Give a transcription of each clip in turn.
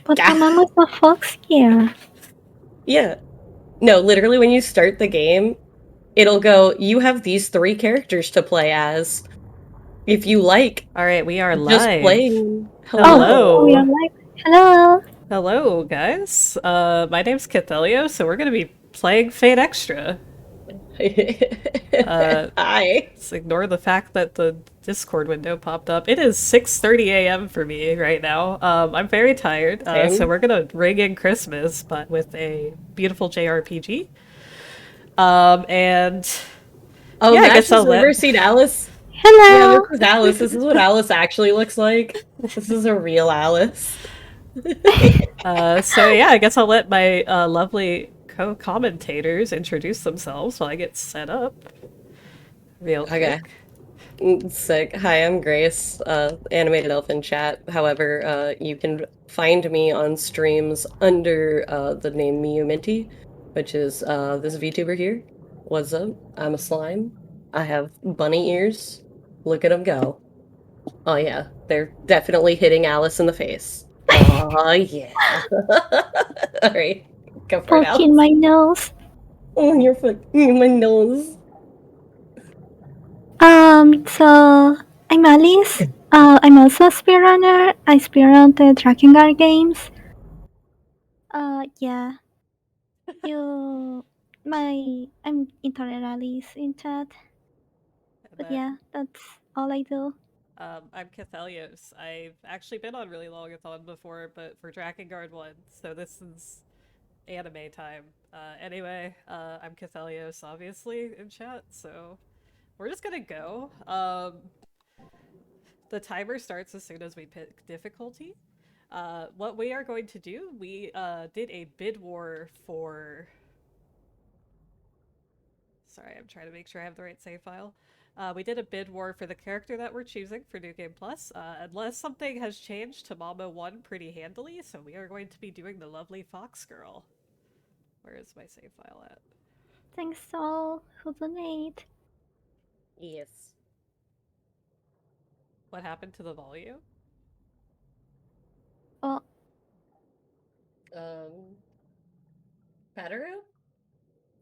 But the mom was a fox here. Yeah. No, literally when you start the game, it'll go, you have these 3 characters to play as. If you like All right, we are just live. playing. Oh, we are Hello. live. Hello. Hello, guys. My name's Cathelios, so we're gonna be playing Fate Extra. Hi. Just ignore the fact that the Discord window popped up. It is 6:30 a.m. for me right now. I'm very tired, so Same. we're gonna ring in Christmas, but with a beautiful JRPG. And Oh, yeah, I Mash guess has I'll never let. seen Alice. Yeah, this Hello. is Alice. This is what Alice actually looks like. This is a real Alice. So yeah, I guess I'll let my lovely co-commentators introduce themselves while I get set up real Okay. quick. Sick. Hi, I'm Grace, animated elf in chat. However, you can find me on streams under the name Miyuminti, which is this VTuber here. What's up? I'm a slime. I have bunny ears. Look at them go. Oh yeah, they're definitely hitting Alice in the face. Oh yeah. All right, go for it, Poking Alice. my nose. Oh, your foot, my nose. So I'm Alice. I'm also a speedrunner. I speedrun the Drakengard games. Yeah. I'm internet Alice in chat. And But then yeah, that's all I do. I'm Cathelios. I've actually been on really longathon before, but for Drakengard 1, so this is anime time. Anyway, I'm Cathelios, obviously, in chat, so we're just gonna go. The timer starts as soon as we pick difficulty. What we are going to do, we did a bid war for. Sorry, I'm trying to make sure I have the right save file. We did a bid war for the character that we're choosing for New Game Plus, unless something has changed. Tamamo won pretty handily, so we are going to be doing the lovely Fox Girl. Where is my save file at? Thanks to all who donate. Yes. What happened to the volume? Oh, Pataru?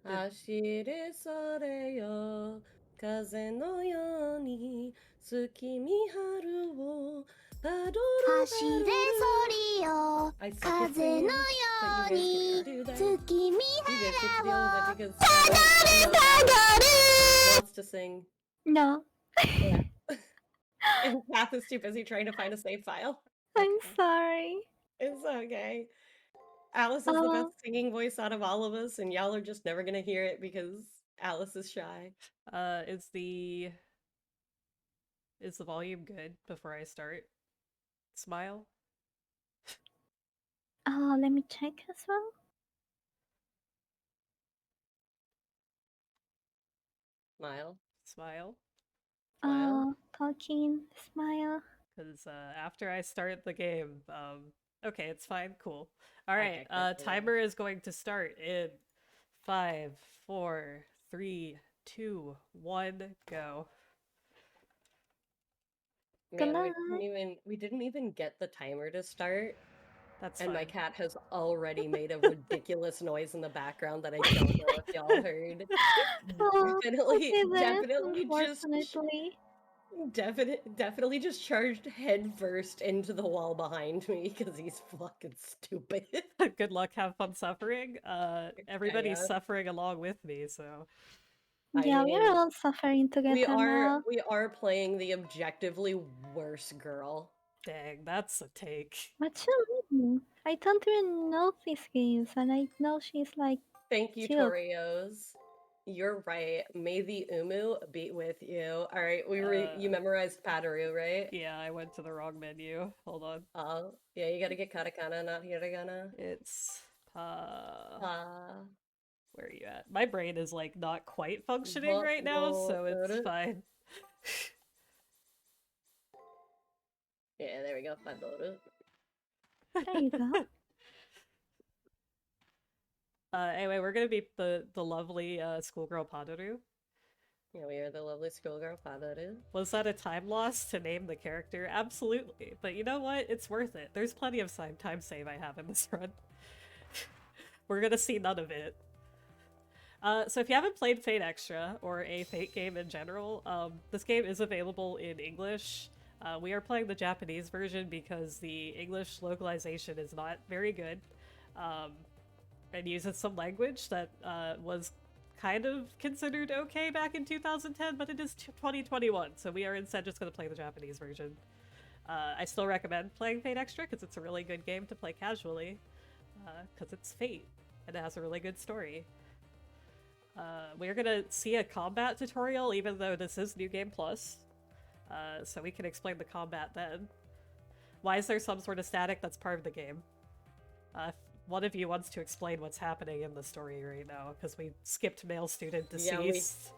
で走れそれよ風のように月見春をたどる走れそりよ I suck at 風 singing, のよ but う you に guys can do that. 月見 You guys get to deal with that because たどるたどる wants to sing. no. Yeah. And Kath is too busy trying to find a save file. I'm sorry. It's okay. Alice is the best singing voice out of all of us, and y'all are just never gonna hear it because Alice is shy. Is the volume good before I start? Smile. Let me check as well. Smile. Smile. Smile. Talking, smile. Because after I start the game, okay, it's fine, cool. All right, timer is going to start in 5, 4, 3, 2, 1, go. Man, we didn't even get the timer to start. That's And fine. my cat has already made a ridiculous noise in the background that I don't know if y'all heard. Definitely just charged head first into the wall behind me because he's fucking stupid. Good luck, have fun suffering. Everybody's suffering along with me, so. Yeah, we are all suffering together now. We are playing the objectively worst girl. Dang, that's a take. What you mean? I don't even know these games, and I know she's like. Thank you, cute. Torios. You're right. May the Umu be with you. All right, you memorized Pataru, right? Yeah, I went to the wrong menu. Hold on. Oh, yeah, you gotta get katakana, not hiragana. It's where are you at? My brain is like not quite functioning right now, so it's fine. Yeah, there we go. There you go. Anyway, we're gonna be the lovely schoolgirl Padaru. Yeah, we are the lovely schoolgirl father. Was that a time loss to name the character? Absolutely. But you know what? It's worth it. There's plenty of time save I have in this run. We're gonna see none of it. So if you haven't played Fate Extra, or a Fate game in general, this game is available in English. We are playing the Japanese version because the English localization is not very good, and uses some language that was kind of considered okay back in 2010, but it is 2021, so we are instead just going to play the Japanese version. I still recommend playing Fate Extra because it's a really good game to play casually, because it's Fate, and it has a really good story. We're gonna see a combat tutorial, even though this is New Game Plus, so we can explain the combat then. Why is there some sort of static? That's part of the game. If one of you wants to explain what's happening in the story right now, because we skipped male student deceased.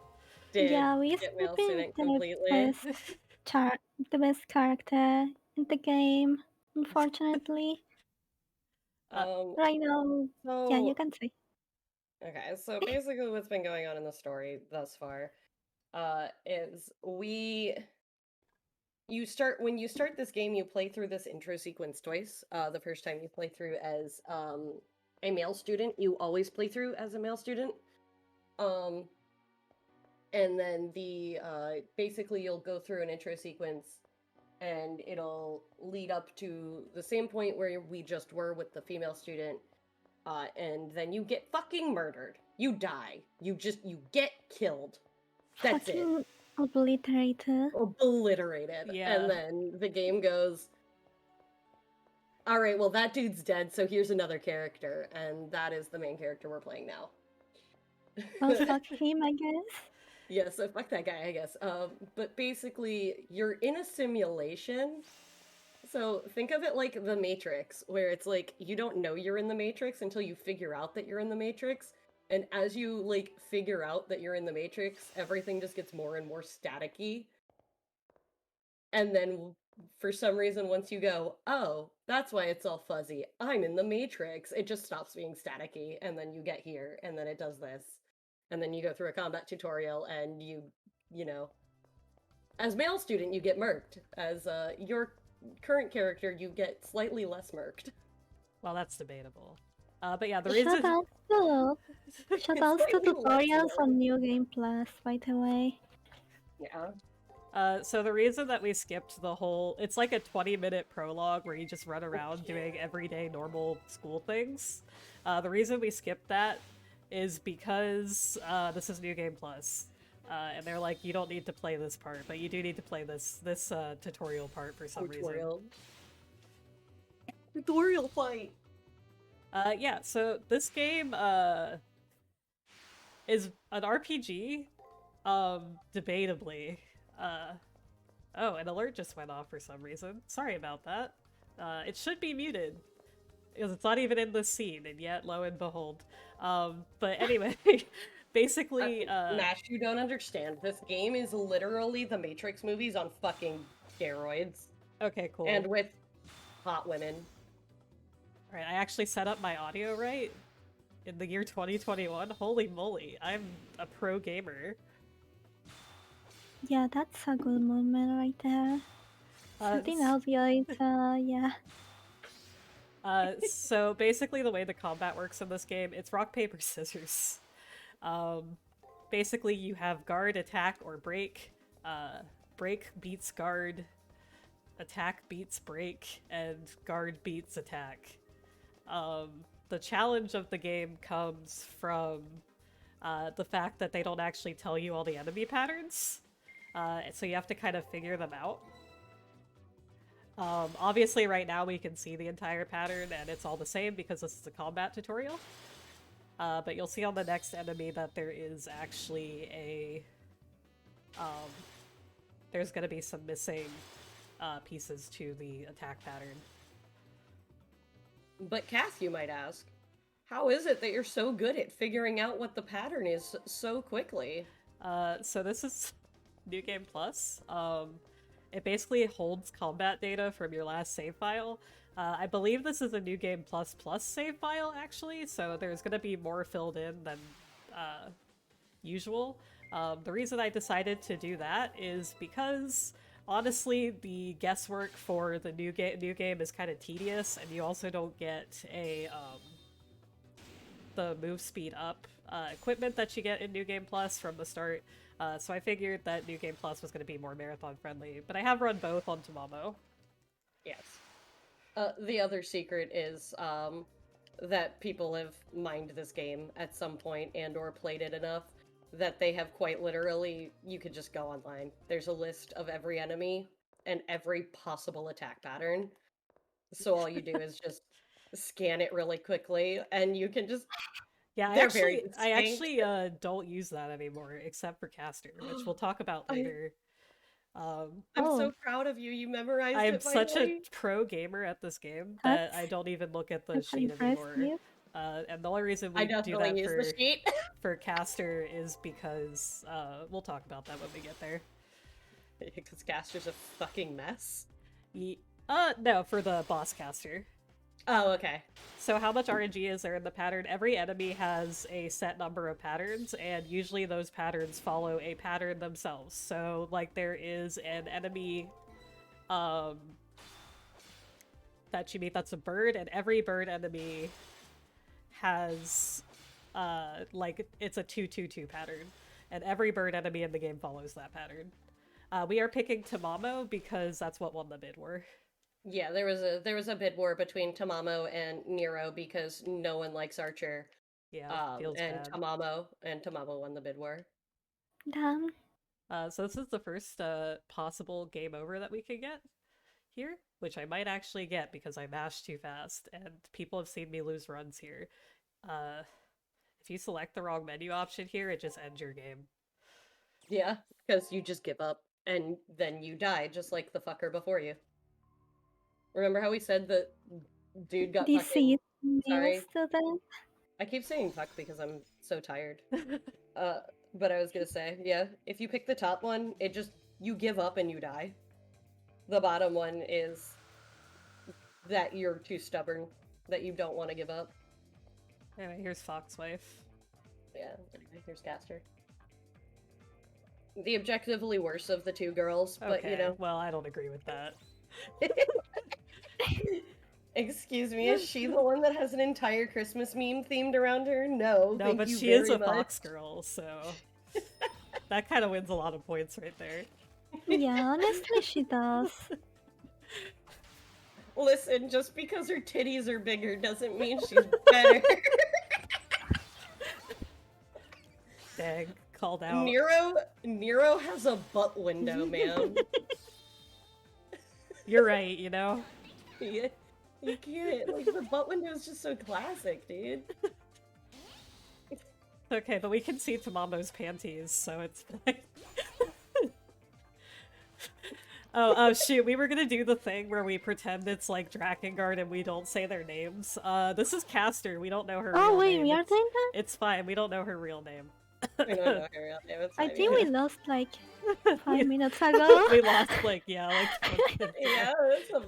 Yeah, we get male skipping student the completely. the best character in the game, unfortunately. Right now, yeah, you So can say. okay, so basically what's been going on in the story thus far, is when you start this game, you play through this intro sequence twice. The first time you play through as a male student, you always play through as a male student. And then basically you'll go through an intro sequence and it'll lead up to the same point where we just were with the female student. And then you get fucking murdered. You die. You get killed. That's it. Fucking obliterated. Obliterated. Yeah. And then the game goes, all right, well, that dude's dead, so here's another character. And that is the main character we're playing now. Well, fuck him, I guess. Yeah, so fuck that guy, I guess. But basically, you're in a simulation. So think of it like the Matrix, where it's like you don't know you're in the Matrix until you figure out that you're in the Matrix. And as you like figure out that you're in the Matrix, everything just gets more and more staticky. And then for some reason, once you go, oh, that's why it's all fuzzy. I'm in the Matrix. It just stops being staticky. And then you get here, and then it does this. And then you go through a combat tutorial, and you know, as male student, you get murked. As your current character, you get slightly less murked. Well, that's debatable. But yeah, the reason... Shoutouts to tutorials on New Game Plus, by the way. Yeah. So the reason that we skipped the whole... It's like a 20-minute prologue where you just run around doing everyday normal school things. The reason we skipped that is because this is New Game Plus. And they're like, you don't need to play this part, but you do need to play this tutorial part for some reason. Tutorial fight! Yeah, so this game is an RPG, debatably. Oh, an alert just went off for some reason. Sorry about that. It should be muted, because it's not even in this scene, and yet, lo and behold. But anyway, basically... Nash, you don't understand. This game is literally the Matrix movies on fucking steroids. Okay, cool. And with hot women. Alright, I actually set up my audio right in the year 2021. Holy moly, I'm a pro gamer. Yeah, that's a good moment right there. Something else, guys, yeah. So basically the way the combat works in this game, it's rock, paper, scissors. Basically you have guard, attack, or break. Break beats guard, attack beats break, and guard beats attack. The challenge of the game comes from the fact that they don't actually tell you all the enemy patterns. So you have to kind of figure them out. Obviously right now we can see the entire pattern and it's all the same because this is a combat tutorial. But you'll see on the next enemy that there is actually a... there's gonna be some missing pieces to the attack pattern. But Cass, you might ask, how is it that you're so good at figuring out what the pattern is so quickly? So this is New Game Plus. It basically holds combat data from your last save file. I believe this is a New Game Plus save file, actually, so there's gonna be more filled in than usual. The reason I decided to do that is because honestly, the guesswork for the new game is kind of tedious, and you also don't get a the move speed up equipment that you get in New Game Plus from the start. So I figured that New Game Plus was going to be more marathon friendly, but I have run both on Tamamo. Yes. The other secret is that people have mined this game at some point and or played it enough that they have quite literally, you could just go online. There's a list of every enemy and every possible attack pattern. So all you do is just scan it really quickly and you can just Yeah, they're very I distinct. actually don't use that anymore, except for Caster, which we'll talk about later. I'm Oh. so proud of you. You memorized I'm it such a finally. pro gamer at this game that I That's don't even look at the that's sheet anymore. impressive. And the only reason I we do definitely that use the sheet. for Caster is because we'll talk about that when we get there. Because Caster's a fucking mess. No, for the boss Caster. Oh, okay. So how much RNG is there in the pattern? Every enemy has a set number of patterns, and usually those patterns follow a pattern themselves. So, like, there is an enemy that you meet that's a bird, and every bird enemy has, like, it's a 2-2-2 pattern. And every bird enemy in the game follows that pattern. We are picking Tamamo because that's what won the bid war. Yeah, there was a bid war between Tamamo and Nero because no one likes Archer. Yeah, feels and bad. Tamamo won the bid war. Damn. So this is the first possible game over that we could get here, which I might actually get because I mashed too fast, and people have seen me lose runs here. If you select the wrong menu option here, it just ends your game. Yeah, because you just give up and then you die just like the fucker before you. Remember how we said that dude got This fucking is new sorry. student. I keep saying fuck because I'm so tired. But I was gonna say, yeah, if you pick the top one, it just you give up and you die. The bottom one is that you're too stubborn, that you don't want to give up. Anyway, here's Foxwife. Yeah, here's Caster. The objectively worse of the two girls, but Okay, you know. well, I don't agree with that. Excuse me, is she the one that has an entire Christmas meme themed around her? No, No, thank but you she is very a much. Fox girl, so that kind of wins a lot of points right there. Yeah, honestly, she does. Listen, just because her titties are bigger doesn't mean she's better. Dang, called out. Nero has a butt window, man. You're right, you know? you, you can't. Like, the butt window is just so classic, dude. Okay, but we can see Tamamo's panties, so it's fine. Oh shoot, we were gonna do the thing where we pretend it's like Drakengard and we don't say their names. This is Caster, we don't know her Oh real wait, name. we are doing that? It's fine, we don't know her real name. I don't know her real name, it's I fine, think yeah. we lost like 5 minutes ago. We lost like, yeah, like... Yeah, that's a...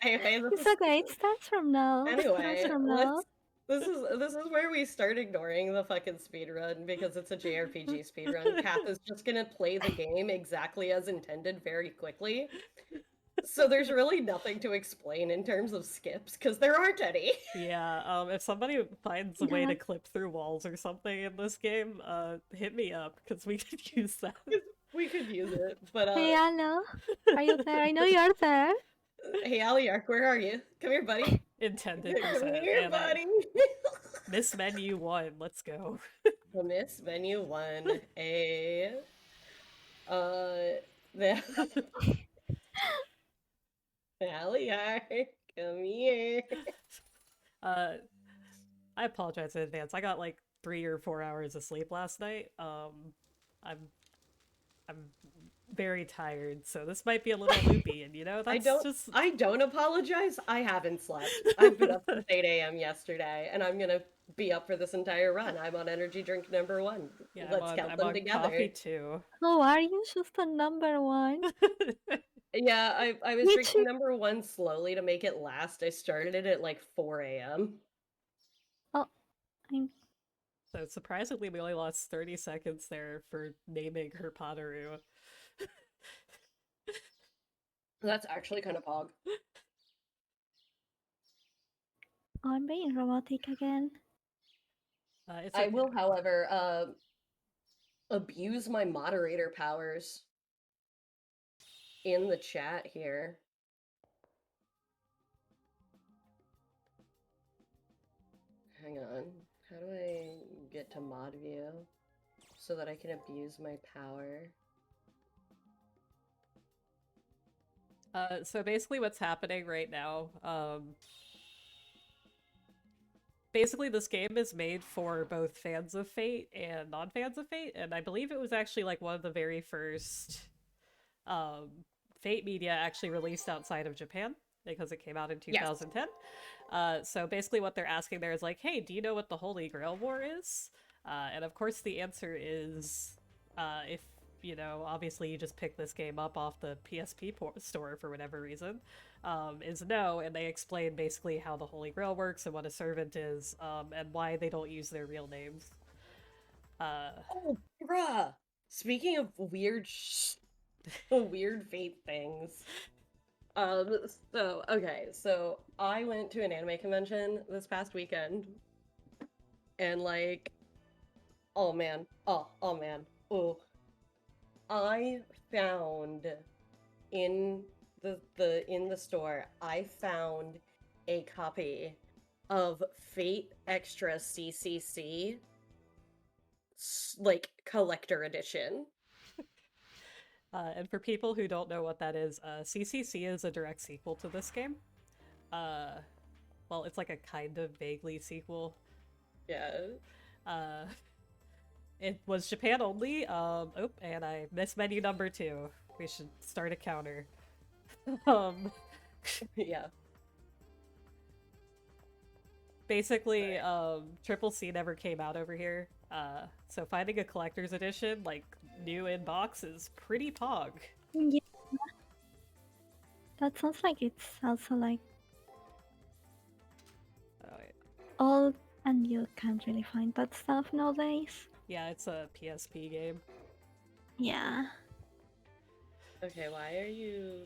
Anyway, It's okay, it starts from now. It Anyway, starts from now. this is where we start ignoring the fucking speedrun because it's a JRPG speedrun. Kath is just gonna play the game exactly as intended very quickly. So there's really nothing to explain in terms of skips, because there aren't any. Yeah, if somebody finds a way to clip through walls or something in this game, hit me up, because we could use that. We could use it, but Hey, Anna, are you there? I know you're there. Hey, Aliark, where are you? Come here, buddy. Intended Come percent. here, And, buddy. Miss Menu 1, let's go. The Miss Menu 1, the Aliark, come here. I apologize in advance. I got like 3 or 4 hours of sleep last night. I'm very tired, so this might be a little loopy, and you know, that's I don't apologize. I haven't slept. I've been up since 8 a.m. yesterday, and I'm gonna be up for this entire run. I'm on energy drink number 1. Yeah, Let's count I'm them on together. coffee too. Oh, are you just a number one? Yeah, I was Me drinking too. number 1 slowly to make it last. I started it at like 4 a.m. Oh, I'm So surprisingly, we only lost 30 seconds there for naming her Padaru. That's actually kind of pog. Oh, I'm being robotic again. It's I okay. will, however, abuse my moderator powers in the chat here. Hang on. How do I get to mod view so that I can abuse my power? So basically what's happening right now, basically this game is made for both fans of Fate and non-fans of Fate, and I believe it was actually like one of the very first Fate media actually released outside of Japan because it came out in 2010. So basically what they're asking there is like, hey, do you know what the Holy Grail War is? And of course the answer is, if, you know, obviously you just pick this game up off the PSP store for whatever reason, is no, and they explain basically how the Holy Grail works and what a servant is, and why they don't use their real names. Oh, bruh! Speaking of weird weird fate things. So I went to an anime convention this past weekend, and like, oh man, oh man, oh, I found in the store, I found a copy of Fate Extra CCC, like collector edition. And for people who don't know what that is, CCC is a direct sequel to this game. Well, it's like a kind of vaguely sequel. Yeah. It was Japan only. Oh, and I missed menu number 2. We should start a counter. Yeah. Basically, Triple C never came out over here. So finding a collector's edition, like, new in box is pretty pog. Yeah. That sounds like it's also like Oh, wait. old and you can't really find that stuff nowadays. Yeah, it's a PSP game. Yeah. Okay, why are you...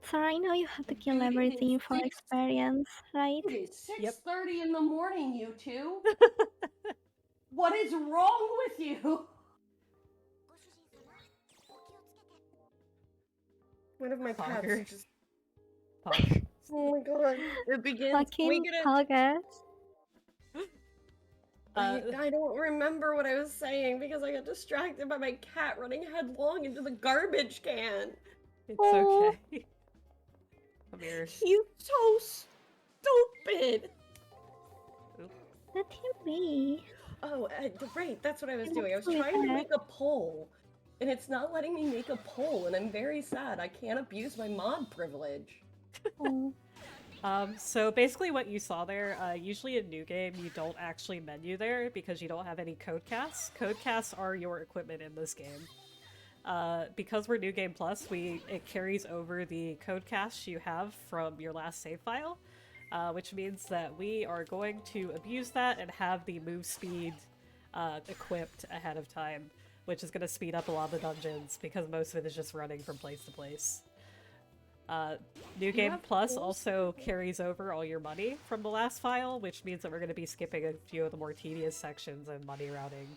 So I know you have to kill everything for experience, right? It's 6:30 in the morning, you two. What is wrong with you? One of my pets Pogger. just... Pog. Oh my god. It begins... Fucking Pogger. I don't remember what I was saying because I got distracted by my cat running headlong into the garbage can. It's Oh. okay. Come here. He's so stupid. Let him be. Oh, right, that's what I was It doing. I was looks trying to like make a poll, and it's not letting me make a poll, and I'm very sad. I can't abuse my mod privilege. Oh. So basically what you saw there, usually in New Game you don't actually menu there because you don't have any code casts. Code casts are your equipment in this game. Because we're New Game Plus, it carries over the code cache you have from your last save file, which means that we are going to abuse that and have the move speed equipped ahead of time, which is going to speed up a lot of the dungeons because most of it is just running from place to place. New Game Plus also carries over all your money from the last file, which means that we're going to be skipping a few of the more tedious sections and money routing.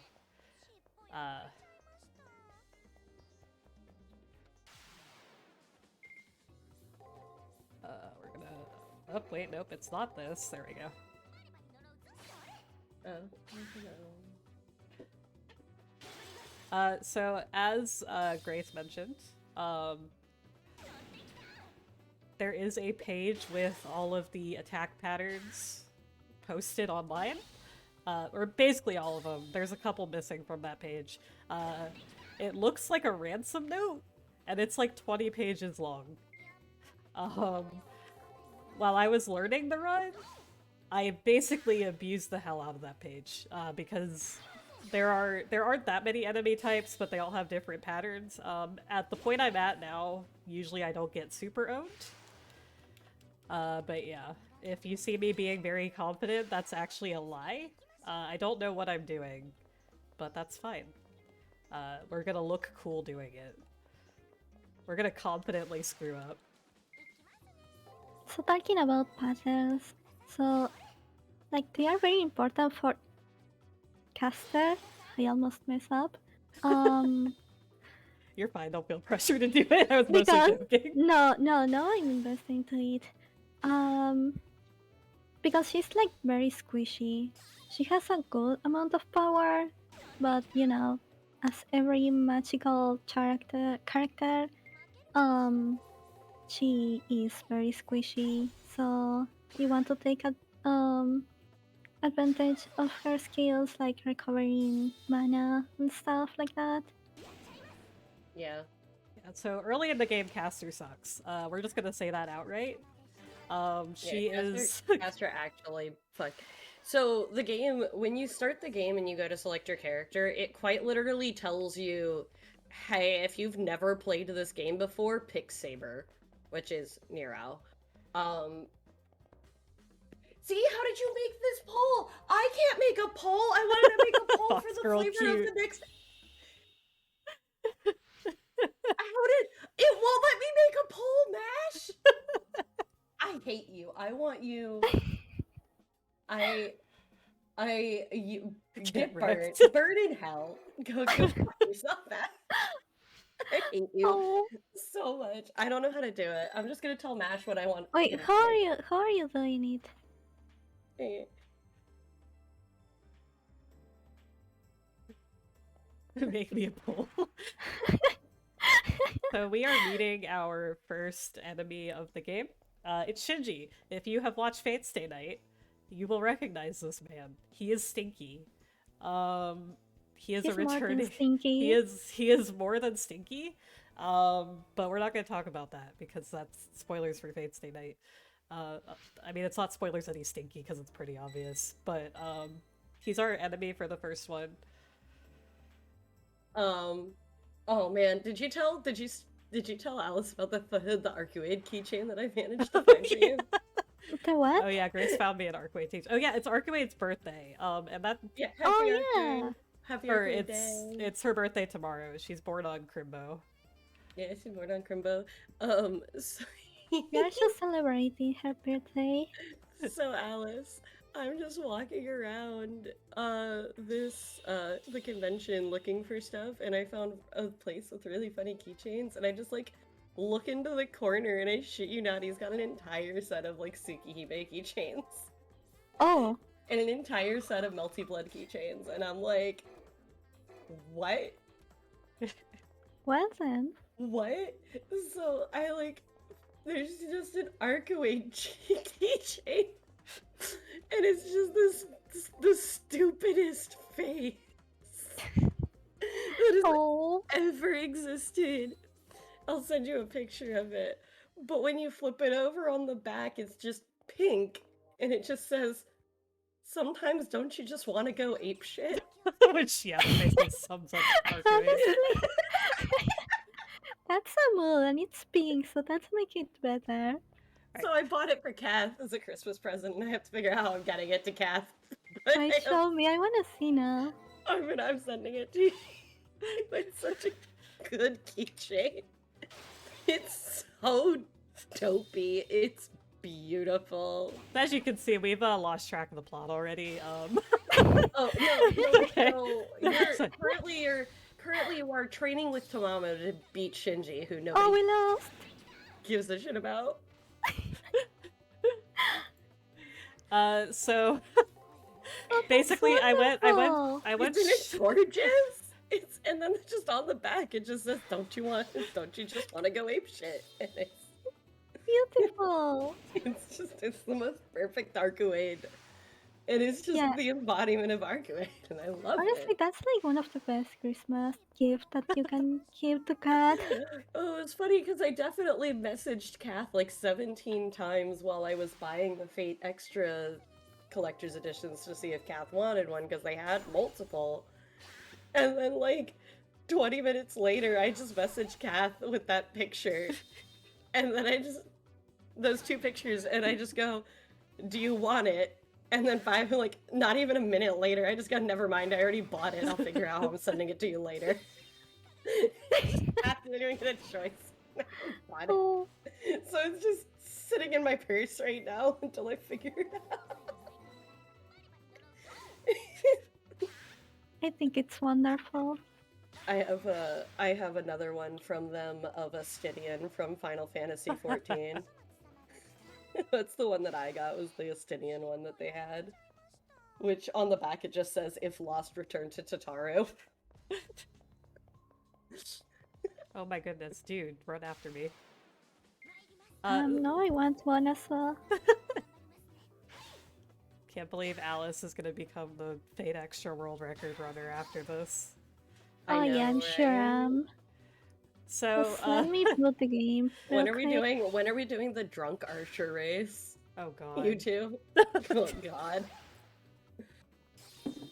We're gonna... Oh, wait, nope, it's not this. There we go. So, as Grace mentioned, there is a page with all of the attack patterns posted online. Or basically all of them. There's a couple missing from that page. It looks like a ransom note, and it's like 20 pages long. While I was learning the run, I basically abused the hell out of that page, because there aren't that many enemy types, but they all have different patterns. At the point I'm at now, usually I don't get super owned. But yeah, if you see me being very confident, that's actually a lie. I don't know what I'm doing, but that's fine. We're gonna look cool doing it. We're gonna confidently screw up. So talking about puzzles, so like they are very important for caster. I almost mess up. You're fine, don't feel pressure to do it. I was mostly Because joking. no, I'm investing to it. Because she's like very squishy. She has a good amount of power, but you know, as every magical character, um, she is very squishy. So you want to take advantage of her skills like recovering mana and stuff like that. Yeah. Yeah, so early in the game, Caster sucks. We're just gonna say that outright. She is. Caster actually fuck. So the game, when you start the game and you go to select your character, it quite literally tells you, hey, if you've never played this game before, pick Saber, which is Nero. See, how did you make this poll? I can't make a poll. I wanted to make a poll for Fox the girl flavor cute. of the next. How did it won't let me make a poll, Mash? I hate you. I want you. You get burned. wrecked. Burn in hell. Go fuck yourself, Mash. I hate you Oh so much. I don't know how to do it. I'm just gonna tell Mash what I want. wait, him to how are say. you? How are you doing it? Make me a poll. So we are meeting our first enemy of the game. It's Shinji. If you have watched Fate Stay Night, you will recognize this man. He is stinky. He is He's a more than returning. stinky. He is more than stinky. But we're not going to talk about that because that's spoilers for Fate Stay Night. I mean, it's not spoilers that he's stinky because it's pretty obvious. But he's our enemy for the first one. Oh man, did you tell Alice about the Arcuade keychain that I managed to find for you? The what? Oh yeah, Grace found me an Arcuade teach. Oh yeah, it's Arcuade's birthday. And that Yeah, happy Oh, Arcuade. yeah. Happy or Arcuade Day. it's her birthday tomorrow. She's born on Crimbo. Yeah, she's born on Crimbo. So, We are just celebrating her birthday. so Alice, I'm just walking around the convention looking for stuff, and I found a place with really funny keychains, and I just like look into the corner, and I shit you not, he's got an entire set of like Tsukihime keychains Oh, and an entire set of Melty Blood keychains, and I'm like, what? well then. What? So I like, there's just an Arcuade keychain, and it's just the stupidest face that has Oh, ever existed. I'll send you a picture of it. But when you flip it over on the back, it's just pink, and it just says, "Sometimes don't you just want to go ape shit?" Which yeah, basically sums up Arcuade. honestly, that's a mood and it's pink, so that's make it better. So I bought it for Kath as a Christmas present, and I have to figure out how I'm getting it to Kath. But Wait, show me. I wanna see now. I'm sending it to you. It's such a good keychain. It's so dopey. It's beautiful. As you can see, we've lost track of the plot already. Oh no! Okay. So currently you are training with Tamamo to beat Shinji, who nobody Oh, we lost. gives a shit about. So Oh, basically, I went. wonderful. It's Isn't it gorgeous? It's and then just on the back it just says, don't you just want to go ape shit?" And Beautiful. it's the most perfect Arcuade. And it's just Yeah. the embodiment of Arcuade, and I love Honestly, it. that's like one of the best Christmas gifts that you can give to cat. Oh, it's funny because I definitely messaged Kath like 17 times while I was buying the Fate Extra collector's editions to see if Kath wanted one because they had multiple. And then like 20 minutes later, I just messaged Kath with that picture. And then I just those two pictures, and I just go, "Do you want it?" And then like, not even a minute later, I just go, "Never mind, I already bought it. I'll figure out how I'm sending it to you later." I didn't get a choice. I bought it. Oh, So it's just sitting in my purse right now until I figure it out. I think it's wonderful. I have another one from them of a Stydian from Final Fantasy XIV. That's the one that I got, was the Stydian one that they had. Which on the back it just says, "If lost, return to Tataru." Oh my goodness, dude, run after me. No, I want one as well. Can't believe Alice is gonna become the Fate Extra World Record runner after this. Oh I know, yeah, I'm sure. right? So, Just let me boot the game. When real are we quick. when are we doing the drunk archer race? oh god. You two? Oh god.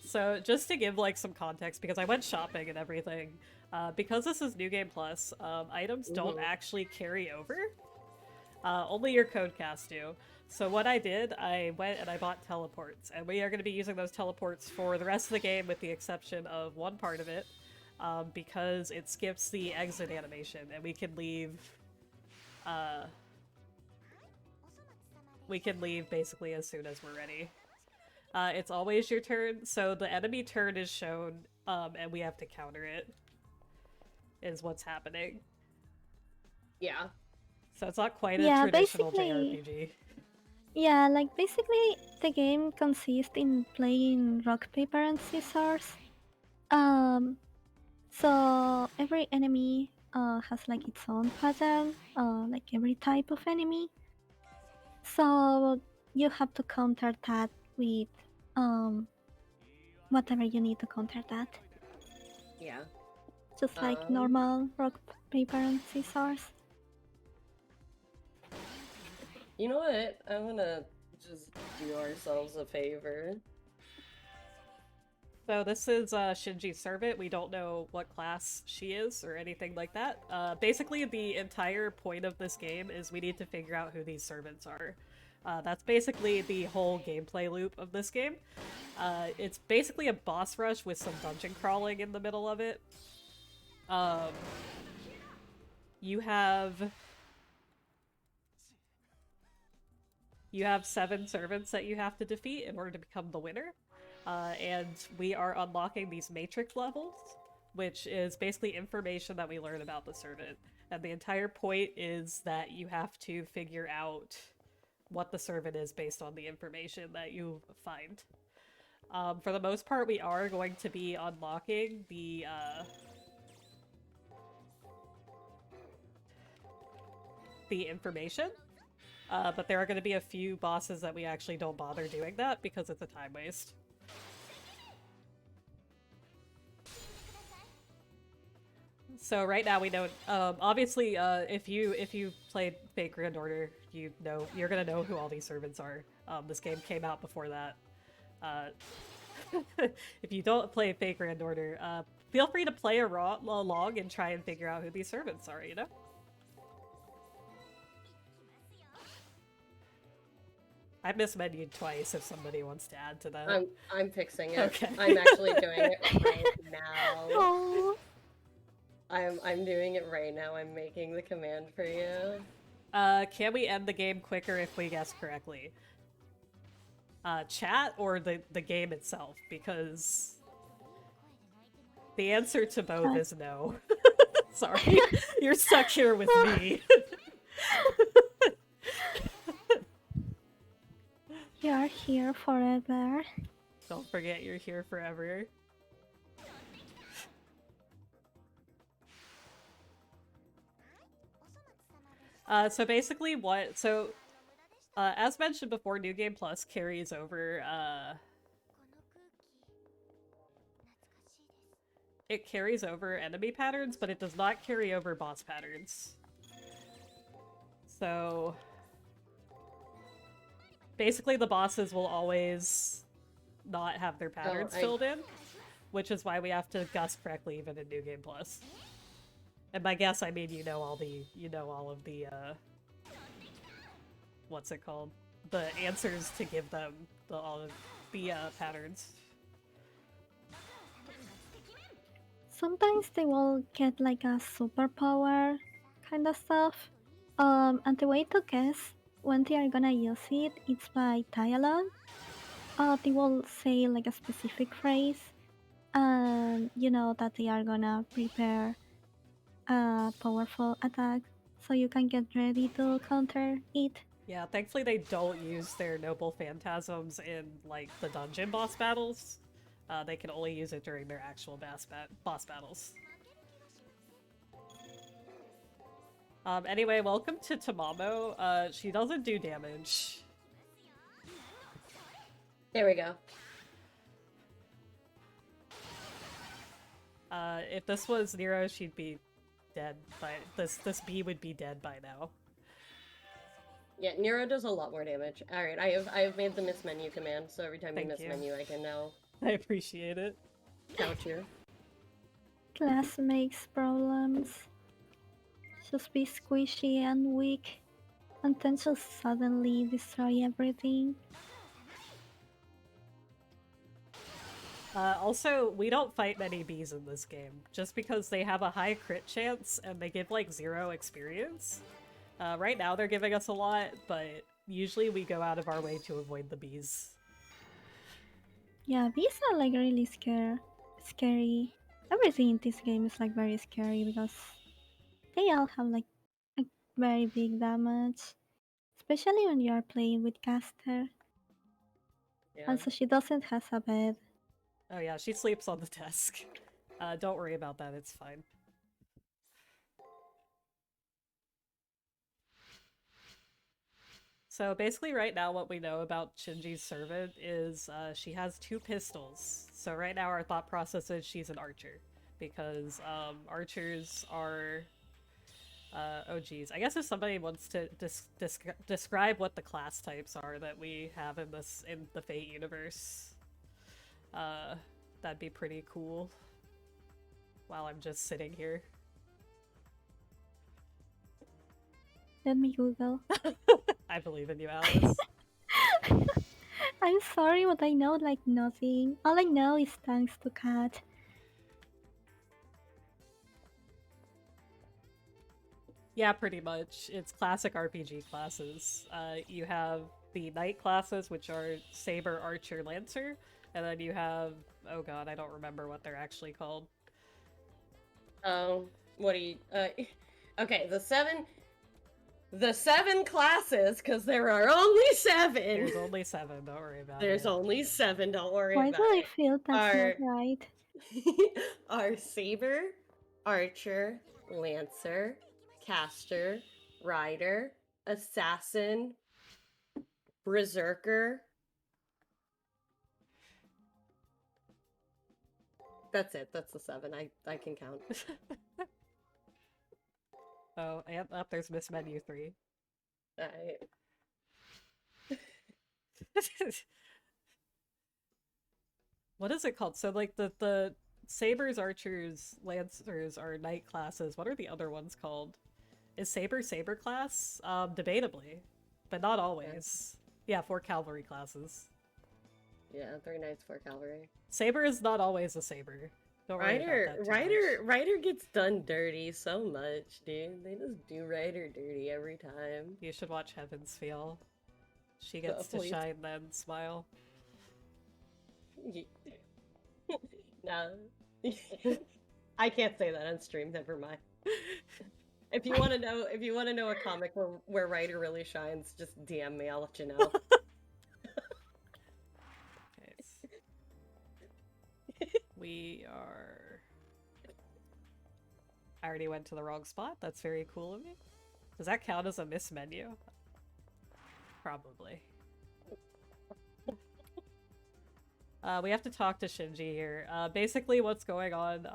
So, just to give like some context, because I went shopping and everything, because this is New Game Plus, items don't actually carry over. Only your codecast do. So what I did, I went and I bought teleports, and we are going to be using those teleports for the rest of the game with the exception of one part of it, because it skips the exit animation, and we can leave basically as soon as we're ready. It's always your turn, so the enemy turn is shown, and we have to counter it, is what's happening. Yeah. So it's not quite a Yeah, traditional basically- JRPG. Yeah, like basically the game consists in playing rock, paper, and scissors. So every enemy has like its own pattern, like every type of enemy. So you have to counter that with whatever you need to counter that. Yeah. Just like normal rock, paper, and scissors. You know what? I'm gonna just do ourselves a favor. So this is Shinji's servant. We don't know what class she is or anything like that. Basically, the entire point of this game is we need to figure out who these servants are. That's basically the whole gameplay loop of this game. It's basically a boss rush with some dungeon crawling in the middle of it. You have 7 servants that you have to defeat in order to become the winner. And we are unlocking these matrix levels, which is basically information that we learn about the servant. And the entire point is that you have to figure out what the servant is based on the information that you find. For the most part, we are going to be unlocking the information. But there are going to be a few bosses that we actually don't bother doing that because it's a time waste. So right now we know, obviously, if you played Fate Grand Order, you're gonna know who all these servants are. This game came out before that. If you don't play Fate Grand Order, feel free to play along and try and figure out who these servants are, you know? I mismenued twice if somebody wants to add to that. I'm fixing it. Okay. I'm actually doing it right now. Oh, I'm doing it right now. I'm making the command for you. Can we end the game quicker if we guess correctly? Chat or the game itself? Because the answer to both is no. Sorry, you're stuck here with me. you're here forever. Don't forget you're here forever. So basically as mentioned before, New Game Plus carries over, it carries over enemy patterns, but it does not carry over boss patterns. So basically the bosses will always not have their patterns filled in, which is why we have to guess correctly even in New Game Plus. And by guess, I mean you know all of the what's it called? The answers to give them the patterns. Sometimes they will get like a superpower kind of stuff. And the way to guess when they are gonna use it, it's by dialogue. They will say like a specific phrase, and you know that they are gonna prepare a powerful attack, so you can get ready to counter it. Yeah, thankfully they don't use their noble phantasms in, like, the dungeon boss battles. They can only use it during their actual boss battles. Anyway, welcome to Tamamo. She doesn't do damage. There we go. If this was Nero, she'd be dead by- this bee would be dead by now. Yeah, Nero does a lot more damage. Alright, I have made the miss menu command, so every time Thank you miss you. menu, I can now I appreciate it. count you. Class makes problems. Just be squishy and weak, and then just suddenly destroy everything. Also, we don't fight many bees in this game, just because they have a high crit chance and they give like 0 experience. Right now they're giving us a lot, but usually we go out of our way to avoid the bees. Yeah, bees are like really scary. Everything in this game is like very scary because they all have like a very big damage, especially when you are playing with caster. Yeah. Also, she doesn't have a bed. Oh yeah, she sleeps on the desk. Don't worry about that, it's fine. So basically right now what we know about Shinji's servant is she has 2 pistols. So right now our thought process is she's an archer. Because archers are... oh geez, I guess if somebody wants to describe what the class types are that we have in the Fate universe, that'd be pretty cool. While I'm just sitting here. Let me Google. I believe in you, Alice. I'm sorry, but I know like nothing. All I know is thanks to Cat. Yeah, pretty much. It's classic RPG classes. You have the knight classes, which are Saber, Archer, Lancer, and then you have... oh god, I don't remember what they're actually called. Oh, what do you... okay, the seven classes, because there are only 7! There's only 7, don't worry about it. There's only 7, don't worry Why about do I it. feel that's Are- not right? Are Saber, Archer, Lancer, Caster, Rider, Assassin, Berserker. That's it. That's the 7. I can count. Oh, and up there's Miss Menu 3. Alright. What is it called? So, like, the Sabers, Archers, Lancers are knight classes. What are the other ones called? Is Saber class? Debatably. But not always. Yeah, 4 cavalry classes. Yeah, 3 knights, 4 cavalry. Saber is not always a saber. Don't worry about that too much. Ryder gets done dirty so much, dude. They just do Ryder dirty every time. You should watch Heaven's Feel. She gets to Please. shine then smile. No. I can't say that on stream, never mind. If you want to know a comic where Ryder really shines, just DM me, I'll let you know. Okay. We are... I already went to the wrong spot. That's very cool of me. Does that count as a miss menu? Probably. We have to talk to Shinji here. Basically what's going on,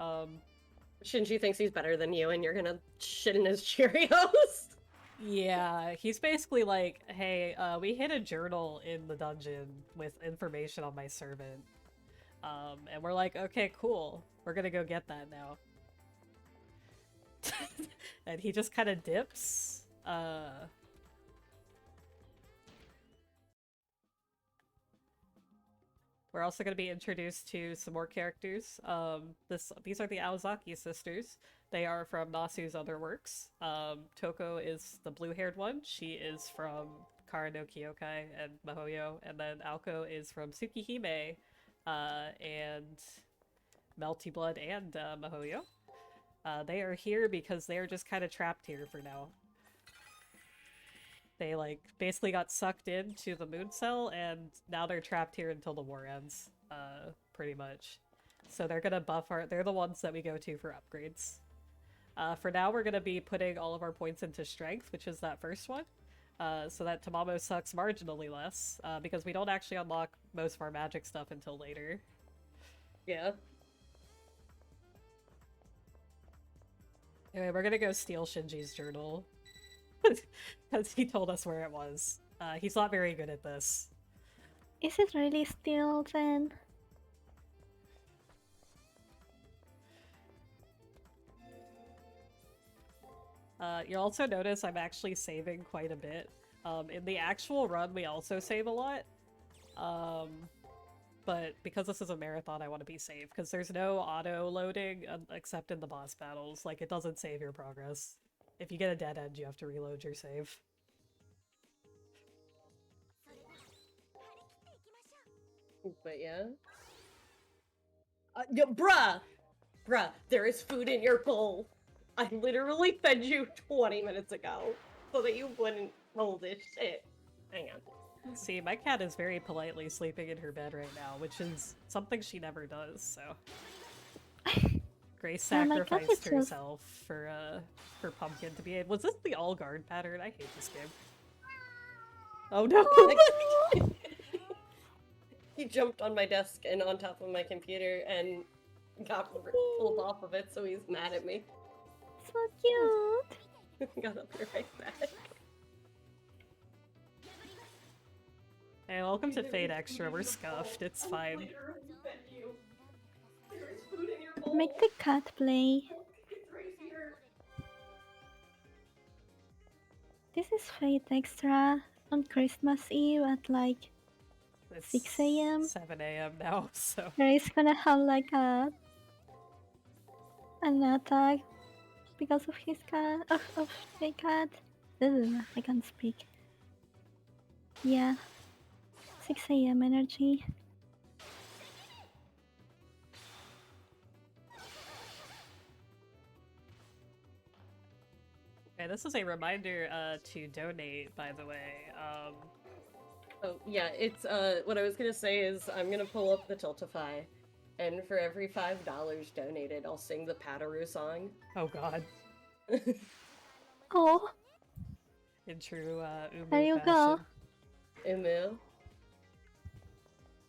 Shinji thinks he's better than you and you're gonna shit in his Cheerios? yeah, he's basically like, hey, we hid a journal in the dungeon with information on my servant. And we're like, okay, cool. We're gonna go get that now. And he just kind of dips. We're also going to be introduced to some more characters. These are the Aozaki sisters. They are from Nasu's other works. Toko is the blue-haired one. She is from Kara no Kyokai and Mahoyo. And then Aoko is from Tsukihime and Melty Blood and Mahoyo. They are here because they are just kind of trapped here for now. They, like, basically got sucked into the moon cell, and now they're trapped here until the war ends, pretty much. So they're gonna buff they're the ones that we go to for upgrades. For now, we're gonna be putting all of our points into strength, which is that first one, so that Tamamo sucks marginally less, because we don't actually unlock most of our magic stuff until later. Yeah. Anyway, we're gonna go steal Shinji's journal. Because he told us where it was. He's not very good at this. Is it really still then? You'll also notice I'm actually saving quite a bit. In the actual run, we also save a lot. But because this is a marathon, I want to be safe, because there's no auto-loading except in the boss battles. Like, it doesn't save your progress. If you get a dead end, you have to reload your save. But yeah. Bruh! Bruh, there is food in your bowl. I literally fed you 20 minutes ago so that you wouldn't hold this shit. Hang on. See, my cat is very politely sleeping in her bed right now, which is something she never does, so... Grace Oh my God, sacrificed it's just- herself for Pumpkin to be able- Was this the all guard pattern? I hate this game. Oh no! He jumped on my desk and on top of my computer and got pulled off of it, so he's mad at me. So cute. Got up here right back. Hey, welcome to Fate Extra. We're scuffed. It's fine. Make the cat play. This is Fate Extra on Christmas Eve at like It's 6 a.m. 7 a.m. now, so... Grace gonna have like an attack because of his cat, of the cat. Ugh, I can't speak. Yeah, 6 a.m. energy. Okay, this is a reminder to donate, by the way. Oh, yeah, it's, what I was gonna say is I'm gonna pull up the Tiltify, and for every $5 donated, I'll sing the Pataru song. Oh god. Oh, In true Umu there you fashion. go. Emu.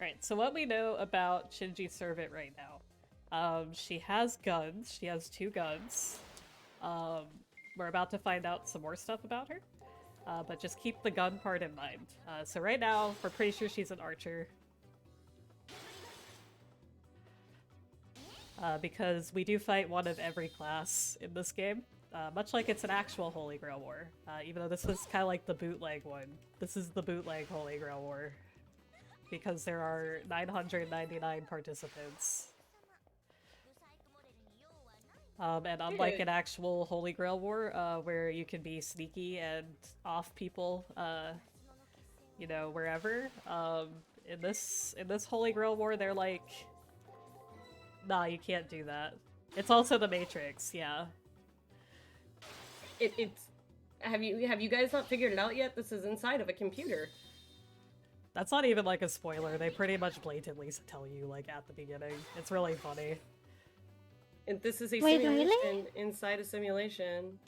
Right, so what we know about Shinji's servant right now. She has guns. She has 2 guns. We're about to find out some more stuff about her. But just keep the gun part in mind. So right now, we're pretty sure she's an archer. Because we do fight one of every class in this game. Much like it's an actual Holy Grail War. Even though this is kind of like the bootleg one. This is the bootleg Holy Grail War. Because there are 999 participants. And unlike an actual Holy Grail War, where you can be sneaky and off people, you know, wherever, in this Holy Grail War, they're like, nah, you can't do that. It's also the Matrix, yeah. It's... Have you guys not figured it out yet? This is inside of a computer. That's not even like a spoiler. They pretty much blatantly tell you, like, at the beginning. It's really funny. And this is a Wait, simulation really? inside a simulation.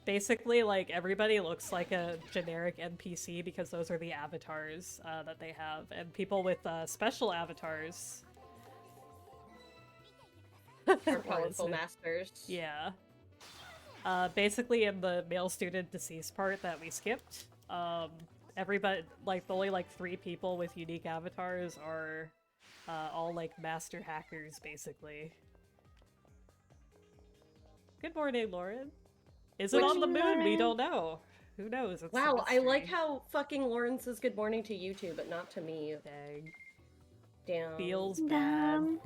Basically, like, everybody looks like a generic NPC because those are the avatars that they have. And people with special avatars... Our What was powerful it? masters. Yeah. Basically, in the male student deceased part that we skipped, everybody, like, only, like, 3 people with unique avatars are all, like, master hackers, basically. Good morning, Lauren. Is it Good on the moon? morning, We Lauren. don't know. Who knows? It's a Wow, I like mystery. how fucking Lauren says good morning to you two, but not to me. Dang. Damn. Feels bad. Damn.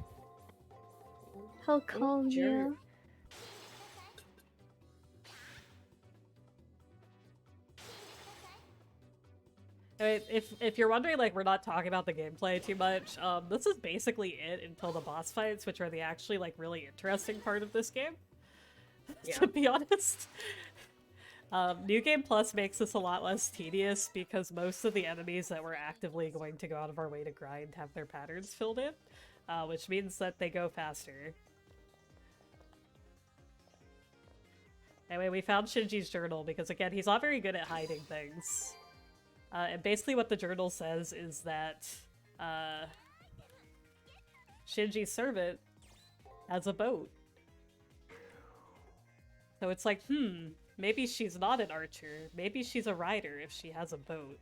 How You cold jerk. you. I mean, if you're wondering, like, we're not talking about the gameplay too much, this is basically it until the boss fights, which are the actually, like, really interesting part of this game, Yeah. to be honest. New Game Plus makes this a lot less tedious because most of the enemies that we're actively going to go out of our way to grind have their patterns filled in, which means that they go faster. Anyway, we found Shinji's journal because, again, he's not very good at hiding things. And basically what the journal says is that Shinji's servant has a boat. So it's like, maybe she's not an archer. Maybe she's a rider if she has a boat.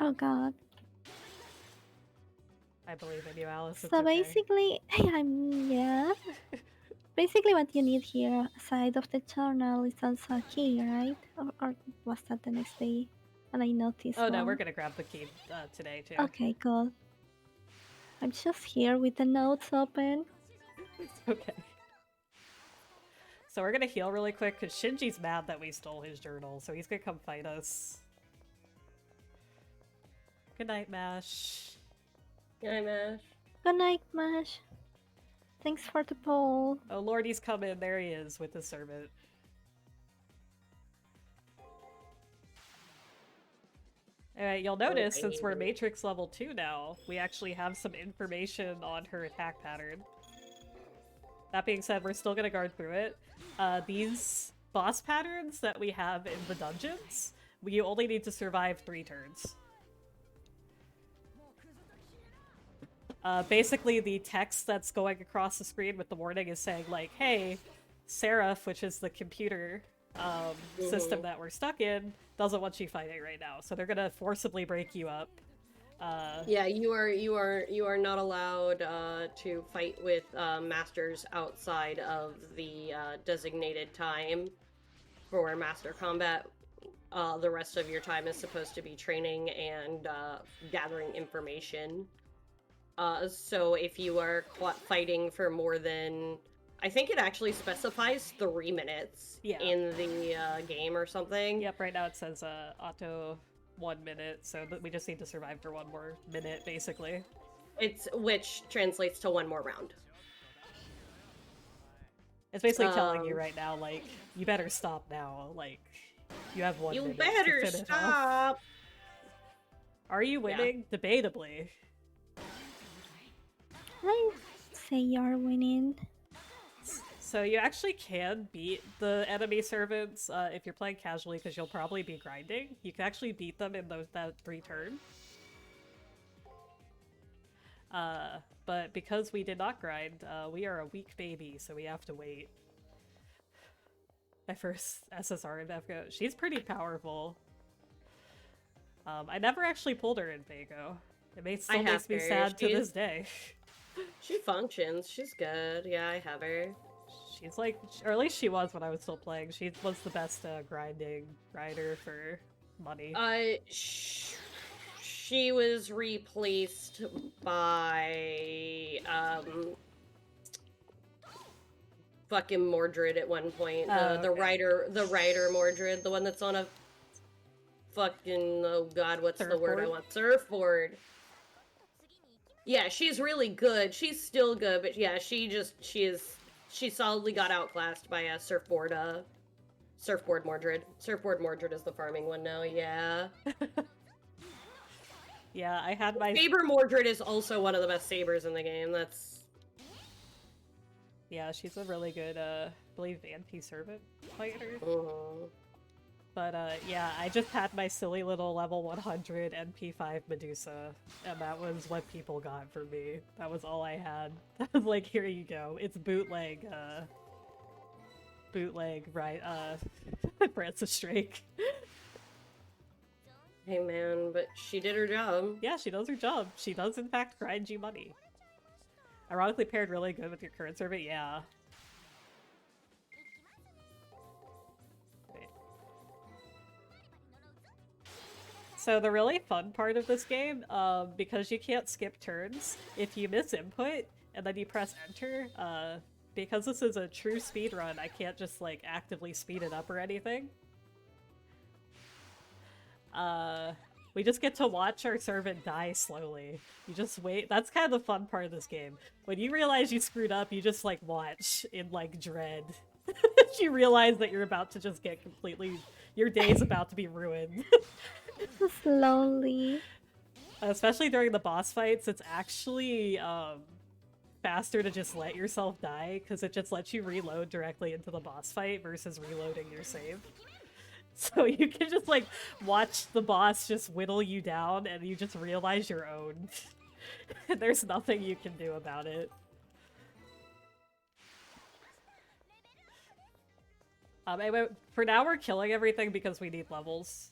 Oh god. I believe in you, Alice. It's So okay. basically, yeah. Basically, what you need here, aside of the journal, is also a key, right? Or was that the next day? And I noticed. Oh no, one? we're gonna grab the key today too. Okay, cool. I'm just here with the notes open. It's okay. So we're gonna heal really quick because Shinji's mad that we stole his journal, so he's gonna come fight us. Good night, Mash. Yeah, Mash. Good night, Mash. Thanks for the poll. Oh lord, he's coming. There he is with his servant. Alright, you'll notice since we're Matrix level 2 now, we actually have some information on her attack pattern. That being said, we're still gonna guard through it. These boss patterns that we have in the dungeons, you only need to survive 3 turns. Basically, the text that's going across the screen with the warning is saying, like, hey, Seraph, which is the computer system that we're stuck in, doesn't want you fighting right now. So they're gonna forcibly break you up. Yeah, you are not allowed to fight with masters outside of the designated time for master combat. The rest of your time is supposed to be training and gathering information. So if you are fighting for more than, I think it actually specifies 3 minutes in the game or something. Yep, right now it says auto 1 minute, so we just need to survive for 1 more minute, basically. Which translates to 1 more round. It's basically telling you right now, like, you better stop now. Like, you have 1 minute. You better to finish stop! off. Are you winning? Yeah. Debatably. I say you're winning. So you actually can beat the enemy servants if you're playing casually, because you'll probably be grinding. You can actually beat them in that 3 turn. But because we did not grind, we are a weak baby, so we have to wait. My first SSR in Vefco. She's pretty powerful. I never actually pulled her in Vago. It still makes me sad to this day. She functions. She's good. Yeah, I have her. She's like, or at least she was when I was still playing. She was the best grinding rider for money. She was replaced by fucking Mordred at one point. The rider Mordred, the one that's on a fucking, oh god, what's the word I want? Surfboard. Yeah, she's really good. She's still good, but yeah, she solidly got outclassed by a Surfboard Mordred. Surfboard Mordred is the farming one now, yeah. Yeah, I had my... Saber Mordred is also one of the best sabers in the game, that's... Yeah, she's a really good, I believe, anti-servant fighter. Mm-hmm. But, yeah, I just had my silly little level 100 NP5 Medusa, and that was what people got for me. That was all I had. I was like, here you go. It's bootleg, right, Francis Drake. Hey man, but she did her job. Yeah, she does her job. She does, in fact, grind you money. Ironically paired really good with your current servant, yeah. Wait. So the really fun part of this game, because you can't skip turns, if you miss input and then you press enter, because this is a true speed run, I can't just like actively speed it up or anything. We just get to watch our servant die slowly. You just wait. That's kind of the fun part of this game. When you realize you screwed up, you just like watch in like dread. You realize that you're about to just get completely... Your day's about to be ruined. Slowly. Especially during the boss fights, it's actually faster to just let yourself die, because it just lets you reload directly into the boss fight versus reloading your save. So you can just, like, watch the boss just whittle you down, and you just realize you're owned. There's nothing you can do about it. Anyway, for now we're killing everything because we need levels.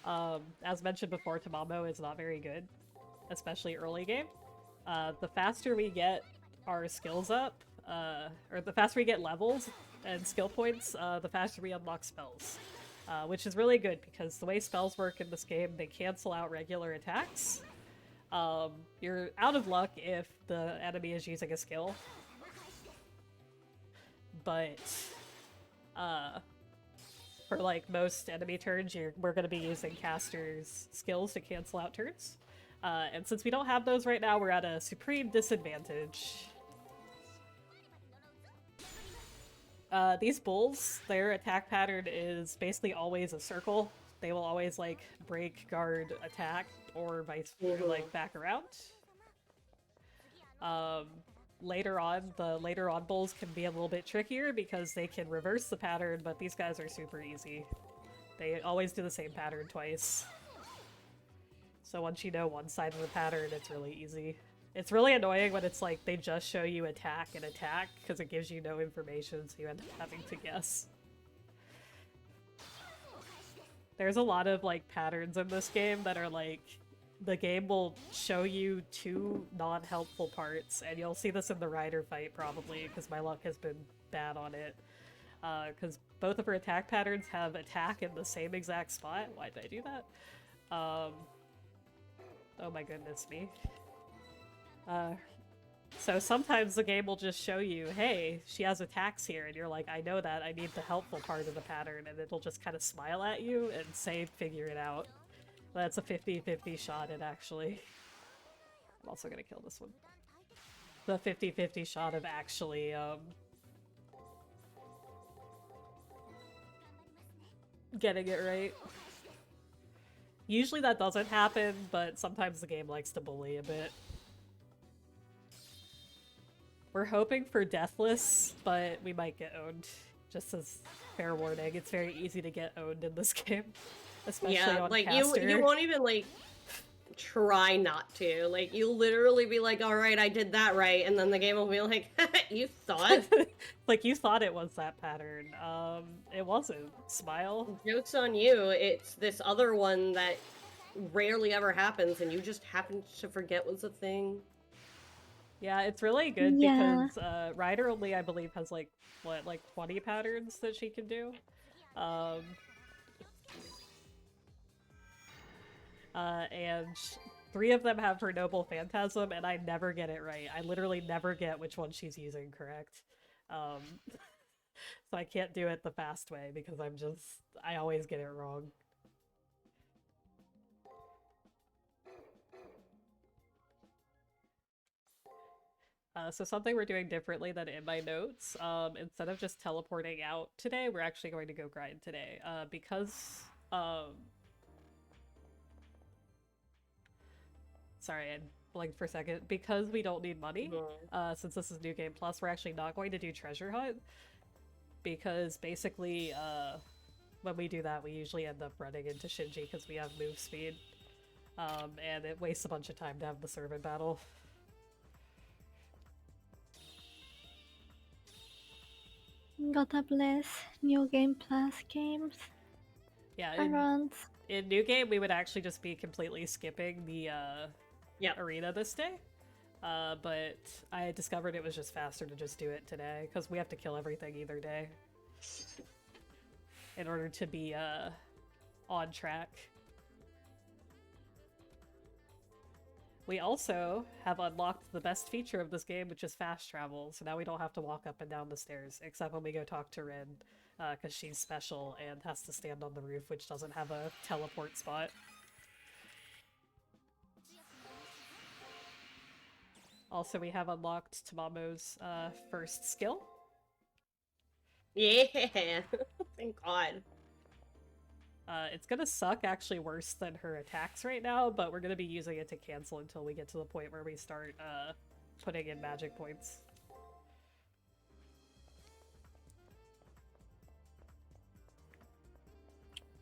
As mentioned before, Tamamo is not very good, especially early game. The faster we get our skills up, or the faster we get levels and skill points, the faster we unlock spells. Which is really good, because the way spells work in this game, they cancel out regular attacks. You're out of luck if the enemy is using a skill. But, for like most enemy turns, we're going to be using casters' skills to cancel out turns. And since we don't have those right now, we're at a supreme disadvantage. These bulls, their attack pattern is basically always a circle. They will always, like, break, guard, attack, or vice versa, like, back around. Later on bulls can be a little bit trickier because they can reverse the pattern, but these guys are super easy. They always do the same pattern twice. So once you know one side of the pattern, it's really easy. It's really annoying when it's like they just show you attack and attack, because it gives you no information, so you end up having to guess. There's a lot of like patterns in this game that are like, the game will show you two non-helpful parts, and you'll see this in the Rider fight probably, because my luck has been bad on it. Because both of her attack patterns have attack in the same exact spot. Why did I do that? Oh my goodness me. So sometimes the game will just show you, hey, she has attacks here, and you're like, I know that, I need the helpful part of the pattern, and it'll just kind of smile at you and say, figure it out. That's a 50-50 shot at actually... I'm also gonna kill this one. The 50-50 shot of actually, getting it right. Usually that doesn't happen, but sometimes the game likes to bully a bit. We're hoping for Deathless, but we might get owned. Just as fair warning, it's very easy to get owned in this game. Especially on like caster. you won't even like try not to. Like you'll literally be like, all right, I did that right, and then the game will be like, you thought? Like you thought it was that pattern. It wasn't. Smile. Joke's on you. It's this other one that rarely ever happens, and you just happen to forget was a thing. Yeah, it's really good Yeah. because Ryder only, I believe, has like, what, like 20 patterns that she can do? And 3 of them have her Noble Phantasm, and I never get it right. I literally never get which one she's using correct. So I can't do it the fast way because I always get it wrong. So something we're doing differently than in my notes, instead of just teleporting out today, we're actually going to go grind today. Because, sorry, I blinked for a second. Because we don't need money, since this is New Game Plus, we're actually not going to do Treasure Hunt. Because basically, when we do that, we usually end up running into Shinji because we have move speed. And it wastes a bunch of time to have the servant battle. Gotta bless New Game Plus games. Yeah, Around. in New Game, we would actually just be completely skipping the arena this day. but I discovered it was just faster to just do it today, because we have to kill everything either day in order to be on track. We also have unlocked the best feature of this game, which is fast travel, so now we don't have to walk up and down the stairs, except when we go talk to Rin, because she's special and has to stand on the roof, which doesn't have a teleport spot. Also, we have unlocked Tamamo's first skill. Yeah, thank God. It's gonna suck actually worse than her attacks right now, but we're gonna be using it to cancel until we get to the point where we start putting in magic points.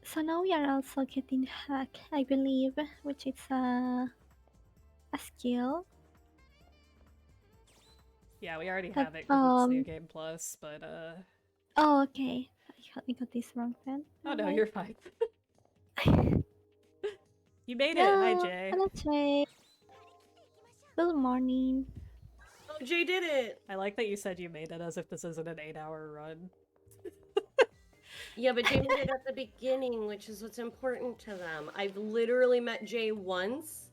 So now we are also getting hack, I believe, which is a skill. Yeah, we already That, have it because it's New Game Plus, but Oh, okay. I got this wrong then. oh no, Alright. you're fine. You made it! Hi, No, Jay. hello, Jay. Good morning. Oh, Jay did it! I like that you said you made it as if this isn't an 8-hour run. Yeah, but Jay made it at the beginning, which is what's important to them. I've literally met Jay once,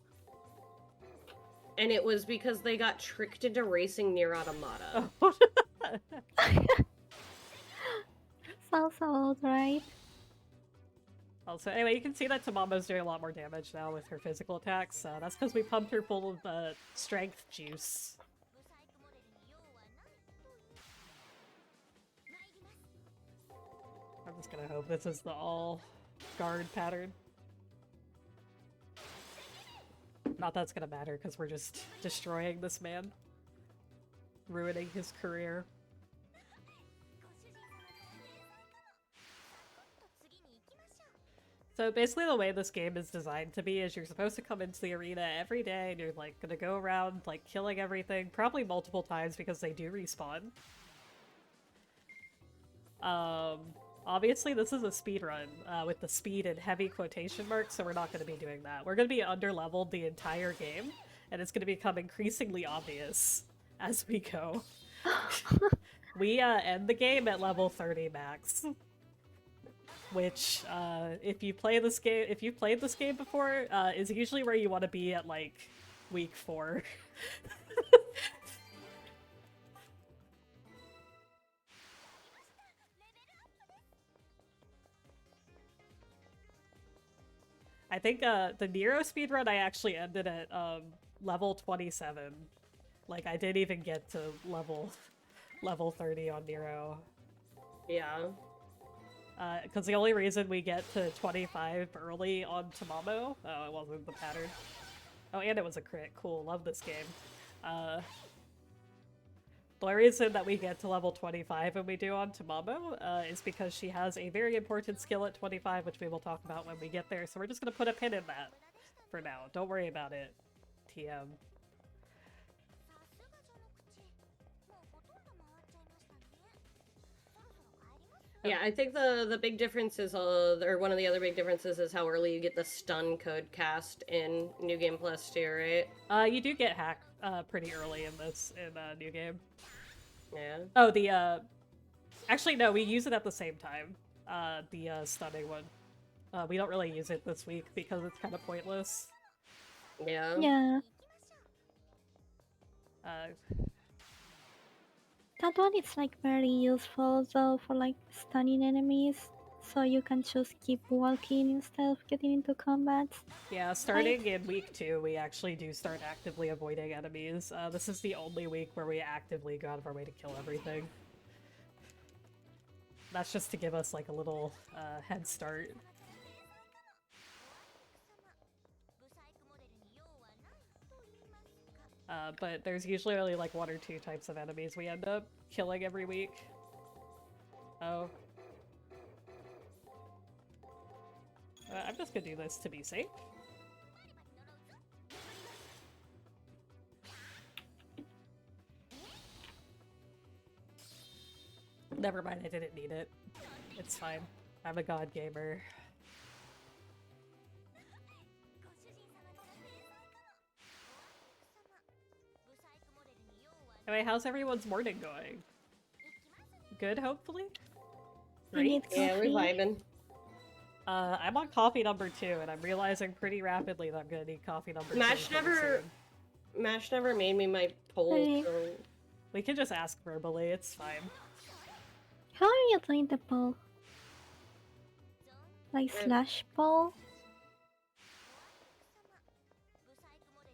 and it was because they got tricked into racing near Automata. Oh. Sounds old, right? Also, anyway, you can see that Tamamo's doing a lot more damage now with her physical attacks. That's because we pumped her full of strength juice. I'm just gonna hope this is the all guard pattern. Not that's gonna matter because we're just destroying this man, ruining his career. So basically the way this game is designed to be is you're supposed to come into the arena every day and you're like gonna go around like killing everything, probably multiple times because they do respawn. Obviously this is a speed run with the speed in heavy quotation marks, so we're not going to be doing that. We're going to be under-leveled the entire game, and it's going to become increasingly obvious as we go. We end the game at level 30 max. Which, if you play this game, if you've played this game before, is usually where you want to be at like week 4. I think the Nero speedrun I actually ended at level 27. Like I didn't even get to level 30 on Nero. Yeah. Because the only reason we get to 25 early on Tamamo, oh, it wasn't the pattern. Oh, and it was a crit. Cool, love this game. The reason that we get to level 25 when we do on Tamamo is because she has a very important skill at 25, which we will talk about when we get there, so we're just going to put a pin in that for now. Don't worry about it, TM. Yeah, I think the big difference is, or one of the other big differences is how early you get the stun code cast in New Game Plus too, right? You do get hack pretty early in this, New Game. Yeah. Oh, the, actually, no, we use it at the same time. The stunning one. We don't really use it this week because it's kind of pointless. Yeah. Yeah. That one is like very useful though for like stunning enemies, so you can just keep walking instead of getting into combat. Yeah, starting in week 2, we actually do start actively avoiding enemies. This is the only week where we actively go out of our way to kill everything. That's just to give us like a little head start. But there's usually only like 1 or 2 types of enemies we end up killing every week. Oh. I'm just gonna do this to be safe. Never mind, I didn't need it. It's fine. I'm a god gamer. Anyway, how's everyone's morning going? Good, hopefully? I need Yeah, we're coffee. vibing. I'm on coffee number 2, and I'm realizing pretty rapidly that I'm gonna need coffee number 2 Mash pretty never- soon. Mash never made me my poll, Hey. so... We can just ask verbally, it's fine. How are you doing the poll? Like Uh, slash poll?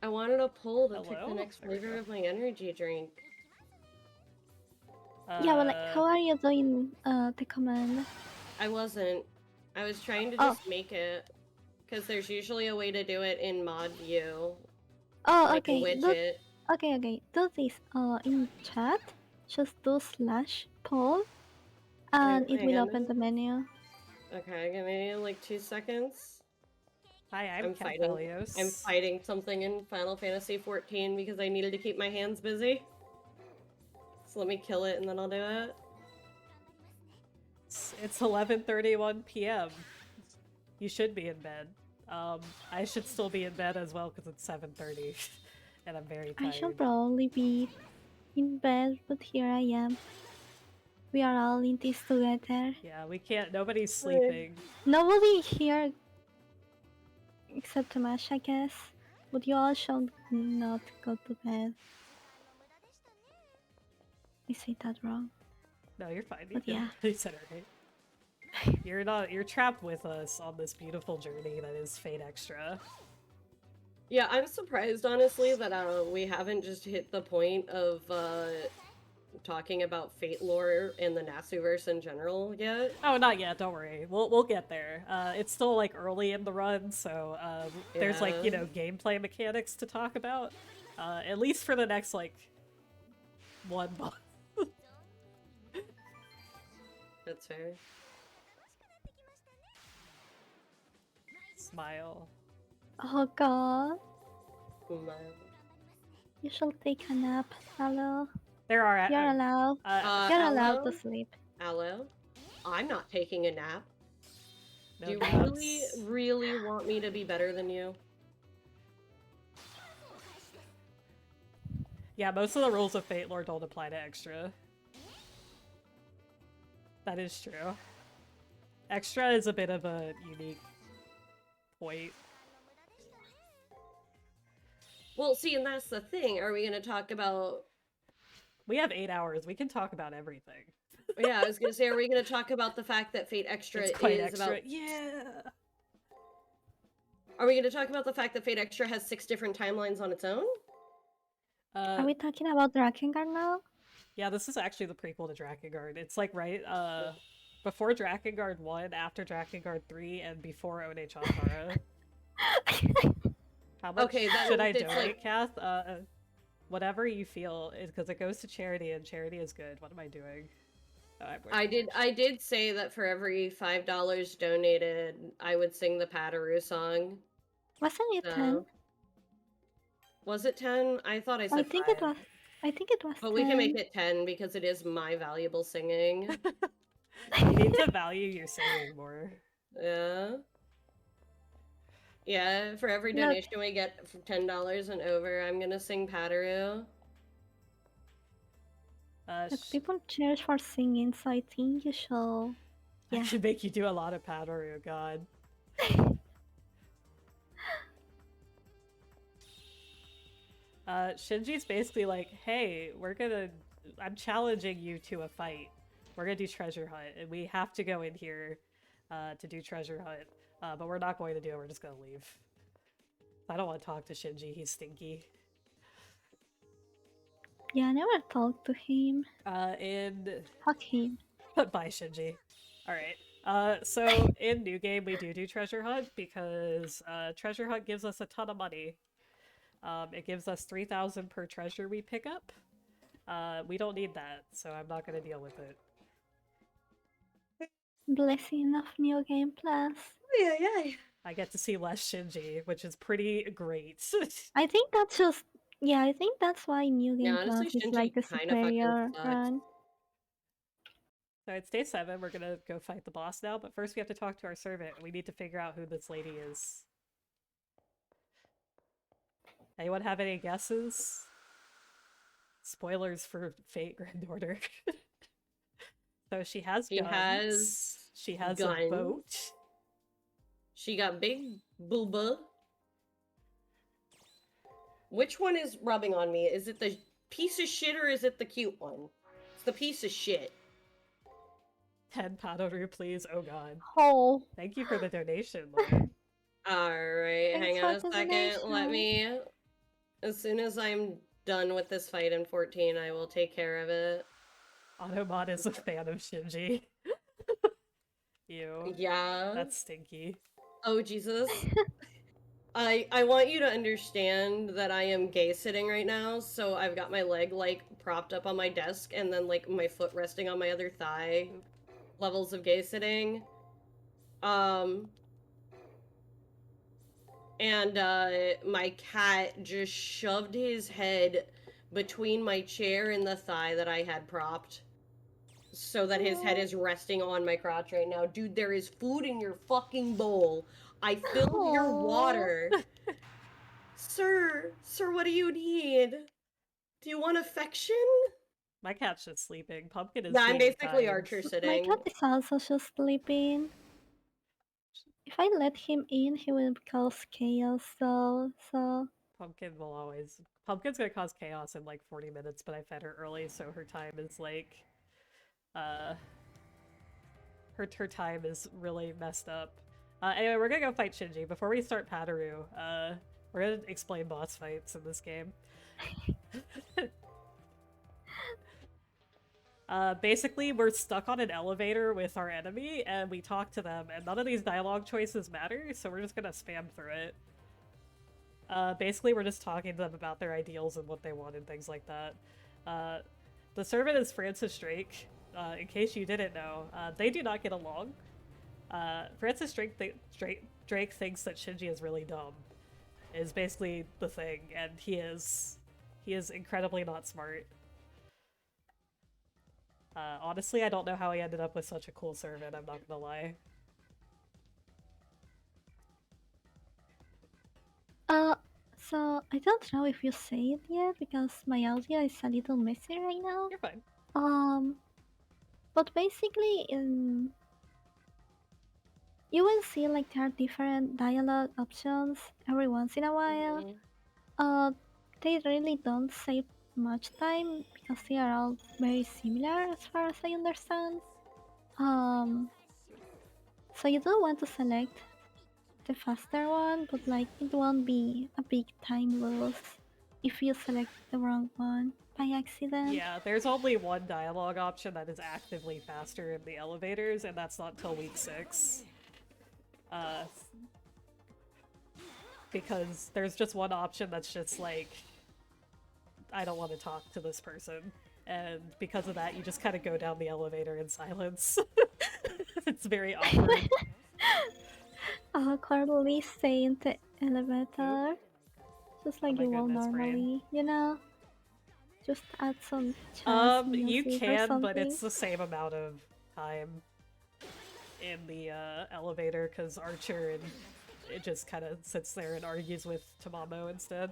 I wanted a poll to pick the Hello? next There we flavor go. of my energy drink. Yeah, but like, how are you doing the command? I wasn't. I was trying to Oh. just make it. Because there's usually a way to do it in mod view. Oh, Like a okay. widget. Okay. Do this in chat. Just do slash poll, and it hang will on. open the menu. Okay, give me like 2 seconds. Hi, I'm fighting. Cathelios. I'm fighting something in Final Fantasy XIV because I needed to keep my hands busy. So let me kill it and then I'll do it. It's 11:31 p.m. You should be in bed. I should still be in bed as well because it's 7:30, and I'm very I tired. should probably be in bed, but here I am. We are all in this together. Yeah, we can't. Nobody's sleeping. Nobody here except Tomash, I guess. But you all should not go to bed. I say that wrong. No, you're fine. But yeah. You said it right. You're not. You're trapped with us on this beautiful journey that is Fate Extra. Yeah, I'm surprised honestly that we haven't just hit the point of talking about Fate lore and the Nasuverse in general yet. Oh, not yet. Don't worry. We'll get there. It's still like early in the run, so there's like Yeah. gameplay mechanics to talk about. At least for the next like 1 month. That's fair. Smile. Oh god. My- You should take a nap, Hello. There are. You're allowed. You're allowed to Aloe? sleep. Aloe? I'm not taking a nap. no Do you naps. really want me to be better than you? Yeah, most of the rules of Fate lore don't apply to Extra. That is true. Extra is a bit of a unique point. Well, see, and that's the thing. Are we going to talk about... We have 8 hours. We can talk about everything. Yeah, I was going to say, are we going to talk about the fact that Fate Extra It's quite is extra. about... Yeah. Are we going to talk about the fact that Fate Extra has 6 different timelines on its own? Are we talking about Drakengard now? Yeah, this is actually the prequel to Drakengard. It's like before Drakengard 1, after Drakengard 3, and before One Chanpara. How much Okay, that should I it's donate, like- Kath? Whatever you feel, because it goes to charity, and charity is good. What am I doing? Oh, I did say that for every $5 donated, I would sing the Padaru song. Wasn't it So... 10? Was it 10? I thought I said I think 5. it was. I think it was But 10. we can make it 10 because it is my valuable singing. You need to value your singing more. Yeah. Yeah, for every Look. donation we get from $10 and over, I'm gonna sing Padaru. Look, people cheers for singing, so I think you should. I Yeah. should make you do a lot of Padaru, god. Shinji's basically like, hey, I'm challenging you to a fight. We're gonna do treasure hunt, and we have to go in here to do treasure hunt. But we're not going to do it, we're just gonna leave. I don't want to talk to Shinji, he's stinky. Yeah, I never talked to him. And Fuck him. bye, Shinji. Alright. So in New Game, we do treasure hunt because treasure hunt gives us a ton of money. It gives us 3,000 per treasure we pick up. We don't need that, so I'm not gonna deal with it. Blessing of New Game Plus. Yeah. I get to see less Shinji, which is pretty great. I think that's just. Yeah, I think that's why New Game Yeah, honestly, Plus is Shinji like the kinda fucking superior sucks. run. So it's day 7, we're gonna go fight the boss now, but first we have to talk to our servant, and we need to figure out who this lady is. Anyone have any guesses? Spoilers for Fate Granddaughter. So she has She guns. has She has guns. a boat. She got big booba. Which one is rubbing on me? Is it the piece of shit or is it the cute one? It's the piece of shit. 10 Padoru, please. Oh god. Oh, Thank you for the donation, Lauren. Alright, Thanks hang for on a the second. Let donation. me... As soon as I'm done with this fight in 14, I will take care of it. Automod is a fan of Shinji. Ew. Yeah. That's stinky. Oh, Jesus. I want you to understand that I am gay sitting right now, so I've got my leg, like, propped up on my desk, and then, like, my foot resting on my other thigh. Levels of gay sitting. And, my cat just shoved his head between my chair and the thigh that I had propped. So that his head is resting on my crotch right now. Dude, there is food in your fucking bowl. I filled your Aw. water. Sir, what do you need? Do you want affection? My cat's just sleeping. Pumpkin is Yeah, I'm being basically kind. Archer My sitting. cat is also just sleeping. If I let him in, he will cause chaos, so... Pumpkin will always... Pumpkin's gonna cause chaos in like 40 minutes, but I fed her early, so her time is like... Her time is really messed up. Anyway, we're gonna go fight Shinji. Before we start Padaru, we're gonna explain boss fights in this game. Basically, we're stuck on an elevator with our enemy, and we talk to them, and none of these dialogue choices matter, so we're just gonna spam through it. Basically, we're just talking to them about their ideals and what they want and things like that. The servant is Francis Drake. In case you didn't know, they do not get along. Francis Drake thinks that Shinji is really dumb, is basically the thing, and he is incredibly not smart. Honestly, I don't know how he ended up with such a cool servant, I'm not gonna lie. So I don't know if you say it yet because my audio is a little messy right now. You're fine. But basically, you will see like there are different dialogue options every once in a while. They really don't save much time because they are all very similar as far as I understand. So you don't want to select the faster one, but like it won't be a big time loss if you select the wrong one by accident. Yeah, there's only one dialogue option that is actively faster in the elevators, and that's not till week 6. Because there's just one option that's just like, I don't want to talk to this person. And because of that, you just kind of go down the elevator in silence. It's very awkward. Awkwardly stay in the elevator. Just like my you will goodness, normally, you know? Just add some jazz You music or can, something. but it's the same amount of time in the elevator, because Archer and it just kind of sits there and argues with Tamamo instead.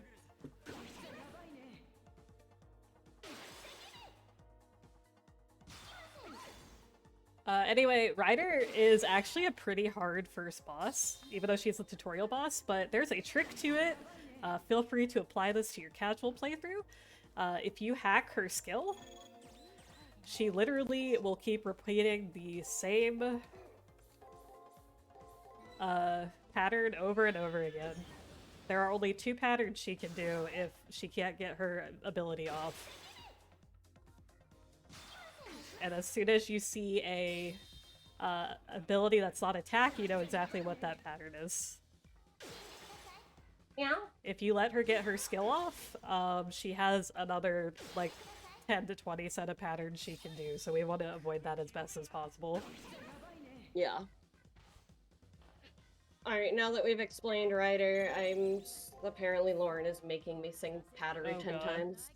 Anyway, Ryder is actually a pretty hard first boss, even though she's a tutorial boss, but there's a trick to it. Feel free to apply this to your casual playthrough. If you hack her skill, she literally will keep repeating the same pattern over and over again. There are only 2 patterns she can do if she can't get her ability off. And as soon as you see a ability that's not attack, you know exactly what that pattern is. Yeah? If you let her get her skill off, she has another, like, 10 to 20 set of patterns she can do, so we want to avoid that as best as possible. Yeah. Alright, now that we've explained Ryder, apparently Lauren is making me sing Pattery Oh, 10 God. times.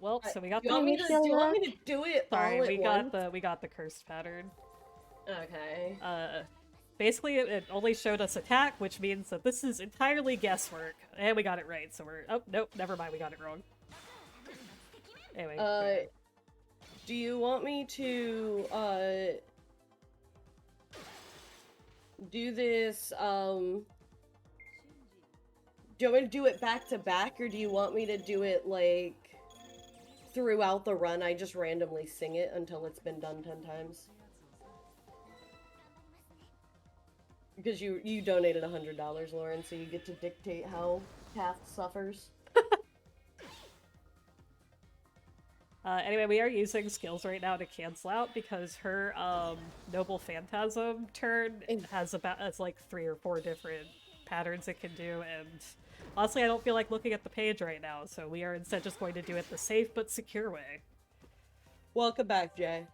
Well, so we got Do you want me to do it Sorry, all at we once? got the cursed pattern. Okay. Basically, it only showed us attack, which means that this is entirely guesswork. And we got it right, so we're... Oh, nope, never mind, we got it wrong. Anyway, Do you want me to, do this, do you want me to do it back to back, or do you want me to do it, like, throughout the run? I just randomly sing it until it's been done 10 times. Because you donated $100, Lauren, so you get to dictate how Kath suffers. Anyway, we are using skills right now to cancel out because her Noble Phantasm turn has like 3 or 4 different patterns it can do, and honestly I don't feel like looking at the page right now, so we are instead just going to do it the safe but secure way. Welcome back, Jay.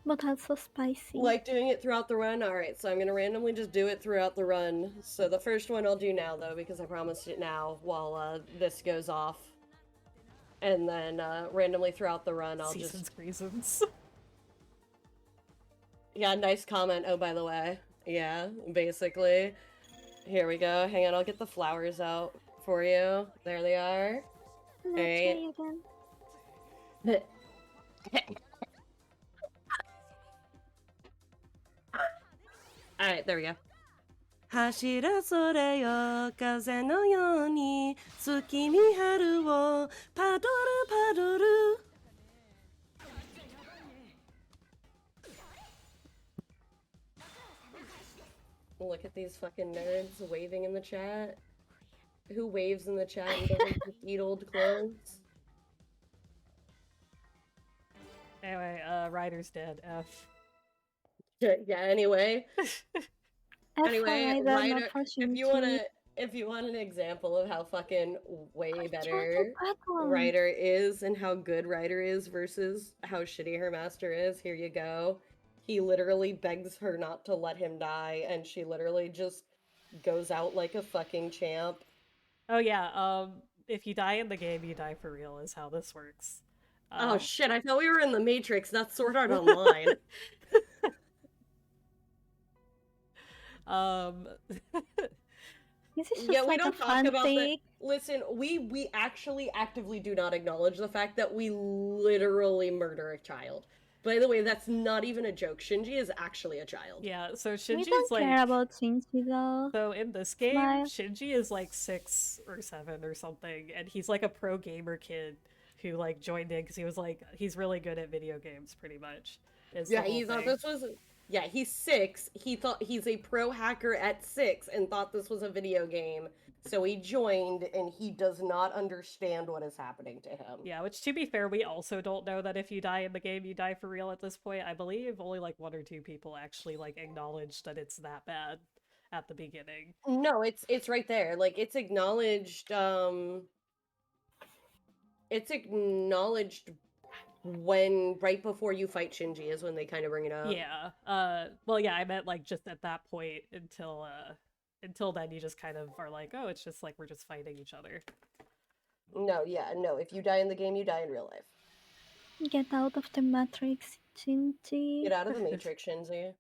But also spicy. Like doing it throughout the run? Alright, so I'm gonna randomly just do it throughout the run. So the first one I'll do now, though, because I promised it now while this goes off. And then randomly throughout the run, I'll Season's just... reasons. Yeah, nice comment, oh, by the way. Yeah, basically. Here we go. Hang on, I'll get the flowers out for you. There they are. Let's Alright. try again. Alright, there we go. 走るそれよ風のように月見春をパドルパドル Look at these fucking nerds waving in the chat. Who waves in the chat and doesn't just eat old clothes? Anyway, Ryder's dead. F. Yeah, anyway. Anyway, Ryder, not for if you want an example of how fucking way better Ryder Ryder is and how good Ryder is versus how shitty her master is, here you go. He literally begs her not to let him die, and she literally just goes out like a fucking champ. Oh yeah, if you die in the game, you die for real is how this works. Oh shit, I thought we were in the Matrix. That's Sword Art Online. This is just Yeah, like we don't a talk about that. fanfic. Listen, we actually actively do not acknowledge the fact that we literally murder a child. By the way, that's not even a joke. Shinji is actually a child. Yeah, so We Shinji's don't like... care about Shinji though. So in this game, Smile. Shinji is like 6 or 7 or something, and he's like a pro gamer kid who like joined in because he was like, he's really good at video games, pretty much. Yeah, he thought this was... Yeah, he's 6. He thought he's a pro hacker at 6 and thought this was a video game. So he joined, and he does not understand what is happening to him. Yeah, which to be fair, we also don't know that if you die in the game, you die for real at this point. I believe only like 1 or 2 people actually like acknowledge that it's that bad at the beginning. No, it's right there. Like, it's acknowledged, it's acknowledged when, right before you fight Shinji is when they kind of bring it up. Yeah, well yeah, I meant like just at that point until then you just kind of are like, oh, it's just like we're just fighting each other. No, yeah, no. If you die in the game, you die in real life. Get out of the Matrix, Shinji. Get out of the Matrix, Shinji.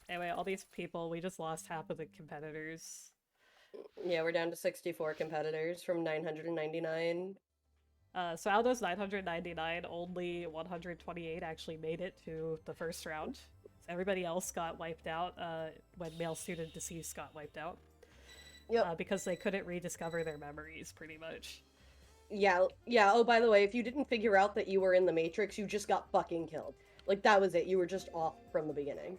Anyway, all these people, we just lost half of the competitors. Yeah, we're down to 64 competitors from 999. So out of those 999, only 128 actually made it to the first round. So everybody else got wiped out when male student deceased got wiped out. Yep. Because they couldn't rediscover their memories, pretty much. Yeah, yeah. Oh, by the way, if you didn't figure out that you were in the Matrix, you just got fucking killed. Like, that was it. You were just off from the beginning.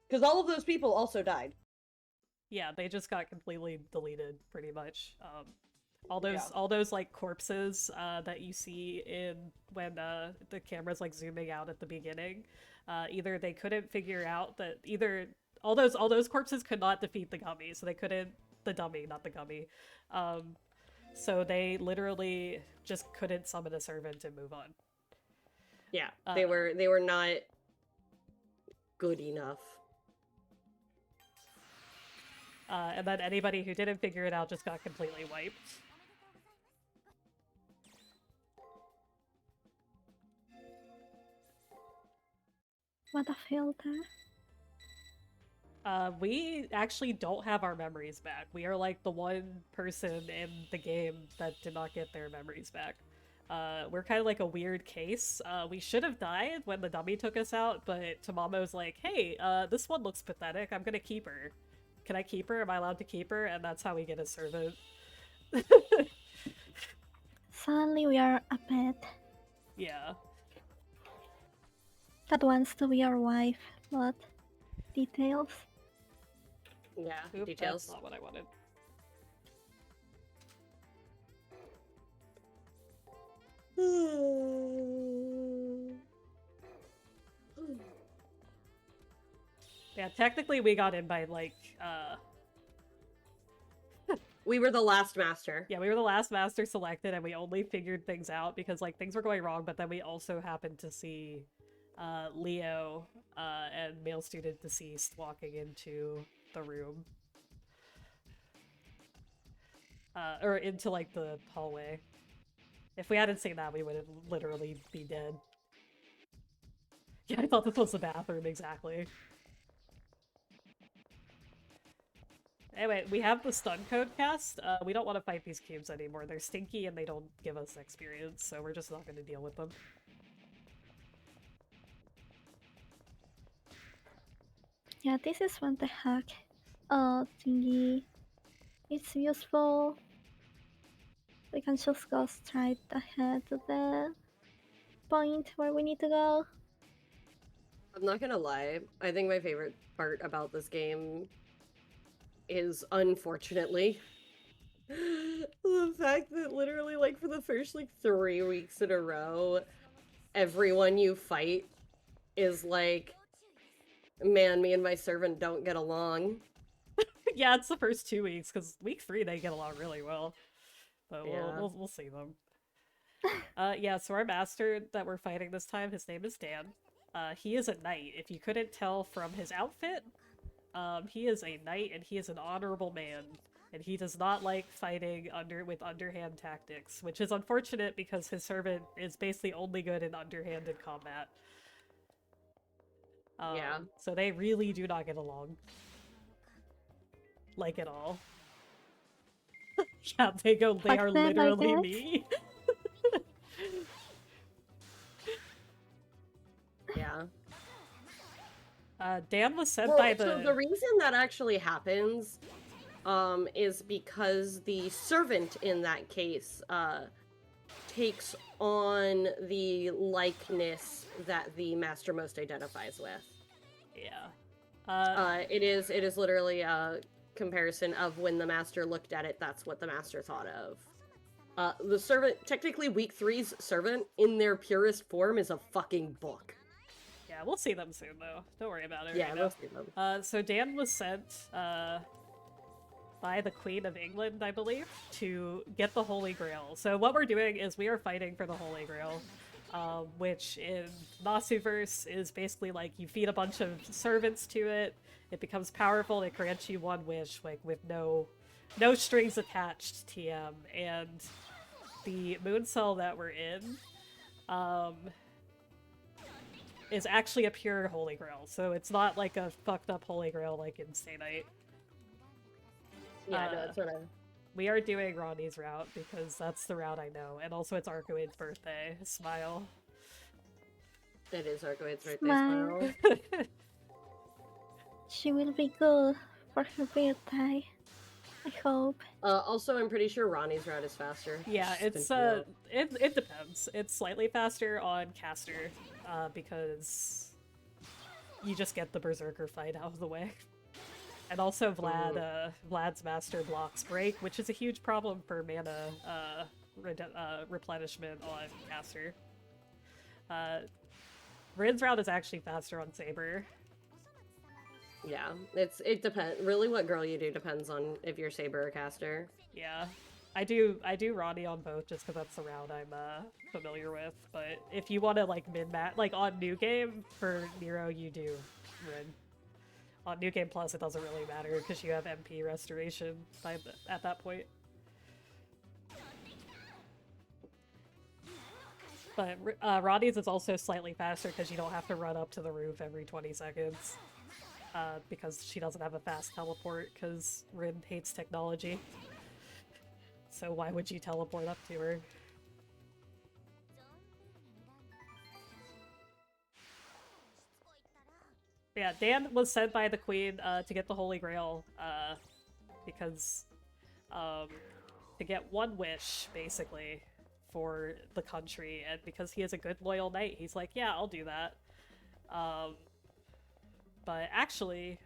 Because all of those people also died. Yeah, they just got completely deleted, pretty much. All those like corpses that you see in when the camera's like zooming out at the beginning, either they couldn't figure out that all those corpses could not defeat the gummy, so they couldn't the dummy, not the gummy. So they literally just couldn't summon a servant and move on. Yeah, they were not good enough. And then anybody who didn't figure it out just got completely wiped. What a filter. We actually don't have our memories back. We are like the one person in the game that did not get their memories back. We're kind of like a weird case. We should have died when the dummy took us out, but Tamamo's like, hey, this one looks pathetic. I'm gonna keep her. Can I keep her? Am I allowed to keep her? And that's how we get a servant. Suddenly we are a pet Yeah. that wants to be our wife, but details. Yeah, Oop, details. that's not what I wanted. Yeah, technically we got in by, like, We were the last master. yeah, we were the last master selected, and we only figured things out because, like, things were going wrong, but then we also happened to see, Leo, and male student deceased walking into the room. Or into, like, the hallway. If we hadn't seen that, we would have literally be dead. Yeah, I thought this was the bathroom, exactly. Anyway, we have the stun code cast. We don't want to fight these cubes anymore. They're stinky and they don't give us experience, so we're just not going to deal with them. Yeah, this is when the hack thingy. It's useful. We can just go straight ahead to the point where we need to go. I'm not gonna lie. I think my favorite part about this game is, unfortunately, the fact that literally, like, for the first, like, 3 weeks in a row, everyone you fight is like, man, me and my servant don't get along. Yeah, it's the first 2 weeks, because week 3 they get along really well. But Yeah. we'll see them. Yeah, so our master that we're fighting this time, his name is Dan. He is a knight. If you couldn't tell from his outfit, he is a knight and he is an honorable man. And he does not like fighting with underhand tactics, which is unfortunate because his servant is basically only good in underhanded combat. Yeah. So they really do not get along. Like, at all. Yeah, they are Fuck them, I literally guess. me. Yeah. Dan was sent Well, by so the reason that actually happens is because the servant in that case takes on the likeness that the master most identifies with. Yeah. It is literally a comparison of when the master looked at it, that's what the master thought of. The servant, technically week 3's servant, in their purest form, is a fucking book. Yeah, we'll see them soon, though. Don't worry about it. Yeah, right we'll now. see them. So Dan was sent by the Queen of England, I believe, to get the Holy Grail. So what we're doing is we are fighting for the Holy Grail, which in Nasuverse is basically like you feed a bunch of servants to it, it becomes powerful, and it grants you one wish, like with no strings attached, TM. And the moon cell that we're in, is actually a pure Holy Grail, so it's not like a fucked up Holy Grail like in Stay Night. Yeah, no, that's what I... We are doing Ronnie's route because that's the route I know, and also it's Arcoid's birthday. Smile. It is Arcoid's birthday. Smile. Smile. She will be good for her birthday. I hope. Also, I'm pretty sure Ronnie's route is faster. Yeah, Just it's been it depends. It's slightly faster on caster, because you just get the berserker fight out of the way. And also Vlad's master blocks break, which is a huge problem for mana replenishment on caster. Rin's route is actually faster on Saber. Yeah, it depends. Really, what girl you do depends on if you're Saber or caster. Yeah, I do Ronnie on both just because that's the route I'm familiar with. But if you want to like min-max, like on New Game for Nero, you do Rin. On New Game Plus, it doesn't really matter because you have MP restoration at that point. But Ronnie's is also slightly faster because you don't have to run up to the roof every 20 seconds. because she doesn't have a fast teleport, because Rin hates technology. So why would you teleport up to her? Yeah, Dan was sent by the queen to get the Holy Grail because to get one wish, basically, for the country, and because he is a good, loyal knight, he's like, yeah, I'll do that. But actually,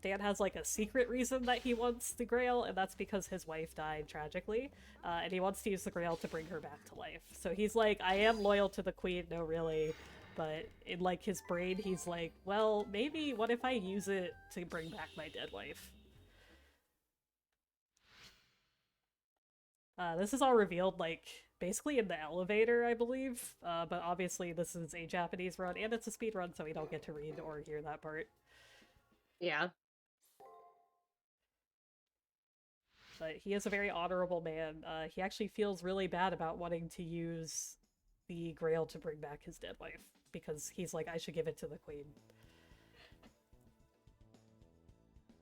Dan has like a secret reason that he wants the Grail, and that's because his wife died tragically, and he wants to use the Grail to bring her back to life. So he's like, I am loyal to the queen, no really, but in like his brain, he's like, well, maybe what if I use it to bring back my dead wife? This is all revealed like basically in the elevator, I believe, but obviously this is a Japanese run and it's a speed run, so we don't get to read or hear that part. Yeah. But he is a very honorable man. He actually feels really bad about wanting to use the Grail to bring back his dead wife, because he's like, I should give it to the queen.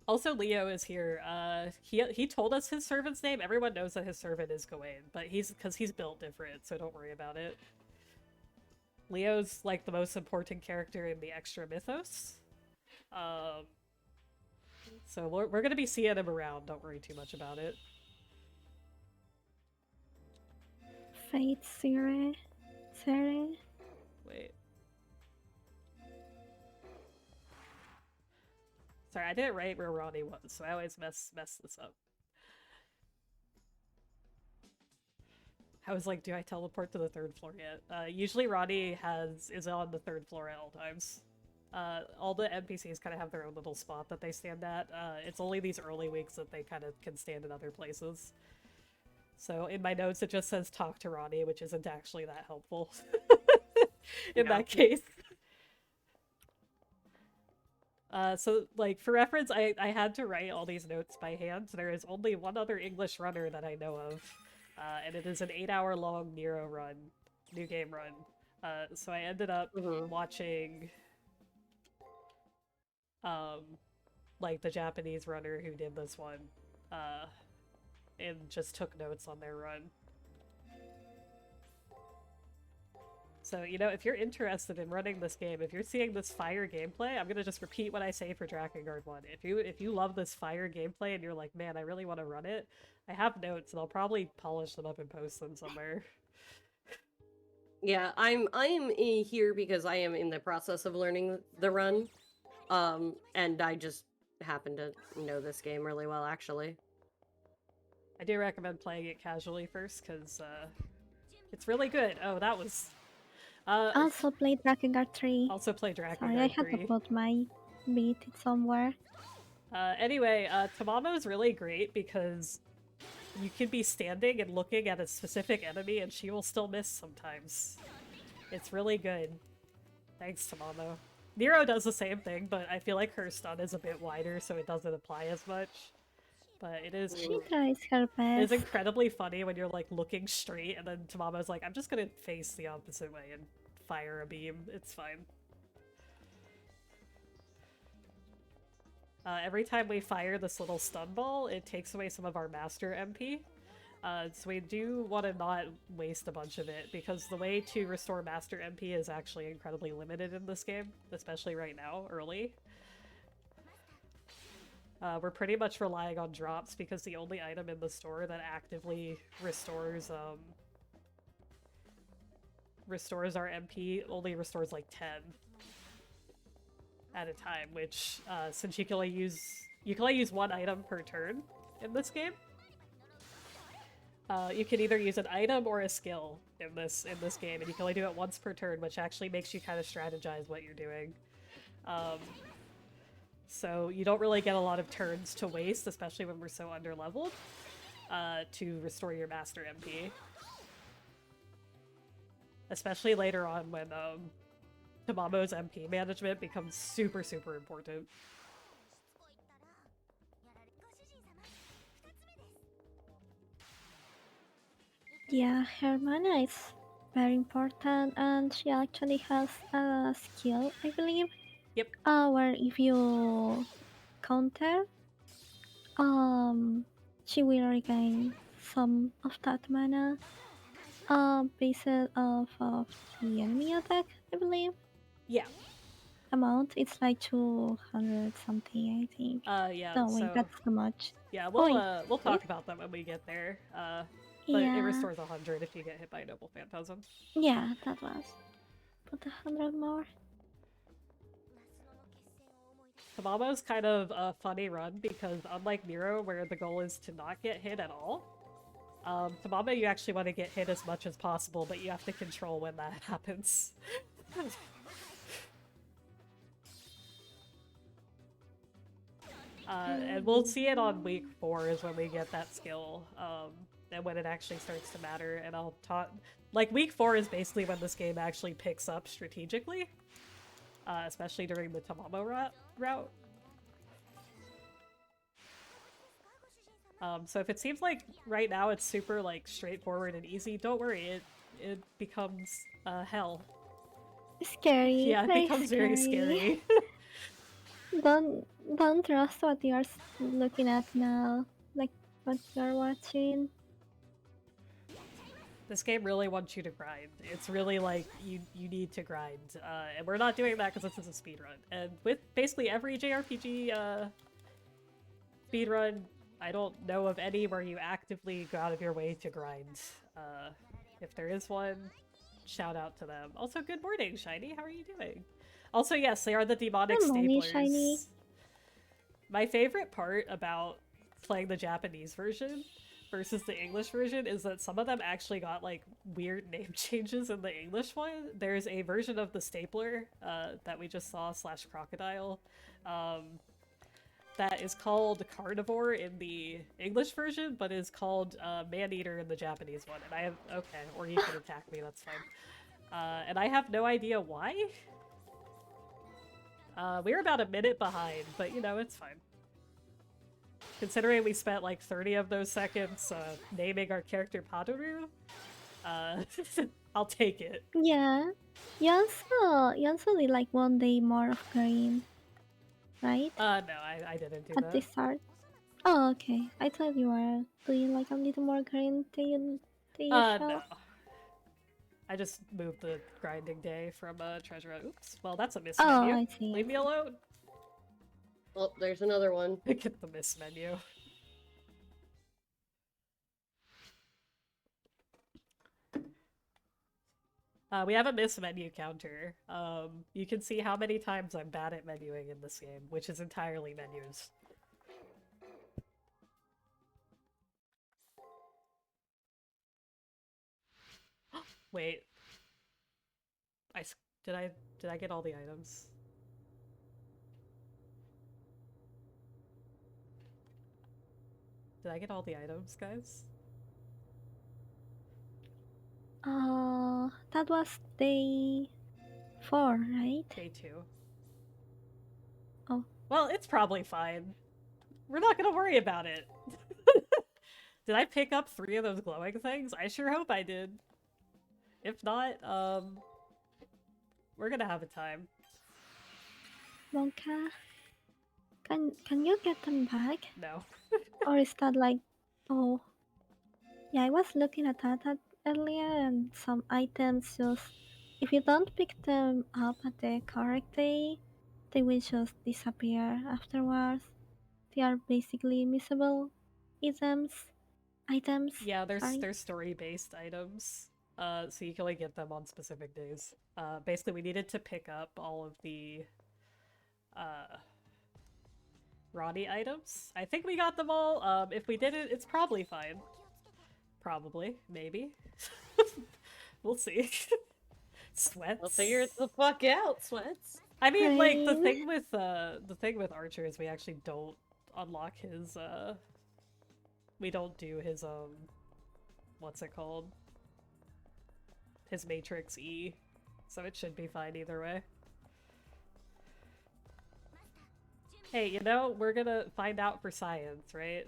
Also, Leo is here. He told us his servant's name. Everyone knows that his servant is Gawain, but because he's built different, so don't worry about it. Leo's like the most important character in the extra mythos. So we're gonna be seeing him around. Don't worry too much about it. Fate Sire. Wait. Sorry, I didn't write where Ronnie was, so I always mess this up. I was like, do I teleport to the 3rd floor yet? Usually Ronnie is on the 3rd floor at all times. All the NPCs kind of have their own little spot that they stand at. It's only these early weeks that they kind of can stand in other places. So in my notes it just says talk to Ronnie, which isn't actually that helpful in that case. So, like, for reference, I had to write all these notes by hand. There is only one other English runner that I know of, and it is an 8-hour-long Nero run, new game run. So I ended up watching, like, the Japanese runner who did this one, and just took notes on their run. So, you know, if you're interested in running this game, if you're seeing this fire gameplay, I'm gonna just repeat what I say for Drakengard 1. If you love this fire gameplay and you're like, man, I really want to run it, I have notes and I'll probably polish them up and post them somewhere. Yeah, I am here because I am in the process of learning the run, and I just happen to know this game really well, actually. I do recommend playing it casually first, because it's really good. Oh, that was... Also play Drakengard 3. Also play Drakengard 3. Sorry, I had to put my beat somewhere. Anyway, Tamamo is really great because you can be standing and looking at a specific enemy and she will still miss sometimes. It's really good. Thanks, Tamamo. Nero does the same thing, but I feel like her stun is a bit wider, so it doesn't apply as much. But it is... She tries her best. It's incredibly funny when you're, like, looking straight and then Tamamo's like, I'm just gonna face the opposite way and fire a beam. It's fine. Every time we fire this little stun ball, it takes away some of our master MP. So we do want to not waste a bunch of it, because the way to restore master MP is actually incredibly limited in this game, especially right now, early. We're pretty much relying on drops, because the only item in the store that actively restores our MP only restores like 10 at a time, which since you can only use one item per turn in this game. You can either use an item or a skill in this game, and you can only do it once per turn, which actually makes you kind of strategize what you're doing. So you don't really get a lot of turns to waste, especially when we're so underleveled, to restore your master MP. Especially later on when Tamamo's MP management becomes super, super important. Yeah, her mana is very important, and she actually has a skill, I believe. Yep. Where if you counter, she will regain some of that mana. Based of the enemy attack, I believe. Yeah. Amount it's like 200 something, I think. Yeah. No, wait, So that's too much. yeah, Oh wait, we'll if talk about that when we get there. But it yeah, restores 100 if you get hit by Noble Phantasm. yeah, that was. Put 100 more. Tamamo's kind of a funny run because unlike Nero, where the goal is to not get hit at all, Tamamo you actually want to get hit as much as possible, but you have to control when that happens. And we'll see it on week 4 is when we get that skill, and when it actually starts to matter, and I'll talk... Like, week 4 is basically when this game actually picks up strategically, especially during the Tamamo route. So if it seems like right now it's super, like, straightforward and easy, don't worry, it becomes, hell. Scary. Yeah, it Very becomes very scary. don't don't trust what you're looking at now. Like what you're watching. This game really wants you to grind. It's really like, you need to grind. And we're not doing that because this is a speedrun. And with basically every JRPG speedrun, I don't know of any where you actively go out of your way to grind. If there is one, shout out to them. Also, good morning, Shiny. How are you doing? Also, yes, they are the demonic Good morning, staplers. Shiny. My favorite part about playing the Japanese version versus the English version is that some of them actually got like weird name changes in the English one. There's a version of the stapler that we just saw / crocodile that is called carnivore in the English version, but is called man-eater in the Japanese one. And I have okay, or you can attack me, that's fine. And I have no idea why. We're about a minute behind, but you know, it's fine. Considering we spent like 30 of those seconds naming our character Padoru, I'll take it. Yeah. You also did like 1 day more of green, right? No, I didn't do At the that. start. Oh, okay. I thought you were doing like a little more green than usual. No. I just moved the grinding day from treasure. Oops. Well, that's a miss Oh, menu. I see. Leave me alone. Oh, there's another one. Get the miss menu. We have a miss menu counter. You can see how many times I'm bad at menuing in this game, which is entirely menus. Wait. Did I get all the items? Did I get all the items, guys? That was day 4, right? Day 2. Oh. Well, it's probably fine. We're not gonna worry about it. Did I pick up 3 of those glowing things? I sure hope I did. If not, we're gonna have a time. Monka, can you get them back? No. Or is that like, oh, yeah, I was looking at that earlier, and some items just, if you don't pick them up at the correct day, they will just disappear afterwards. They are basically missable items. Yeah, Sorry. they're story-based items. So you can only get them on specific days. Basically, we needed to pick up all of the Ronnie items. I think we got them all. If we didn't, it's probably fine. Probably. Maybe. We'll see. Sweats. I'll figure it the fuck out, Sweats. I mean, like, the Fine. thing with Archer is we actually don't unlock his, we don't do his, what's it called? His Matrix E. So it should be fine either way. Hey, you know, we're gonna find out for science, right?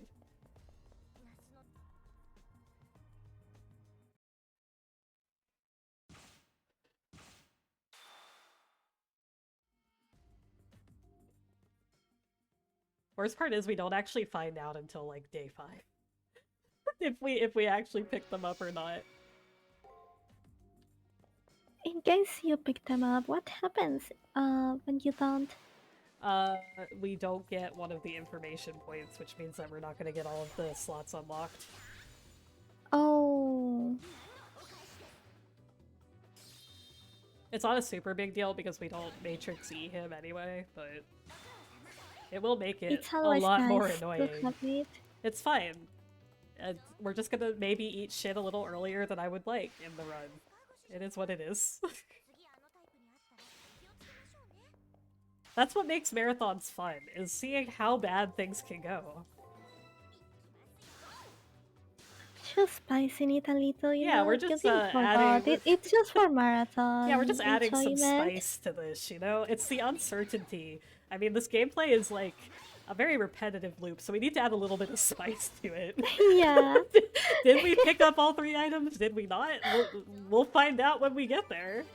Worst part is we don't actually find out until like day 5. if we actually pick them up or not. In case you pick them up, what happens when you don't? We don't get one of the information points, which means that we're not going to get all of the slots unlocked. Oh, It's not a super big deal because we don't Matrix E him anyway, but it will make it it's a always lot nice more to annoying. have it. It's fine. We're just gonna maybe eat shit a little earlier than I would like in the run. It is what it is. That's what makes marathons fun, is seeing how bad things can go. Just spicing it a little, you Yeah, know? we're You just, didn't forget adding- it. It's just for marathon. Yeah, we're just adding some enjoyment. spice to this, you know? It's the uncertainty. I mean, this gameplay is like a very repetitive loop, so we need to add a little bit of spice to it. Yeah. Did we pick up all 3 items? Did we not? We'll find out when we get there.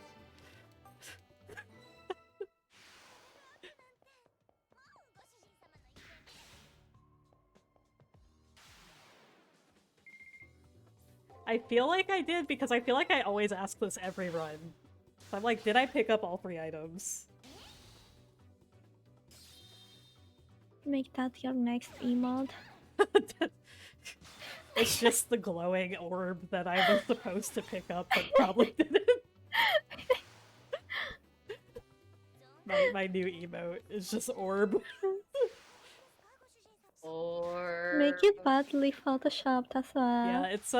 I feel like I did because I feel like I always ask this every run. So I'm like, did I pick up all 3 items? Make that your next emote. It's just the glowing orb that I was supposed to pick up but probably didn't. My new emote is just orb. Or Make it badly photoshopped as well. Yeah, it's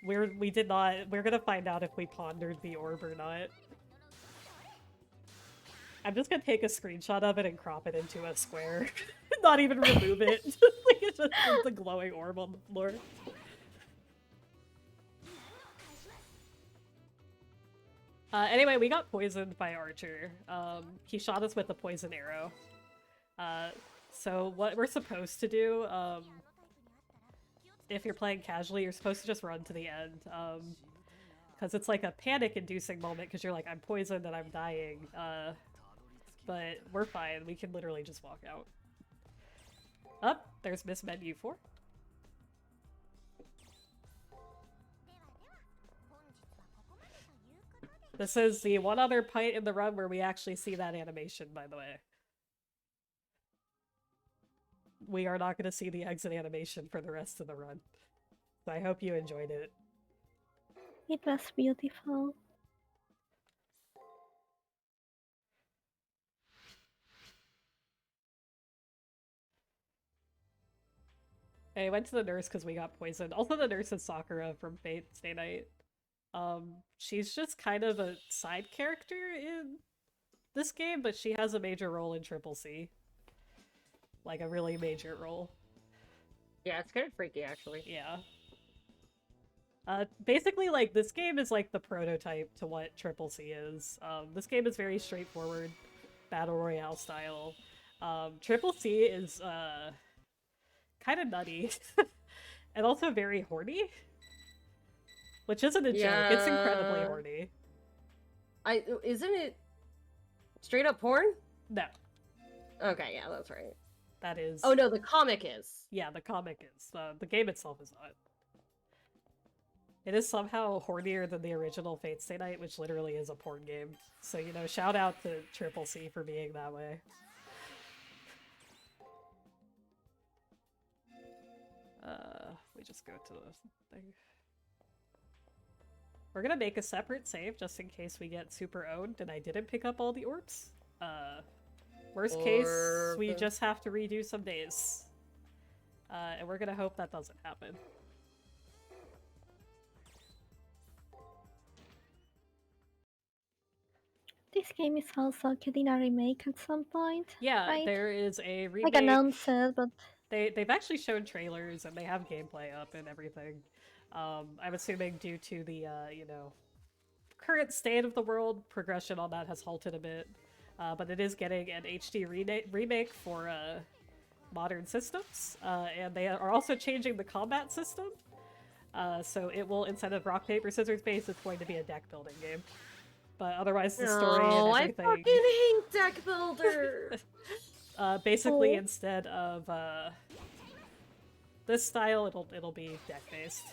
we're gonna find out if we pondered the orb or not. I'm just gonna take a screenshot of it and crop it into a square. Not even remove it. Like it's just the glowing orb on the floor. Anyway, we got poisoned by Archer. He shot us with a poison arrow. So what we're supposed to do, if you're playing casually, you're supposed to just run to the end. Because it's like a panic-inducing moment because you're like, I'm poisoned and I'm dying. But we're fine. We can literally just walk out. Up, there's Miss Menu 4. This is the one other point in the run where we actually see that animation, by the way. We are not going to see the exit animation for the rest of the run. So I hope you enjoyed it. It was beautiful. I went to the nurse because we got poisoned. Also, the nurse is Sakura from Fate Stay Night. She's just kind of a side character in this game, but she has a major role in Triple C. Like, a really major role. yeah, it's kind of freaky actually. Yeah. Basically, like, this game is like the prototype to what Triple C is. This game is very straightforward, Battle Royale style. Triple C is, kind of nutty. And also very horny. Which isn't a joke, it's incredibly Yeah. horny. Isn't it straight up porn? No, Okay, yeah, that's right. that is... Oh no, the comic is. Yeah, the comic is. The game itself is not. It is somehow hornier than the original Fate Stay Night, which literally is a porn game. So, you know, shout out to Triple C for being that way. We just go to the thing. We're gonna make a separate save just in case we get super owned and I didn't pick up all the orbs. Worst case, we Orb. just have to redo some days. And we're gonna hope that doesn't happen. This game is also getting a remake at some point. Yeah, right? there is a remake. Like announced it, but They've actually shown trailers and they have gameplay up and everything. I'm assuming due to the, you know, current state of the world, progression on that has halted a bit. But it is getting an HD remake for modern systems. And they are also changing the combat system. So it will, instead of rock, paper, scissors base, it's going to be a deck building game. But otherwise the story and Oh, I everything... fucking hate deck builder. Basically, Oh. instead of this style, it'll be deck based.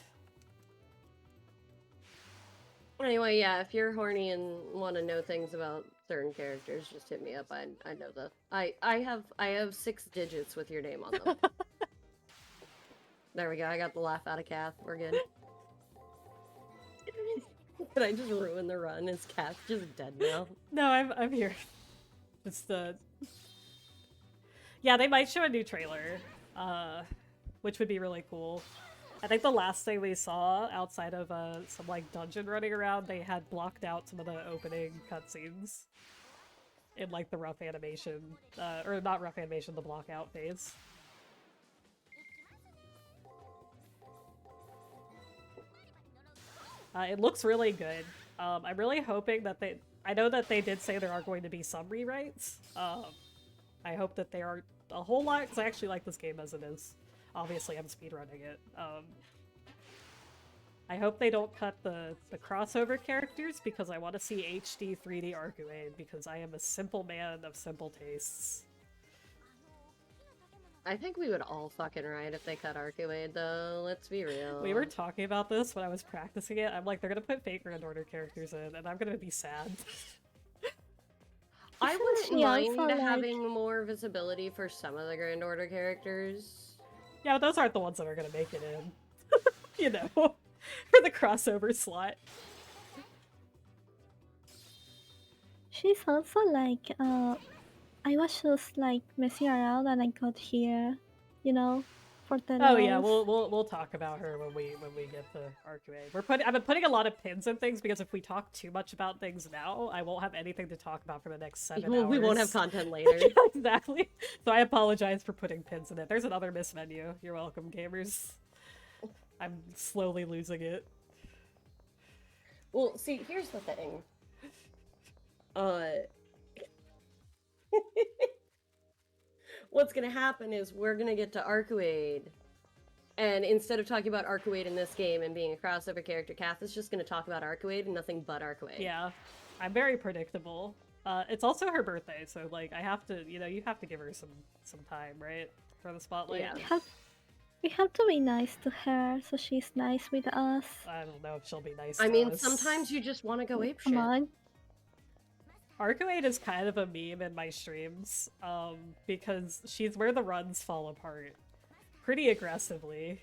Anyway, yeah, if you're horny and want to know things about certain characters, just hit me up. I know the I have 6 digits with your name on them. There we go. I got the laugh out of Kath. We're good. Did I just ruin the run? Is Kath just dead now? No, I'm here. It's the yeah. They might show a new trailer, which would be really cool. I think the last thing we saw outside of some like dungeon running around, they had blocked out some of the opening cutscenes in like the rough animation, or not rough animation, the block out phase. It looks really good. I'm really hoping that I know that they did say there are going to be some rewrites. I hope that there aren't a whole lot, because I actually like this game as it is. Obviously, I'm speedrunning it. I hope they don't cut the crossover characters, because I want to see HD 3D Arcuade, because I am a simple man of simple tastes. I think we would all fucking ride if they cut Arcuade, though. Let's be real. We were talking about this when I was practicing it. I'm like, they're gonna put fake Grand Order characters in, and I'm gonna be sad. I wouldn't she also, mind like- having more visibility for some of the Grand Order characters. Yeah, but those aren't the ones that are gonna make it in. You know, for the crossover slot. She's also like, I was just like messing around and I got here, you know, for the Oh yeah, lulz. we'll talk about her when we get to Arcuade. I've been putting a lot of pins in things, because if we talk too much about things now, I won't have anything to talk about for the next 7 hours. We won't have content later. Yeah, exactly. So I apologize for putting pins in it. There's another miss menu. You're welcome, gamers. I'm slowly losing it. Well, see, here's the thing. What's gonna happen is we're gonna get to Arcuade, and instead of talking about Arcuade in this game and being a crossover character, Kath is just gonna talk about Arcuade and nothing but Arcuade. Yeah, I'm very predictable. It's also her birthday, so like I have to, you have to give her some time, right, for the spotlight. Yeah. We have to be nice to her so she's nice with us. I don't know if she'll be nice. I to mean, us. sometimes you just want to go apeshit. Come on. Arcuade is kind of a meme in my streams, because she's where the runs fall apart pretty aggressively.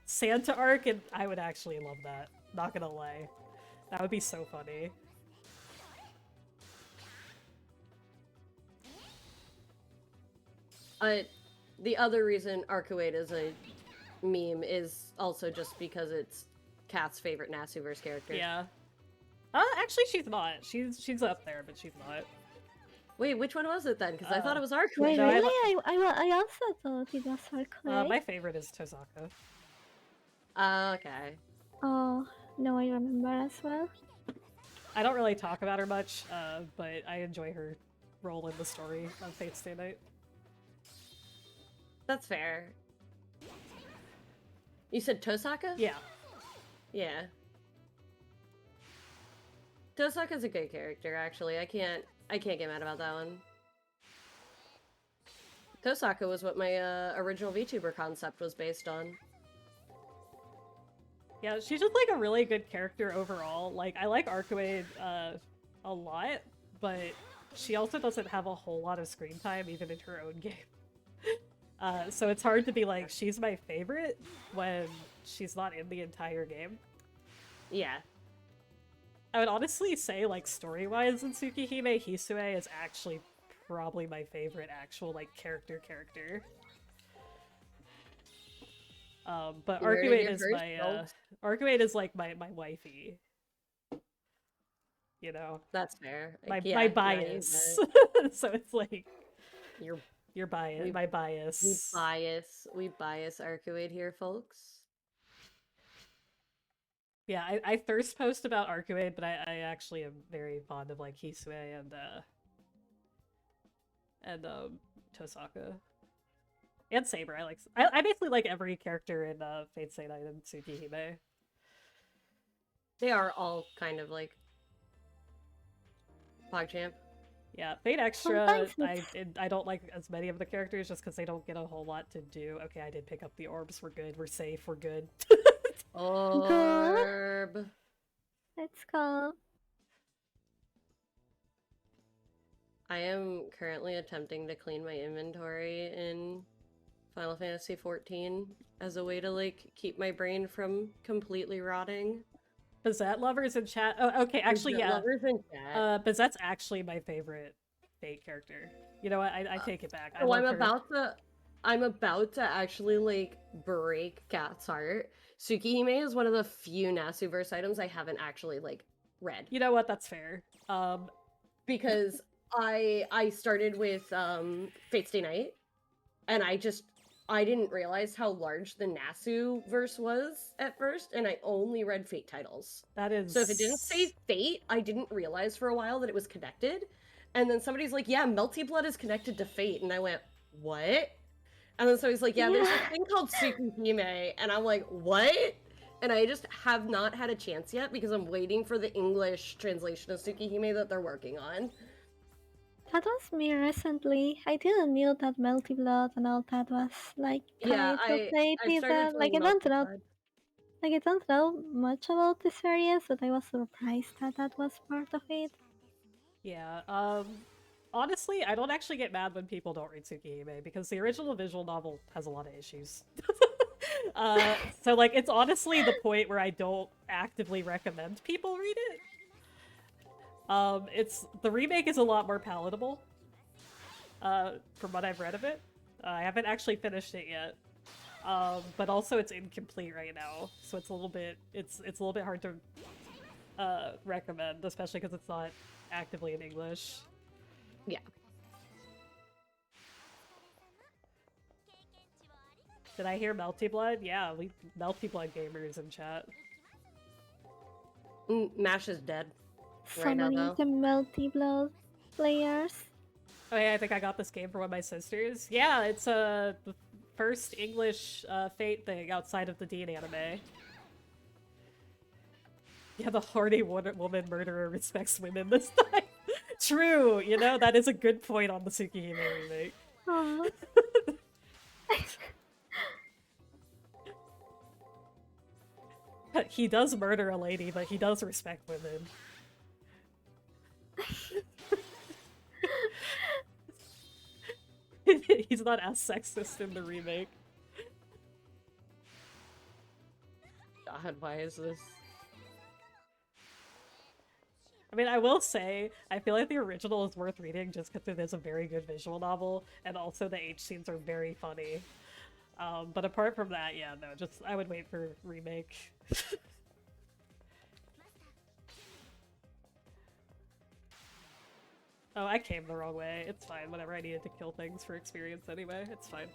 Santa arc, and I would actually love that. Not gonna lie, that would be so funny. The other reason Arcuade is a meme is also just because it's Kath's favorite Nasuverse character. Yeah. Actually, she's not. She's up there, but she's not. Wait, which one was it then? Because I thought it was Arcuade. Wait, No, I really? I also thought it was Arcuade. My favorite is Tozaka. Okay. Oh, no, I remember as well. I don't really talk about her much, but I enjoy her role in the story on Fate Stay Night. That's fair. You said Tosaka? Yeah. Yeah. Tosaka's a good character, actually. I can't get mad about that one. Tosaka was what my original VTuber concept was based on. Yeah, she's just like a really good character overall. Like, I like Arcuade a lot, but she also doesn't have a whole lot of screen time even in her own game. So it's hard to be like, she's my favorite when she's not in the entire game. Yeah. I would honestly say, like, story-wise in Tsukihime, Hisue is actually probably my favorite actual, like, character. But You heard it Arcuade here is first, my, folks. Arcuade is like my wifey. You know? That's fair. My Yeah, my yeah, bias. So it's like, your bias, we- my bias. we bias Arcuade here, folks. Yeah, I thirst post about Arcuade, but I actually am very fond of like Hisue and Tosaka. And Saber. I basically like every character in Fate Stay Night and Tsukihime. They are all kind of like PogChamp. Yeah, Fate Extra, Sometimes it's I don't like as many of the characters just because they don't get a whole lot to do. Okay, I did pick up the orbs. We're good. We're safe. We're good. good. Orb. Let's go. I am currently attempting to clean my inventory in Final Fantasy XIV as a way to like keep my brain from completely rotting. Bazette lovers in chat. Oh, okay, actually, yeah. Lovers in chat. Bazette's actually my favorite Fate character. You know what? I take it back. I So love her. I'm about to actually like break Kat's heart. Tsukihime is one of the few Nasuverse items I haven't actually like read. You know what? That's fair. Because I started with Fate Stay Night, and I didn't realize how large the Nasu verse was at first, and I only read Fate titles. That is. So if it didn't say Fate, I didn't realize for a while that it was connected. And then somebody's like, yeah, Melty Blood is connected to Fate. And I went, what? And then somebody's like, yeah, there's a thing called Tsukihime. And I'm like, what? And I just have not had a chance yet because I'm waiting for the English translation of Tsukihime that they're working on. That was me recently. I didn't knew that Melty Blood and all that was like Yeah, tied to Fate I started either. Like playing I don't Melty know, Blood. like I don't know much about the series, but I was surprised that that was part of it. Yeah. Honestly, I don't actually get mad when people don't read Tsukihime because the original visual novel has a lot of issues. So like it's honestly the point where I don't actively recommend people read it. It's the remake is a lot more palatable. From what I've read of it. I haven't actually finished it yet. But also it's incomplete right now, so it's a little bit hard to recommend, especially because it's not actively in English. Yeah. Did I hear Melty Blood? Yeah, we Melty Blood gamers in chat. Mash is dead. So many though. the Melty Blood players. Oh yeah, I think I got this game for one of my sisters. Yeah, it's the first English Fate thing outside of the Dean anime. Yeah, the hardy woman murderer respects women this time. True, you know, that is a good point on the Tsukihime remake. Aw. He does murder a lady, but he does respect women. He's not as sexist in the remake. God, why is this? I mean, I will say, I feel like the original is worth reading just because it is a very good visual novel, and also the H scenes are very funny. But apart from that, yeah, no, just I would wait for remake. Oh, I came the wrong way. It's fine. Whenever I needed to kill things for experience anyway, it's fine.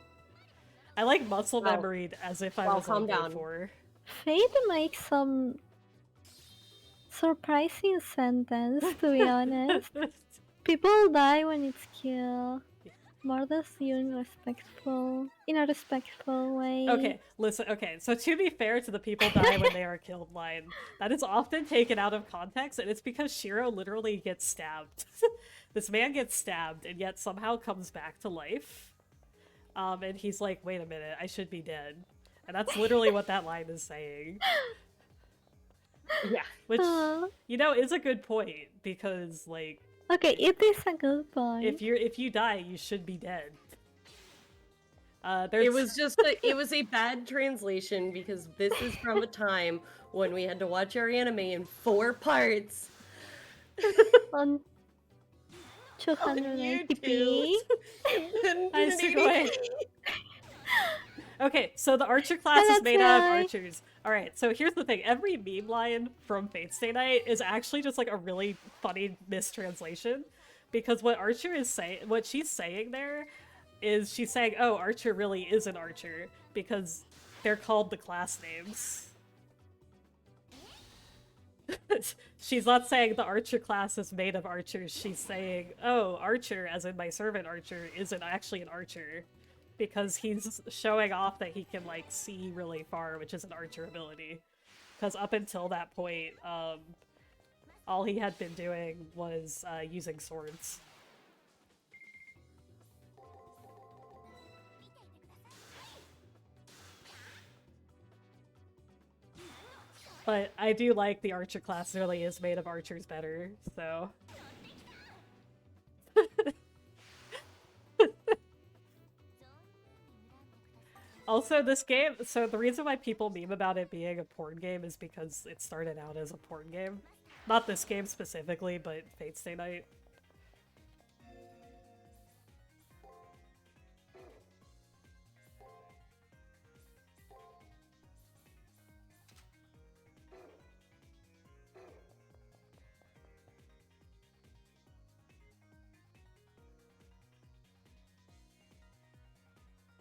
I like muscle memory as if I was on day 4. Fate makes some surprising sentence, to be honest. People die when it's killed. Murders you in a respectful way. Okay, listen, okay, so to be fair to the people die when they are killed line, that is often taken out of context, and it's because Shiro literally gets stabbed. This man gets stabbed, and yet somehow comes back to life. And he's like, wait a minute, I should be dead. And that's literally what that line is saying. Yeah. Which, you know, is a good point, because, like... Okay, it is a good point. If you die, you should be dead. It was a bad translation because this is from a time when we had to watch our anime in 4 parts. On 280p. Okay, so the archer class is made out of archers. Alright, so here's the thing. Every meme line from Fate Stay Night is actually just like a really funny mistranslation. Because what she's saying there is she's saying, oh, archer really is an archer. Because they're called the class names. She's not saying the archer class is made of archers. She's saying, oh, archer, as in my servant archer, isn't actually an archer. Because he's showing off that he can, like, see really far, which is an archer ability. Because up until that point, all he had been doing was using swords. But I do like the archer class really is made of archers better, so... Also, this game, so the reason why people meme about it being a porn game is because it started out as a porn game. Not this game specifically, but Fate Stay Night.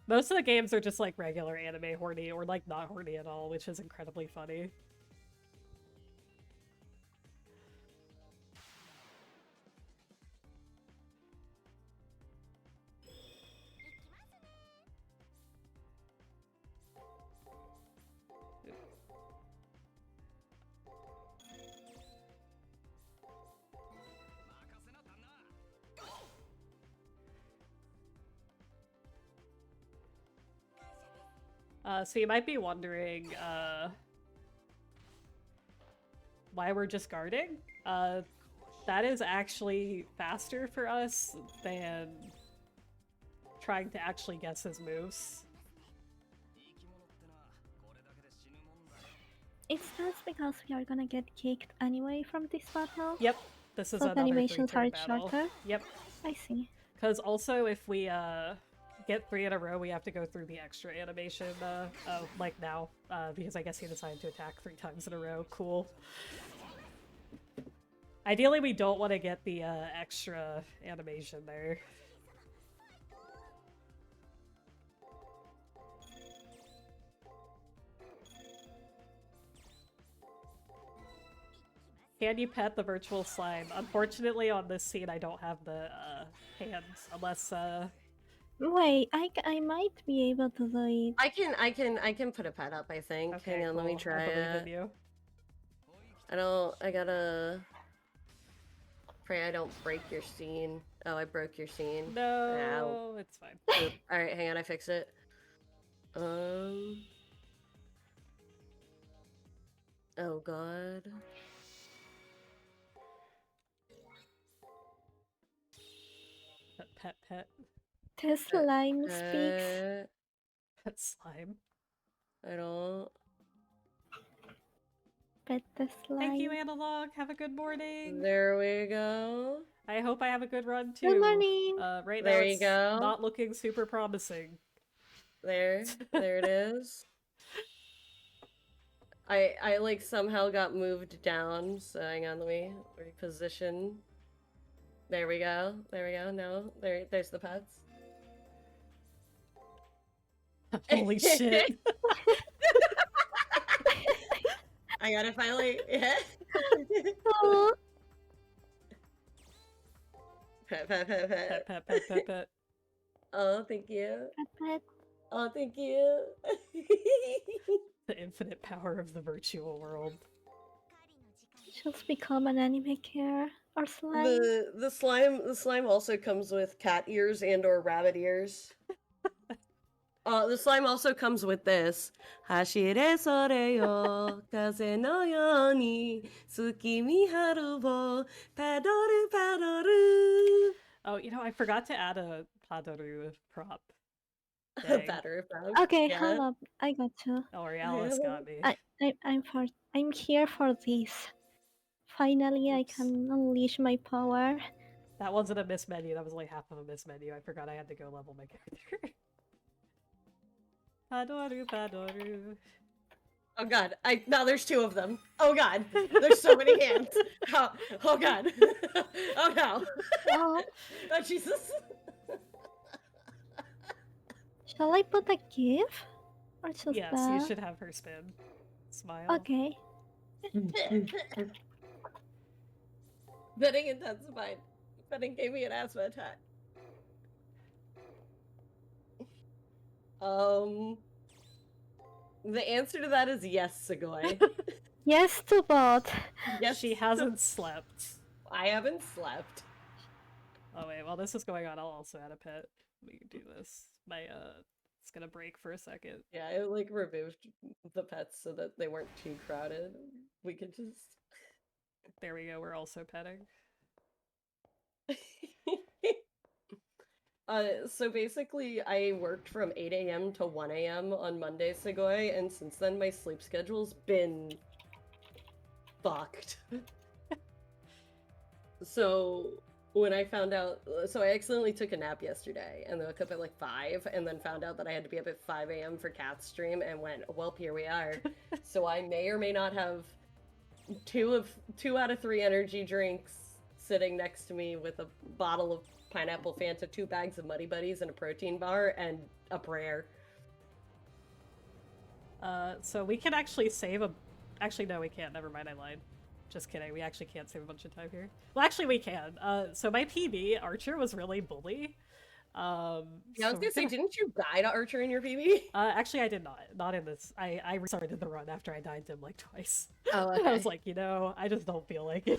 Most of the games are just like regular anime horny or like not horny at all, which is incredibly funny. So you might be wondering, why we're just guarding? That is actually faster for us than trying to actually guess his moves. It's just because we are gonna get kicked anyway from this battle. Yep, this is So the another animations are 3-turn battle. shorter. Yep, I see. because also if we get 3 in a row, we have to go through the extra animation, like now, because I guess he decided to attack 3 times in a row. Cool. Ideally, we don't want to get the extra animation there. Can you pet the virtual slime? Unfortunately, on this scene, I don't have the hands, unless Wait, I might be able to do it. I can put a pet up, I think. okay, Hang on, let me cool. try I believe in it. you. I gotta pray I don't break your scene. Oh, I broke your scene. No, it's fine. Alright, hang on, I fix it. Oh god. Pet. The slime speaks. Pet slime. I don't. Pet the slime. Thank you, Analog. Have a good morning. There we go. I hope I have a good run too. Good morning. Right There now you it's go. not looking super promising. There it is. I like somehow got moved down, so hang on, let me reposition. There we go. No, there's the pets. Holy shit. I gotta finally Oh, pet. Pet. Oh, thank you. pet. Oh, thank you. The infinite power of the virtual world. Just become an anime care or slime. The slime also comes with cat ears and or rabbit ears. The slime also comes with this. Hashire sore yo, kaze no yo ni, tsuki miharu wo, padoru. Oh, you know, I forgot to add a Padoru prop. A Dang. battery frog. Okay, Yeah. hold up. I got you. Don't worry, Alice got me. I'm here for this. Finally, I Oops. can unleash my power. That wasn't a miss menu, that was like half of a miss menu. I forgot I had to go level my character. Padoru. Oh god, now there's 2 of them. Oh god, there's so many hands. Oh god. Oh no. Oh, Oh Jesus. shall I put a GIF? Or just Yes, the... you should have her spin. Smile. Okay. Betting intensified. Betting gave me an asthma attack. The answer to that is yes, Segoy. Yes to both. Yes, She hasn't slept. I haven't slept. Oh wait, while this is going on, I'll also add a pet. We can do this. My It's gonna break for a second. Yeah, it like removed the pets so that they weren't too crowded. We could just. There we go, we're also petting. So basically, I worked from 8 a.m. to 1 a.m. on Monday, Segoy, and since then my sleep schedule's been fucked. So when I found out, so I accidentally took a nap yesterday and then woke up at like 5 and then found out that I had to be up at 5 a.m. for Kath's stream and went, well, here we are. So I may or may not have two out of 3 energy drinks sitting next to me with a bottle of pineapple Fanta, 2 bags of Muddy Buddies, and a protein bar, and a prayer. So we can actually save a... Actually, no, we can't. Never mind, I lied. Just kidding. We actually can't save a bunch of time here. Well, actually, we can. So my PB, Archer, was really bully. Yeah, I was so gonna say, didn't you die to Archer in your PB? Actually, I did not. Not in this. I restarted the run after I died to him like twice. Oh, okay. I was like, you know, I just don't feel like it.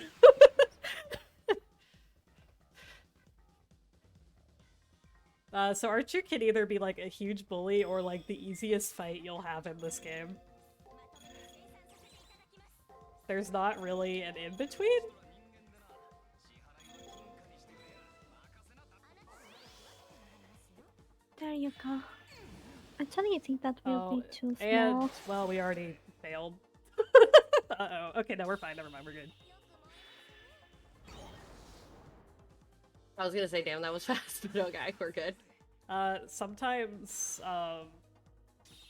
So Archer can either be like a huge bully or like the easiest fight you'll have in this game. There's not really an in-between. There you go. Actually, I think that will be too and, small. well, we already failed. Uh-oh. Okay, no, we're fine. Never mind, we're good. I was gonna say, damn, that was fast, but okay, we're good. Sometimes,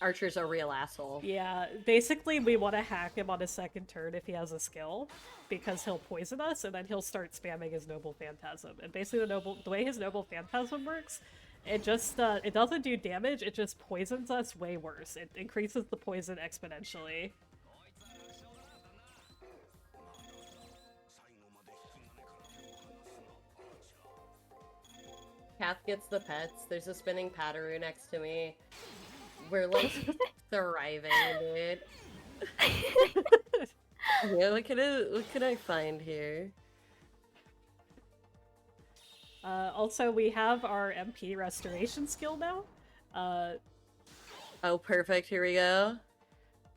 Archer's a real asshole. yeah, basically we want to hack him on his second turn if he has a skill, because he'll poison us, and then he'll start spamming his Noble Phantasm. And basically the way his Noble Phantasm works, it just, it doesn't do damage, it just poisons us way worse. It increases the poison exponentially. Kath gets the pets. There's a spinning Pataroo next to me. We're like thriving, dude. Yeah, what can I find here? Also, we have our MP restoration skill now. Oh, perfect. Here we go.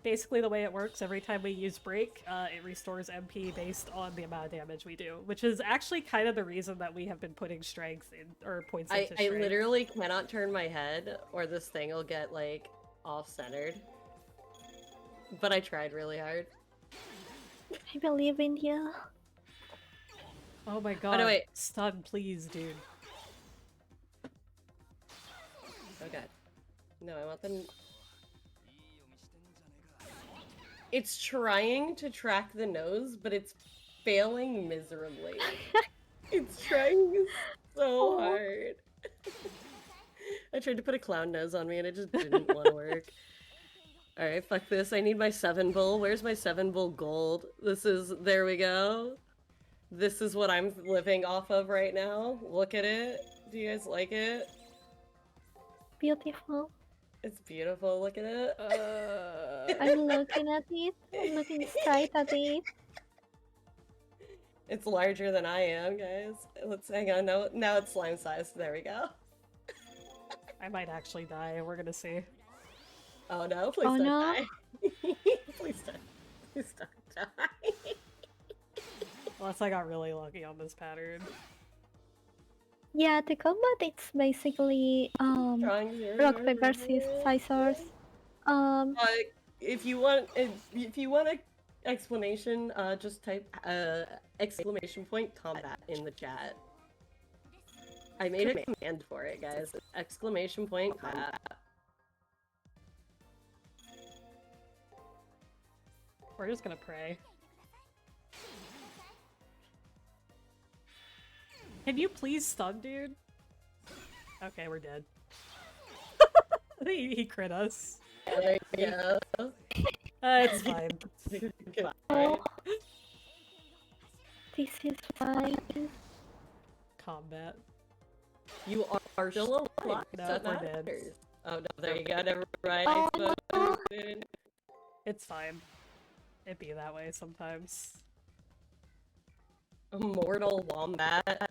Basically, the way it works, every time we use break, it restores MP based on the amount of damage we do, which is actually kind of the reason that we have been putting strength in, or points into strength. I literally cannot turn my head, or this thing will get, like, off-centered. But I tried really hard. I believe in you. Oh my god. Oh, no, wait. Stun, please, dude. Oh god. No, I want them... It's trying to track the nose, but it's failing miserably. It's trying so hard. I tried to put a clown nose on me and it just didn't want to work. Alright, fuck this. I need my 7 bull. Where's my 7 bull gold? There we go. This is what I'm living off of right now. Look at it. Do you guys like it? Beautiful. It's beautiful. Look at it. I'm looking at it. I'm looking straight at it. It's larger than I am, guys. Let's hang on. Now it's slime sized. There we go. I might actually die. We're gonna see. Oh no! Please don't die. Please don't. Please don't die. Unless I got really lucky on this pattern. Yeah, the combat it's basically rock paper scissors. If you want an explanation, just type exclamation point combat in the chat. I made a command for it, guys. Exclamation point combat. We're just gonna pray. Can you please stun, dude? Okay, we're dead. he crit us. There you go. It's fine. Oh, this is fine. Combat. You are still alive. No, That we're dead. matters. Oh no, there you go. Never mind. Oh, It's fine. It be that way sometimes. Immortal wombat.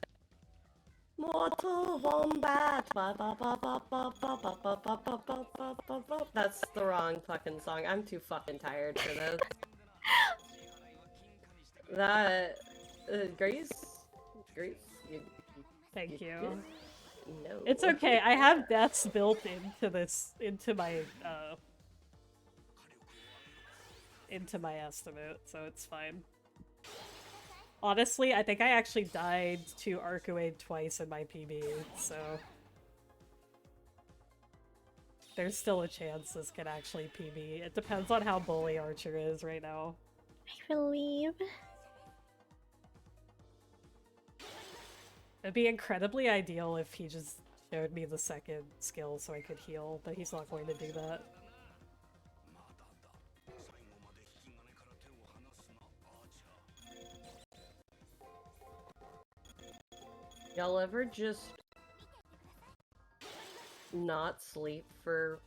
Mortal Wombat. Ba, ba, ba, ba, ba, ba, ba, ba, ba, ba, ba, ba, ba, ba. That's the wrong fucking song. I'm too fucking tired for this. That Grace? Grace? Thank you. good? No. It's okay. I have deaths built into my estimate, so it's fine. Honestly, I think I actually died to Arcuade twice in my PB, so there's still a chance this can actually PB. It depends on how bully Archer is right now. I believe. It'd be incredibly ideal if he just showed me the second skill so I could heal, but he's not going to do that. Y'all ever just not sleep for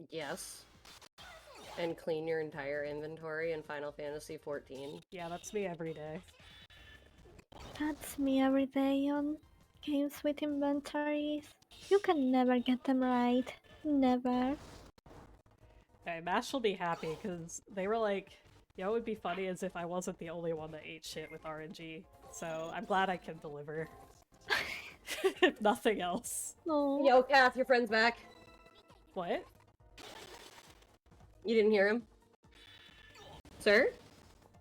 yes and clean your entire inventory in Final Fantasy XIV? Yeah, that's me every day. That's me every day on games with inventories. You can never get them right. Never. Okay, Mash will be happy because they were like, you know what would be funny is if I wasn't the only one that ate shit with RNG. So I'm glad I can deliver. If nothing else. Oh. Yo, Kath, your friend's back. What? You didn't hear him? Sir?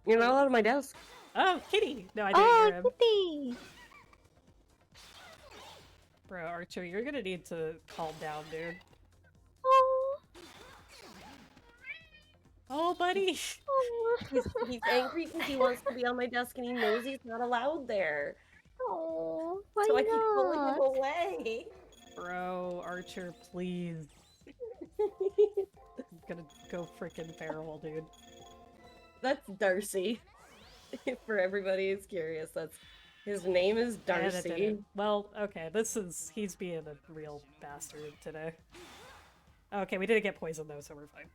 You're not allowed at my desk. Oh, Kitty! No, I didn't hear him. Kitty! Bro, Archer, you're gonna need to calm down, dude. Oh. Oh, buddy! Oh. He's angry because he wants to be on my desk and he knows he's not allowed there. Oh, why So I keep pulling him not? away. Bro, Archer, please. I'm gonna go frickin' feral, dude. That's Darcy. For everybody who's curious, that's his name is And it Darcy. didn't. Well, okay, he's being a real bastard today. Okay, we didn't get poisoned though, so we're fine.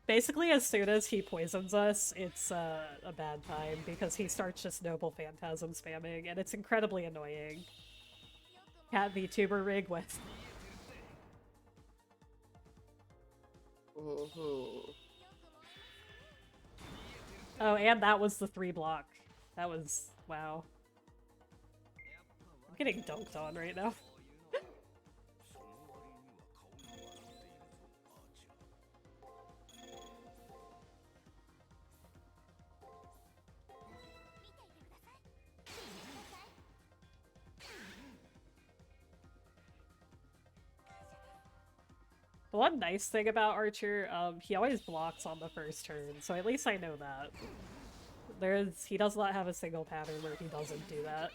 Basically, as soon as he poisons us, it's a bad time, because he starts just Noble Phantasm spamming, and it's incredibly annoying. Cat VTuber rig with... Oh, and that was the 3 block. That was... wow. I'm getting dunked on right now. The one nice thing about Archer, he always blocks on the first turn, so at least I know that. He does not have a single pattern where he doesn't do that.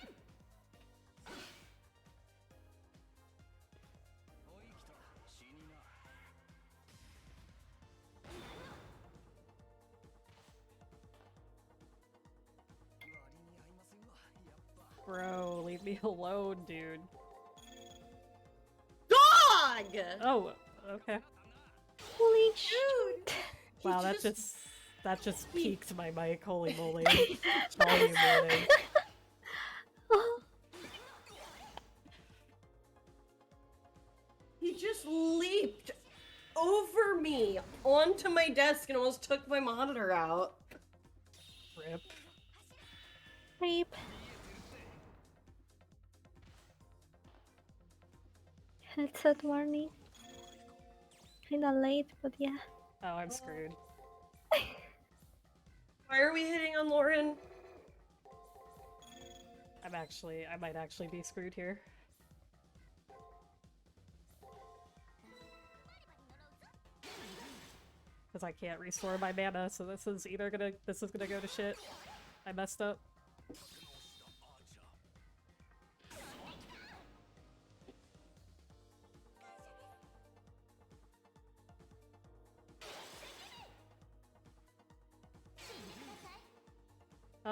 Bro, leave me alone, dude. Dog! Oh, okay. Holy shoot! Wow, that just peaked my mic, holy moly. Volume warning. Oh, He just leaped over me onto my desk and almost took my monitor out. Rip. Rape. Headset warning. Kinda late, but yeah. Oh, I'm screwed. Why are we hitting on Lauren? I might actually be screwed here. Because I can't restore my mana, so this is gonna go to shit. I messed up.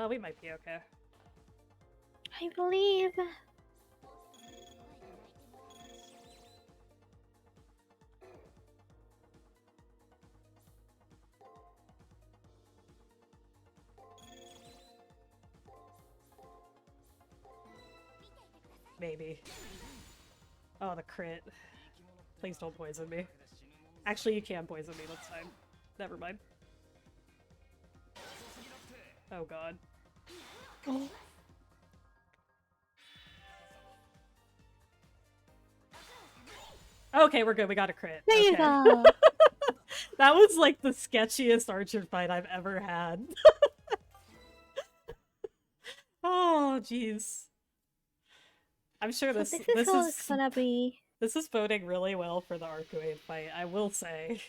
We might be okay. I believe. Maybe. Oh, the crit. Please don't poison me. Actually, you can poison me, that's fine. Never mind. Oh god. Oh, Okay, we're good. We got a crit. there you Okay. go. That was like the sketchiest archer fight I've ever had. Oh, jeez. I'm sure So this this is how it's is gonna be. this is boding really well for the Arcuate fight, I will say.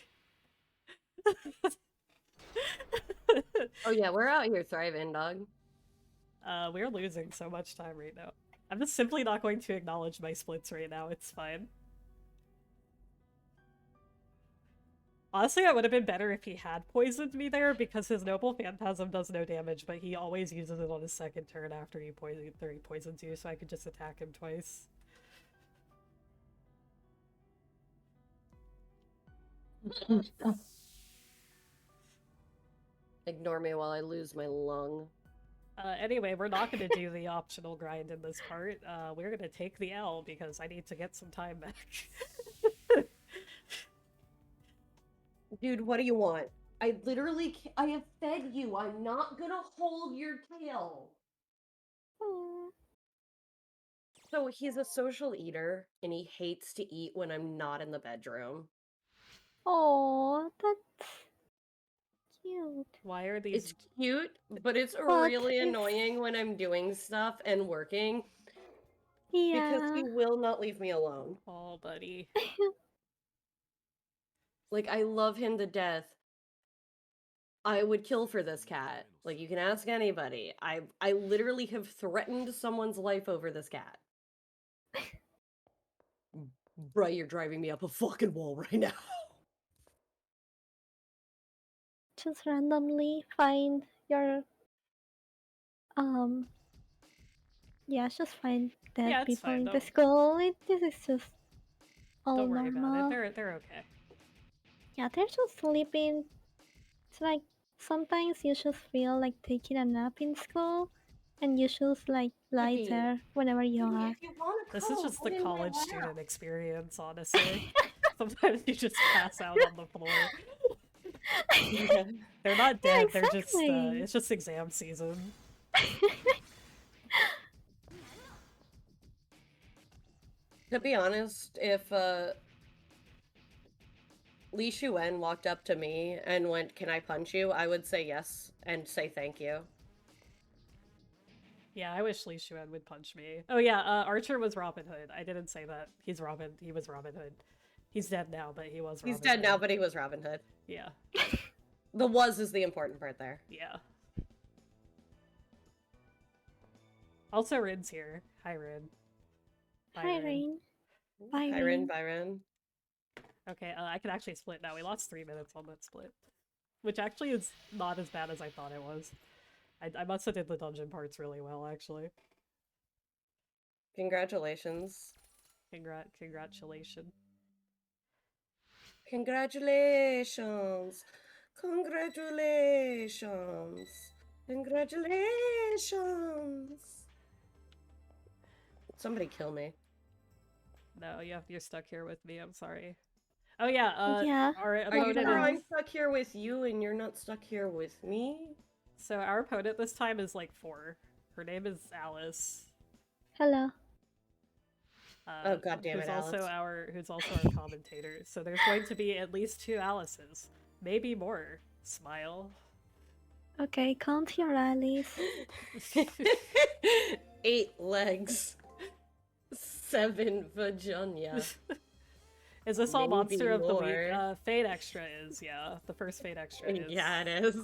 Oh yeah, we're out here thriving, dog. We're losing so much time right now. I'm just simply not going to acknowledge my splits right now. It's fine. Honestly, it would have been better if he had poisoned me there, because his Noble Phantasm does no damage, but he always uses it on his second turn after he poisons you, so I could just attack him twice. Ignore me while I lose my lung. Anyway, we're not going to do the optional grind in this part. We're going to take the L, because I need to get some time back. Dude, what do you want? I literally I have fed you. I'm not gonna hold your tail. Oh, So he's a social eater, and he hates to eat when I'm not in the bedroom. oh, that's cute. Why are these... It's cute, but it's But really it's- annoying when I'm doing stuff and working, because Yeah. he will not leave me alone. Oh, buddy. Like, I love him to death. I would kill for this cat. Like, you can ask anybody. I literally have threatened someone's life over this cat. Bruh, you're driving me up a fucking wall right now. Just randomly find your yeah, just find dead Yeah, it's people fine, in the don't- school. This is just all Don't worry normal. about it. They're okay. Yeah, they're just sleeping. It's like sometimes you just feel like taking a nap in school, and you just like lie Yippee. there whenever you Yippee, are. if you want to This is come, just get the in my college lap. student experience, honestly. Sometimes you just pass out on the floor. Yeah. They're not Yeah, dead, they're just, exactly. it's just exam season. To be honest, if Li Shuwen walked up to me and went, "Can I punch you?" I would say yes and say thank you. Yeah, I wish Li Shuan would punch me. Oh yeah, Archer was Robin Hood. I didn't say that. He was Robin Hood. He's dead now, but he was Robin He's dead Hood. now, but he was Robin Hood. Yeah. The was is the important part there. Yeah. Also, Rin's here. Hi, Rin. Bye, Hi, Rain. Bye, Byron, Rain. Byron. Okay, I can actually split now. We lost 3 minutes on that split. Which actually is not as bad as I thought it was. I must have did the dungeon parts really well, actually. Congratulations. Congratulations. Congratulations. Congratulations. Congratulations. Somebody kill me. No, you're stuck here with me. I'm sorry. Oh yeah. Yeah. Our Are you opponent sure is... I'm stuck here with you and you're not stuck here with me? So our opponent this time is like 4. Her name is Alice. Hello. Oh, God damn it, who's Alice. also our commentator. So there's going to be at least 2 Alices, maybe more. Smile. Okay, count your allies. 8 legs. 7 Virginia. Is this all Maybe monster of the more. week? Fade Extra is, yeah. The first Fade Extra is. Yeah, it is.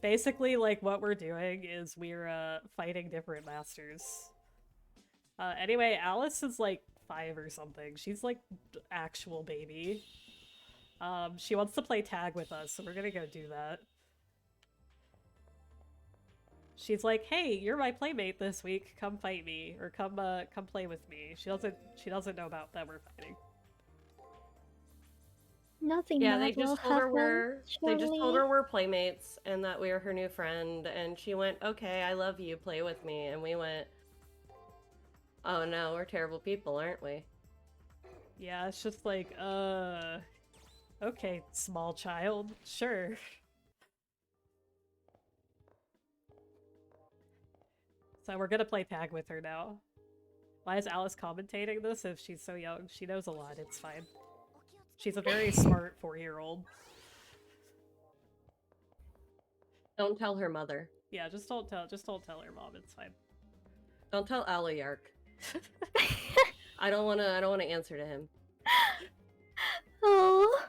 Basically, like, what we're doing is we're fighting different masters. Anyway, Alice is like 5 or something. She's like actual baby. She wants to play tag with us, so we're gonna go do that. She's like, "Hey, you're my playmate this week. Come fight me, or come play with me." She doesn't know about that we're fighting. Nothing Yeah, bad will happen, they just told surely. her we're playmates and that we're her new friend, and she went, "Okay, I love you, play with me." And we went, "Oh no, we're terrible people, aren't we?" Yeah, it's just like, okay, small child, sure. So we're gonna play tag with her now. Why is Alice commentating this if she's so young? She knows a lot, it's fine. She's a very smart 4-year-old. Don't tell her mother. Yeah, just don't tell her mom, it's fine. Don't tell Alayark. I don't wanna answer to him. Oh.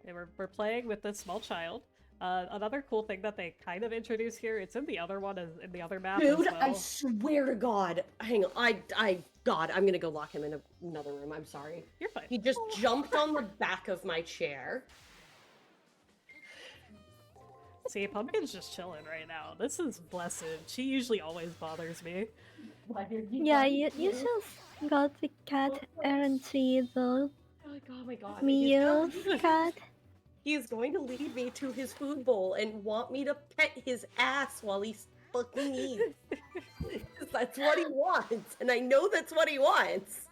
Okay, we're playing with this small child. Another cool thing that they kind of introduce here, it's in the other one, in the other map Dude, as well. I swear to God. Hang on, God, I'm gonna go lock him in another room, I'm sorry. You're fine. He just jumped on the back of my chair. See, Pumpkin's just chilling right now. This is blessed. She usually always bothers me. Yeah, you just got the cat, aren't you, though? Oh my God. Miu's cat. He is going to lead me to his food bowl and want me to pet his ass while he fucking eats. That's what he wants, and I know that's what he wants,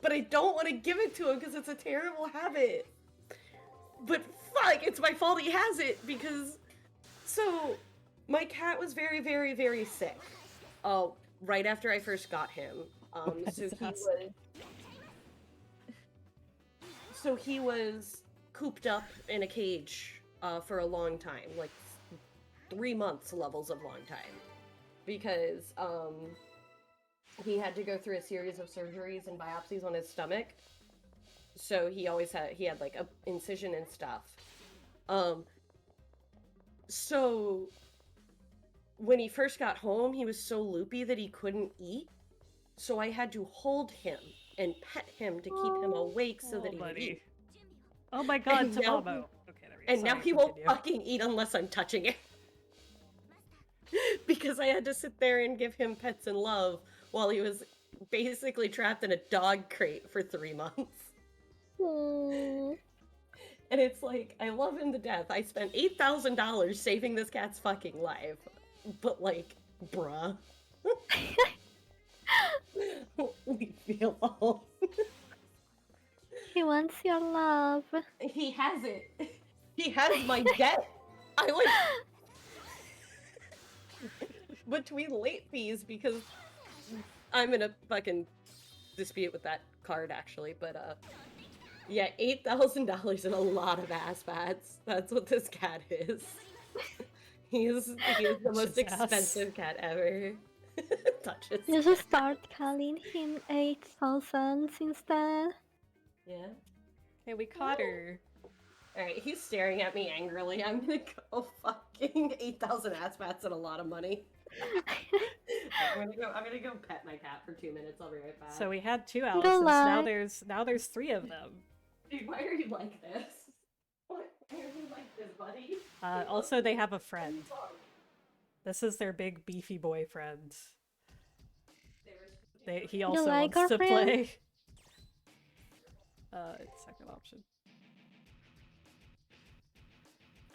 but I don't want to give it to him because it's a terrible habit. But fuck, it's my fault he has it because... So, my cat was very, very, very sick. Right after I first got him. So he was cooped up in a cage for a long time, like 3 months levels of long time, because he had to go through a series of surgeries and biopsies on his stomach. So he had like a incision and stuff. So when he first got home, he was so loopy that he couldn't eat. So I had to hold him and pet him to keep him awake so that he would eat. Oh my God, And now Tamamo. Okay, there we go. And Sorry, now he won't fucking eat unless I'm touching it. Because I had to sit there and give him pets and love while he was basically trapped in a dog crate for 3 months. Mm. And it's like, I love him to death. I spent $8,000 saving this cat's fucking life. But like, bruh. Leave me alone. He wants your love. He has it. He has my debt. I went between late fees because I'm in a fucking dispute with that card actually, but yeah, $8,000 and a lot of ass pats. That's what this cat is. He is the most expensive cat ever. Touches. You should start calling him 8,000 instead. Yeah. Okay, we caught her. Alright, he's staring at me angrily. I'm gonna go fucking 8,000 ass pats and a lot of money. I'm gonna go pet my cat for 2 minutes. I'll be right back. So we had 2 Alices. Now there's 3 of them. Dude, why are you like this? Why are you like this, buddy? Also, they have a friend. This is their big beefy boyfriend. He also like wants our to friend? play. It's second option.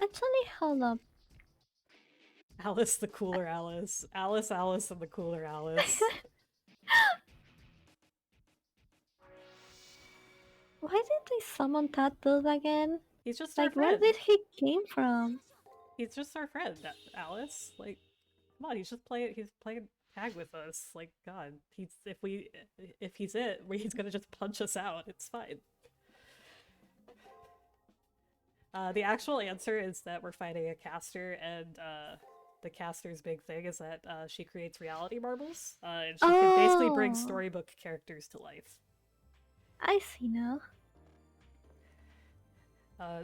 Actually, hold up. Alice the cooler Alice. Alice and the cooler Alice. Why did they summon that dude again? He's just our Like, friend. where did he came from? He's just our friend, Alice. Like, come on, he's playing tag with us. Like, God, if he's he's gonna just punch us out. It's fine. The actual answer is that we're fighting a caster, and the caster's big thing is that she creates reality marbles, and she can basically bring storybook characters to life. I see now.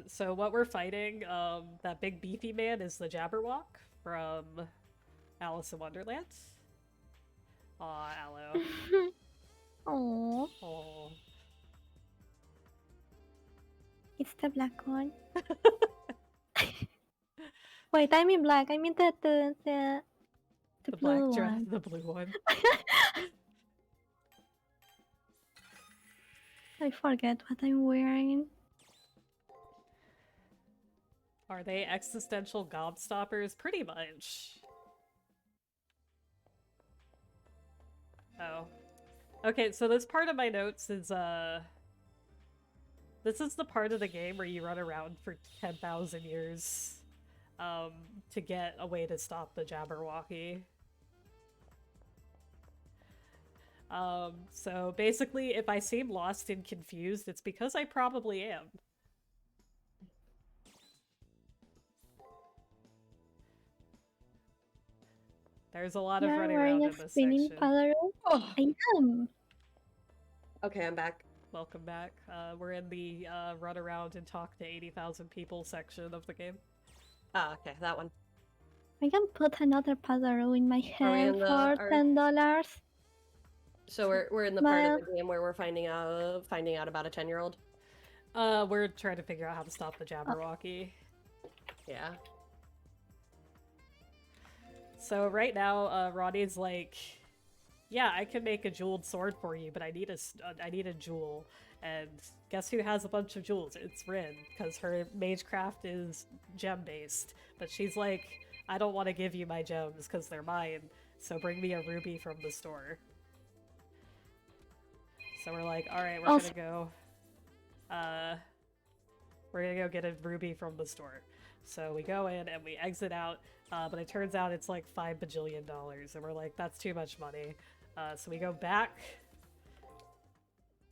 So what we're fighting, that big beefy man is the Jabberwock from Alice in Wonderland. Aw, Aloe. Oh, Aww. it's the black one. Wait, I mean black. I mean the blue black dress, one. the blue one. I forget what I'm wearing. Are they existential gobstoppers? Pretty much. Oh. Okay, so this part of my notes is, this is the part of the game where you run around for 10,000 years, to get a way to stop the Jabberwocky. So basically, if I seem lost and confused, it's because I probably am. There's a lot of You're running wearing around a in this spinning section. paddle? Oh, I am. okay, I'm back. Welcome back. We're in the run around and talk to 80,000 people section of the game. Ah, okay, that one. I can put another puzzle in my hand in the- for are- $10. So we're in the part of the game where we're finding out about a 10-year-old. We're trying to figure out how to stop the Jabberwocky. Yeah. So right now, Ronnie's like, yeah, I can make a jeweled sword for you, but I need a jewel. And guess who has a bunch of jewels? It's Rin, because her magecraft is gem-based. But she's like, I don't want to give you my gems, because they're mine, so bring me a ruby from the store. So we're like, alright, we're gonna go get a ruby from the store. So we go in and we exit out, but it turns out it's like $5 bajillion, and we're like, that's too much money. So we go back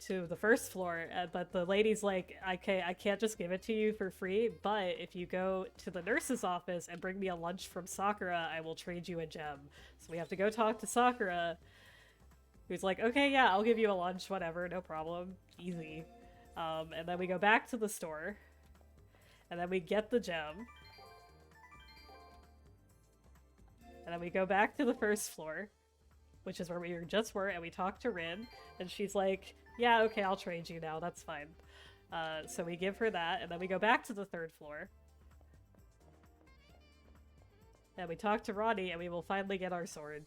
to the first floor, but the lady's like, I can't just give it to you for free, but if you go to the nurse's office and bring me a lunch from Sakura, I will trade you a gem. So we have to go talk to Sakura, who's like, okay, yeah, I'll give you a lunch, whatever, no problem, easy. And then we go back to the store, and then we get the gem. And then we go back to the first floor, which is where we just were, and we talk to Rin, and she's like, yeah, okay, I'll trade you now, that's fine. So we give her that, and then we go back to the third floor. And we talk to Ronnie, and we will finally get our sword.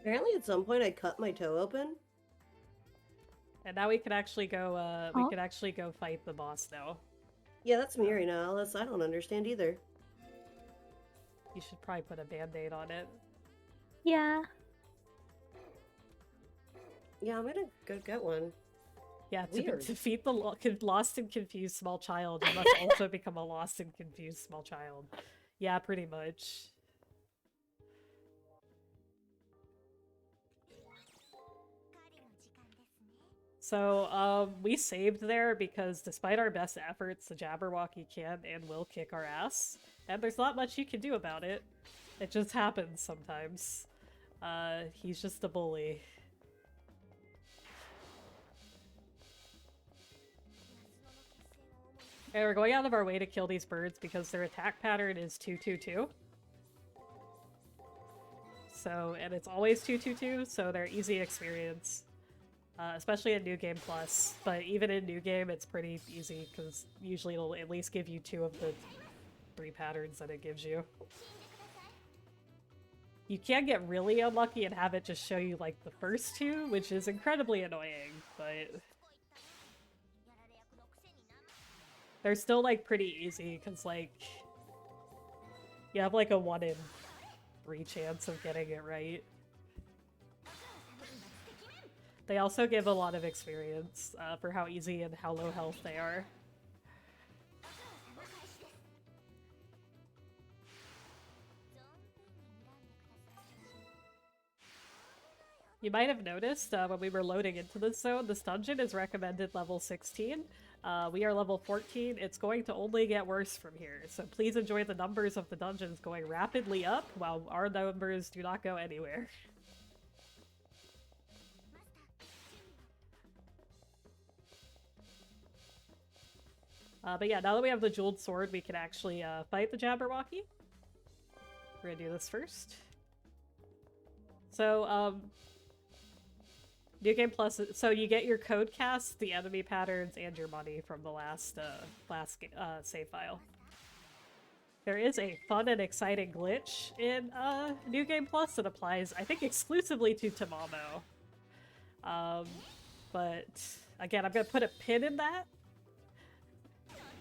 Apparently at some point I cut my toe open. And now we can actually go, we Oh. can actually go fight the boss now. Yeah, that's me right now, Alice. I don't understand either. You should probably put a band-aid on it. Yeah. Yeah, I'm gonna go get one. Yeah, to Weird. defeat the lost and confused small child, you must also become a lost and confused small child. Yeah, pretty much. So, we saved there because despite our best efforts, the Jabberwocky can and will kick our ass. And there's not much you can do about it. It just happens sometimes. He's just a bully. Okay, we're going out of our way to kill these birds because their attack pattern is 2-2-2. So, and it's always 2-2-2, so they're easy experience. Especially in New Game Plus, but even in New Game it's pretty easy because usually it'll at least give you 2 of the 3 patterns that it gives you. You can get really unlucky and have it just show you like the first 2, which is incredibly annoying, but they're still like pretty easy because like you have like a 1 in 3 chance of getting it right. They also give a lot of experience for how easy and how low health they are. You might have noticed when we were loading into this zone, this dungeon is recommended level 16. We are level 14. It's going to only get worse from here, so please enjoy the numbers of the dungeons going rapidly up while our numbers do not go anywhere. But yeah, now that we have the jeweled sword, we can actually fight the Jabberwocky. We're gonna do this first. So, New Game Plus, so you get your code cast, the enemy patterns, and your money from the last save file. There is a fun and exciting glitch in New Game Plus that applies, I think, exclusively to Tamamo. But again, I'm gonna put a pin in that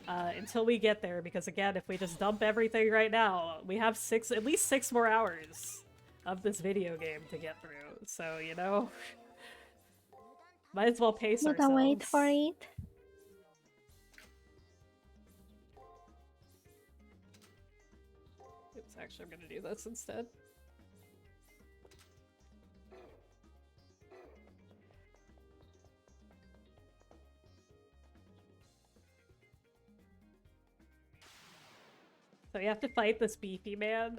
until we get there, because again, if we just dump everything right now, we have at least 6 more hours of this video game to get through. So, you know, might as well pace Gotta wait ourselves. for it. Oops, actually, I'm gonna do this instead. So you have to fight this beefy man,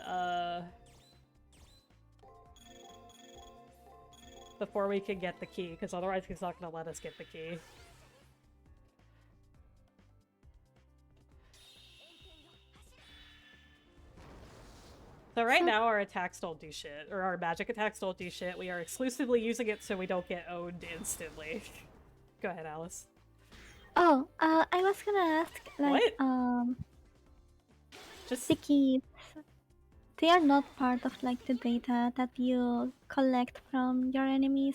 before we can get the key, because otherwise he's not gonna let us get the key. So right now our attacks don't do shit, or our magic attacks don't do shit. We are exclusively using it so we don't get owned instantly. Go ahead, Alice. Oh, I was gonna ask, like, What? Just the keys. They are not part of like the data that you collect from your enemies.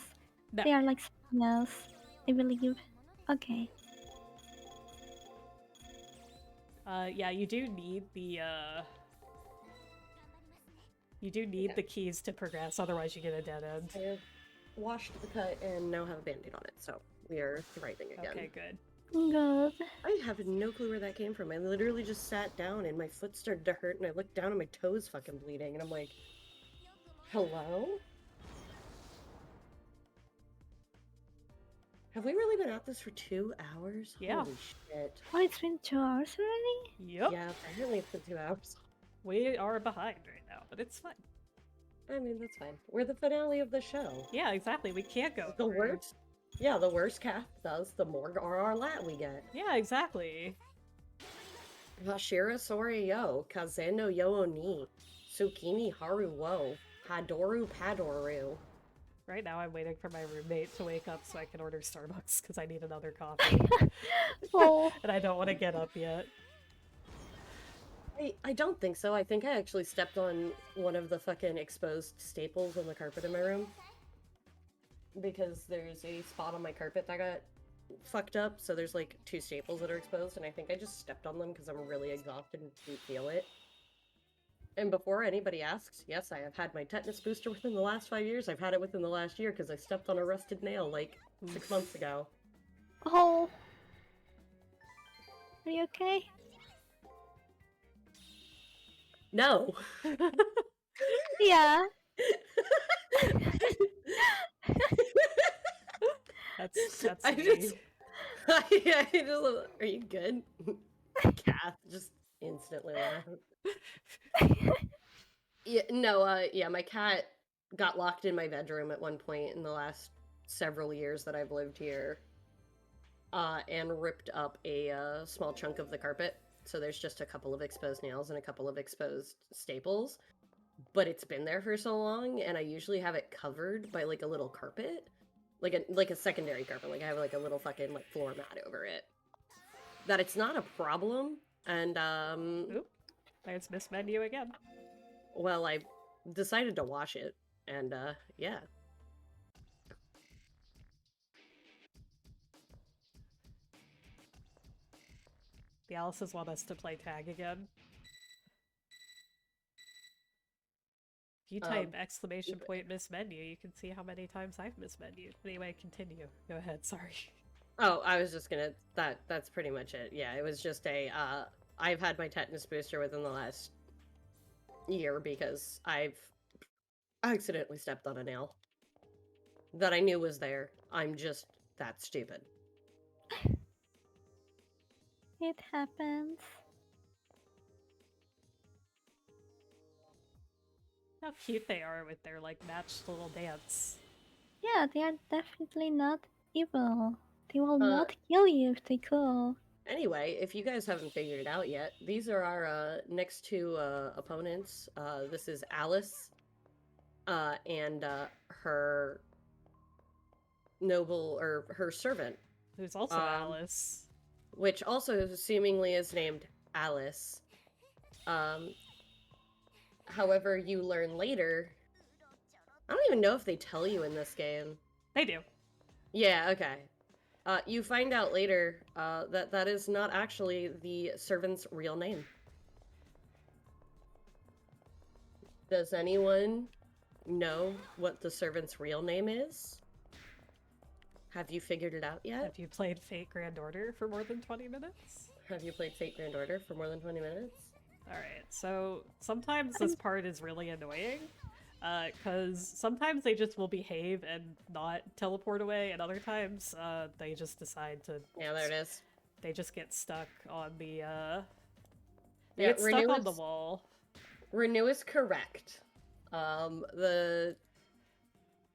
no. They are like something else, I believe. Okay. Yeah, you do need the keys to progress, otherwise you get a dead end. I have washed the cut and now have a band-aid on it, so we are thriving again. Okay, good. Good. I have no clue where that came from. I literally just sat down and my foot started to hurt and I looked down and my toes fucking bleeding and I'm like, hello? Have we really been at this for 2 hours? Yeah. Holy shit. Oh, it's been 2 hours already? Yep. Yeah, apparently it's been 2 hours. We are behind right now, but it's fine. I mean, that's fine. We're the finale of the show. Yeah, exactly. We can't go The through. worst. Yeah, the worse Kath does, the more RRLAT we get. Yeah, exactly. Hashira Sori yo, Kazeno yo oni, Tsukimi haru wo, Hadoru padoru. Right now I'm waiting for my roommate to wake up so I can order Starbucks because I need another coffee. Oh, And I don't want to get up yet. I don't think so. I think I actually stepped on one of the fucking exposed staples on the carpet in my room. Because there's a spot on my carpet that got fucked up, so there's like 2 staples that are exposed, and I think I just stepped on them because I'm really exhausted and didn't feel it. And before anybody asks, yes, I have had my tetanus booster within the last 5 years. I've had it within the last year because I stepped on a rusted nail like 6 months ago. oh. Are you okay? No! Yeah. That's I me. just, I just, are you good? Kath just instantly laughed. Yeah, no, yeah, my cat got locked in my bedroom at one point in the last several years that I've lived here, and ripped up a small chunk of the carpet. So there's just a couple of exposed nails and a couple of exposed staples. But it's been there for so long, and I usually have it covered by like a little carpet. Like a secondary carpet, like I have like a little fucking like floor mat over it. That it's not a problem, and Oop. There's Miss Menu again. well, I decided to wash it, and yeah. The Alice's want us to play tag again. If you type exclamation point miss menu, you can see how many times I've mismenued. Anyway, continue. Go ahead, sorry. Oh, I was just gonna, that's pretty much it. Yeah, it was just a, I've had my tetanus booster within the last year because I've accidentally stepped on a nail that I knew was there. I'm just that stupid. It happens. How cute they are with their, like, matched little dance. Yeah, they are definitely not evil. They will not kill you if they could. Anyway, if you guys haven't figured it out yet, these are our next 2 opponents. This is Alice and her noble, or her servant. Who's also Alice. Which also seemingly is named Alice. However, you learn later... I don't even know if they tell you in this game. They do. Yeah, okay. You find out later that that is not actually the servant's real name. Does anyone know what the servant's real name is? Have you figured it out yet? Have you played Fate Grand Order for more than 20 minutes? Have you played Fate Grand Order for more than 20 minutes? Alright, so sometimes this part is really annoying, because sometimes they just will behave and not teleport away, and other times, they just decide to... Yeah, there it is. They just get stuck on the, They Yeah, get stuck on the wall. Renew is correct.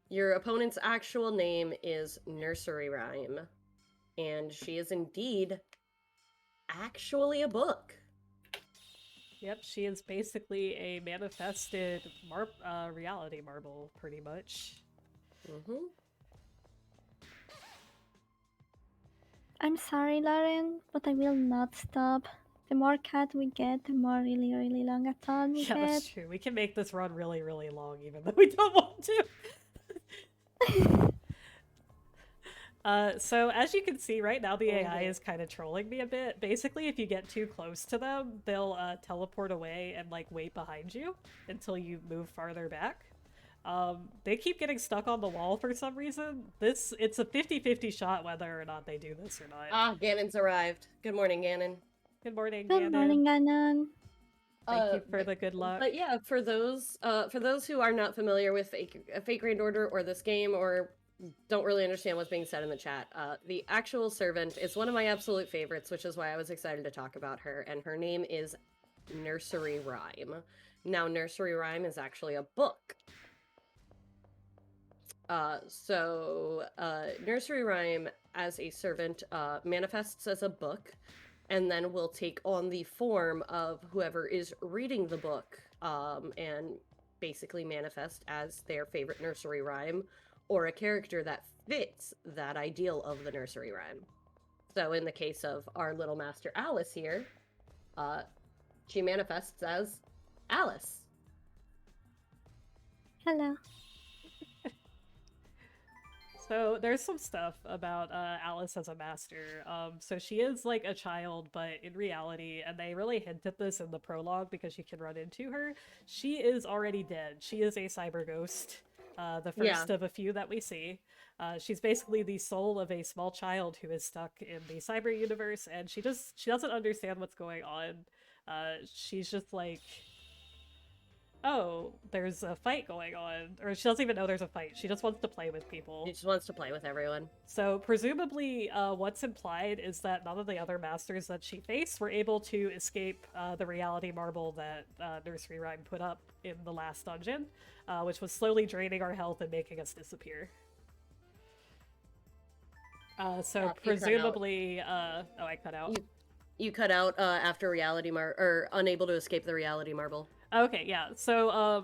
Your opponent's actual name is Nursery Rhyme, and she is indeed actually a book. Yep, she is basically a manifested reality marble, pretty much. Mm-hmm. I'm sorry, Lauren, but I will not stop. The more cat we get, the more really long a ton we Yeah, get. that's true. We can make this run really, really long, even though we don't want to. So as you can see right now, the AI is kind of trolling me a bit. Basically, if you get too close to them, they'll teleport away and like wait behind you until you move farther back. They keep getting stuck on the wall for some reason. It's a 50-50 shot whether or not they do this or not. Ah, Ganon's arrived. Good morning, Ganon. Good morning, Good Ganon. morning, Ganon. Thank you for the good luck. But yeah, for those who are not familiar with Fate Grand Order or this game, or don't really understand what's being said in the chat, the actual servant is one of my absolute favorites, which is why I was excited to talk about her, and her name is Nursery Rhyme. Now, Nursery Rhyme is actually a book. Nursery Rhyme as a servant manifests as a book, and then will take on the form of whoever is reading the book, and basically manifest as their favorite nursery rhyme, or a character that fits that ideal of the nursery rhyme. So in the case of our little master Alice here, she manifests as Alice. Hello. So there's some stuff about Alice as a master. So she is like a child, but in reality, and they really hint at this in the prologue because you can run into her, she is already dead. She is a cyber ghost, the first of a few that we see. She's basically the soul of a small child who is stuck in the cyber universe, and she doesn't understand what's going on. She's just like, oh, there's a fight going on. Or she doesn't even know there's a fight. She just wants to play with people. She just wants to play with everyone. So presumably what's implied is that none of the other masters that she faced were able to escape the reality marble that Nursery Rhyme put up in the last dungeon, which was slowly draining our health and making us disappear. So presumably... oh, I cut out. You cut out after or unable to escape the reality marble. Okay, yeah. So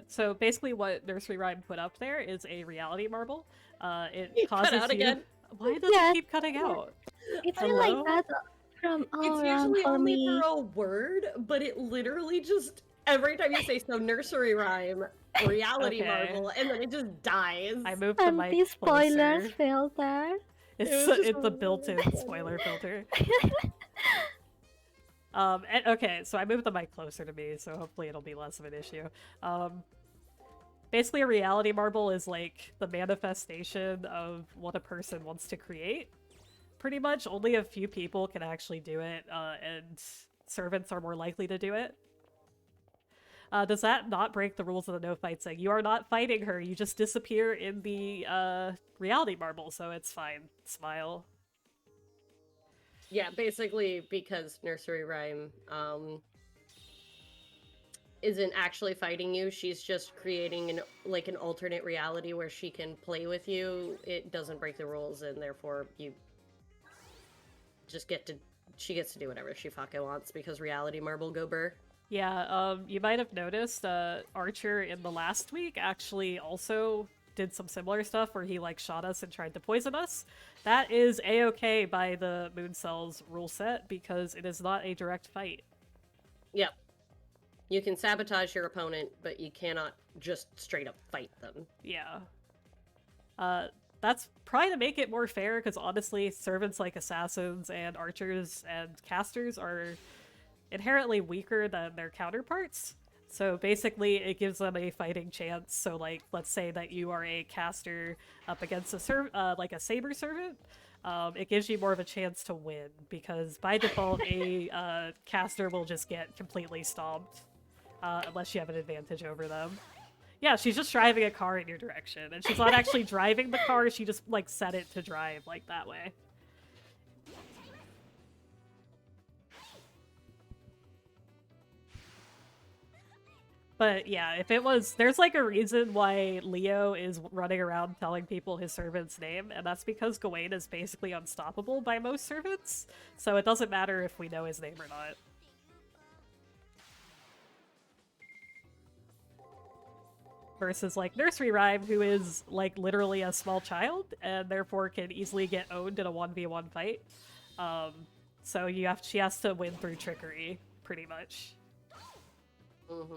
so basically what Nursery Rhyme put up there is a reality marble. It causes cut out you... again. Why does it keep cutting out? It's been like that from all It's around usually for only me. for a word, but it literally just every time you say so Nursery Rhyme, reality marble, and then it just dies. I moved the And mic these spoilers closer. filter. It's the built-in spoiler filter. Okay, so I moved the mic closer to me, so hopefully it'll be less of an issue. Basically, a reality marble is like the manifestation of what a person wants to create. Pretty much, only a few people can actually do it, and servants are more likely to do it. Does that not break the rules of the no-fight saying you are not fighting her, you just disappear in the reality marble, so it's fine. Smile. Yeah, basically because Nursery Rhyme isn't actually fighting you. She's just creating an alternate reality where she can play with you. It doesn't break the rules, and therefore you just she gets to do whatever she fucking wants because reality marble go burr. Yeah, you might have noticed Archer in the last week actually also did some similar stuff where he like shot us and tried to poison us. That is a-okay by the Moon Cells rule set because it is not a direct fight. Yep. You can sabotage your opponent, but you cannot just straight up fight them. Yeah. That's probably to make it more fair, because honestly, servants like assassins and archers and casters are inherently weaker than their counterparts. So basically, it gives them a fighting chance. So, like, let's say that you are a caster up against like a saber servant. It gives you more of a chance to win, because by default, a caster will just get completely stomped unless you have an advantage over them. Yeah, she's just driving a car in your direction, and she's not actually driving the car, she just, like, set it to drive, like, that way. But yeah, if it was... There's, like, a reason why Leo is running around telling people his servant's name, and that's because Gawain is basically unstoppable by most servants, so it doesn't matter if we know his name or not. Versus, like, Nursery Rhyme, who is, like, literally a small child, and therefore can easily get owned in a 1v1 fight. So she has to win through trickery, pretty much. Mm-hmm.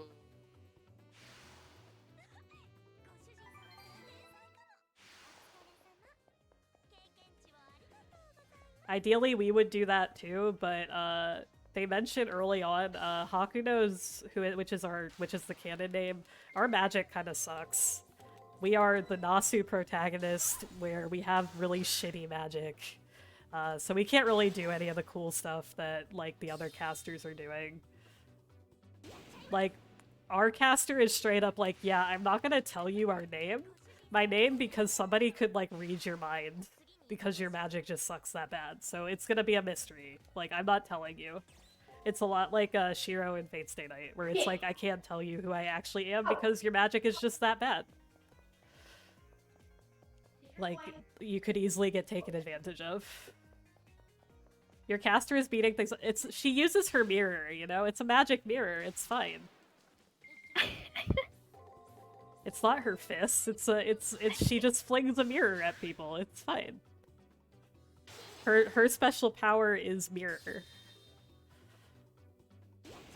Ideally, we would do that too, but they mentioned early on Hakuno's, which is the canon name. Our magic kind of sucks. We are the Nasu protagonist, where we have really shitty magic, so we can't really do any of the cool stuff that like the other casters are doing. Like, our caster is straight up like, yeah, I'm not gonna tell you my name, because somebody could like read your mind. Because your magic just sucks that bad. So it's gonna be a mystery. Like, I'm not telling you. It's a lot like Shiro in Fate Stay Night, where it's like, I can't tell you who I actually am because your magic is just that bad. Like, you could easily get taken advantage of. Your caster is beating things. She uses her mirror, you know? It's a magic mirror. It's fine. It's not her fists. She just flings a mirror at people. It's fine. Her special power is mirror.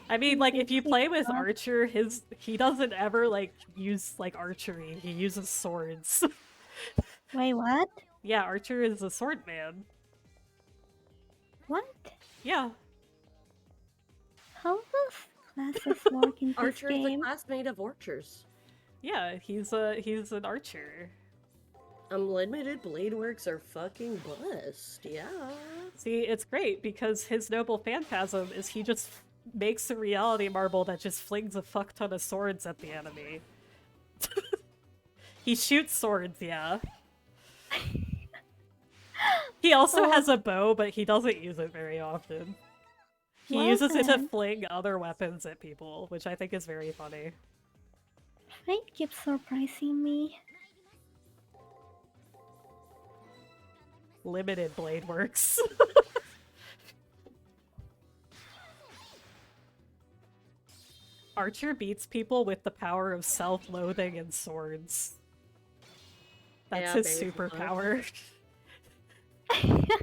I mean, like, if you play with Archer, he doesn't ever, like, use, like, archery. He uses swords. Wait, what? Yeah, Archer is a sword man. What? Yeah. How does classes work in this Archer is a game? classmate of Archers. Yeah, he's an archer. Unlimited blade works are fucking blessed, yeah. See, it's great, because his noble phantasm is he just makes a reality marble that just flings a fuck ton of swords at the enemy. He shoots swords, yeah. He also has a bow, but he doesn't use it very often. He uses it to fling other weapons at people, which I think is very funny. Fate keeps surprising me. Limited blade works. Archer beats people with the power of self-loathing and swords. That's his superpower.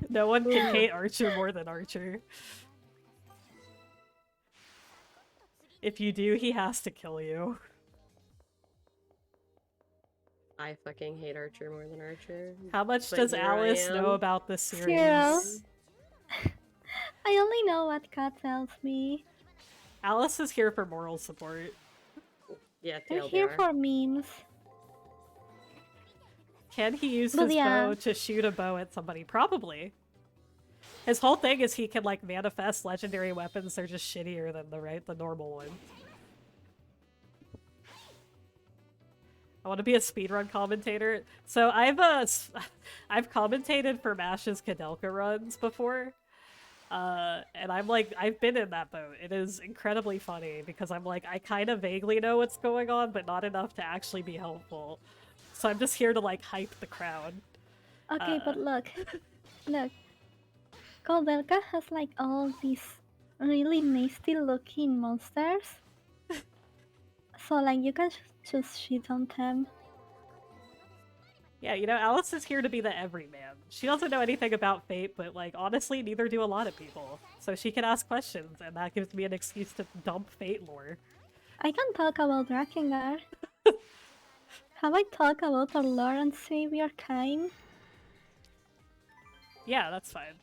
No one can hate Archer more than Archer. If you do, he has to kill you. I fucking hate Archer more than Archer. How much does Alice know about this series? Zero. I only know what Kat tells me. Alice is here for moral support. Yeah, We're here for memes. Can he use his bow to shoot a bow at somebody? Probably. His whole thing is he can, like, manifest legendary weapons. They're just shittier than the normal one. I want to be a speedrun commentator. So I've commentated for Mash's Kadelka runs before. And I'm like, I've been in that boat. It is incredibly funny because I'm like, I kind of vaguely know what's going on, but not enough to actually be helpful. So I'm just here to, like, hype the crowd. Okay, but look. Kadelka has, like, all these really nasty looking monsters. So, like, you can just shit on them. Yeah, you know, Alice is here to be the everyman. She doesn't know anything about Fate, but, like, honestly, neither do a lot of people. So she can ask questions, and that gives me an excuse to dump Fate lore. I can talk about Drakengard. Have I talked about our Lord and Savior Kaim? Yeah, that's fine.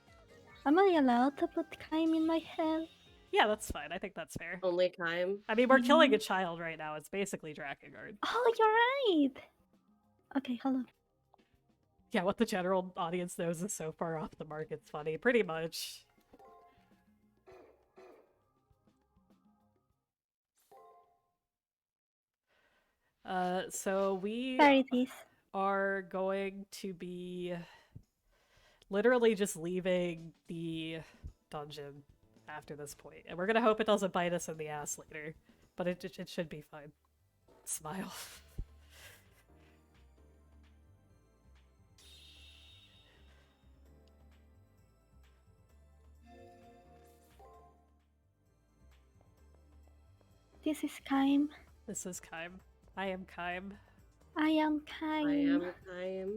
Am I allowed to put Kaim in my head? Yeah, that's fine. I think that's fair. Only time. I mean, we're killing a child right now. It's basically Drakengard. Oh, you're right! Okay, hold on. Yeah, what the general audience knows is so far off the mark, it's funny. Pretty much. So we There it is. are going to be literally just leaving the dungeon after this point. And we're gonna hope it doesn't bite us in the ass later. But it should be fine. Smile. This is Kaim. This is Kaim. I am Kaim. I am I Kaim. am time.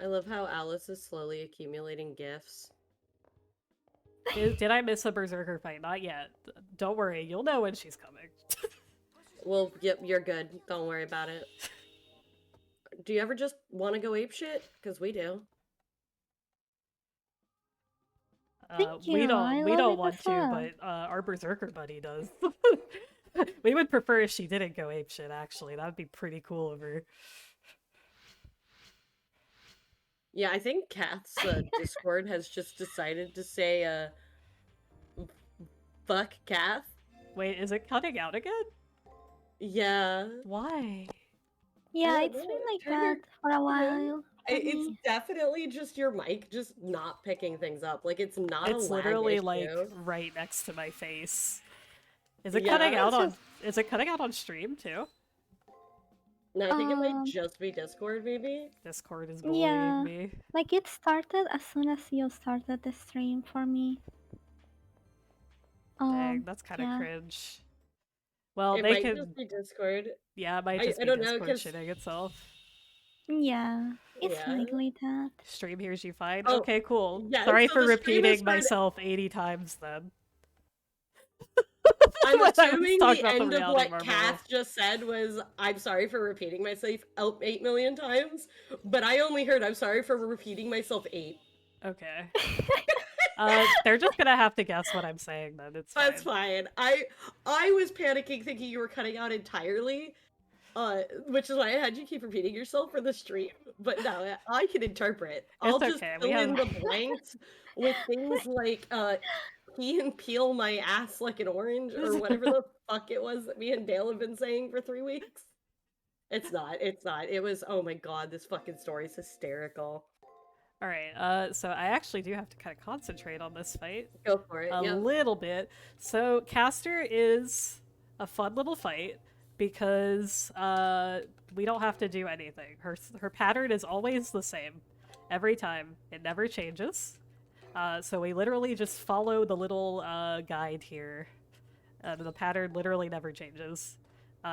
I love how Alice is slowly accumulating gifts. Did I miss a berserker fight? Not yet. Don't worry, you'll know when she's coming. Well, yep, you're good. Don't worry about it. Do you ever just want to go apeshit? Because we do. Thank We you, don't. I We love don't it want as to, well. but our berserker buddy does. We would prefer if she didn't go apeshit. Actually, that would be pretty cool of her. Yeah, I think Kath's Discord has just decided to say, fuck Kath. Wait, is it cutting out again? Yeah. Why? Yeah, don't it's been know, like Trevor, that for a while. For It's me. definitely just your mic just not picking things up. Like, it's not a It's lag literally issue. like right next to my face. Is it Yeah. cutting out It's on? just- Is it cutting out on stream too? No, I think it might Um, just be Discord, maybe. Discord is bullying Yeah. me. Like it started as soon as you started the stream for me. Dang, that's kind of Yeah. cringe. Well, It they might can. just be Discord. Yeah, it might just I be don't know, Discord 'cause- shitting itself. Yeah. It's Yeah. likely that. Stream hears you fine. Oh, Okay, cool. yeah, Sorry so for the stream has repeating heard- myself 80 times then. I'm When I was assuming talking the about the end of reality what marble. Kath just said was, I'm sorry for repeating myself 8 million times, but I only heard, I'm sorry for repeating myself 8. Okay. They're just gonna have to guess what I'm saying then. It's fine. That's fine. I was panicking thinking you were cutting out entirely, which is why I had you keep repeating yourself for the stream. But no, I can interpret. I'll just okay, fill we in have- the blanks with things like pee and peel my ass like an orange or whatever the fuck it was that me and Dale have been saying for 3 weeks. It's not. It was, oh my god, this fucking story is hysterical. Alright, so I actually do have to kind of concentrate on this fight. Go for it. A Yep. little bit. So Caster is a fun little fight because we don't have to do anything. Her pattern is always the same every time. It never changes. So we literally just follow the little guide here. The pattern literally never changes.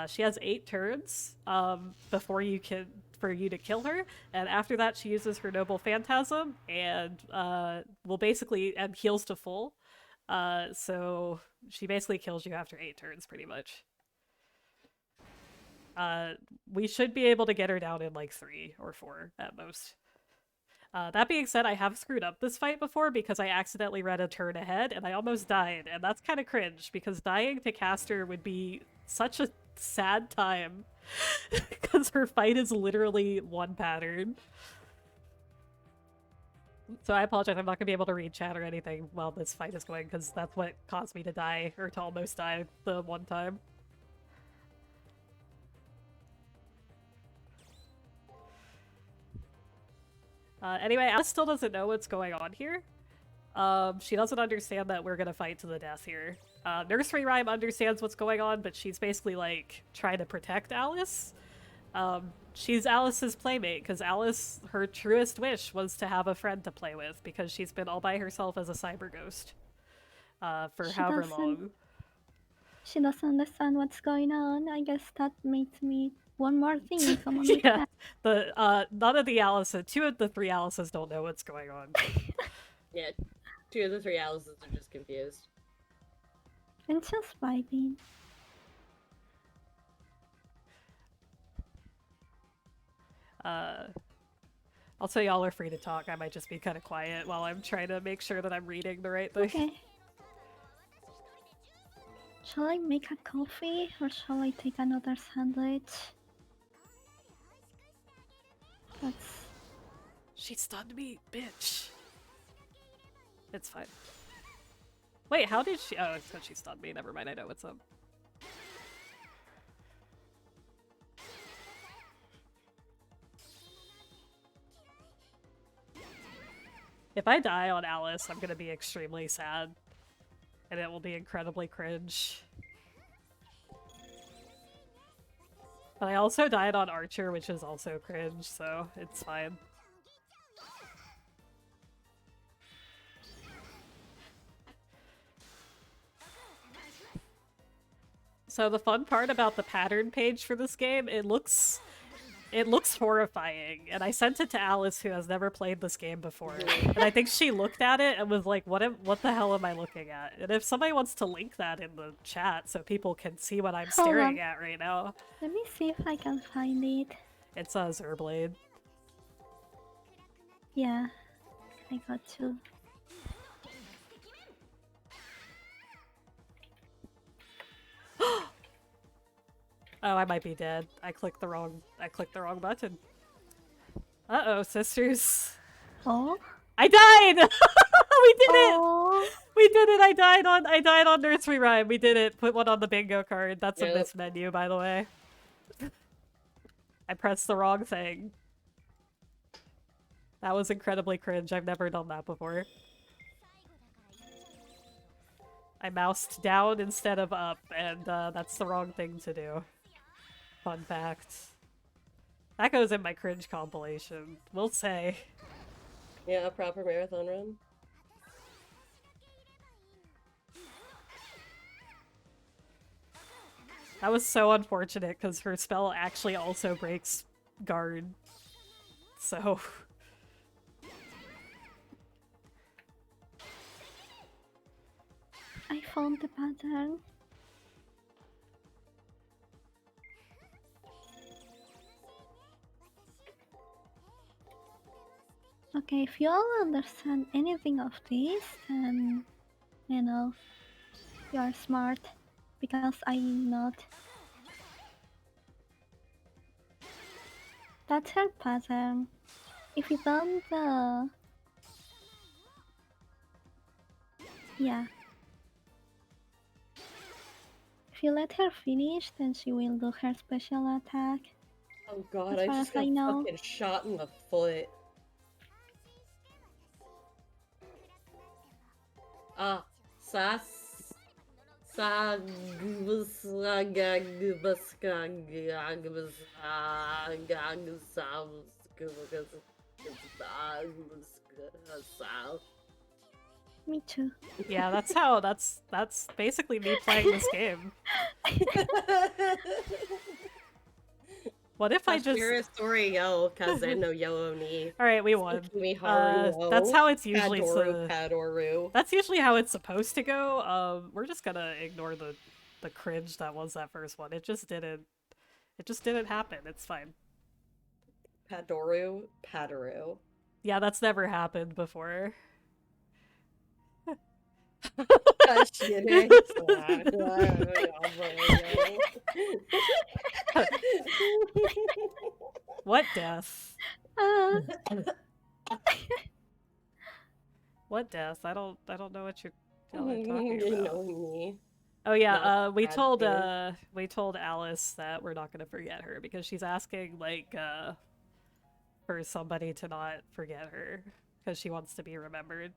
She has 8 turns for you to kill her, and after that she uses her noble phantasm and and heals to full. So she basically kills you after 8 turns, pretty much. We should be able to get her down in like 3 or 4 at most. That being said, I have screwed up this fight before because I accidentally read a turn ahead and I almost died, and that's kind of cringe because dying to Caster would be such a sad time because her fight is literally one pattern. So I apologize, I'm not going to be able to read chat or anything while this fight is going because that's what caused me to die, or to almost die the one time. Anyway, Alice still doesn't know what's going on here. She doesn't understand that we're gonna fight to the death here. Nursery Rhyme understands what's going on, but she's basically like trying to protect Alice. She's Alice's playmate because Alice, her truest wish was to have a friend to play with because she's been all by herself as a cyber ghost for however long. She doesn't understand what's going on. I guess that makes me one more thing in common with Yeah, that. none of the Alices, 2 of the 3 Alices don't know what's going on. Yeah, 2 of the 3 Alices are just confused. And just vibing. Also, y'all are free to talk. I might just be kind of quiet while I'm trying to make sure that I'm reading the right thing. Okay. Shall I make a coffee or shall I take another sandwich? That's... She stunned me, bitch. It's fine. Wait, how did she? Oh, it's because she stunned me. Never mind. I know what's up. If I die on Alice, I'm gonna be extremely sad. And it will be incredibly cringe. But I also died on Archer, which is also cringe, so it's fine. So the fun part about the pattern page for this game, it looks horrifying. And I sent it to Alice, who has never played this game before. And I think she looked at it and was like, what the hell am I looking at? And if somebody wants to link that in the chat so people can see what I'm staring at right now. Let me see if I can find it. It's a Zerblade. Yeah, I got you. Oh, I might be dead. I clicked the wrong button. Uh-oh, sisters. Oh? I died! We did it! Oh! We did it! I died on Nursery Rhyme. We did it. Put one on the bingo card. That's a miss menu, by the way. I pressed the wrong thing. That was incredibly cringe. I've never done that before. I moused down instead of up, and that's the wrong thing to do. Fun fact. That goes in my cringe compilation. We'll say. Yeah, a proper marathon run. That was so unfortunate because her spell actually also breaks guard. So. I found the pattern. Okay, if you all understand anything of this, then, you know, you are smart, because I'm not. That's her pattern. If you don't, yeah. If you let her finish, then she will do her special attack. Oh god, As I far just as got I know. fucking shot in the foot. Ah, Me too. Yeah, that's basically me playing this game. What if I just... Story yo, Kazeno yo ni. Alright, we won. That's how it's usually Padoru. That's usually how it's supposed to go. We're just gonna ignore the cringe that was that first one. It just didn't happen. It's fine. Padoru. Yeah, that's never happened before. What death? What death? I don't know what you're talking about. You know me. Oh yeah, Not we bad told Alice that we're not gonna forget her because she's asking like for somebody to not forget her because she wants to be remembered.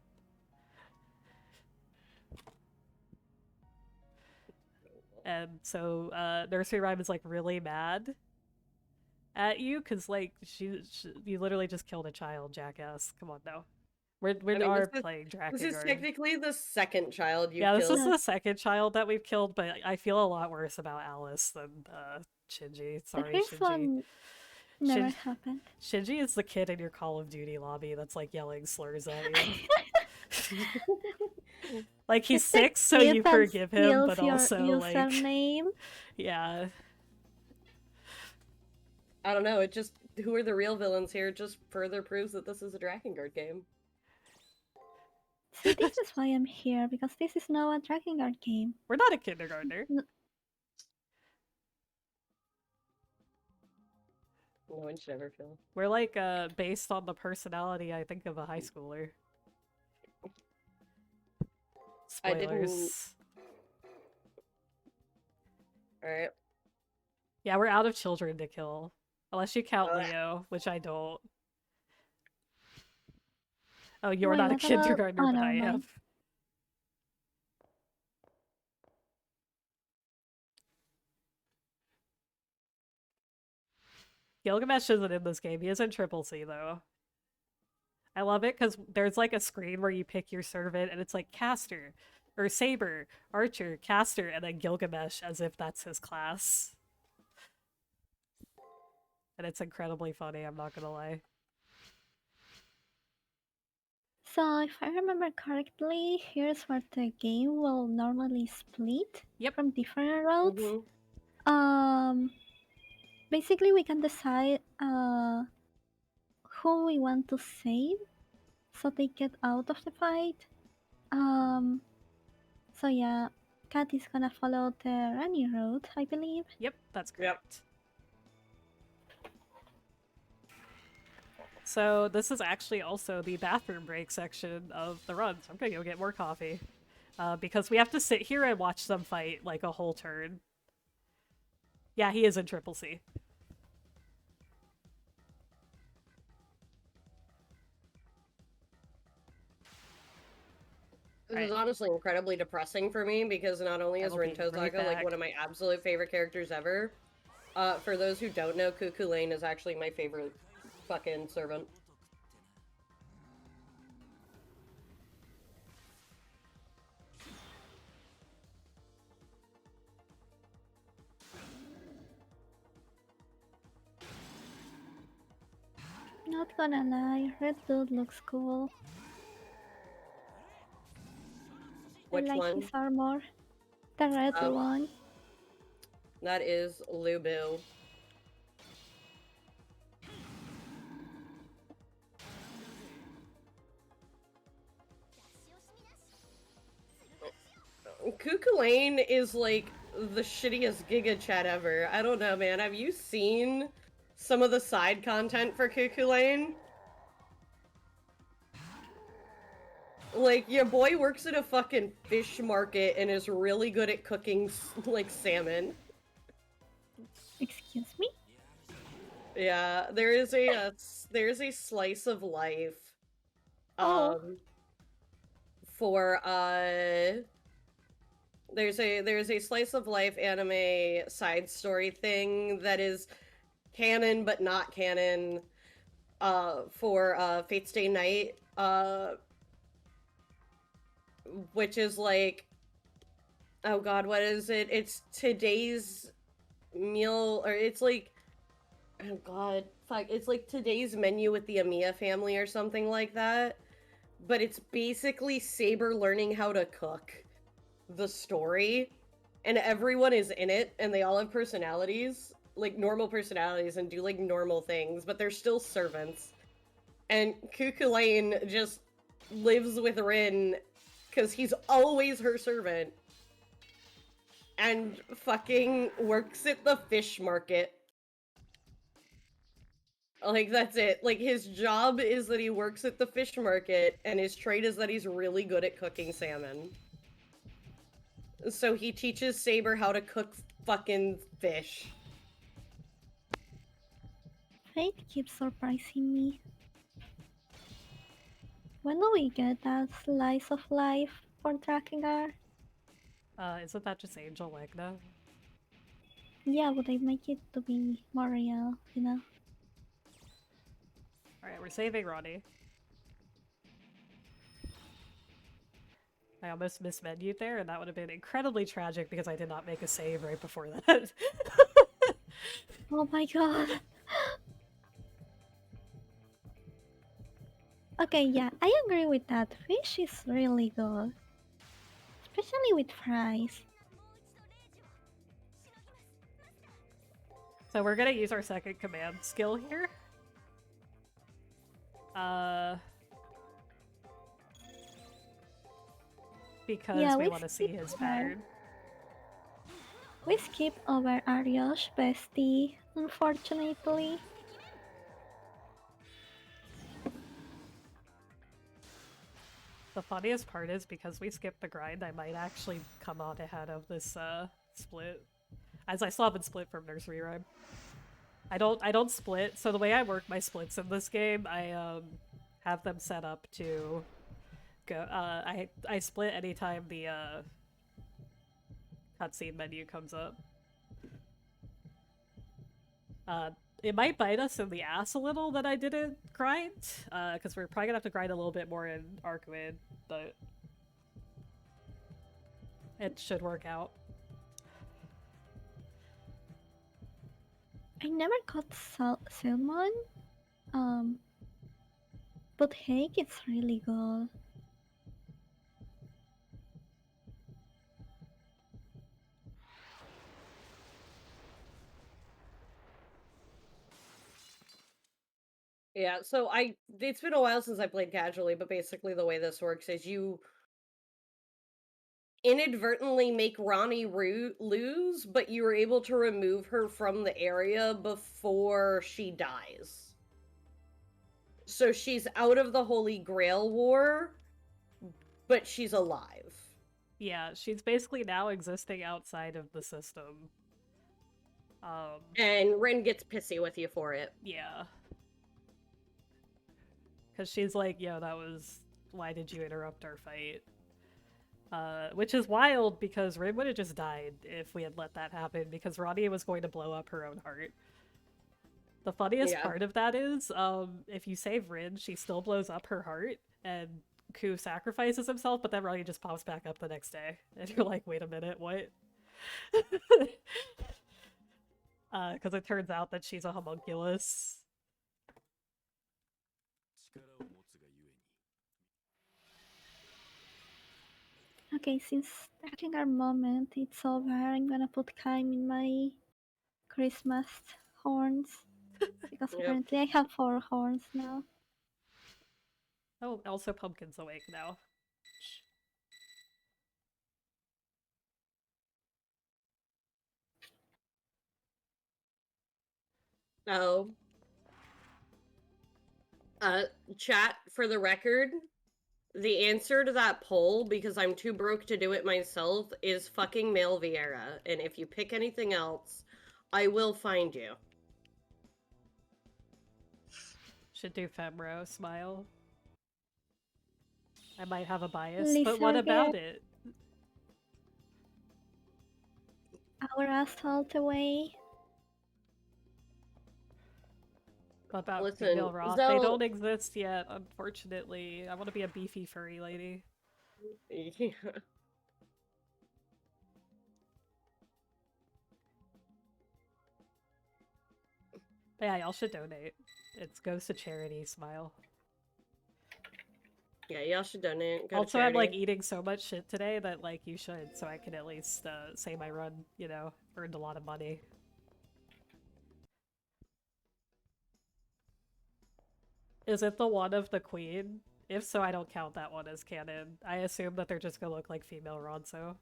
And so Nursery Rhyme is like really mad at you because like you literally just killed a child, jackass. Come on now. We are playing Drakengard. This is technically the second child you've killed. killed. This is the second child that we've killed, but I feel a lot worse about Alice than Shinji. Sorry, the first Shinji. one never happened. Shinji is the kid in your Call of Duty lobby that's like yelling slurs at you. Like he's 6, so you forgive him, but also like username. yeah. I don't know. It just who are the real villains here just further proves that this is a Drakengard game. See, this is why I'm here, because this is now a Drakengard game. We're not a kindergartner. No one should ever feel. We're like based on the personality I think of a high schooler. I didn't. Spoilers. Alright. Yeah, we're out of children to kill. Unless you count Ugh. Leo, which I don't. Oh, you're Wait, not a what about- kindergartner, oh, but I never am. mind. Gilgamesh isn't in this game. He is in Triple C, though. I love it because there's like a screen where you pick your servant and it's like caster, or saber, archer, caster, and then Gilgamesh as if that's his class. And it's incredibly funny, I'm not gonna lie. So, if I remember correctly, here's where the game will normally split Yep. from different roads. Mm-hmm. Basically, we can decide who we want to save so they get out of the fight. So yeah, Kat is gonna follow the Rani road, I believe. Yep, that's Yep. correct. So this is actually also the bathroom break section of the run, so I'm gonna go get more coffee. Because we have to sit here and watch them fight like a whole turn. Yeah, he is in Triple C. This is honestly incredibly depressing for me because not only is I will be Rinto right Zaga like back. one of my absolute favorite characters ever, for those who don't know, Cuckoo Lane is actually my favorite fucking servant. Not gonna lie, Red Dude looks cool. Which I like one? his armor. The red Oh. one. That is Lubu. Cuckoo Lane is like the shittiest Giga Chat ever. I don't know, man. Have you seen some of the side content for Cuckoo Lane? Like, your boy works at a fucking fish market and is really good at cooking, like, salmon. Excuse me? Yeah, there's a slice of life, Oh. for, there's a slice of life anime side story thing that is canon but not canon, for, Fate's Day Night, which is like, oh god, what is it? It's today's meal, or it's like, oh god, fuck, it's like today's menu with the Amiya family or something like that. But it's basically Saber learning how to cook, the story, and everyone is in it, and they all have personalities, like normal personalities, and do like normal things, but they're still servants. And Cuckoo Lane just lives with Rin because he's always her servant, and fucking works at the fish market. Like, that's it. Like, his job is that he works at the fish market, and his trait is that he's really good at cooking salmon. So he teaches Saber how to cook fucking fish. Fate keeps surprising me. When do we get that slice of life for Drakengard? Isn't that just Angel Legna? Yeah, but they make it to be more real, you know? Alright, we're saving Ronnie. I almost mismenued there, and that would have been incredibly tragic because I did not make a save right before that. Oh my god. Okay, yeah, I agree with that. Fish is really good. Especially with fries. So we're gonna use our second command skill here. Because Yeah, we we want to see skip his her. pattern. We skip over Ariosh bestie, unfortunately. The funniest part is because we skipped the grind, I might actually come out ahead of this split. As I still haven't split from Nursery Rhyme. I don't split, so the way I work my splits in this game, I have them set up to go I split anytime the cutscene menu comes up. It might bite us in the ass a little that I didn't grind, because we're probably gonna have to grind a little bit more in Arcuin, but it should work out. I never got salmon. Um, but Hake is really good. Yeah, so it's been a while since I played casually, but basically the way this works is you inadvertently make Ronnie lose, but you were able to remove her from the area before she dies. So she's out of the Holy Grail War, but she's alive. Yeah, she's basically now existing outside of the system. And Ren gets pissy with you for it. Yeah. Because she's like, yo, that was... Why did you interrupt our fight? Which is wild, because Rin would have just died if we had let that happen, because Ronnie was going to blow up her own heart. The funniest part of that is, if you save Rin, she still blows up her heart, and Ku sacrifices himself, but then Ronnie just pops back up the next day. And you're like, wait a minute, what? Because it turns out that she's a homunculus. Okay, since starting our moment, it's over. I'm gonna put Kaim in my Christmas horns. Because apparently I have 4 horns now. Oh, also Pumpkin's awake now. Oh. Chat, for the record, the answer to that poll, because I'm too broke to do it myself, is fucking Male Vieira. And if you pick anything else, I will find you. Should do Femro, smile. I might have a bias, but what Lizard about it? Our assault away. About Listen, female Roth? They don't exist yet, unfortunately. I want to be a beefy furry lady. Yeah. But yeah, y'all should donate. It goes to charity, smile. Yeah, y'all should donate. Go Also, to charity. I'm like eating so much shit today that like you should, so I can at least say my run, you know, earned a lot of money. Is it the one of the queen? If so, I don't count that one as canon. I assume that they're just gonna look like female Ronso.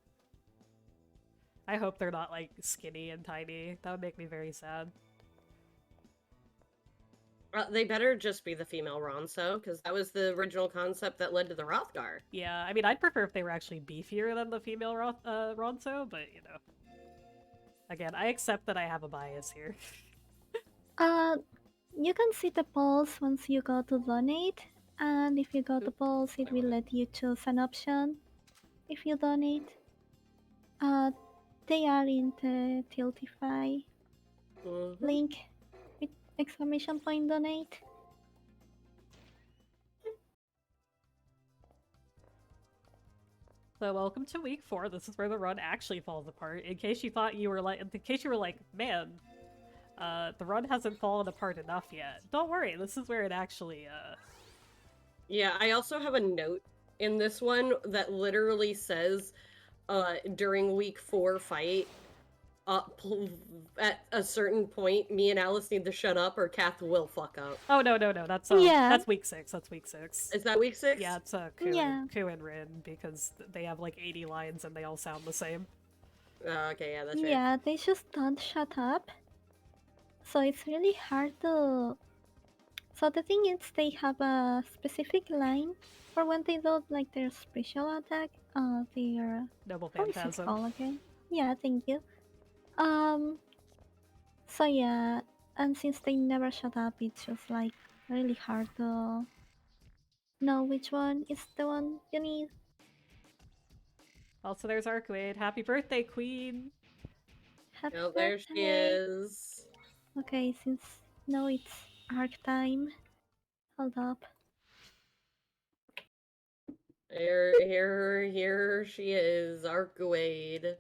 I hope they're not like skinny and tiny. That would make me very sad. They better just be the female Ronso, because that was the original concept that led to the Rothgar. Yeah, I mean, I'd prefer if they were actually beefier than the female Ronso, but you know. Again, I accept that I have a bias here. You can see the polls once you go to donate, and if you go to polls, it will let you choose an option if you donate. They are in the Tiltify link with exclamation point donate. So welcome to week 4. This is where the run actually falls apart. In case you thought you were like, man, the run hasn't fallen apart enough yet. Don't worry, this is where it actually, Yeah, I also have a note in this one that literally says, during week 4 fight, at a certain point, me and Alice need to shut up or Kath will fuck up. Oh no, Yeah. that's week 6. That's week 6. Is that week 6? Yeah, it's Yeah. Ku and Rin because they have like 80 lines and they all sound the same. Okay, yeah, that's right. Yeah, they just don't shut up. So it's really hard to. So the thing is, they have a specific line for when they do like their special attack. Their Noble how is it Phantasm. called again? Yeah, thank you. So yeah, and since they never shut up, it's just like really hard to know which one is the one you need. Also, there's Arcuade. Happy birthday, Queen! Happy Oh, there she birthday. is. Okay, since now it's arc time. Hold up. Here she is, Arcuade.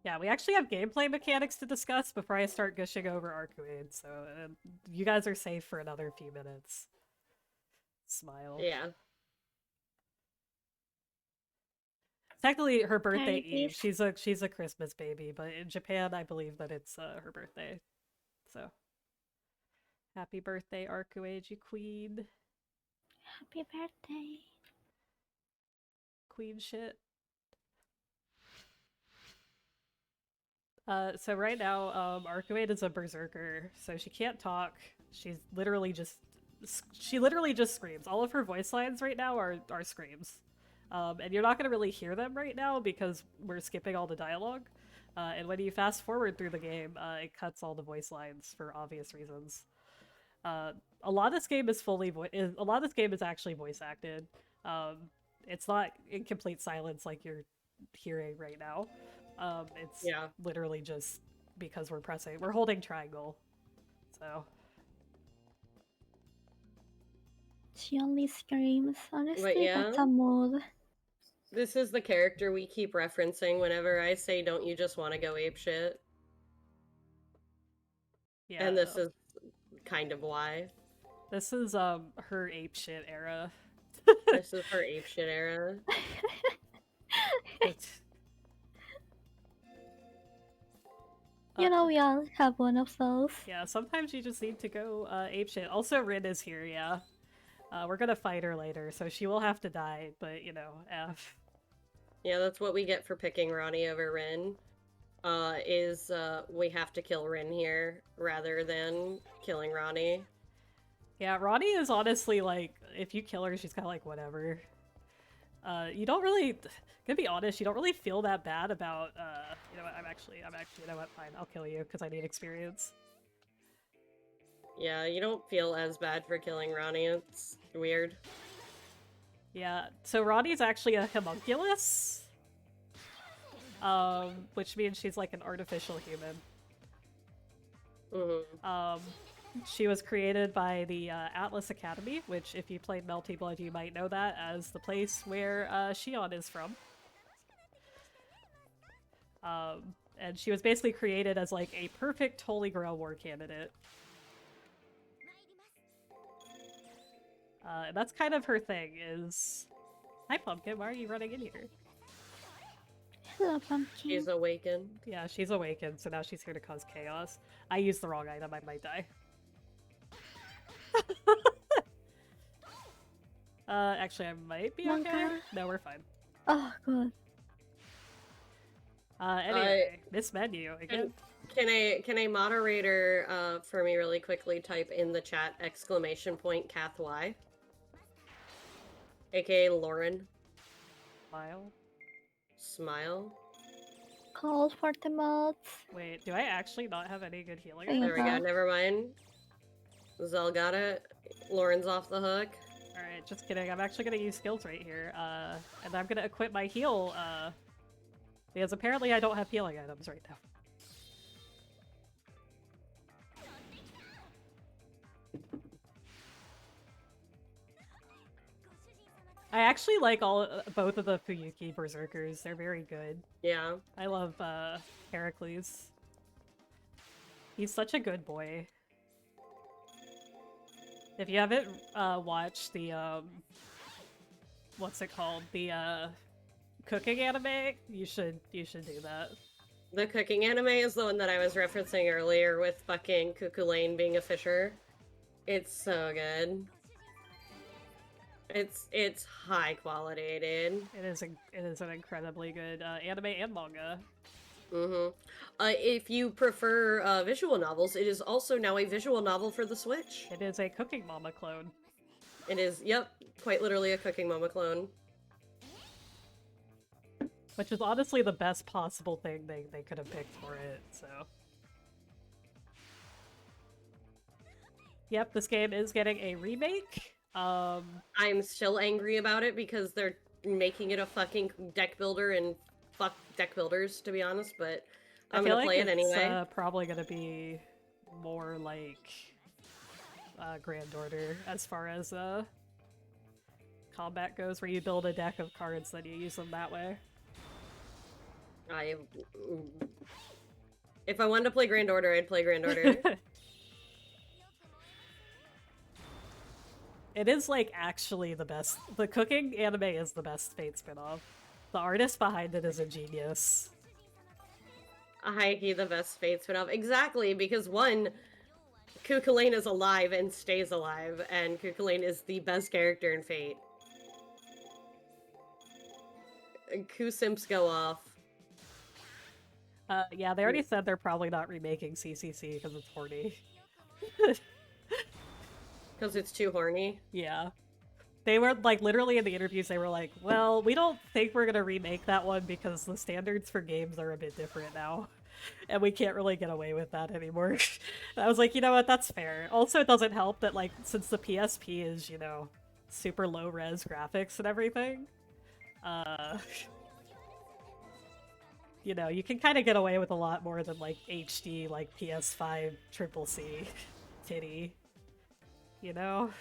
Yeah, we actually have gameplay mechanics to discuss before I start gushing over Arcuade, so you guys are safe for another few minutes. Smile. Yeah. Technically, her birthday There it Eve. is. She's a Christmas baby, but in Japan, I believe that it's her birthday. So, happy birthday, Arcuade, you queen. Happy birthday. Queen shit. So right now, Arcuade is a berserker, so she can't talk. She literally just screams. All of her voice lines right now are screams. And you're not gonna really hear them right now because we're skipping all the dialogue. And when you fast forward through the game, it cuts all the voice lines for obvious reasons. A lot of this game is a lot of this game is actually voice acted. It's not in complete silence like you're hearing right now. It's literally just because we're holding triangle. So She only screams. Honestly, But yeah. that's a mood. This is the character we keep referencing whenever I say, don't you just want to go apeshit? yeah. And this is kind of why. This is her apeshit era. This is her apeshit era. You know, we all have one of those. Yeah, sometimes you just need to go apeshit. Also, Rin is here, yeah. We're gonna fight her later, so she will have to die, but, you know, F. Yeah, that's what we get for picking Ronnie over Rin. We have to kill Rin here rather than killing Ronnie. Yeah, Ronnie is honestly like, if you kill her, she's kind of like, whatever. You don't really, gonna be honest, you don't really feel that bad about, you know what, I'm actually, you know what, fine, I'll kill you, because I need experience. Yeah, you don't feel as bad for killing Ronnie, it's weird. Yeah, so Ronnie's actually a homunculus, which means she's like an artificial human. Mm-hmm. She was created by the Atlas Academy, which, if you played Melty Blood, you might know that as the place where Shion is from. And she was basically created as like a perfect Holy Grail war candidate. And that's kind of her thing, is... Hi, Pumpkin, why are you running in here? Hello, Pumpkin. She's awakened. Yeah, she's awakened, so now she's here to cause chaos. I used the wrong item, I might die. Actually, I might be okay. No, we're fine. Oh, good. Anyway, this menu again. Can a moderator for me really quickly type in the chat !Kath Y? AKA Lauren. Smile. Call for the mods. Wait, do I actually not have any good healing? Hang on. There we go, never mind. Zell got it. Lauren's off the hook. Alright, just kidding. I'm actually gonna use skills right here. And I'm gonna equip my heal, because apparently I don't have healing items right now. I actually like both of the Fuyuki Berserkers. They're very good. Yeah. I love Heracles. He's such a good boy. If you haven't watched the what's it called? The cooking anime, you should do that. The cooking anime is the one that I was referencing earlier with fucking Cuckoo being a fisher. It's so good. It's high quality, dude. It is an incredibly good anime and manga. Mm-hmm. If you prefer visual novels, it is also now a visual novel for the Switch. It is a Cooking Mama clone. It is, yep, quite literally a Cooking Mama clone. Which is honestly the best possible thing they could have picked for it, so... Yep, this game is getting a remake. I'm still angry about it because they're making it a fucking deck builder and fuck deck builders, to be honest, but I'm gonna play it anyway. It's probably gonna be more like Grand Order as far as combat goes, where you build a deck of cards, then you use them that way. If I wanted to play Grand Order, I'd play Grand Order. It is, like, actually the best. The cooking anime is the best Fate spinoff. The artist behind it is a genius. High-key the best Fate spinoff. Exactly, because one, Cuckoo is alive and stays alive, and Cuckoo is the best character in Fate. Coo simps go off. Yeah, they already said they're probably not remaking CCC because it's horny. Because it's too horny? Yeah. They were, like, literally in the interviews, they were like, well, we don't think we're gonna remake that one because the standards for games are a bit different now. And we can't really get away with that anymore. And I was like, you know what, that's fair. Also, it doesn't help that, like, since the PSP is, you know, super low-res graphics and everything, you know, you can kind of get away with a lot more than, like, HD, like, PS5 Triple C titty. You know?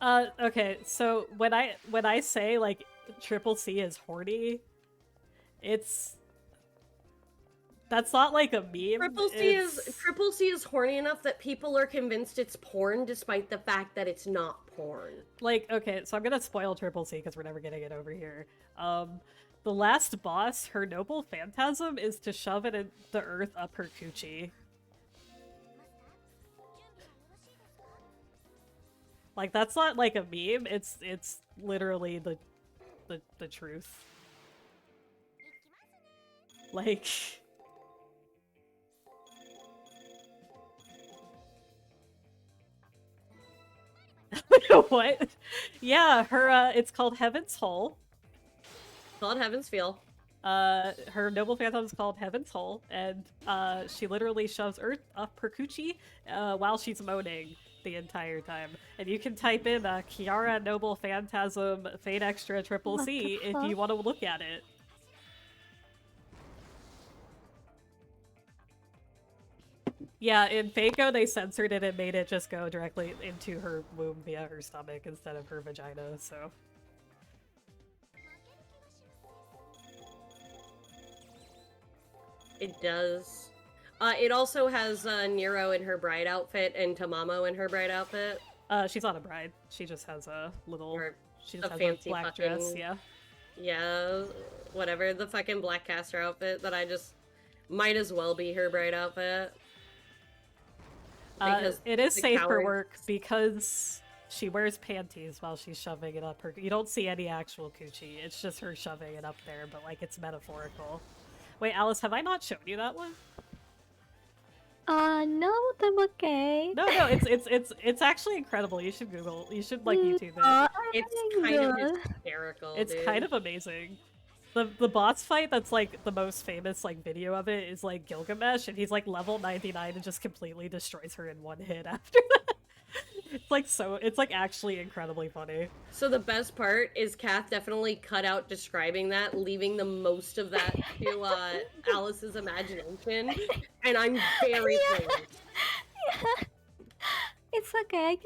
Okay, so when I say, like, Triple C is horny, that's not like a meme. Triple C is horny enough that people are convinced it's porn despite the fact that it's not porn. Like, okay, so I'm gonna spoil Triple C because we're never getting it over here. The last boss, her noble phantasm, is to shove it in the earth up her coochie. Like, that's not like a meme, it's literally the truth. Like... What? Yeah, her, it's called Heaven's Hole. Called Heaven's Feel. Her noble phantom is called Heaven's Hole, and, she literally shoves earth up her coochie, while she's moaning the entire time. And you can type in Kiara Noble Phantasm Fate Extra Triple C if you want to look at it. Yeah, in Fako they censored it and made it just go directly into her womb via her stomach instead of her vagina, so... It does. It also has Nero in her bride outfit and Tamamo in her bride outfit. She's not a bride. She just has a little... Or she just has fancy a black fucking dress, yeah. Yeah, whatever. The fucking black caster outfit that I just... Might as well be her bride outfit. It is safe for work because she wears panties while she's shoving it up her... You don't see any actual coochie. It's just her shoving it up there, but, like, it's metaphorical. Wait, Alice, have I not shown you that one? No, I'm okay. No, it's actually incredible. You should Google. You should, like, YouTube it. It's kind of hysterical, It's dude. kind of amazing. The boss fight that's, like, the most famous, like, video of it is, like, Gilgamesh, and he's, like, level 99 and just completely destroys her in one hit after that. It's, like, actually incredibly funny. So the best part is Kath definitely cut out describing that, leaving the most of that to Alice's imagination, and I'm very pleased. Yeah. It's okay.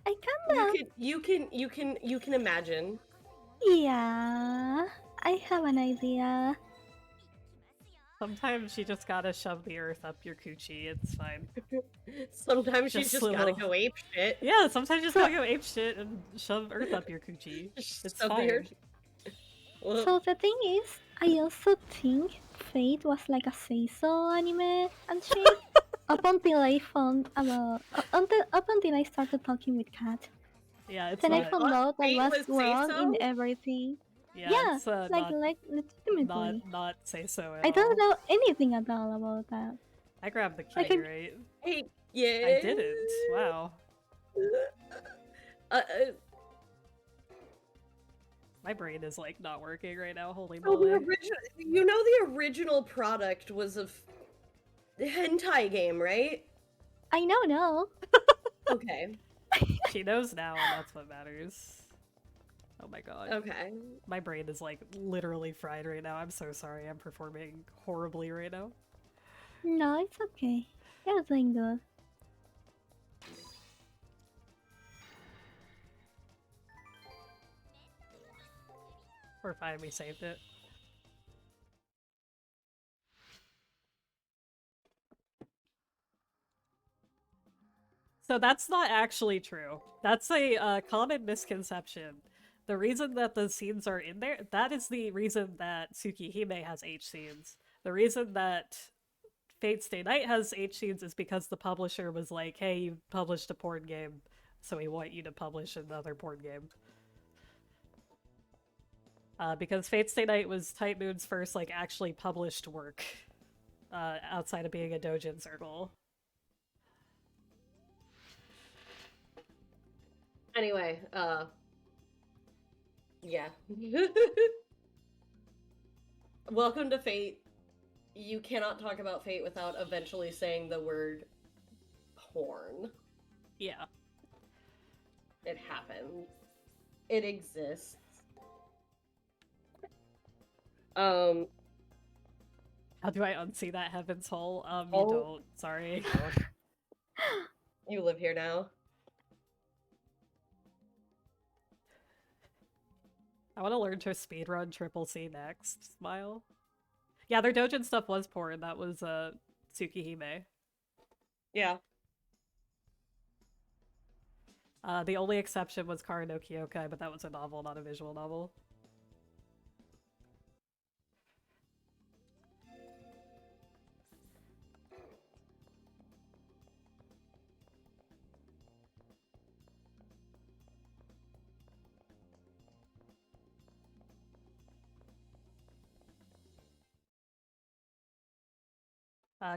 I can. You can imagine. Yeah, I have an idea. Sometimes you just gotta shove the earth up your coochie. It's fine. Sometimes you just gotta go ape shit. Yeah, sometimes you just gotta go ape shit and shove earth up your coochie. It's fine. So the thing is, I also think Fate was like a Seiso anime and shit. Up until I found about up until I started talking with Kat. Yeah, it's Then I You not. found thought out I fate was was say wrong in so? everything. Yeah, Yeah, it's like legitimately. not say so at I don't all. know anything at all about that. I grabbed the Like key, right? Hey, I yeah. didn't. Wow. Uh, My brain is like not working right now. Holy so the moly. original, you know, the original product was a hentai game, right? I know, no. Okay. She knows now, and that's what matters. Oh my god. Okay. My brain is like literally fried right now. I'm so sorry. I'm performing horribly right now. No, it's okay. You're doing good. We're fine. We saved it. So that's not actually true. That's a common misconception. The reason that the scenes are in there, that is the reason that Tsukihime has H scenes. The reason that Fate Stay Night has H scenes is because the publisher was like, hey, you published a porn game, so we want you to publish another porn game. Because Fate Stay Night was Type Moon's first, like, actually published work, outside of being a doujin circle. Anyway, yeah. Welcome to Fate. You cannot talk about Fate without eventually saying the word porn. Yeah. It happened. It exists. How do I unsee that Heaven's Hole? You Oh. don't. Sorry. You live here now. I want to learn to speedrun Triple C next. Smile. Yeah, their doujin stuff was porn. That was, Tsukihime. Yeah. The only exception was Kara no Kyokai, but that was a novel, not a visual novel.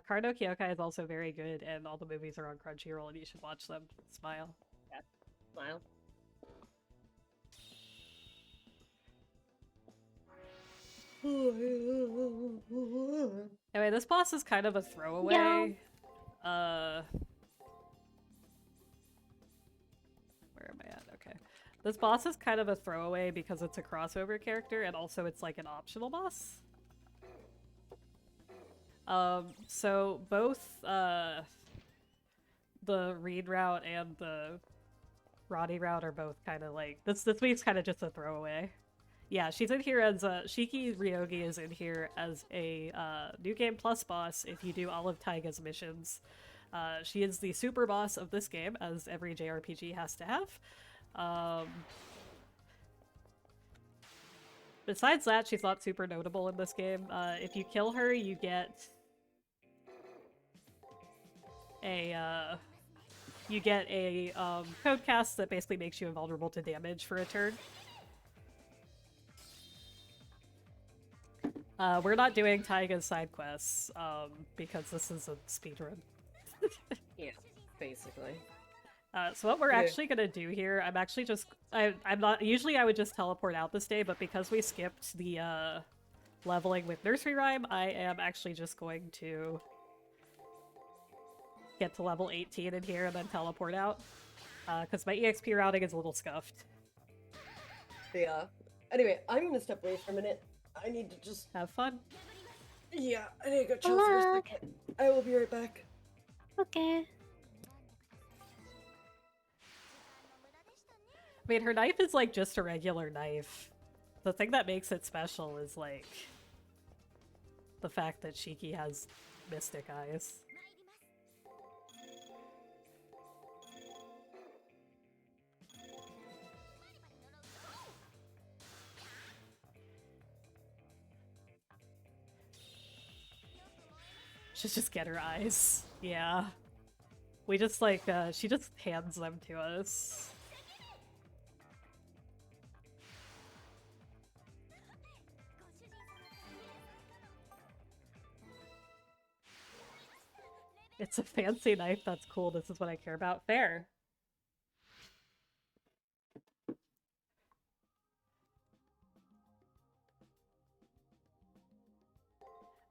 Kara no Kyokai is also very good, and all the movies are on Crunchyroll, and you should watch them. Smile. Yeah. Smile. Anyway, this boss is kind of a throwaway. Where am I at? Okay. This boss is kind of a throwaway because it's a crossover character, and also it's like an optional boss. So both, the Reed route and the Roddy route are both kind of like, this week's kind of just a throwaway. Yeah, she's in here as, Shiki Ryogi is in here as a, New Game Plus boss if you do all of Taiga's missions. She is the super boss of this game, as every JRPG has to have. Besides that, she's not super notable in this game. If you kill her, you get a code cast that basically makes you invulnerable to damage for a turn. We're not doing Taiga's side quests, because this is a speedrun. Yeah, basically. So what we're Yeah. actually gonna do here, I'm actually just, I'm not, usually I would just teleport out this day, but because we skipped the, leveling with Nursery Rhyme, I am actually just going to get to level 18 in here and then teleport out. Because my EXP routing is a little scuffed. Yeah. Anyway, I'm gonna step away for a minute. I need to just... Have fun. Yeah, I need to go chill for a Luck. second. I will be right back. Okay. I mean, her knife is like just a regular knife. The thing that makes it special is like the fact that Shiki has mystic eyes. Should just get her eyes. Yeah. We just like, she just hands them to us. It's a fancy knife, that's cool, this is what I care about. Fair.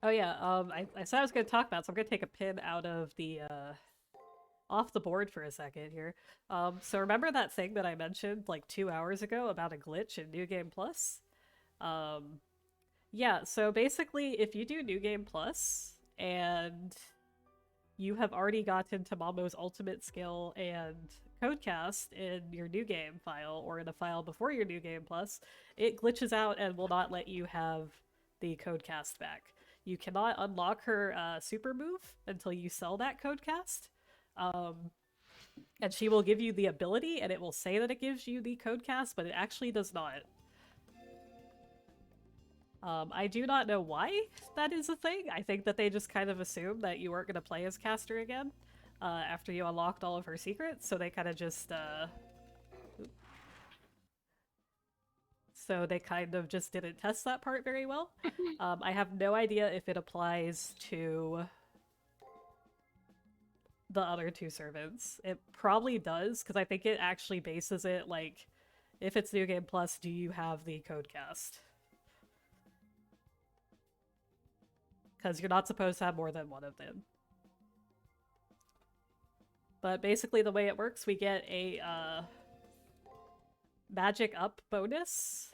Oh yeah, I said I was gonna talk about, so I'm gonna take a pin out of the, off the board for a second here. So remember that thing that I mentioned like 2 hours ago about a glitch in New Game Plus? Yeah, so basically if you do New Game Plus and you have already gotten to Mamo's ultimate skill and codecast in your New Game file or in a file before your New Game Plus, it glitches out and will not let you have the codecast back. You cannot unlock her super move until you sell that codecast. And she will give you the ability, and it will say that it gives you the codecast, but it actually does not. I do not know why that is a thing. I think that they just kind of assumed that you weren't going to play as Caster again after you unlocked all of her secrets, so they kind of just didn't test that part very well. I have no idea if it applies to the other two servants. It probably does, because I think it actually bases it like, if it's New Game Plus, do you have the codecast? Because you're not supposed to have more than one of them. But basically the way it works, we get a magic up bonus.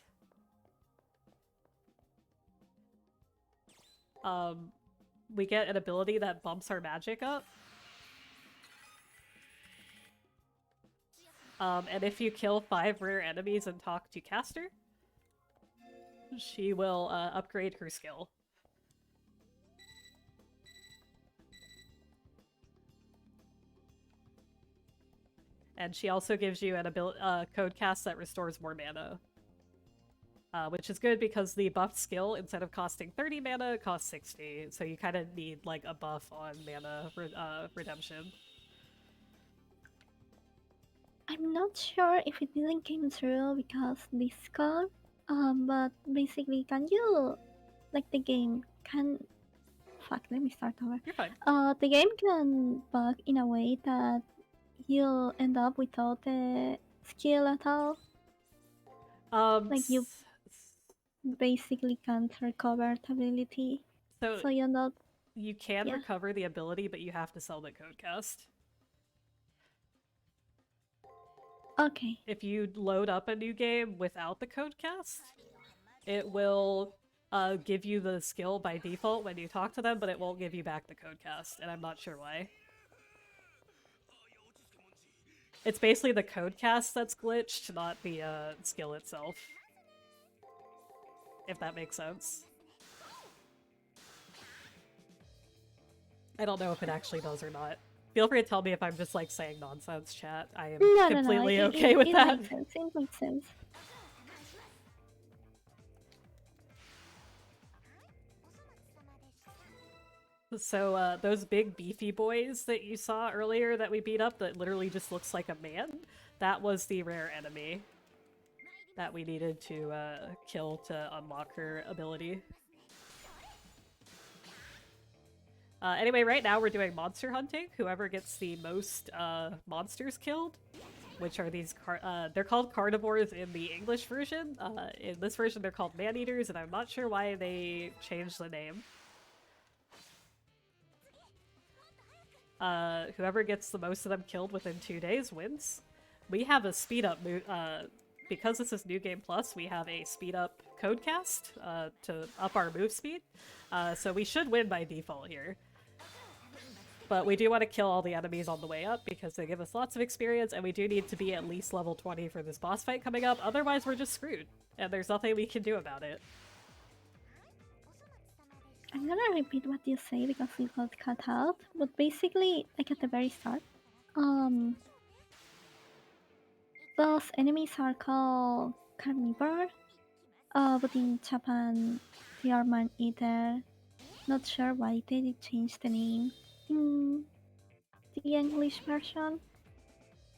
We get an ability that bumps our magic up. And if you kill 5 rare enemies and talk to Caster, she will upgrade her skill. And she also gives you an codecast that restores more mana. Which is good because the buffed skill, instead of costing 30 mana, costs 60. So you kind of need like a buff on mana redemption. I'm not sure if it didn't came through because Discord, but basically, can you, like the game can, fuck, let me start over. You're fine. The game can bug in a way that you'll end up without the skill at all. Like you basically can't recover the ability. So you're not... You can recover the ability, but you have to sell the codecast. Okay. If you load up a new game without the codecast, it will give you the skill by default when you talk to them, but it won't give you back the codecast, and I'm not sure why. It's basically the codecast that's glitched, not the skill itself. If that makes sense. I don't know if it actually does or not. Feel free to tell me if I'm just like saying nonsense, chat. I am completely okay with that. It makes sense. So those big beefy boys that you saw earlier that we beat up that literally just looks like a man, that was the rare enemy that we needed to kill to unlock her ability. Anyway, right now we're doing monster hunting. Whoever gets the most monsters killed, which are these they're called carnivores in the English version. In this version they're called man-eaters, and I'm not sure why they changed the name. Whoever gets the most of them killed within 2 days wins. We have a speed up move, because this is New Game Plus, we have a speed up codecast to up our move speed. So we should win by default here. But we do want to kill all the enemies on the way up because they give us lots of experience, and we do need to be at least level 20 for this boss fight coming up, otherwise we're just screwed, and there's nothing we can do about it. I'm gonna repeat what you say because you got cut out, but basically, like at the very start, those enemies are called carnivore, but in Japan, they are man-eater. Not sure why they did change the name in the English version.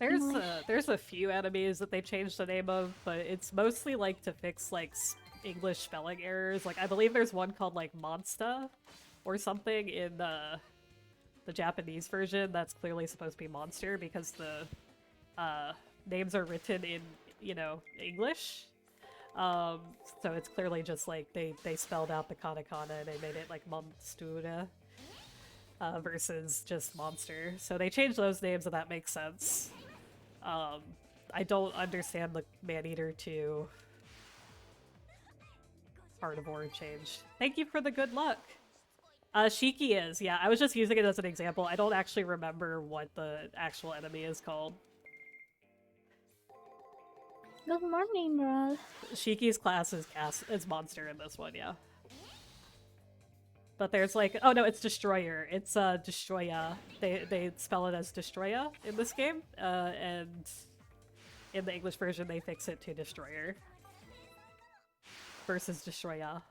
English. There's a few enemies that they changed the name of, but it's mostly like to fix like English spelling errors. Like I believe there's one called like Monsta or something in the Japanese version that's clearly supposed to be monster because the names are written in, you know, English. So it's clearly just like they spelled out the katakana and they made it like Monstura versus just monster. So they changed those names and that makes sense. I don't understand the Maneater to Carnivore change. Thank you for the good luck. Shiki is, yeah, I was just using it as an example. I don't actually remember what the actual enemy is called. Good morning, Rod. Shiki's class is monster in this one, yeah. But there's like, oh no, it's Destroyer. It's Destroya. They spell it as Destroya in this game, and in the English version they fix it to Destroyer versus Destroya.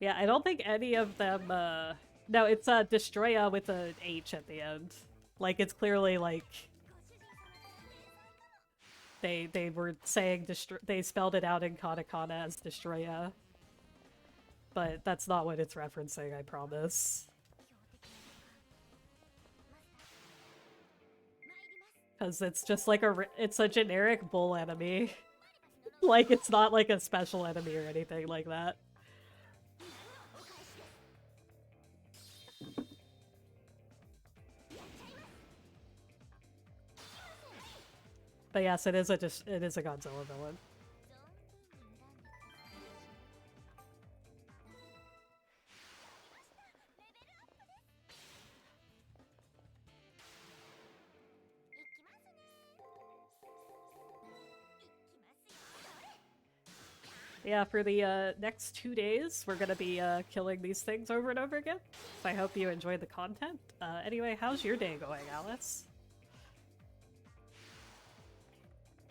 Yeah, I don't think any of them, no, it's Destroya with an H at the end. Like, it's clearly, like, they were saying, they spelled it out in katakana as Destroya. But that's not what it's referencing, I promise. Because it's just like it's a generic bull enemy. Like, it's not like a special enemy or anything like that. But yes, it is a Godzilla villain. Yeah, for the next 2 days, we're gonna be killing these things over and over again. So I hope you enjoyed the content. Anyway, how's your day going, Alice?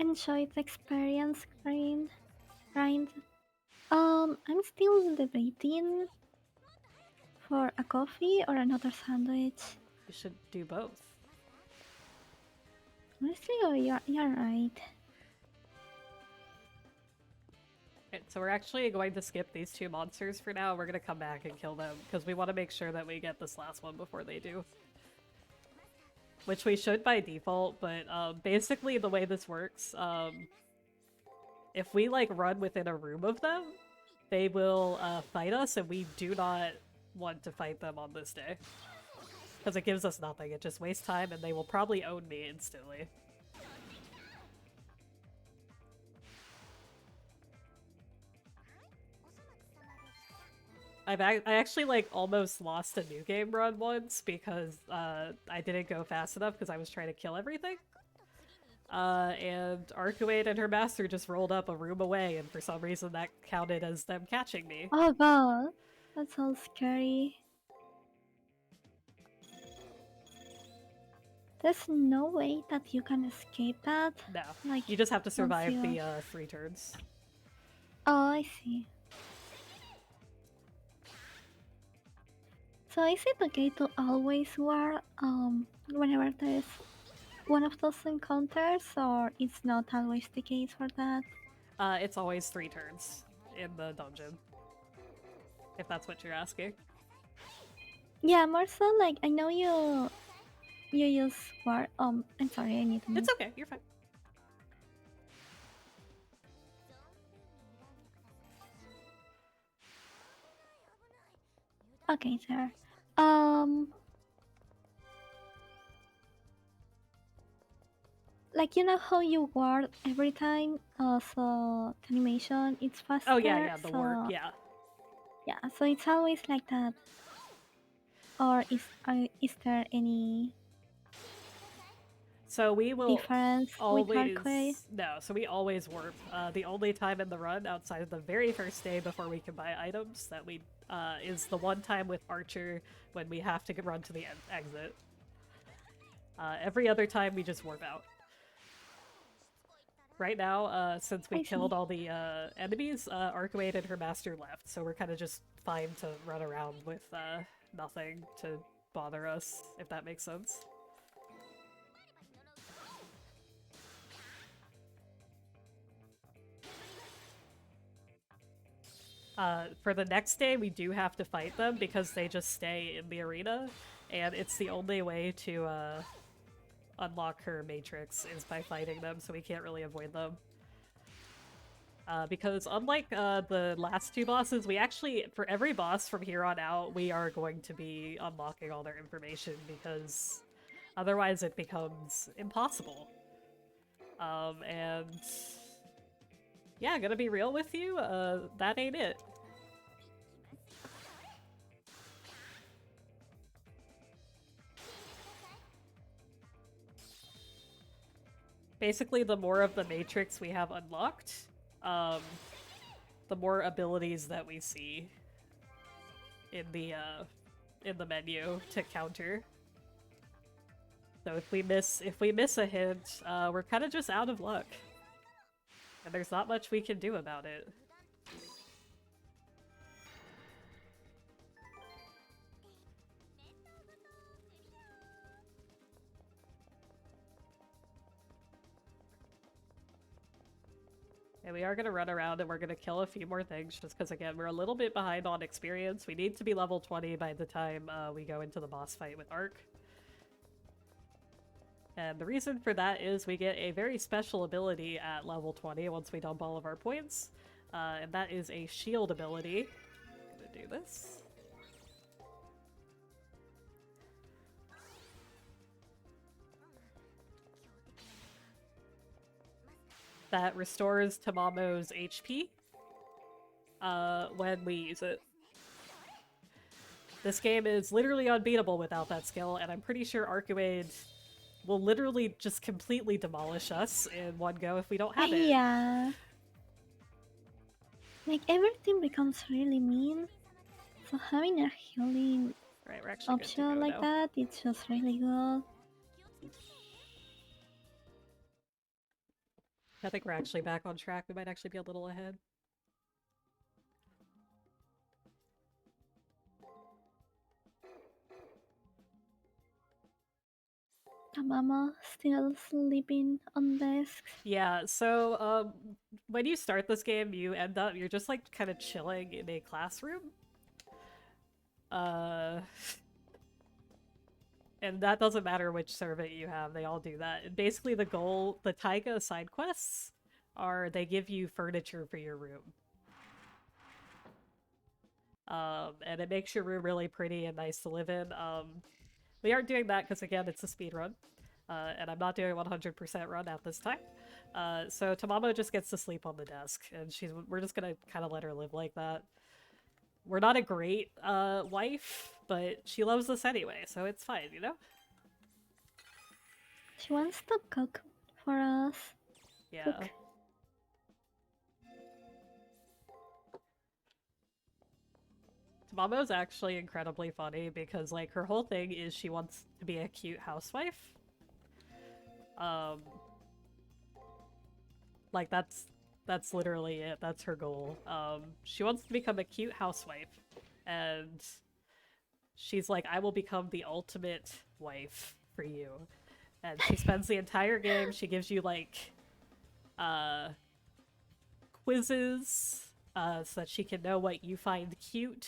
Enjoy the experience, grind. I'm still debating for a coffee or another sandwich. You should do both. Honestly, oh, you're right. Okay, so we're actually going to skip these two monsters for now. We're gonna come back and kill them because we want to make sure that we get this last one before they do. Which we should by default, but basically the way this works, if we like run within a room of them, they will fight us, and we do not want to fight them on this day. Because it gives us nothing, it just wastes time, and they will probably own me instantly. I actually like almost lost a new game run once because I didn't go fast enough because I was trying to kill everything. And Arcuade and her master just rolled up a room away, and for some reason that counted as them catching me. Oh god, that's all scary. There's no way that you can escape that. No, Like, you just have to survive you- the 3 turns. Oh, I see. So is it okay to always war whenever there's one of those encounters, or it's not always the case for that? It's always 3 turns in the dungeon. If that's what you're asking. Yeah, more so like I know you use war. I'm sorry, I need to move. It's okay, you're fine. Okay, there. Like, you know how you ward every time, so the animation it's faster. Oh yeah, the so, work, yeah. Yeah, so it's always like that. Or is there any? So we will difference with Arcway? no. So we always warp. The only time in the run outside of the very first day before we can buy items that we is the one time with Archer when we have to run to the exit. Every other time we just warp out. Right now, since we I killed see. all the enemies, Archwade and her master left, so we're kind of just fine to run around with nothing to bother us, if that makes sense. For the next day, we do have to fight them because they just stay in the arena, and it's the only way to unlock her matrix is by fighting them, so we can't really avoid them. Because unlike the last two bosses, we actually, for every boss from here on out, we are going to be unlocking all their information because otherwise it becomes impossible. And yeah, gonna be real with you, that ain't it. Basically, the more of the matrix we have unlocked, the more abilities that we see in the menu to counter. So if we miss a hint, we're kind of just out of luck. And there's not much we can do about it. And we are going to run around and we're going to kill a few more things just because, again, we're a little bit behind on experience. We need to be level 20 by the time we go into the boss fight with Ark. And the reason for that is we get a very special ability at level 20 once we dump all of our points. And that is a shield ability. I'm going to do this. That restores Tamamo's HP when we use it. This game is literally unbeatable without that skill, and I'm pretty sure Arcuade will literally just completely demolish us in one go if we don't have it. Yeah. Like, everything becomes really mean. So having a healing Right, we're actually good to option go like now. that, it's just really good. I think we're actually back on track. We might actually be a little ahead. Mama still sleeping on desk. Yeah, so when you start this game, you're just like kind of chilling in a classroom. And that doesn't matter which servant you have, they all do that. And basically the goal, the Taiga side quests are they give you furniture for your room. And it makes your room really pretty and nice to live in. We aren't doing that because, again, it's a speed run. And I'm not doing a 100% run at this time. So Tamamo just gets to sleep on the desk, and we're just gonna kind of let her live like that. We're not a great wife, but she loves us anyway, so it's fine, you know? She wants to cook for us. Yeah. Cook. Tamamo's actually incredibly funny because, like, her whole thing is she wants to be a cute housewife. Like, that's literally it. That's her goal. She wants to become a cute housewife, and she's like, I will become the ultimate wife for you. And she spends the entire game, she gives you, like, quizzes, so that she can know what you find cute.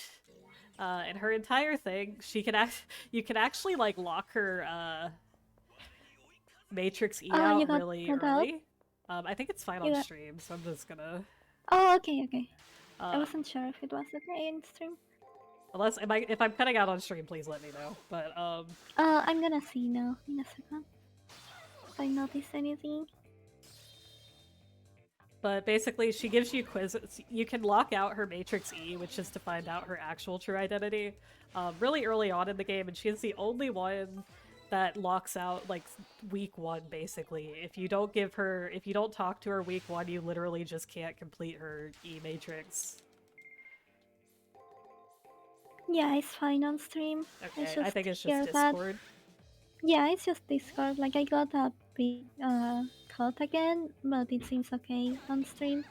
And her entire thing, you can actually, like, lock her, Matrix E out you got really cut early. I think it's fine on got- stream, so I'm just gonna... Oh, okay. I Uh, wasn't sure if it was okay in stream. unless, if I'm cutting out on stream, please let me know. But, I'm gonna see now in a second. If I notice anything. But basically, she gives you quizzes. You can lock out her Matrix E, which is to find out her actual true identity, really early on in the game, and she is the only one that locks out like week 1 basically. If you don't talk to her week 1, you literally just can't complete her E matrix. Yeah, it's fine on stream. Okay, I think it's hear just that. Discord. Yeah, it's just Discord. Like I got a big cut again, but it seems okay on stream.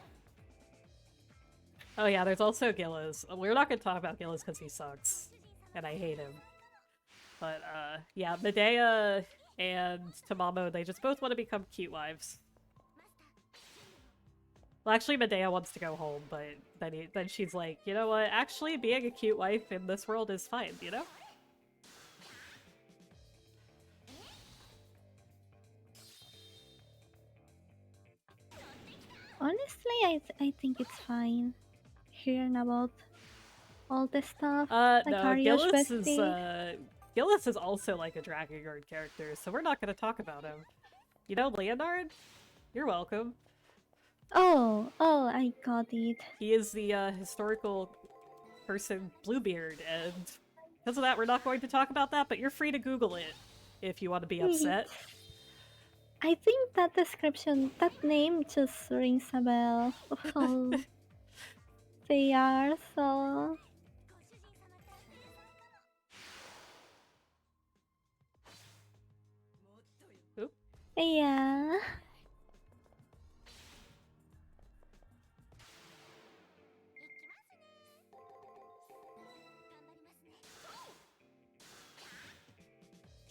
Oh yeah, there's also Gillis. We're not gonna talk about Gillis because he sucks, and I hate him. But yeah, Medea and Tamamo, they just both want to become cute wives. Well, actually, Medea wants to go home, but then she's like, you know what? Actually, being a cute wife in this world is fine, you know? Honestly, I think it's fine hearing about all this stuff. Like No, Ario's bestie. Gillis is also like a Dragon Guard character, so we're not gonna talk about him. You know, Leonard? You're welcome. Oh, I got it. He is the historical person Bluebeard, and because of that, we're not going to talk about that, but you're free to Google it if you want to be upset. I think that description, that name just rings a bell of how they are, so... Oop. Yeah.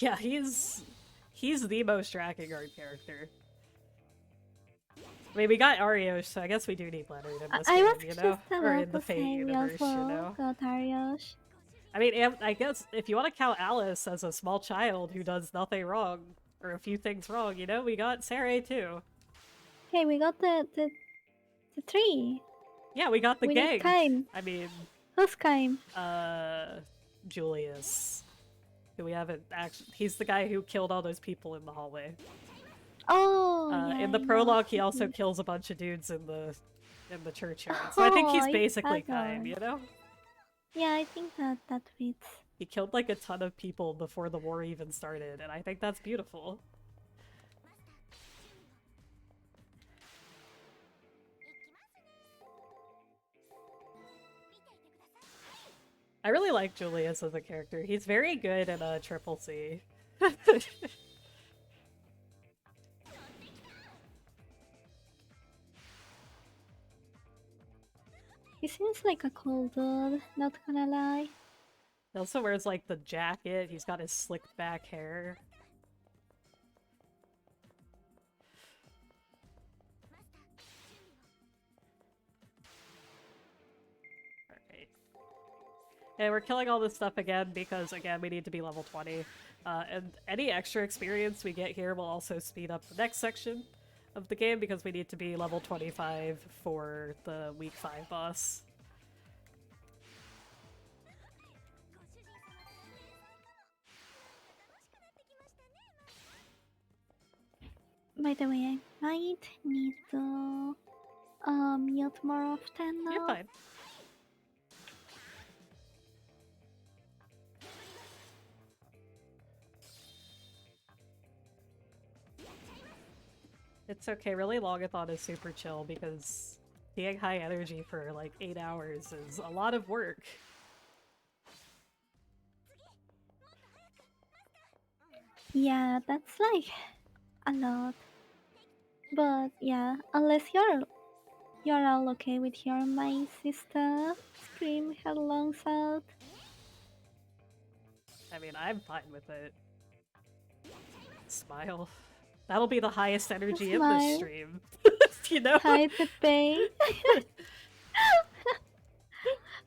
Yeah, he's the most Dragon Guard character. I mean, we got Arios, so I guess we do need Leonard in this I game, was you know? just Or about in the to Fate say universe, as well. you know? Got Arios. I mean, I guess if you want to count Alice as a small child who does nothing wrong, or a few things wrong, you know, we got Sarai too. Okay, we got the tree. Yeah, we got the We gang. need Kaim. I mean, Who's Kaim? Julius. Who we haven't actually. He's the guy who killed all those people in the hallway. Oh, yeah, In the I know. prologue, he also kills a bunch of dudes in the churchyard. So I think he's Oh, basically that Kaim, one. you know? Yeah, I think that fits. He killed like a ton of people before the war even started, and I think that's beautiful. I really like Julius as a character. He's very good in a Triple C. He seems like a cool dude, not gonna lie. He also wears like the jacket. He's got his slicked back hair. Alright. And we're killing all this stuff again because, again, we need to be level 20. And any extra experience we get here will also speed up the next section of the game because we need to be level 25 for the week 5 boss. By the way, I might need to mute more often now. You're fine. It's okay, really Longathon is super chill because being high energy for like 8 hours is a lot of work. Yeah, that's like a lot. But yeah, unless you're all okay with hearing my sister scream her lungs out. I mean, I'm fine with it. Smile. That'll be the highest energy in this Smile. stream. You know? Hide the pain.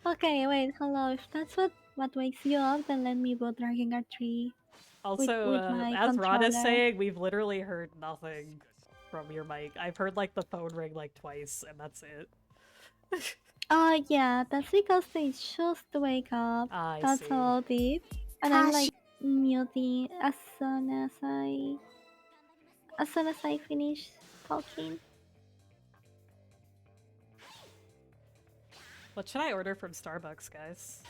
Okay, wait, hello. If that's what wakes you up, then let me go dragging our tree. Also, with my as Rod is controller. saying, we've literally heard nothing from your mic. I've heard like the phone ring like twice, and that's it. Yeah, that's because they just wake up. I That's see. all deep. And I'm like muting as soon as I finish talking. What should I order from Starbucks, guys?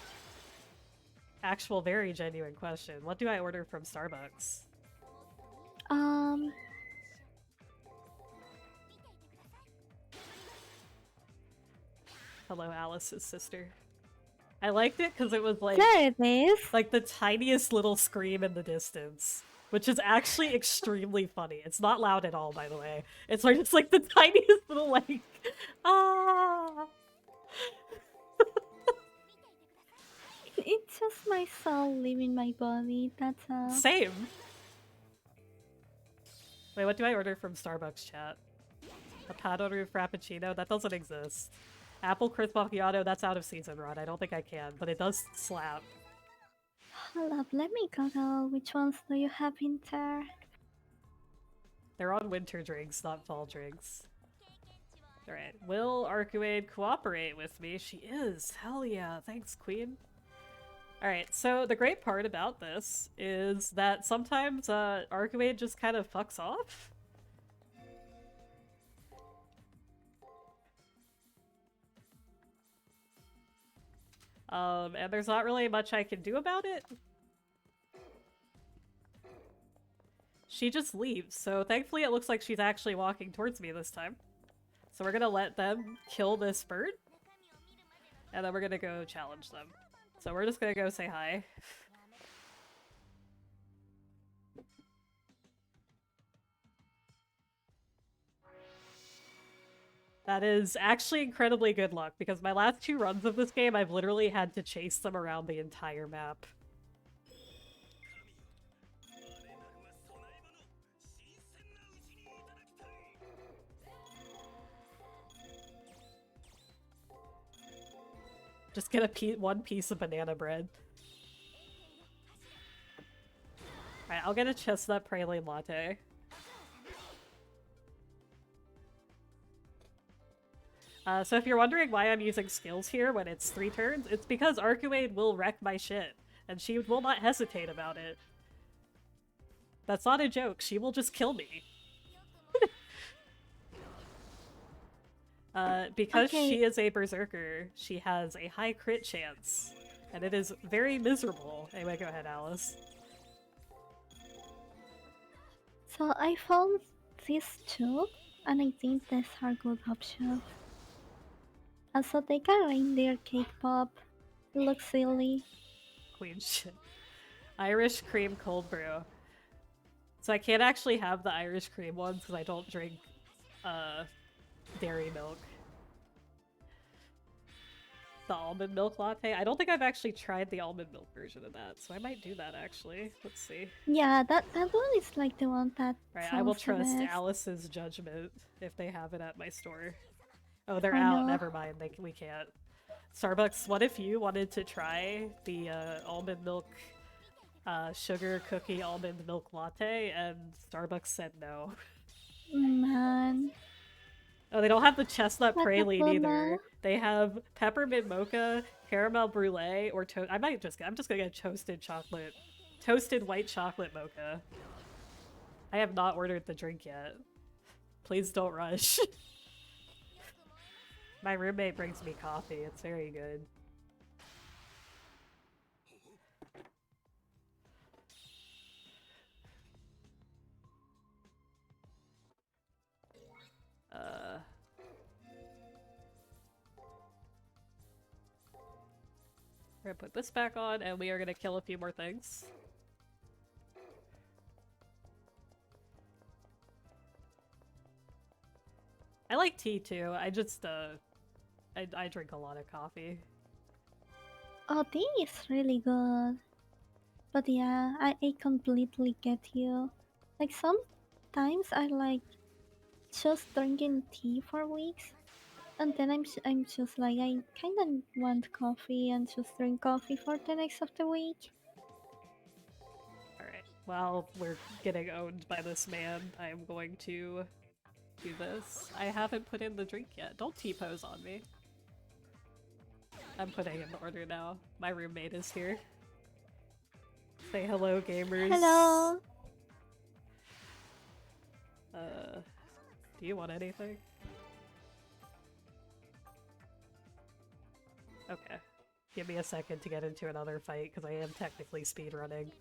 actual very genuine question. What do I order from Starbucks? Um, Hello, Alice's sister. I liked it because it was like there it is. the tiniest little scream in the distance, which is actually extremely funny. It's not loud at all, by the way. It's like just like the tiniest little like ah. It's just my soul leaving my body. That's all. Same. Wait, what do I order from Starbucks, chat? A powder frappuccino? That doesn't exist. Apple crisp macchiato? That's out of season, Rod. I don't think I can, but it does slap. Hold up, let me Google which ones do you have in there. They're on winter drinks, not fall drinks. Alright, will Arcuade cooperate with me? She is! Hell yeah! Thanks, Queen! Alright, so the great part about this is that sometimes Arcuade just kind of fucks off. And there's not really much I can do about it. She just leaves, so thankfully it looks like she's actually walking towards me this time. So we're gonna let them kill this bird, and then we're gonna go challenge them. So we're just gonna go say hi. That is actually incredibly good luck, because my last 2 runs of this game, I've literally had to chase them around the entire map. Just get one piece of banana bread. Alright, I'll get a chestnut praline latte. So if you're wondering why I'm using skills here when it's 3 turns, it's because Arcuade will wreck my shit, and she will not hesitate about it. That's not a joke, she will just kill me. Because she is a berserker, she has a high crit chance, and it is very miserable. Anyway, go ahead, Alice. So I found these two, and I think these are good options. Also, take a reindeer cake pop. It looks silly. Queen shit. Irish cream cold brew. So I can't actually have the Irish cream ones because I don't drink dairy milk. The almond milk latte? I don't think I've actually tried the almond milk version of that, so I might do that actually. Let's see. Yeah, that one is like the one that Right, I will sounds the trust best. Alice's judgment if they have it at my store. Oh, they're I out. know. Never mind. We can't. Starbucks, what if you wanted to try the almond milk sugar cookie almond milk latte and Starbucks said no? Man. Oh, they don't have the chestnut What the praline either. bummer. They have peppermint mocha, caramel brulee, or I'm just gonna get toasted white chocolate mocha. I have not ordered the drink yet. Please don't rush. My roommate brings me coffee. It's very good. We're gonna put this back on, and we are gonna kill a few more things. I like tea too. I just I drink a lot of coffee. Oh, tea is really good. But yeah, I completely get you. Like sometimes I like just drinking tea for weeks, and then I'm just like I kind of want coffee and just drink coffee for the rest of the week. Alright, while we're getting owned by this man, I am going to do this. I haven't put in the drink yet. Don't T-pose on me. I'm putting in the order now. My roommate is here. Say hello, gamers. Hello. Do you want anything? Okay. Give me a second to get into another fight, because I am technically speedrunning.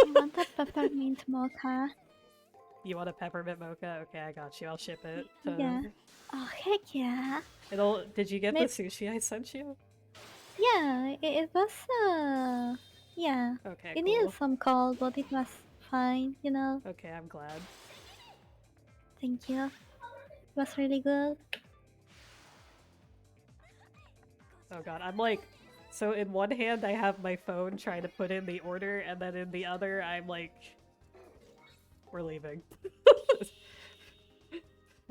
I want a peppermint mocha. You want a peppermint mocha? Okay, I got you. I'll ship it to... Yeah. Oh, heck yeah. Did you get the Maybe, sushi I sent you? yeah, it was, yeah. Okay, It needed cool. some cold, but it was fine, you know? Okay, I'm glad. Thank you. It was really good. Oh god, I'm like... So in one hand I have my phone trying to put in the order, and then in the other I'm like... We're leaving.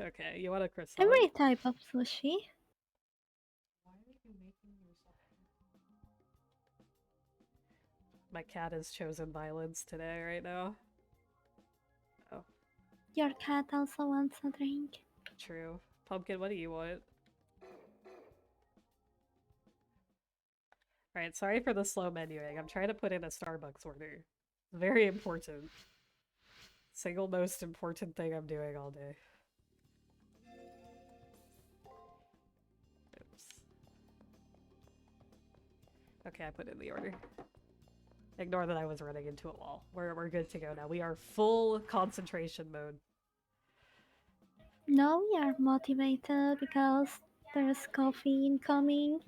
Okay, you want a croissant? Every type of sushi. Why are you making yourself... My cat has chosen violence today, right now. Oh, Your cat also wants a drink. true. Pumpkin, what do you want? Alright, sorry for the slow menuing. I'm trying to put in a Starbucks order. Very important. Single most important thing I'm doing all day. Oops. Okay, I put in the order. Ignore that I was running into a wall. We're good to go now. We are full concentration mode. Now we are motivated because there's coffee incoming.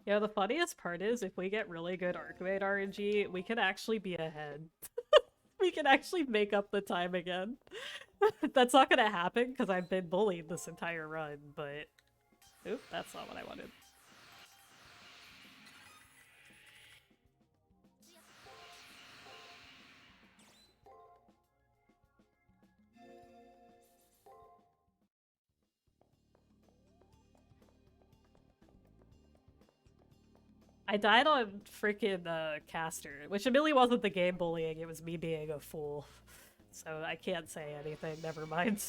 You know, the funniest part is if we get really good Arcuate RNG, we can actually be ahead. We can actually make up the time again. That's not gonna happen because I've been bullied this entire run, but... Oop, that's not what I wanted. I died on freaking caster, which admittedly wasn't the game bullying, it was me being a fool. So I can't say anything, never mind.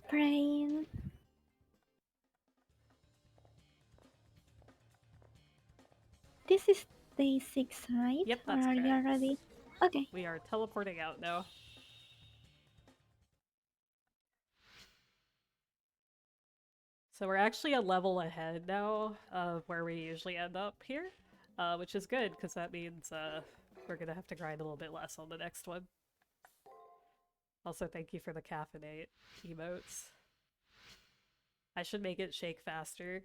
Brain. This is day 6, right? Yep, Or that's are you correct. already? Okay. We are teleporting out now. So we're actually a level ahead now of where we usually end up here, which is good because that means we're gonna have to grind a little bit less on the next one. Also, thank you for the caffeinate emotes. I should make it shake faster.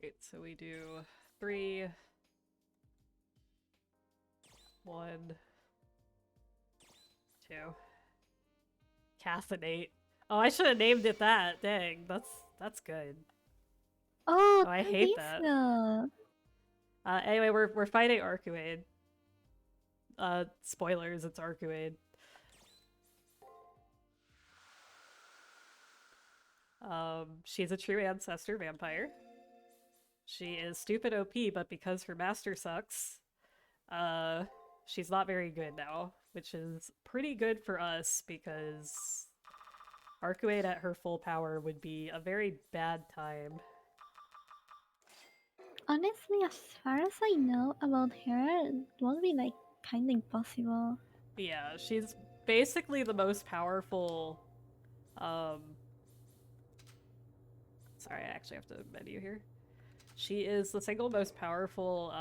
Right, so we do 3, 1, 2. Caffeinate. Oh, I should have named it that. Dang, that's good. Oh, Oh, I that hate is that. good. Anyway, we're fighting Arcuade. Spoilers, it's Arcuade. She's a true ancestor vampire. She is stupid OP, but because her master sucks, she's not very good now, which is pretty good for us because Arcuade at her full power would be a very bad time. Honestly, as far as I know about her, it won't be like kind of impossible. Yeah, she's basically the most powerful, sorry, I actually have to menu here. She is the single most powerful,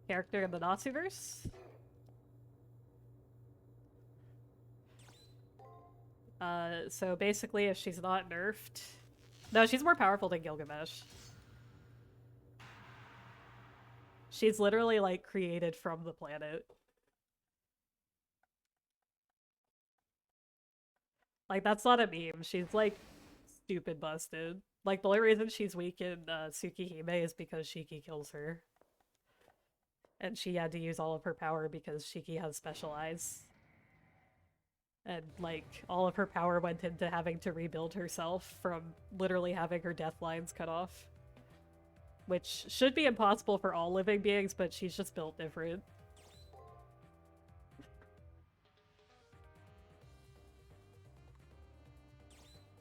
character in the Natsuverse. So basically if she's not nerfed... No, she's more powerful than Gilgamesh. She's literally, like, created from the planet. Like, that's not a meme. She's, like, stupid busted. Like, the only reason she's weak in Tsukihime is because Shiki kills her. And she had to use all of her power because Shiki has special eyes. And, like, all of her power went into having to rebuild herself from literally having her death lines cut off. which should be impossible for all living beings, but she's just built different.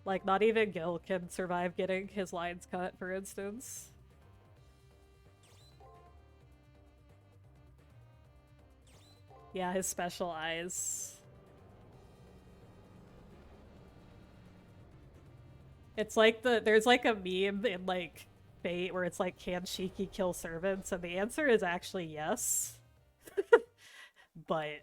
Like, not even Gil can survive getting his lines cut, for instance. Yeah, his special eyes. It's like there's like a meme in like Fate where it's like, can Shiki kill servants? And the answer is actually yes. But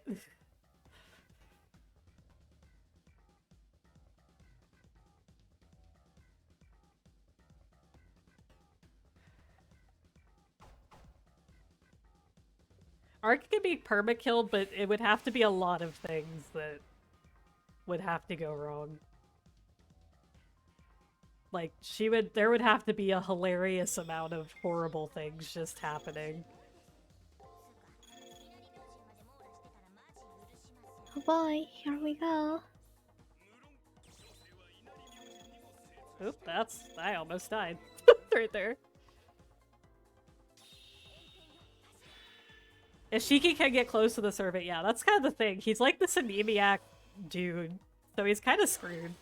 Arc can be permakilled, but it would have to be a lot of things that would have to go wrong. Like, there would have to be a hilarious amount of horrible things just happening. Oh boy, here we go. Oop, I almost died. Right there. If Shiki can get close to the servant, yeah, that's kind of the thing. He's like this anemiac dude, so he's kind of screwed.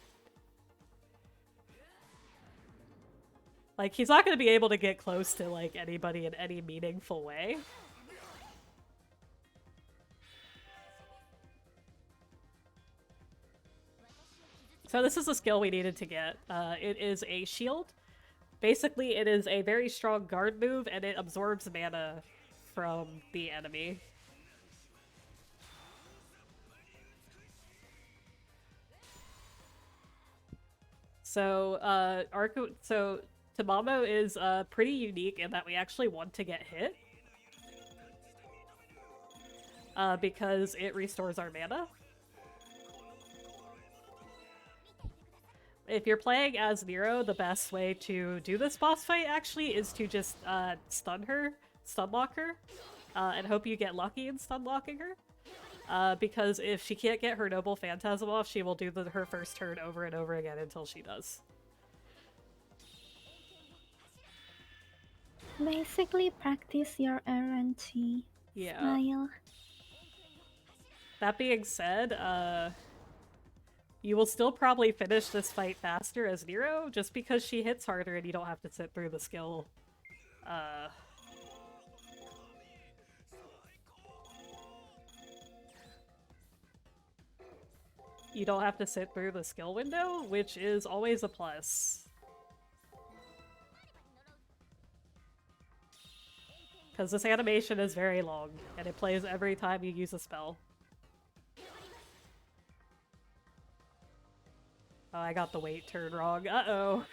Like, he's not going to be able to get close to, like, anybody in any meaningful way. So this is a skill we needed to get. It is a shield. Basically, it is a very strong guard move, and it absorbs mana from the enemy. So, Tamamo is pretty unique in that we actually want to get hit. Because it restores our mana. If you're playing as Nero, the best way to do this boss fight actually is to just stun lock her, and hope you get lucky in stun locking her. Because if she can't get her Noble Phantasm off, she will do her first turn over and over again until she does. Basically, practice your RNG. Yeah. Smile. That being said, you will still probably finish this fight faster as Nero, just because she hits harder and you don't have to sit through the skill. You don't have to sit through the skill window, which is always a plus. Because this animation is very long, and it plays every time you use a spell. Oh, I got the wait turn wrong. Uh-oh.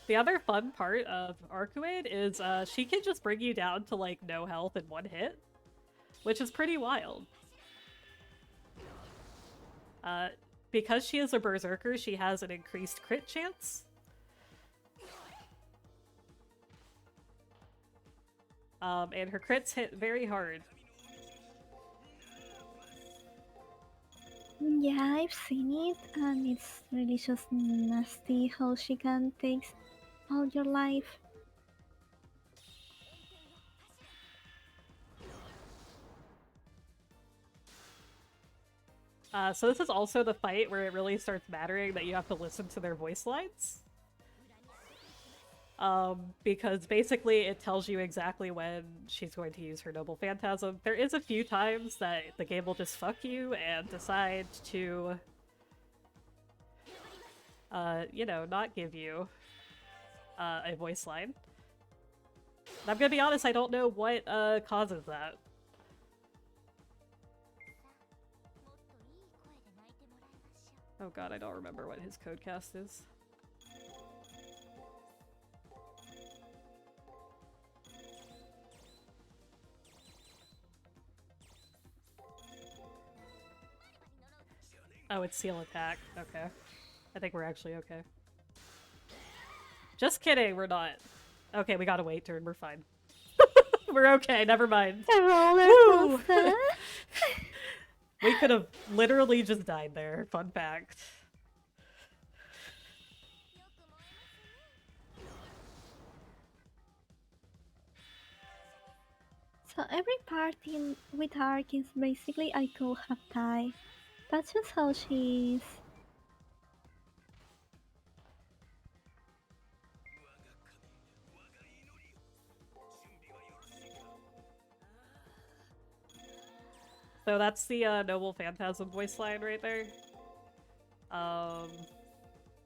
The other fun part of Arcuade is she can just bring you down to, like, no health in one hit, which is pretty wild. Because she is a berserker, she has an increased crit chance. And her crits hit very hard. Yeah, I've seen it, and it's really just nasty how she can take all your life. So this is also the fight where it really starts mattering that you have to listen to their voice lines. Because basically it tells you exactly when she's going to use her Noble Phantasm. There is a few times that the game will just fuck you and decide to, you know, not give you a voice line. And I'm gonna be honest, I don't know what causes that. Oh god, I don't remember what his codecast is. Oh, it's seal attack. Okay. I think we're actually okay. Just kidding, we're not. Okay, we got a wait turn, we're fine. We're okay, never mind. The roller Woo! coaster. We could have literally just died there. Fun fact. So every part in with Ark is basically I could have died. That's just how she is. So that's the Noble Phantasm voice line right there.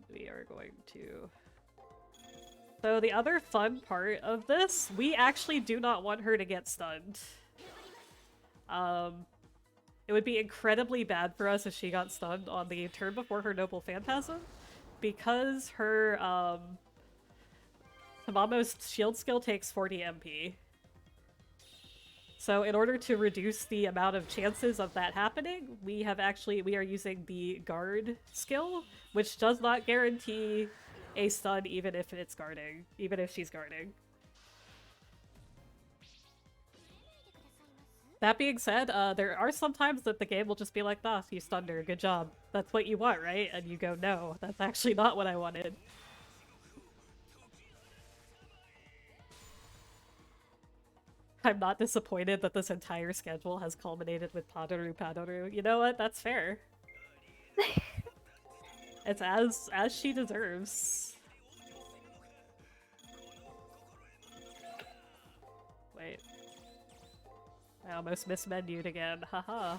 We are going to... So the other fun part of this, we actually do not want her to get stunned. It would be incredibly bad for us if she got stunned on the turn before her Noble Phantasm, because her, Tamamo's shield skill takes 40 MP. So in order to reduce the amount of chances of that happening, we are using the guard skill, which does not guarantee a stun even if it's guarding, even if she's guarding. That being said, there are some times that the game will just be like, "Ah, you stunned her, good job. That's what you want, right?" And you go, "No, that's actually not what I wanted." I'm not disappointed that this entire schedule has culminated with Padoru. You know what? That's fair. It's as she deserves. Wait. I almost mismenued again. Haha.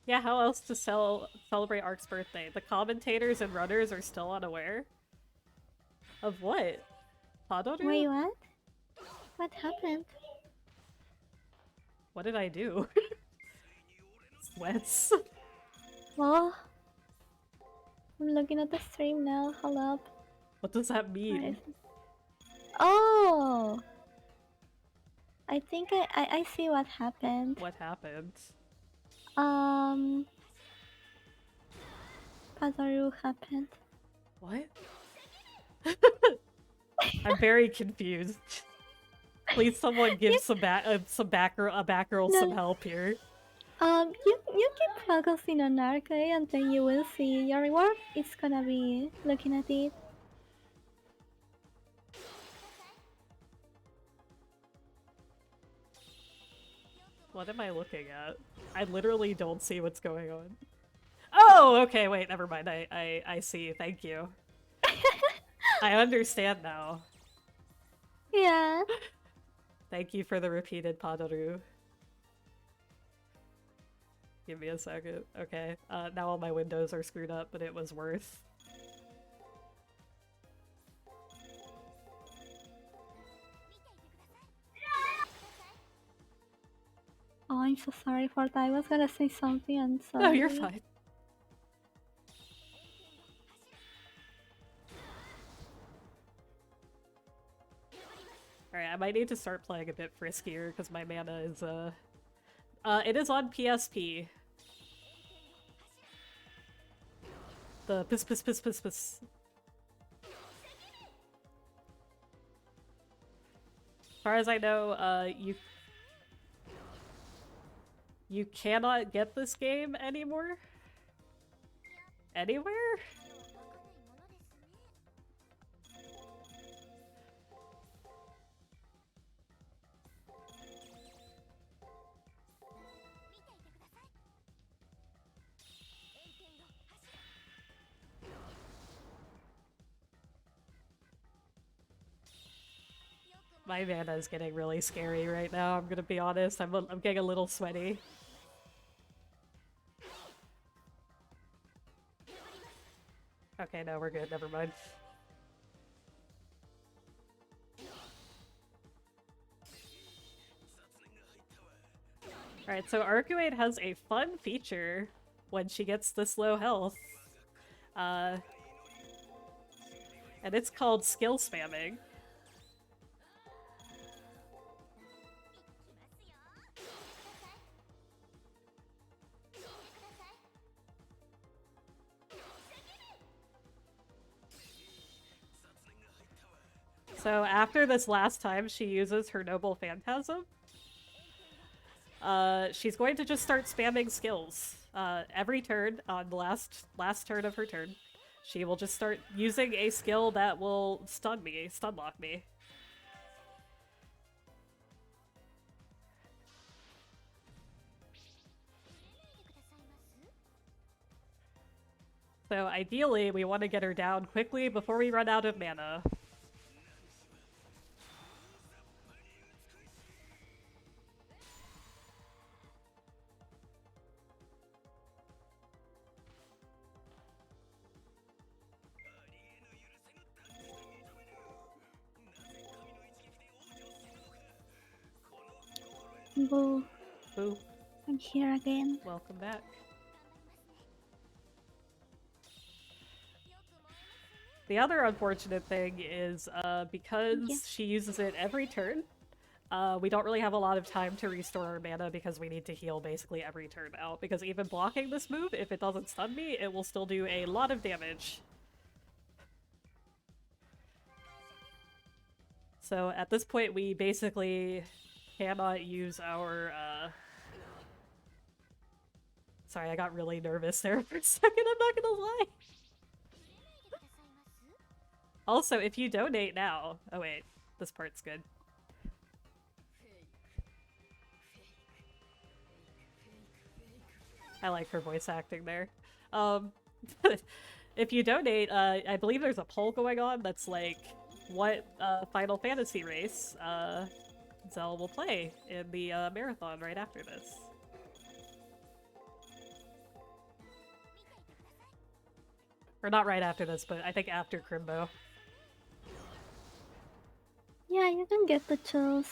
Yeah, how else to celebrate Ark's birthday? The commentators and runners are still unaware? Of what? Padoru? Wait, what? What happened? What did I do? Sweats. Well, I'm looking at the stream now. Hold up. What does that Where is mean? it? Oh! I think I see what happened. What happened? Pazaru happened. What? I'm very confused. Please, someone give some back girl No. some help here. You keep focusing on arcade and then you will see your reward. It's gonna be looking at it. What am I looking at? I literally don't see what's going on. Oh, okay, wait, never mind. I see. Thank you. I understand now. Yeah. Thank you for the repeated Padoru. Give me a second. Okay, now all my windows are screwed up, but it was worth. Oh, I'm so sorry for that. I was gonna say something and so. No, you're fine. Alright, I might need to start playing a bit friskier because my mana is, it is on PSP. The piss. As far as I know, you cannot get this game anymore? Anywhere? My mana is getting really scary right now, I'm gonna be honest. I'm getting a little sweaty. Okay, no, we're good. Never mind. Alright, so Arcuate has a fun feature when she gets this low health. And it's called skill spamming. So after this last time she uses her Noble Phantasm, she's going to just start spamming skills. Every turn on the last turn of her turn, she will just start using a skill that will stun lock me. So ideally, we want to get her down quickly before we run out of mana. Boo. Boo. I'm here again. Welcome back. The other unfortunate thing is, because she uses it every turn, we don't really have a lot of time to restore our mana because we need to heal basically every turn out. Because even blocking this move, if it doesn't stun me, it will still do a lot of damage. So at this point, we basically cannot use our, Sorry, I got really nervous there for a second, I'm not gonna lie. Also, if you donate now... Oh wait, this part's good. I like her voice acting there. If you donate, I believe there's a poll going on that's like, what Final Fantasy race Zell will play in the marathon right after this. Or not right after this, but I think after Crimbo. Yeah, you can get to choose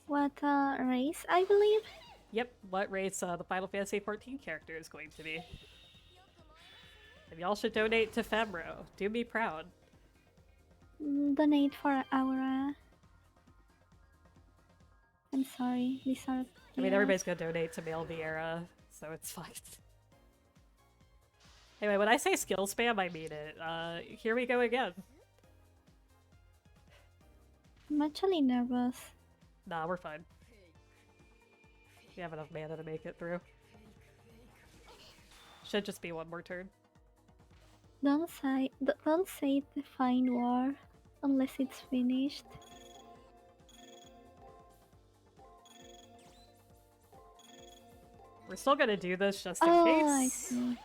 what race, I believe. Yep, what race the Final Fantasy XIV character is going to be. And y'all should donate to Femro. Do me proud. Donate for Aura. I'm sorry, these are... I mean, everybody's gonna donate to Male Vieira, so it's fine. Anyway, when I say skill spam, I mean it. Here we go again. I'm actually nervous. Nah, we're fine. We have enough mana to make it through. Should just be one more turn. Don't say Define War unless it's finished. We're still gonna do this just in I case. see.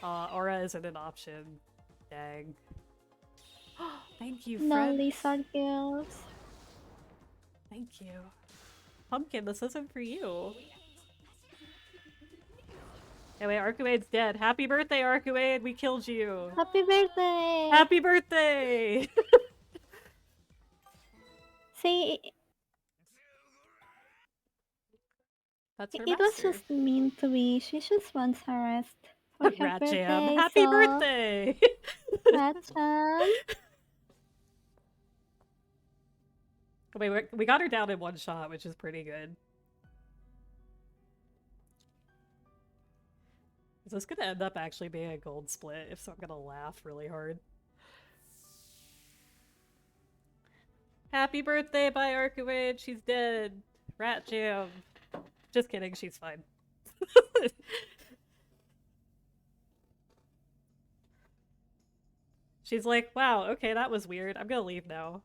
Aura isn't an option. Dang. Thank you, No friend. lizard girls. Thank you. Pumpkin, this isn't for you. Anyway, Arcuade's dead. Happy birthday, Arcuade! We killed you! Happy birthday! Happy birthday! See, That's her it was master. just meant to be. She just wants a rest for her Rat birthday. Jam. Happy birthday! Rat Jam. Wait, we got her down in one shot, which is pretty good. Is this gonna end up actually being a gold split? If so, I'm gonna laugh really hard. Happy birthday by Arcuade! She's dead! Rat Jam! Just kidding, she's fine. She's like, wow, okay, that was weird. I'm gonna leave now.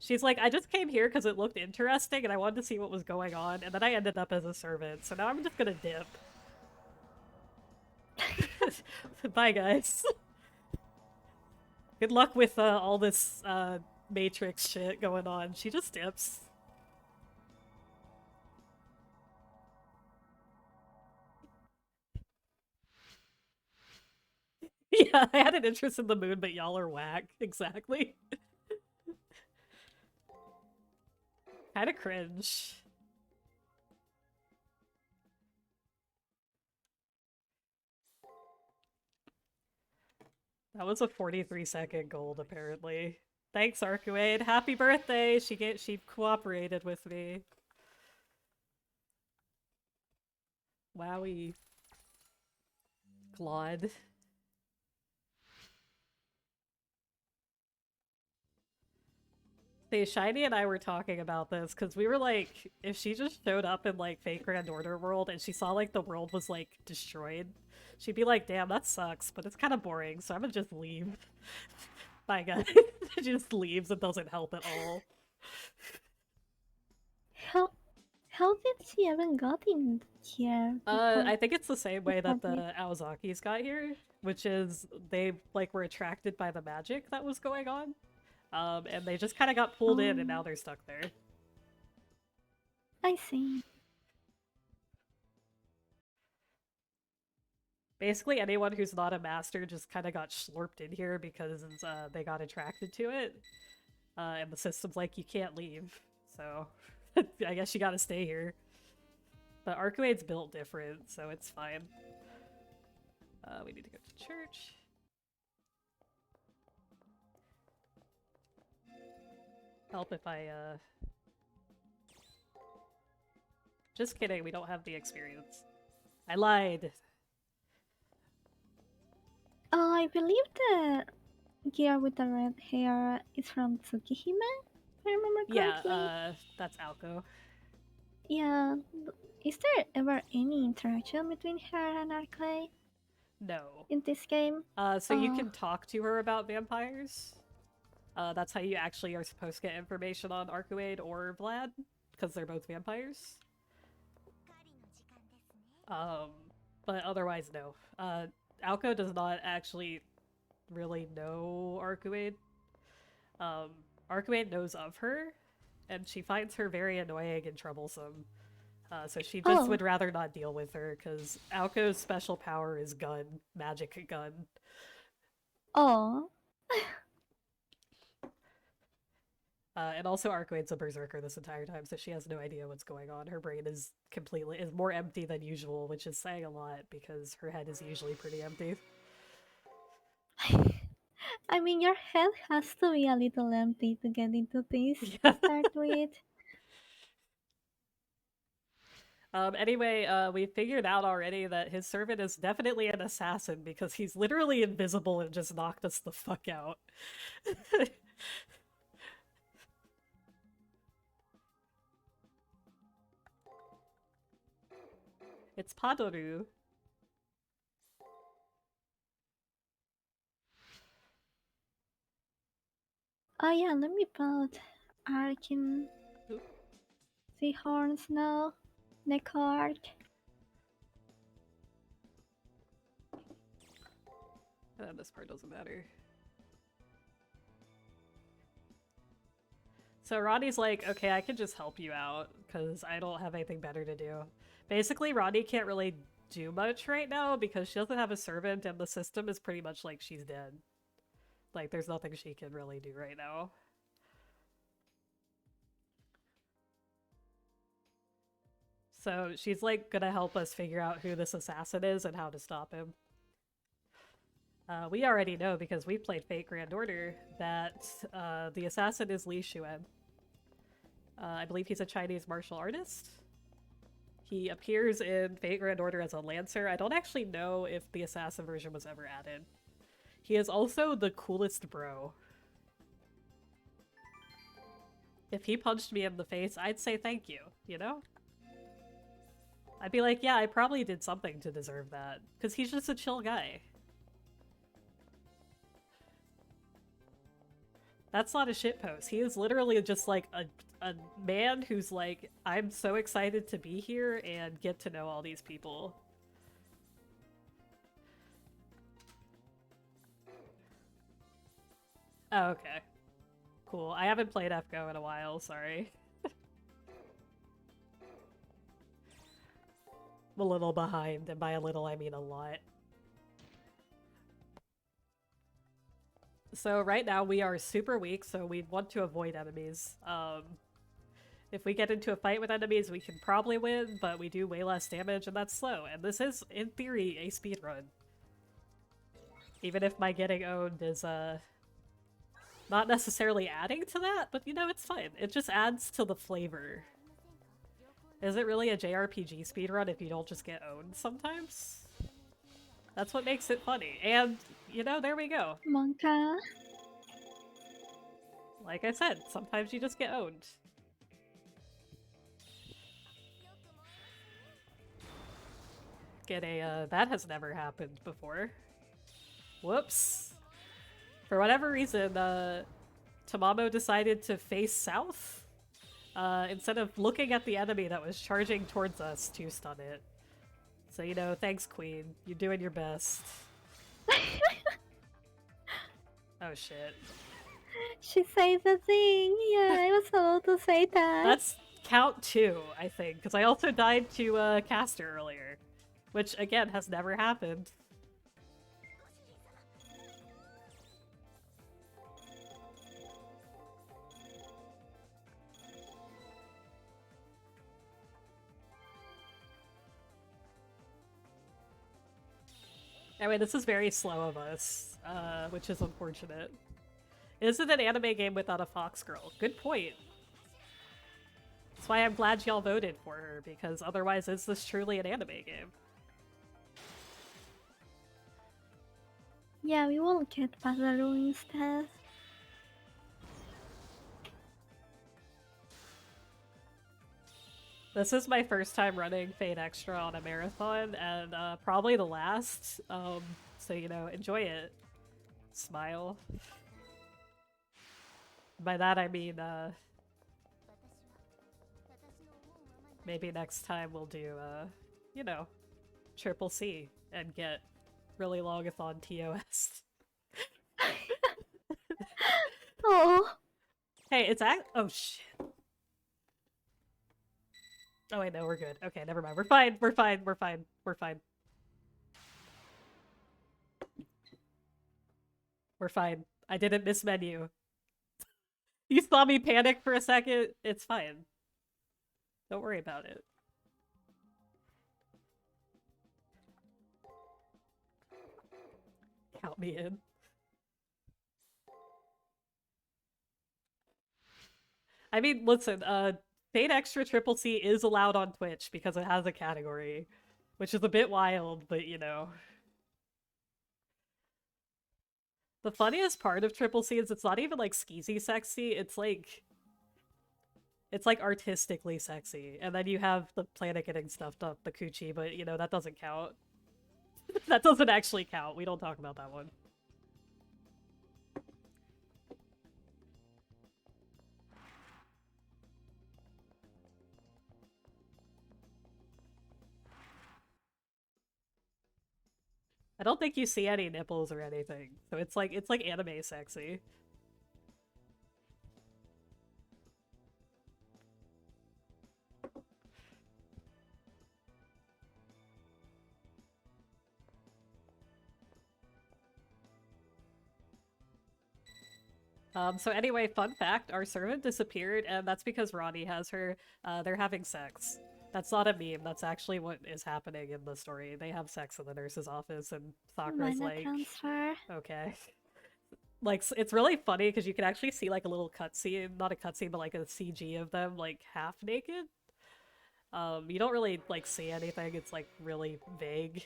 She's like, I just came here because it looked interesting and I wanted to see what was going on, and then I ended up as a servant, so now I'm just gonna dip. Bye, guys. Good luck with all this Matrix shit going on. She just dips. Yeah, I had an interest in the moon, but y'all are whack. Exactly. Kinda cringe. That was a 43-second gold, apparently. Thanks, Arcuade. Happy birthday! She cooperated with me. Wowie. Claude. See, Shiny and I were talking about this because we were like, if she just showed up in like Fake Grand Order world and she saw like the world was like destroyed, she'd be like, damn, that sucks, but it's kind of boring, so I'm gonna just leave. Bye, guys. She just leaves and doesn't help at all. How how did she even got in here before I think it's the same way that before the Awazakis got here, which is they like were attracted by the magic that was going on. And they just kind of got pulled in and now they're stuck there. I see. Basically, anyone who's not a master just kind of got slurped in here because they got attracted to it. And the system's like, you can't leave. So, I guess you gotta stay here. But Arcuade's built different, so it's fine. We need to go to church. Help if I, Just kidding, we don't have the experience. I lied. I believe the girl with the red hair is from Tsukihime, if I remember correctly. Yeah, that's Alko. Yeah. Is there ever any interaction between her and Arclay No. in this game? So you can talk to her about vampires. That's how you actually are supposed to get information on Arcuade or Vlad, because they're both vampires. But otherwise, no. Alko does not actually really know Arcuade. Arcuade knows of her, and she finds her very annoying and troublesome. So she just would rather not deal with her, because Alko's special power is gun, magic gun. Oh. And also Arcuade's a berserker this entire time, so she has no idea what's going on. Her brain is more empty than usual, which is saying a lot because her head is usually pretty empty. I mean, your head has to be a little empty to get into this to start with. Anyway, we figured out already that his servant is definitely an assassin because he's literally invisible and just knocked us the fuck out. It's Padoru. Oh yeah, let me put Arkin the horns now. Neck arc. This part doesn't matter. So Ronnie's like, okay, I can just help you out, because I don't have anything better to do. Basically, Ronnie can't really do much right now because she doesn't have a servant and the system is pretty much like she's dead. Like, there's nothing she can really do right now. So she's like gonna help us figure out who this assassin is and how to stop him. We already know because we played Fate Grand Order that the assassin is Li Xuan. I believe he's a Chinese martial artist. He appears in Fate Grand Order as a Lancer. I don't actually know if the assassin version was ever added. He is also the coolest bro. If he punched me in the face, I'd say thank you, you know? I'd be like, yeah, I probably did something to deserve that. Because he's just a chill guy. That's not a shitpost. He is literally just like a man who's like, I'm so excited to be here and get to know all these people. Oh, okay. Cool. I haven't played FGO in a while, sorry. I'm a little behind, and by a little I mean a lot. So right now we are super weak, so we want to avoid enemies. If we get into a fight with enemies, we can probably win, but we do way less damage, and that's slow. And this is, in theory, a speedrun. Even if my getting owned is, not necessarily adding to that, but you know, it's fine. It just adds to the flavor. Is it really a JRPG speedrun if you don't just get owned sometimes? That's what makes it funny. And, you know, there we go. Monka. Like I said, sometimes you just get owned. Get a, that has never happened before. Whoops. For whatever reason, Tamamo decided to face south, instead of looking at the enemy that was charging towards us to stun it. So, you know, thanks, Queen. You're doing your best. Oh, shit. She said the thing. Yeah, I was about to say that. That's count 2, I think, because I also died to Caster earlier, which, again, has never happened. Anyway, this is very slow of us, which is unfortunate. Is it an anime game without a fox girl? Good point. That's why I'm glad y'all voted for her, because otherwise is this truly an anime game? Yeah, we will get Bazaru instead. This is my first time running Fate Extra on a marathon, and probably the last, so, you know, enjoy it. Smile. By that I mean, maybe next time we'll do, you know, Triple C and get really longathon TOS. Oh. Hey, it's oh shit. Oh wait, no, we're good. Okay, never mind. We're fine. We're fine. We're fine. We're fine. We're fine. I didn't miss menu. You saw me panic for a second. It's fine. Don't worry about it. Count me in. I mean, listen, Fate Extra Triple C is allowed on Twitch because it has a category, which is a bit wild, but you know. The funniest part of Triple C is it's not even like skeezy sexy, it's like artistically sexy. And then you have the planet getting stuffed up the coochie, but you know, that doesn't count. That doesn't actually count. We don't talk about that one. I don't think you see any nipples or anything. So it's like anime sexy. So anyway, fun fact, our servant disappeared, and that's because Ronnie has her. They're having sex. That's not a meme, that's actually what is happening in the story. They have sex in the nurse's office, and Sakura's Mana like, transfer. okay. Like, it's really funny, because you can actually see, like, a little cutscene, not a cutscene, but, like, a CG of them, like, half-naked. You don't really, like, see anything, it's, like, really vague.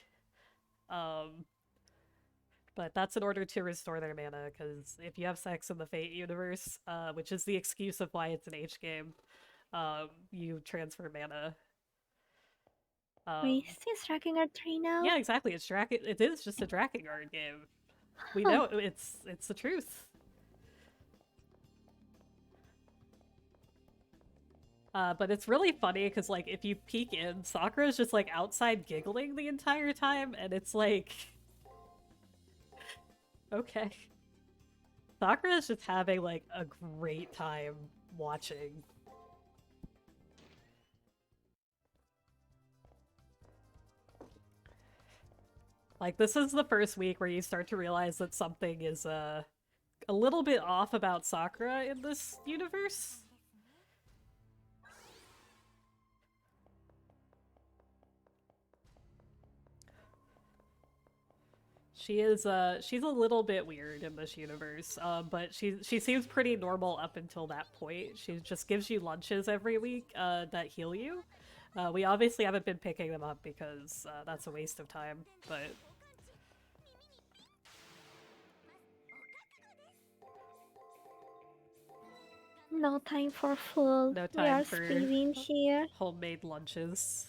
But that's in order to restore their mana, because if you have sex in the Fate universe, which is the excuse of why it's an H game, you transfer mana. Wait, is this Drakengard 3 now? Yeah, exactly. It is just a Drakengard game. We know it's the truth. But it's really funny because, like, if you peek in, Sakura's just, like, outside giggling the entire time, and it's like... Okay. Sakura's just having, like, a great time watching. Like, this is the first week where you start to realize that something is, a little bit off about Sakura in this universe. She's a little bit weird in this universe, but she seems pretty normal up until that point. She just gives you lunches every week, that heal you. We obviously haven't been picking them up because, that's a waste of time, but... No time for food. No We time are for speeding here. homemade lunches.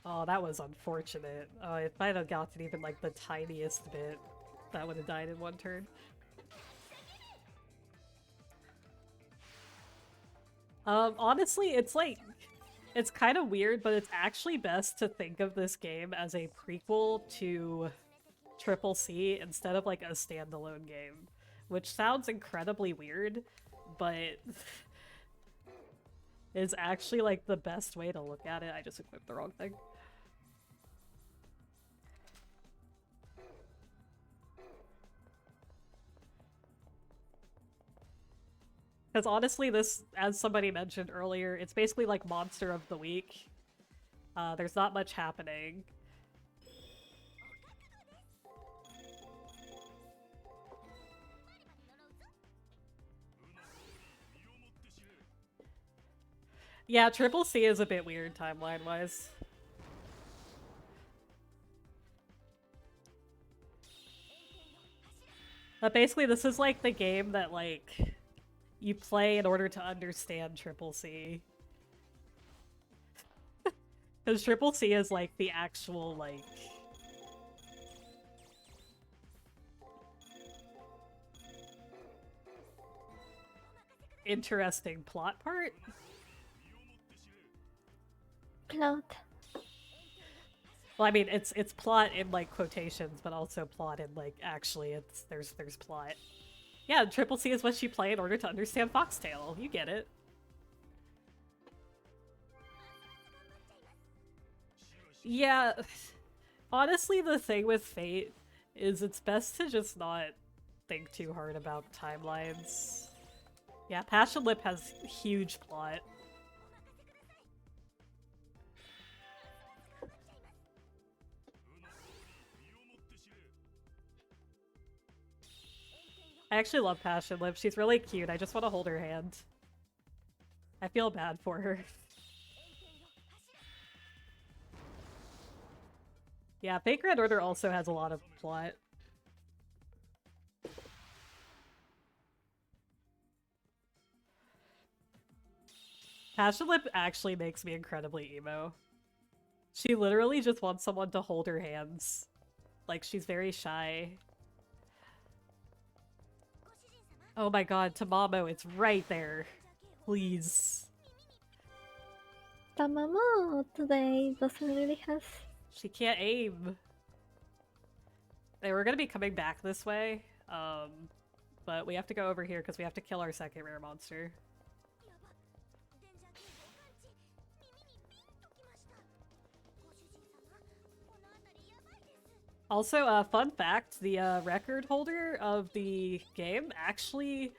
Oh, that was unfortunate. Oh, if I'd have gotten even like the tiniest bit, that would have died in one turn. Honestly, it's like, it's kind of weird, but it's actually best to think of this game as a prequel to Triple C instead of like a standalone game, which sounds incredibly weird, but is actually like the best way to look at it. I just equipped the wrong thing. Because honestly, this, as somebody mentioned earlier, it's basically like Monster of the Week. There's not much happening. Yeah, Triple C is a bit weird timeline-wise. But basically, this is like the game that, like, you play in order to understand Triple C. Because Triple C is, like, the actual, like... interesting plot part? Plot. Well, I mean, it's plot in, like, quotations, but also plot in, like, actually, there's plot. Yeah, Triple C is what you play in order to understand Foxtail. You get it. Yeah, honestly, the thing with Fate is it's best to just not think too hard about timelines. Yeah, Passion Lip has huge plot. I actually love Passion Lip. She's really cute. I just want to hold her hand. I feel bad for her. Yeah, Fake Red Order also has a lot of plot. Passion Lip actually makes me incredibly emo. She literally just wants someone to hold her hands. Like, she's very shy. Oh my god, Tamamo, it's right there. Please. Tamamo today doesn't really have... She can't aim. They were gonna be coming back this way, but we have to go over here because we have to kill our second rare monster. Also, fun fact, the record holder of the game actually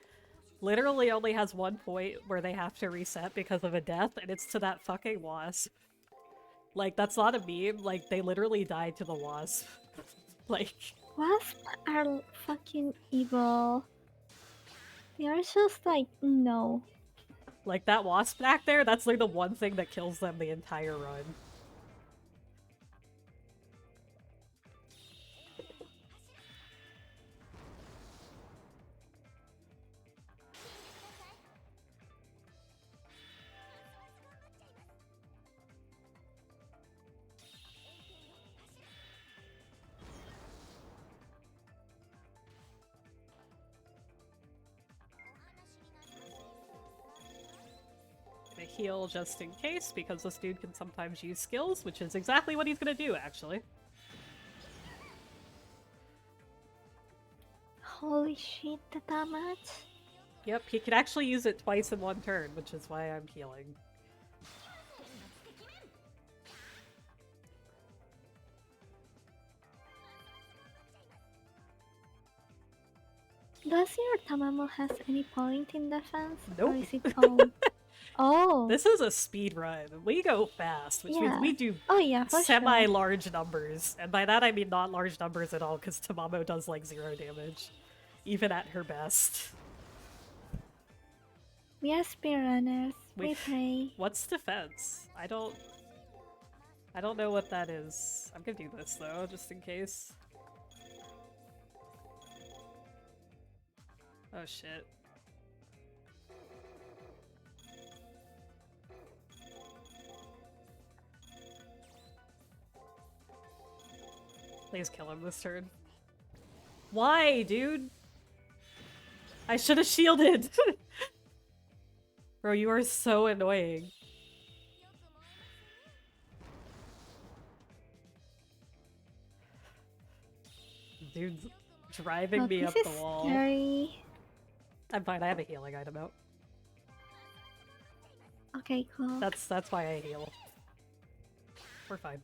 literally only has one point where they have to reset because of a death, and it's to that fucking wasp. Like, that's not a meme, like, they literally died to the wasp. Like... Wasps are fucking evil. They are just like, no. Like, that wasp back there, that's like the one thing that kills them the entire run. Heal just in case, because this dude can sometimes use skills, which is exactly what he's gonna do, actually. Holy shit, that much? Yep, he can actually use it twice in one turn, which is why I'm healing. Does your Tamamo has any point in defense? Nope. Or is it all... Oh! This is a speed run. We go fast, which means we do oh, yeah, for semi-large numbers. And by that I mean not large numbers at all, because Tamamo does like 0 damage. Even at her best. We are speedrunners. We pray. What's defense? I don't... I don't know what that is. I'm gonna do this though, just in case. Oh shit. Please kill him this turn. Why, dude? I should have shielded! Bro, you are so annoying. Dude's driving Oh, me this up is the wall. scary. I'm fine, I have a healing item out. Okay, cool. That's why I heal. We're fine.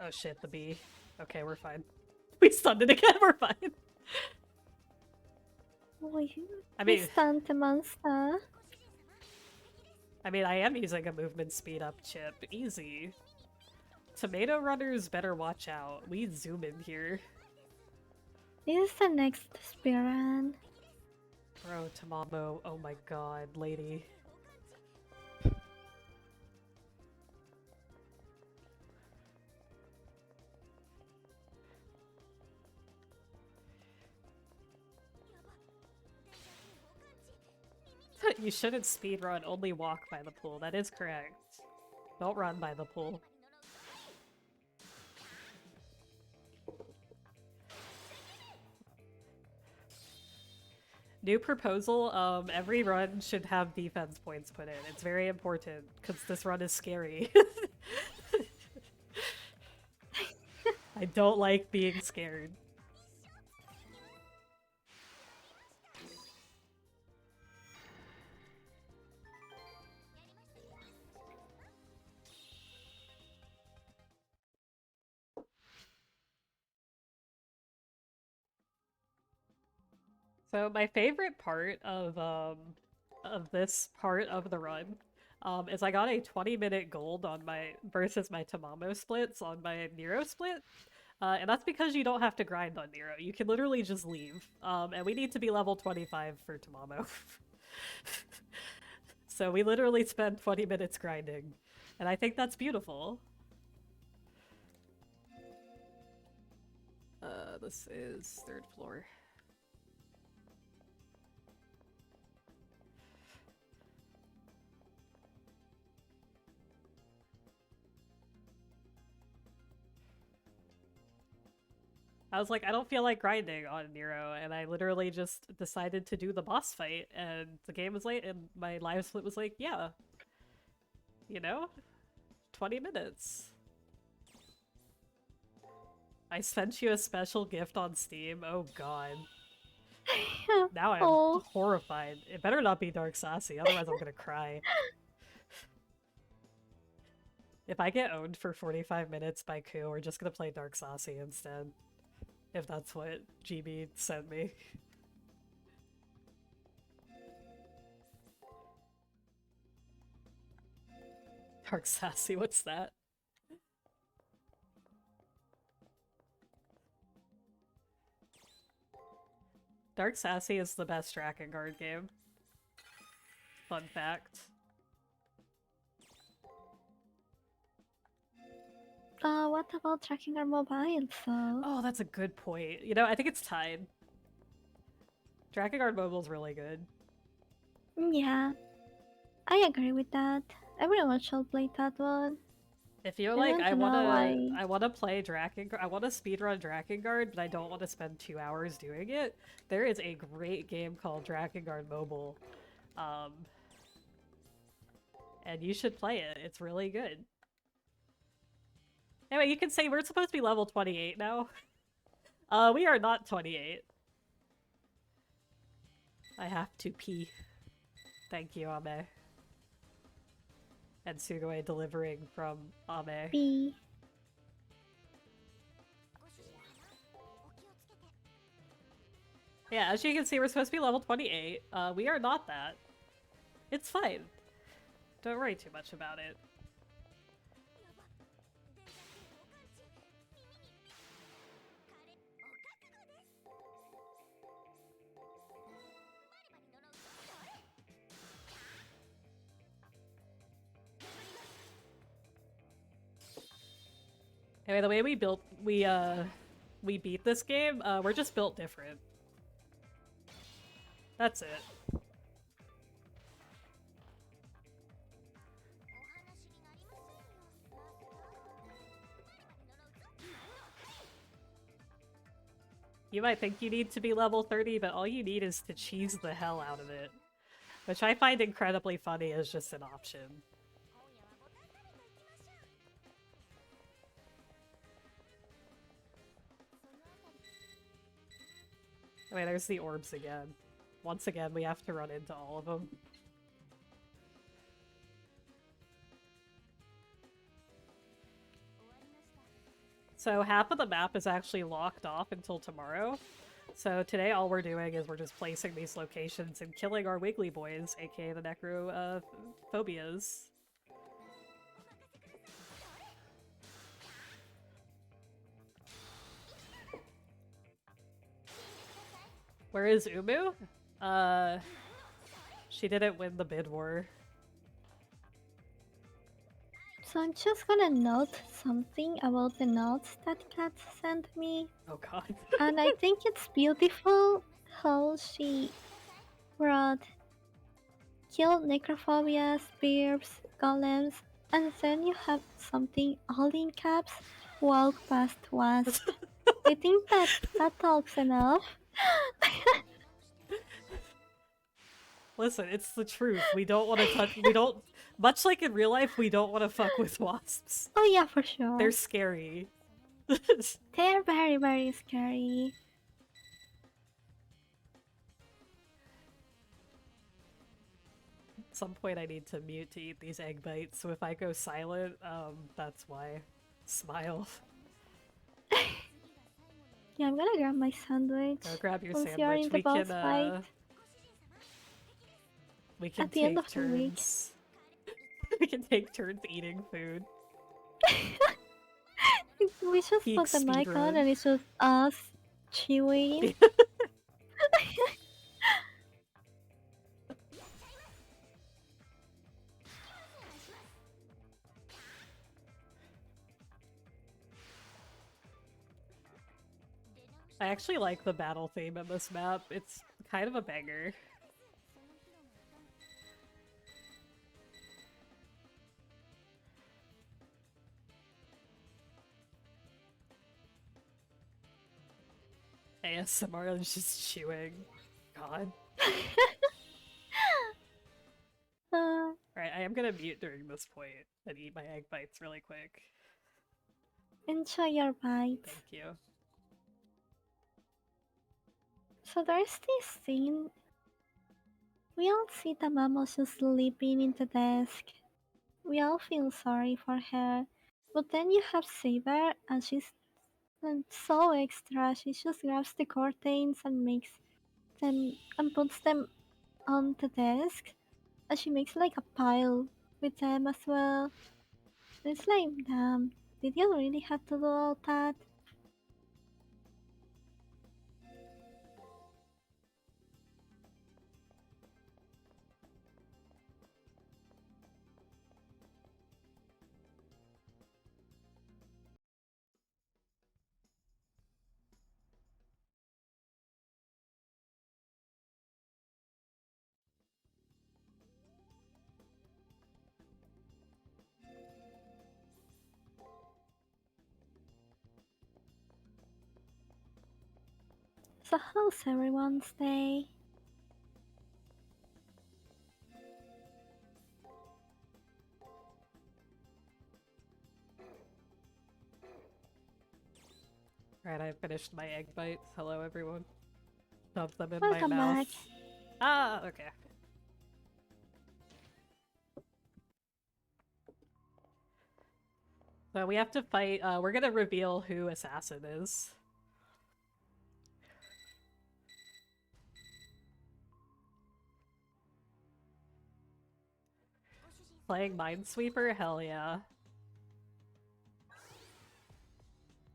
Oh shit, the bee. Okay, we're fine. We stunned it again, we're fine. Oh, you I mean, stunned the monster. I am using a movement speed up chip. Easy. Tomato runners better watch out. We zoom in here. This is the next speedrun. Bro, Tamamo, oh my god, lady. You shouldn't speedrun, only walk by the pool. That is correct. Don't run by the pool. New proposal, every run should have defense points put in. It's very important, because this run is scary. I don't like being scared. So my favorite part of this part of the run is I got a 20-minute gold on my versus my Tamamo splits on my Nero split. And that's because you don't have to grind on Nero. You can literally just leave. And we need to be level 25 for Tamamo. So we literally spend 20 minutes grinding. And I think that's beautiful. This is 3rd floor. I was like, I don't feel like grinding on Nero, and I literally just decided to do the boss fight, and the game was late, and my live split was like, yeah. You know? 20 minutes. I sent you a special gift on Steam. Oh god. Now I'm Oh. horrified. It better not be Dark Sassy, otherwise I'm gonna cry. If I get owned for 45 minutes by Ku, we're just gonna play Dark Sassy instead. If that's what GB sent me. Dark Sassy, what's that? Dark Sassy is the best Drakengard game. Fun fact. What about tracking our mobile, so? Oh, that's a good point. You know, I think it's tied. Drakengard Mobile's really good. Yeah, I agree with that. Everyone should play that one. If you're I like, want I to know why. wanna play Drakengard, I wanna speedrun Drakengard, but I don't want to spend 2 hours doing it, there is a great game called Drakengard Mobile. And you should play it. It's really good. Anyway, you can say we're supposed to be level 28 now. We are not 28. I have to pee. Thank you, Ame. And Sugoi delivering from Ame. B. Yeah, as you can see, we're supposed to be level 28. We are not that. It's fine. Don't worry too much about it. Anyway, the way we beat this game, we're just built different. That's it. You might think you need to be level 30, but all you need is to cheese the hell out of it. Which I find incredibly funny as just an option. I mean, there's the orbs again. Once again, we have to run into all of them. So half of the map is actually locked off until tomorrow. So today all we're doing is we're just placing these locations and killing our Wiggly Boys, aka the Necrophobias. Where is Umu? She didn't win the bid war. So I'm just gonna note something about the notes that Kat sent me. Oh god. And I think it's beautiful how she brought kill necrophobia, spears, golems, and then you have something all in caps, walk past wasp. I think that talks enough. Listen, it's the truth. We don't want to touch- we don't- much like in real life, we don't want to fuck with wasps. Oh yeah, for sure. They're scary. They're very, very scary. At some point I need to mute to eat these egg bites, so if I go silent, that's why. Smile. Yeah, I'm gonna grab my sandwich. Go grab your Once you're in sandwich. the boss fight. We can At the end take of the week. turns. We can take turns eating food. We just Peak put the mic on speedrun. and it's just us chewing. I actually like the battle theme in this map. It's kind of a banger. ASMR is just chewing. God. Alright, I am gonna mute during this point and eat my egg bites really quick. Enjoy your bites. Thank you. So there's this scene. We all see Tamamo just sleeping in the desk. We all feel sorry for her. But then you have Saber and she's so extra. She just grabs the curtains and makes them and puts them on the desk. And she makes like a pile with them as well. And it's like, damn, did you really have to do all that? So how's everyone's day? Alright, I finished my egg bites. Hello, everyone. Dump them in Welcome my mouth. back. Ah, okay. So we have to fight. We're gonna reveal who Assassin is. Playing Minesweeper? Hell yeah.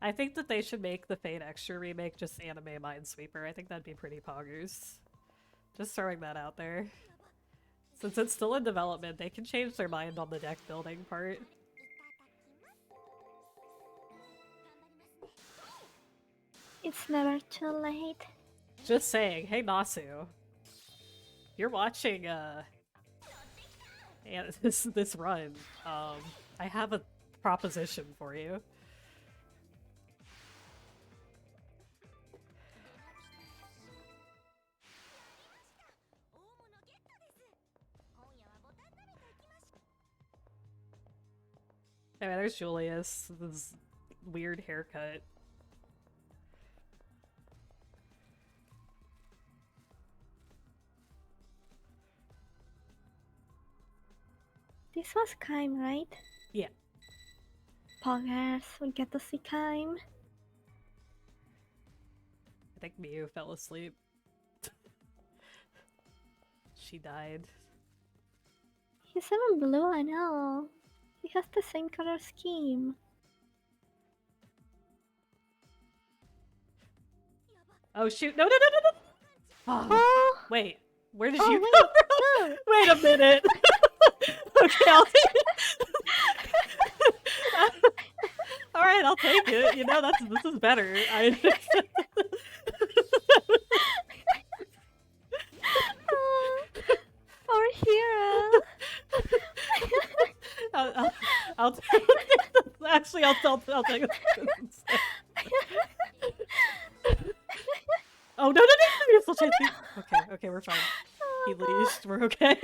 I think that they should make the Fate Extra remake just anime Minesweeper. I think that'd be pretty poggers. Just throwing that out there. Since it's still in development, they can change their mind on the deck building part. It's never too late. Just saying, hey Nasu. You're watching and this run. I have a proposition for you. Anyway, there's Julius. This weird haircut. This was Kaim, right? Yeah. Poggers, we get to see Kaim. I think Miyu fell asleep. She died. He's even blue, I know. He has the same color scheme. Oh shoot! No! Oh, Oh! wait. Where did Oh, you wait, come from? no. Wait a minute. Okay, all right, I'll take it. You know, this is better. Our hero. I'll actually, I'll take it. Oh no! You're still chasing. Okay, we're fine. He leashed. We're okay.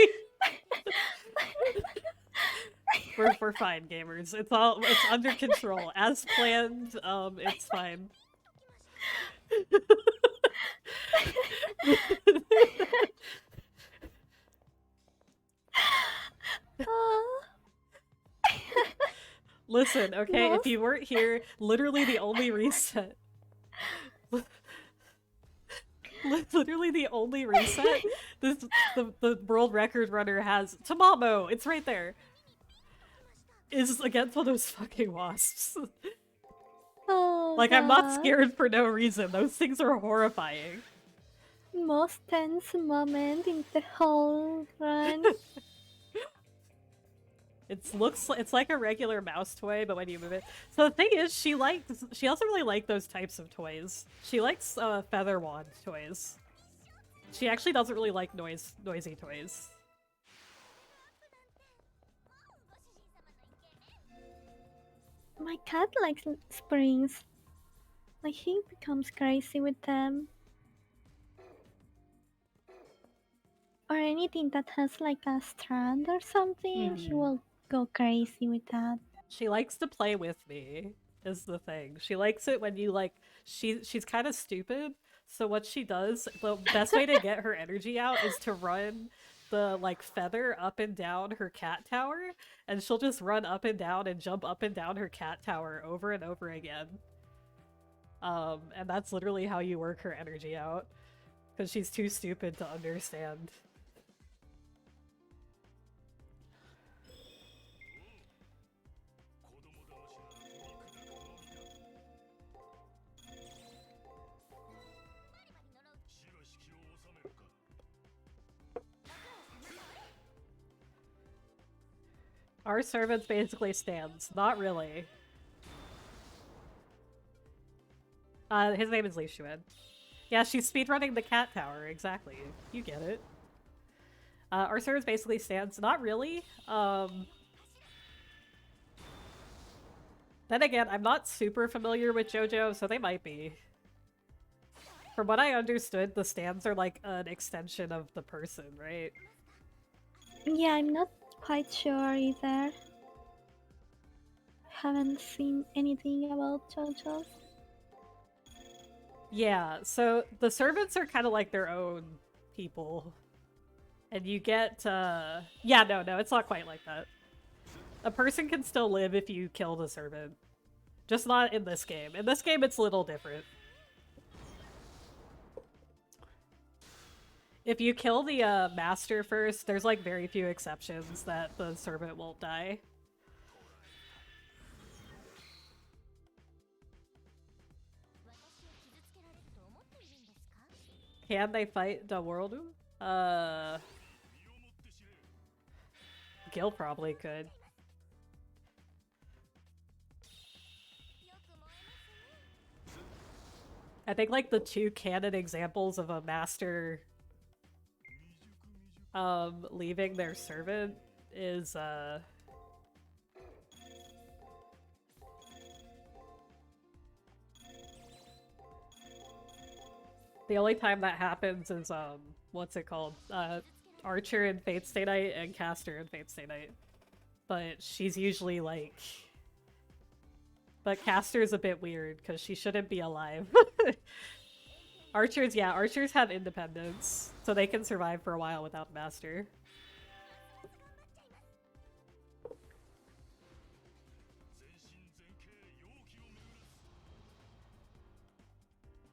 We're fine, gamers. It's under control. As planned, it's fine. Listen, okay, if you weren't here, literally the only reset. Literally the only reset the world record runner has. Tamamo! It's right there. Is against one of those fucking wasps. Oh, Like, I'm not God. scared for no reason. Those things are horrifying. Most tense moment in the whole run. It's like a regular mouse toy, but when you move it. So the thing is, she doesn't really like those types of toys. She likes feather wand toys. She actually doesn't really like noisy toys. My cat likes springs. Like, he becomes crazy with them. Or anything that has like a strand or something, he will go crazy with that. She likes to play with me, is the thing. She likes it when you like she's kind of stupid. So what she does, the best way to get her energy out is to run the like feather up and down her cat tower, and she'll just run up and down and jump up and down her cat tower over and over again. And that's literally how you work her energy out, because she's too stupid to understand. Our servant basically stands. Not really. His name is Li Xuan. Yeah, she's speedrunning the cat tower, exactly. You get it. Our servant basically stands. Not really. Then again, I'm not super familiar with JoJo, so they might be. From what I understood, the stands are like an extension of the person, right? Yeah, I'm not quite sure either. Haven't seen anything about JoJo's. Yeah, so the servants are kind of like their own people. And you get, yeah, no, it's not quite like that. A person can still live if you kill the servant. Just not in this game. In this game, it's a little different. If you kill the master first, there's like very few exceptions that the servant won't die. Can they fight the world? Gil probably could. I think like the two canon examples of a master leaving their servant is the only time that happens is what's it called? Archer in Fate Stay Night and Caster in Fate Stay Night. But she's usually like, but Caster's a bit weird because she shouldn't be alive. Archers, yeah, archers have independence, so they can survive for a while without master.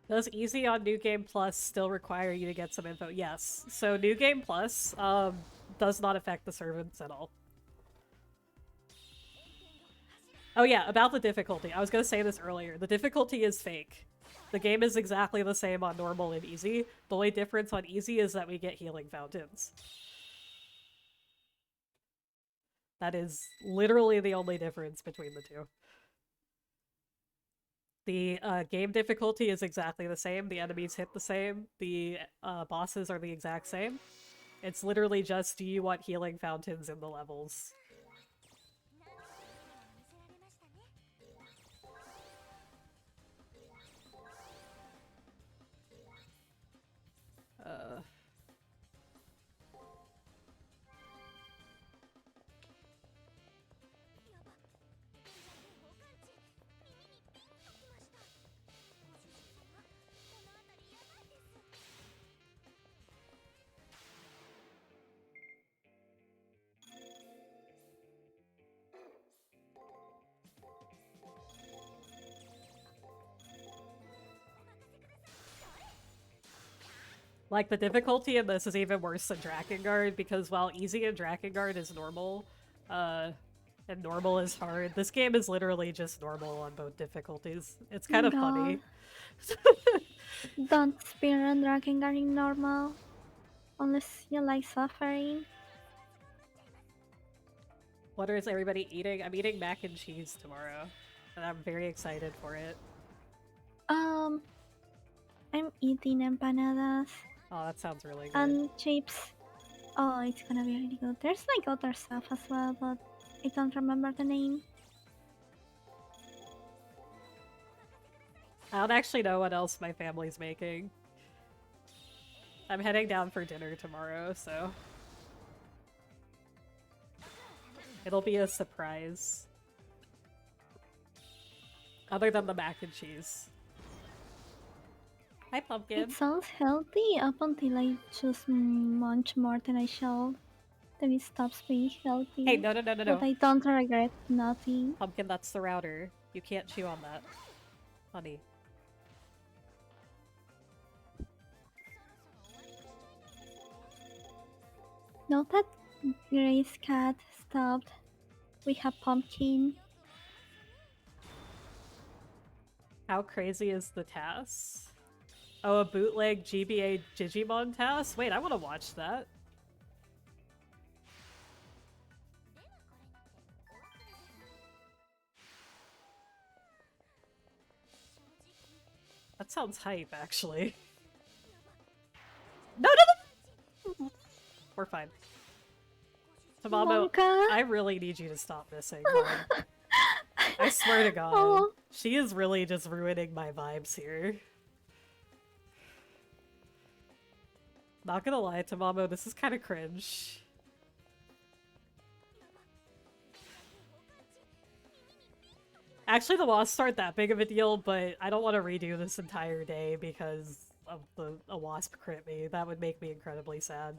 Does easy on New Game Plus still require you to get some info? Yes. So New Game Plus does not affect the servants at all. Oh yeah, about the difficulty. I was gonna say this earlier. The difficulty is fake. The game is exactly the same on normal and easy. The only difference on easy is that we get healing fountains. That is literally the only difference between the two. The game difficulty is exactly the same, the enemies hit the same, the bosses are the exact same. It's literally just, do you want healing fountains in the levels? Like, the difficulty in this is even worse than Drakengard, because while easy in Drakengard is normal, and normal is hard, this game is literally just normal on both difficulties. It's kind of funny. Don't speedrun Drakengard in normal, unless you like suffering. What is everybody eating? I'm eating mac and cheese tomorrow, and I'm very excited for it. I'm eating empanadas. Oh, that sounds really good. And chips. Oh, it's gonna be really good. There's like other stuff as well, but I don't remember the name. I don't actually know what else my family's making. I'm heading down for dinner tomorrow, so it'll be a surprise. Other than the mac and cheese. Hi, Pumpkin. It sounds healthy up until I just munch more than I shall. Then it stops being healthy. Hey, no. But I don't regret nothing. Pumpkin, that's the router. You can't chew on that. Honey. Note that Grace cat stopped. We have Pumpkin. How crazy is the TAS? Oh, a bootleg GBA Digimon TAS? Wait, I want to watch that. That sounds hype, actually. No! We're fine. Tamamo, Wonka? I really need you to stop missing. Mom. I swear to God. Oh. She is really just ruining my vibes here. Not gonna lie, Tamamo, this is kind of cringe. Actually, the wasps aren't that big of a deal, but I don't want to redo this entire day because of a wasp crit me. That would make me incredibly sad.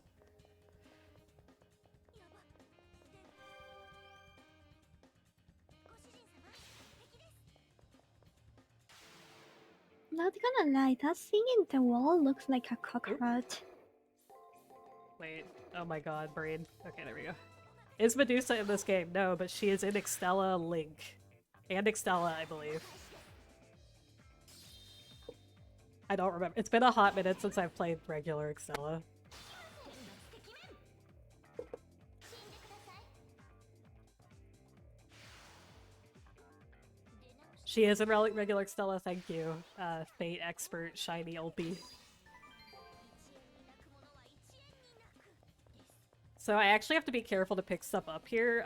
Not gonna lie, that thing in the wall looks like a cockroach. Wait, oh my god, brain. Okay, there we go. Is Medusa in this game? No, but she is in Extella Link. And Extella, I believe. I don't remember. It's been a hot minute since I've played regular Extella. She is in regular Stella, thank you. Fate expert, shiny Ulpi. So I actually have to be careful to pick stuff up here,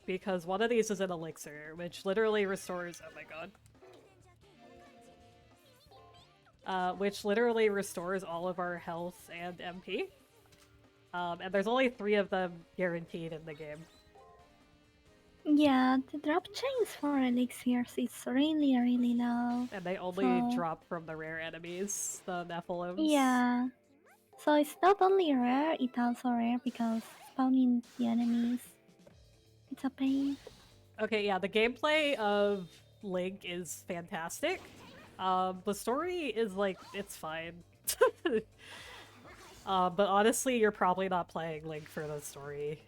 because one of these is an elixir, which literally restores- oh my god. Which literally restores all of our health and MP. And there's only 3 of them guaranteed in the game. Yeah, the drop chains for elixirs is really, really low. And they only So- drop from the rare enemies, the Nephilims. Yeah. So it's not only rare, it's also rare because spawning the enemies. It's a pain. Okay, yeah, the gameplay of Link is fantastic. The story is like, it's fine. But honestly, you're probably not playing Link for the story.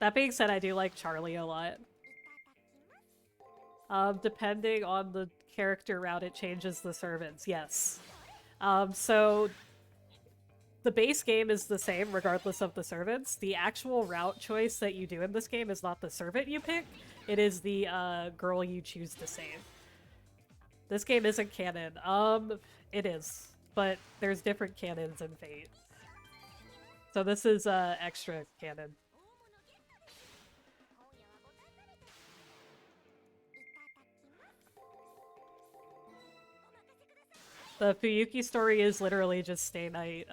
That being said, I do like Charlie a lot. Depending on the character route, it changes the servants, yes. So the base game is the same regardless of the servants. The actual route choice that you do in this game is not the servant you pick, it is the girl you choose to save. This game isn't canon. It is, but there's different canons in Fate. So this is extra canon. The Fuyuki story is literally just Stay Night,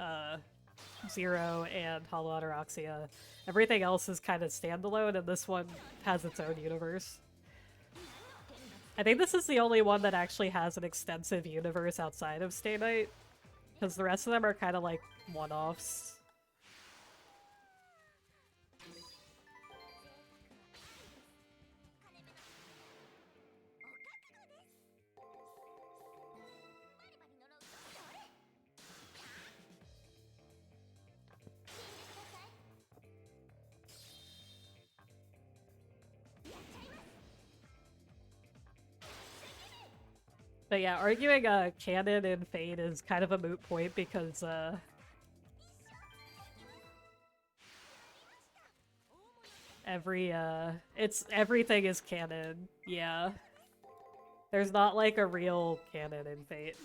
Zero, and Hollow Ataraxia. Everything else is kind of standalone, and this one has its own universe. I think this is the only one that actually has an extensive universe outside of Stay Night, because the rest of them are kind of like one-offs. But yeah, arguing canon and Fate is kind of a moot point because everything is canon. Yeah. There's not like a real canon in Fate.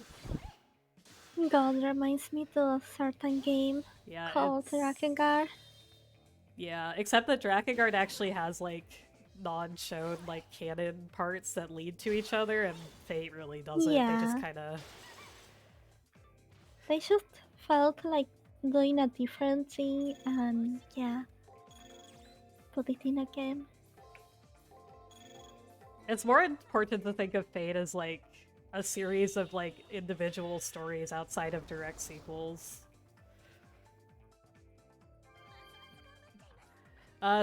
God reminds me to a certain game Yeah, called Drakengard. Yeah, except that Drakengard actually has like non-shown like canon parts that lead to each other, and Fate really doesn't. They just Yeah. kind of They just felt like doing a different thing and yeah, put it in a game. It's more important to think of Fate as like a series of like individual stories outside of direct sequels.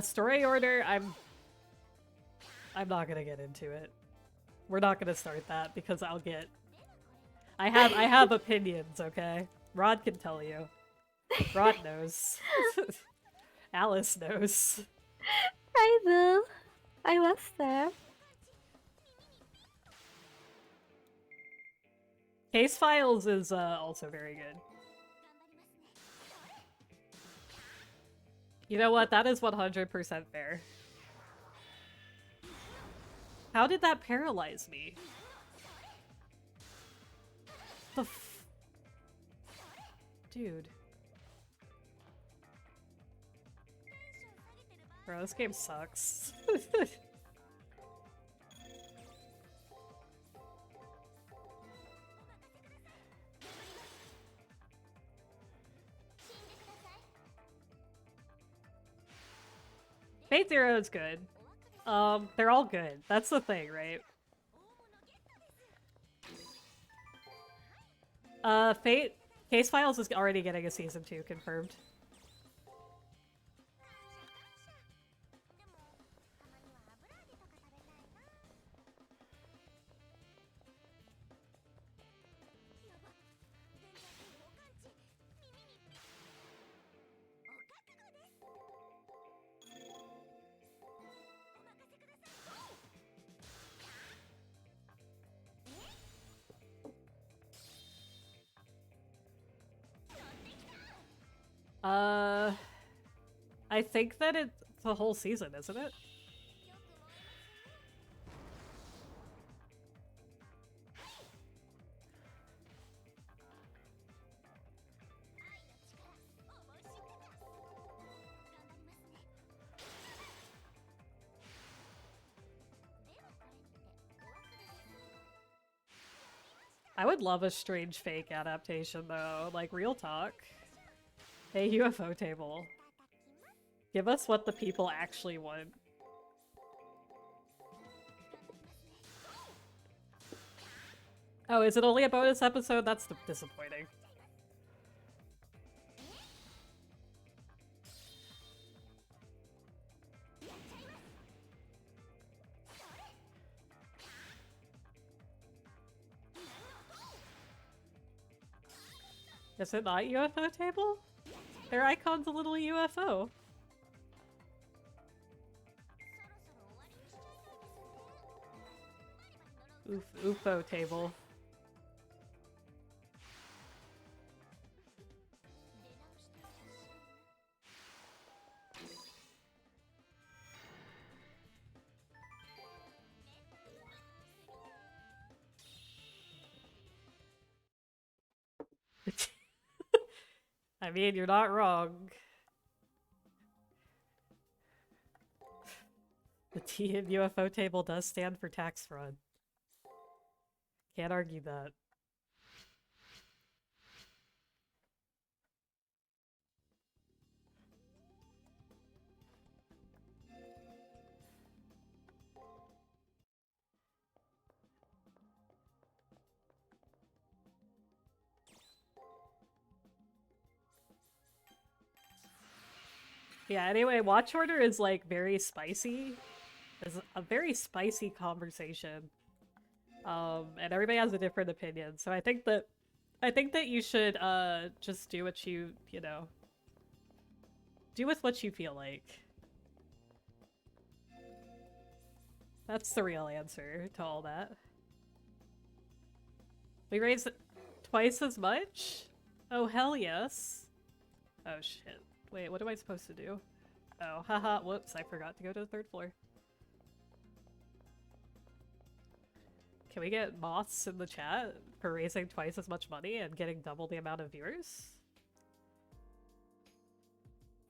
Story order, I'm not gonna get into it. We're not gonna start that because I'll get I have opinions, okay? Rod can tell you. Rod knows. Alice knows. I do. I was there. Case Files is also very good. You know what? That is 100% fair. How did that paralyze me? The f- Dude. Bro, this game sucks. Fate Zero is good. They're all good. That's the thing, right? Fate Case Files is already getting a season 2 confirmed. I think that it's the whole season, isn't it? I would love a strange fake adaptation though, like real talk. Hey, UFO table. Give us what the people actually want. Oh, is it only a bonus episode? That's disappointing. Is it not UFO table? Their icon's a little UFO. UFO table. I mean, you're not wrong. The T in UFO table does stand for tax fraud. Can't argue that. Yeah, anyway, Watch Order is like very spicy. It's a very spicy conversation. And everybody has a different opinion. So I think that you should just do what you know, do with what you feel like. That's the real answer to all that. We raised twice as much? Oh, hell yes. Oh, shit. Wait, what am I supposed to do? Oh, haha, whoops, I forgot to go to the 3rd floor. Can we get moths in the chat for raising twice as much money and getting double the amount of viewers?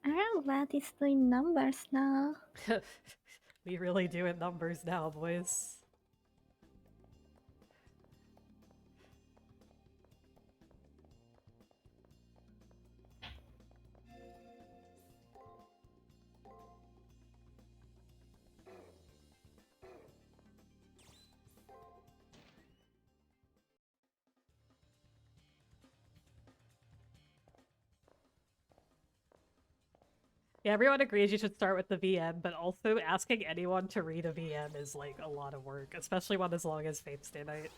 RRLAT is doing numbers now. We really doing numbers now, boys. Yeah, everyone agrees you should start with the VM, but also asking anyone to read a VM is like a lot of work, especially one as long as Fate's Day Night.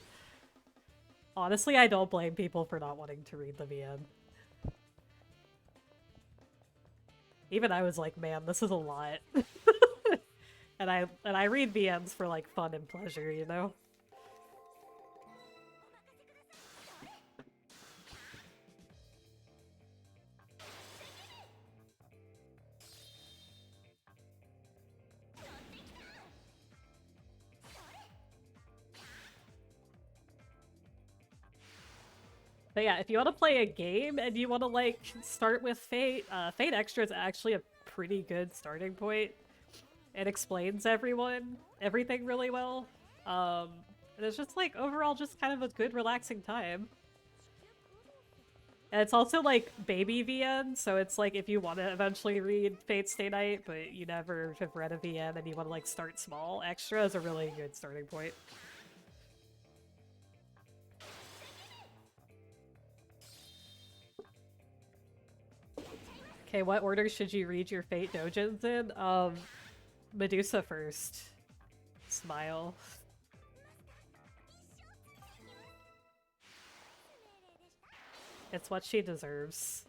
Honestly, I don't blame people for not wanting to read the VM. Even I was like, man, this is a lot. and I read VMs for like fun and pleasure, you know? But yeah, if you want to play a game and you want to like start with Fate, Fate Extra is actually a pretty good starting point. It explains everything really well. And it's just like overall just kind of a good relaxing time. And it's also like baby VN, so it's like if you want to eventually read Fate's Day Night, but you never have read a VN and you want to like start small, Extra is a really good starting point. Okay, what order should you read your Fate Dojins in? Medusa first. Smile. It's what she deserves.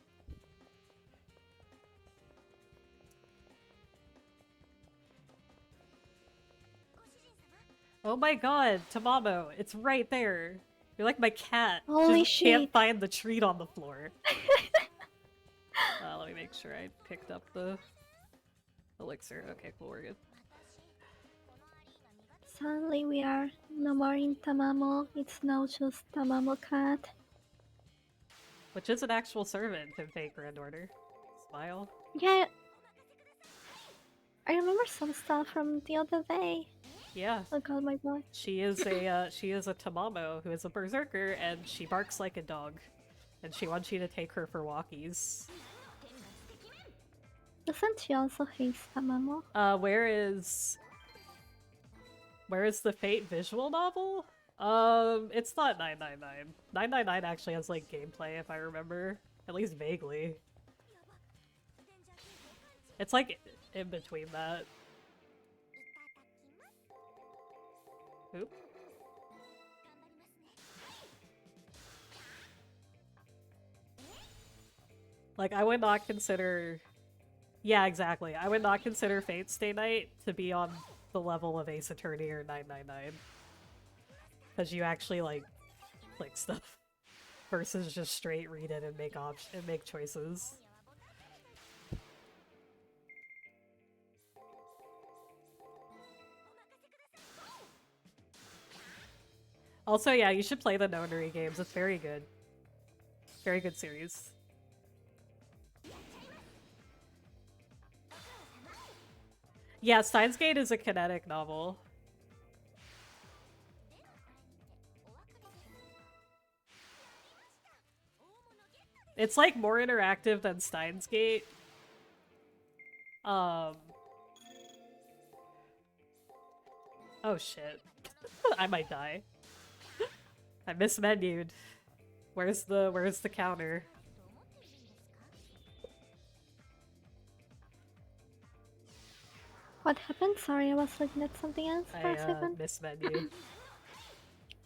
Oh my god, Tamamo, it's right there. You're like my cat. Holy Just can't shit. find the treat on the floor. Let me make sure I picked up the elixir. Okay, cool, we're good. Suddenly we are no more in Tamamo, it's now just Tamamo Cat. Which is an actual servant in Fate Grand Order. Smile. Yeah, I remember some stuff from the other day. Yeah. Oh god, my boy. She is a Tamamo who is a berserker, and she barks like a dog. And she wants you to take her for walkies. Doesn't she also hate Tamamo? Where is the Fate visual novel? It's not 999. 999 actually has, like, gameplay, if I remember. At least vaguely. It's, like, in between that. Oop. Like, I would not consider... Yeah, exactly. I would not consider Fate Stay Night to be on the level of Ace Attorney or 999. Because you actually, like, click stuff. Versus just straight read it and make choices. Also, yeah, you should play the Nonary games. It's very good. Very good series. Yeah, Steins Gate is a kinetic novel. It's, like, more interactive than Steins Gate. Oh shit. I might die. I mismenued. Where's the counter? What happened? Sorry, I was looking at something else for a second. Mismenued.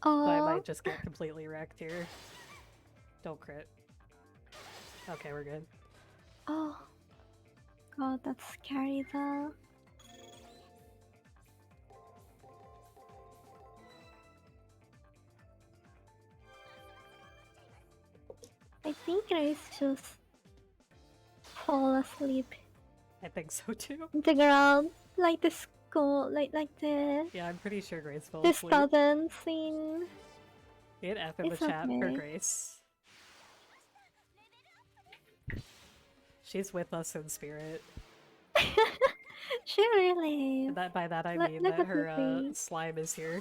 Oh, So I might just get completely wrecked here. Don't crit. Okay, we're good. oh. God, that's scary though. I think Grace just fall asleep I think so too. on the ground, like the school, like the Yeah, I'm pretty sure Grace fell the asleep. students in. Hit F in the It's chat for okay. Grace. She's with us in spirit. She really is. And by that I Look- mean look that at her the face. slime is here.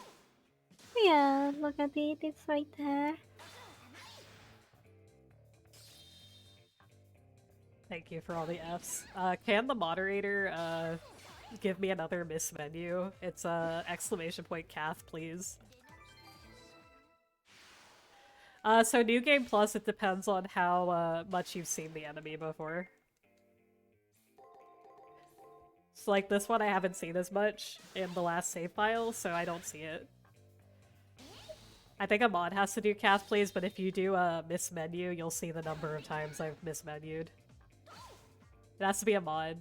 Yeah, look at it. It's right there. Thank you for all the Fs. Can the moderator give me another miss menu? It's exclamation point Cath, please. So New Game Plus, it depends on how much you've seen the enemy before. So like this one I haven't seen as much in the last save file, so I don't see it. I think a mod has to do Cath, please, but if you do a miss menu, you'll see the number of times I've mismenued. It has to be a mod.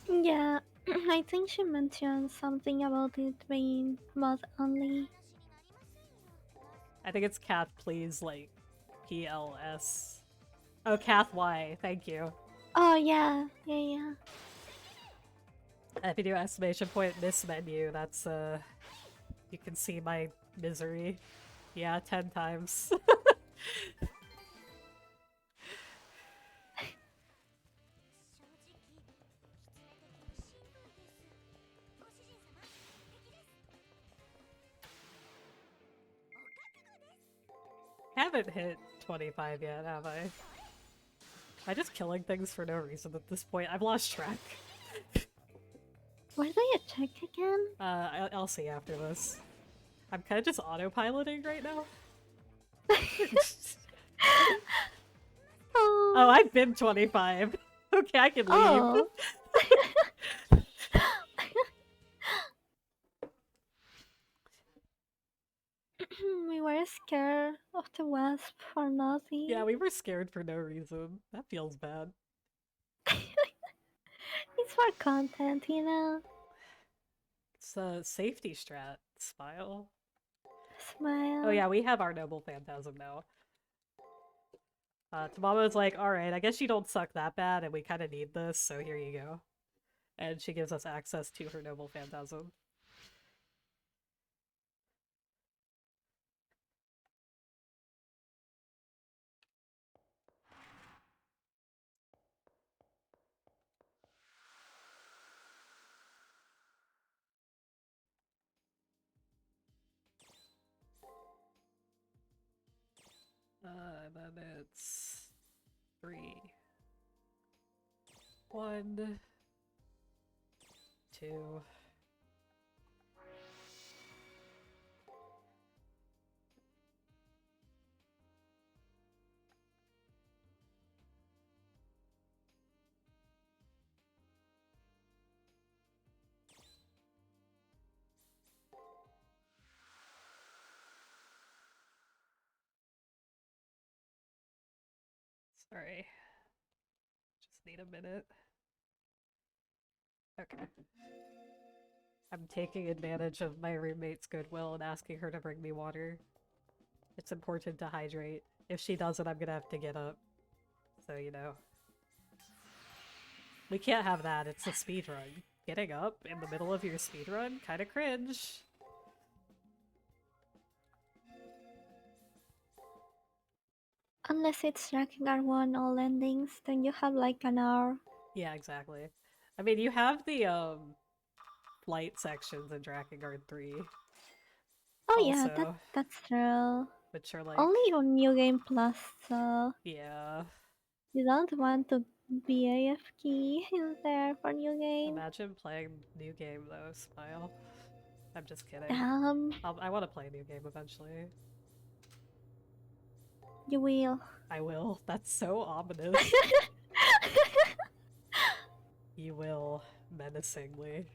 Yeah, I think she mentioned something about it being mod only. I think it's Cath, please, like, PLS. Oh, Cath Y, thank you. Oh yeah, yeah. And if you do exclamation point miss menu, that's, you can see my misery. Yeah, 10 times. Haven't hit 25 yet, have I? Am I just killing things for no reason at this point? I've lost track. Where do you check again? I'll see after this. I'm kind of just autopiloting right now. Oh, I've been 25. Okay, I can leave. Oh. We were scared of the wasp for nothing. Yeah, we were scared for no reason. That feels bad. It's for content, you know? It's a safety strat, Smile. Smile. Oh yeah, we have our Noble Phantasm now. Tamama's like, alright, I guess you don't suck that bad and we kind of need this, so here you go. And she gives us access to her noble phantasm. And then it's 3, 1, 2. Sorry. Just need a minute. Okay. I'm taking advantage of my roommate's goodwill and asking her to bring me water. It's important to hydrate. If she doesn't, I'm gonna have to get up. So, you know. We can't have that, it's a speedrun. Getting up in the middle of your speedrun? Kinda cringe. Unless it's Drakengard 1 all endings, then you have like an hour. Yeah, exactly. I mean, you have the, flight sections in Drakengard 3. Oh yeah, Also, that's true. which are like... Only on New Game Plus, so Yeah. you don't want to be AFK in there for New Game. Imagine playing new game though, Smile. I'm just kidding. Damn, I want to play a new game eventually. you will. I will. That's so ominous. You will, menacingly.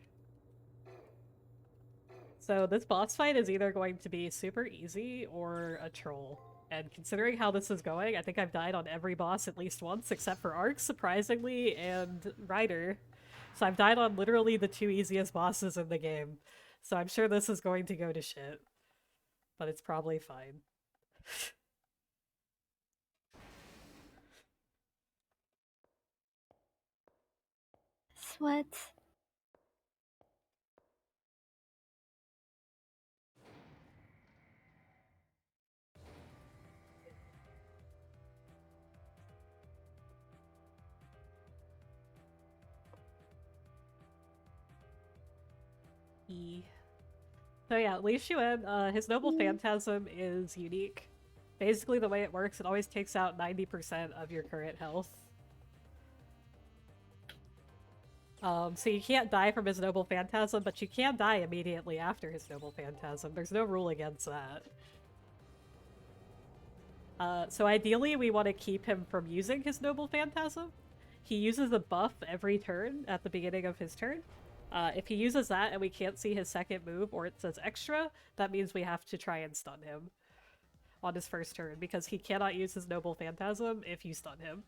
So this boss fight is either going to be super easy or a troll. And considering how this is going, I think I've died on every boss at least once, except for Ark, surprisingly, and Ryder. So I've died on literally the 2 easiest bosses in the game. So I'm sure this is going to go to shit. But it's probably fine. Sweat. So yeah, Li Xuan, his Noble Phantasm is unique. Basically the way it works, it always takes out 90% of your current health. So you can't die from his Noble Phantasm, but you can die immediately after his Noble Phantasm. There's no rule against that. So ideally we want to keep him from using his Noble Phantasm. He uses a buff every turn at the beginning of his turn. If he uses that and we can't see his second move, or it says extra, that means we have to try and stun him on his first turn, because he cannot use his Noble Phantasm if you stun him.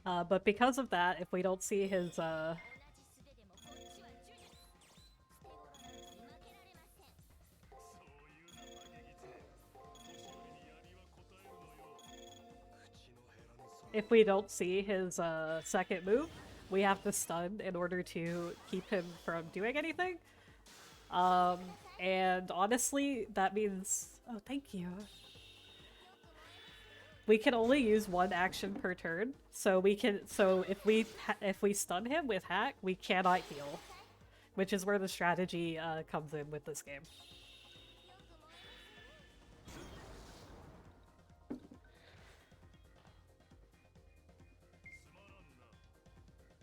But because of that, if we don't see his, if we don't see his second move, we have to stun in order to keep him from doing anything. And honestly, that means... Oh, thank you. We can only use 1 action per turn, so we can... So if we stun him with hack, we cannot heal, which is where the strategy comes in with this game.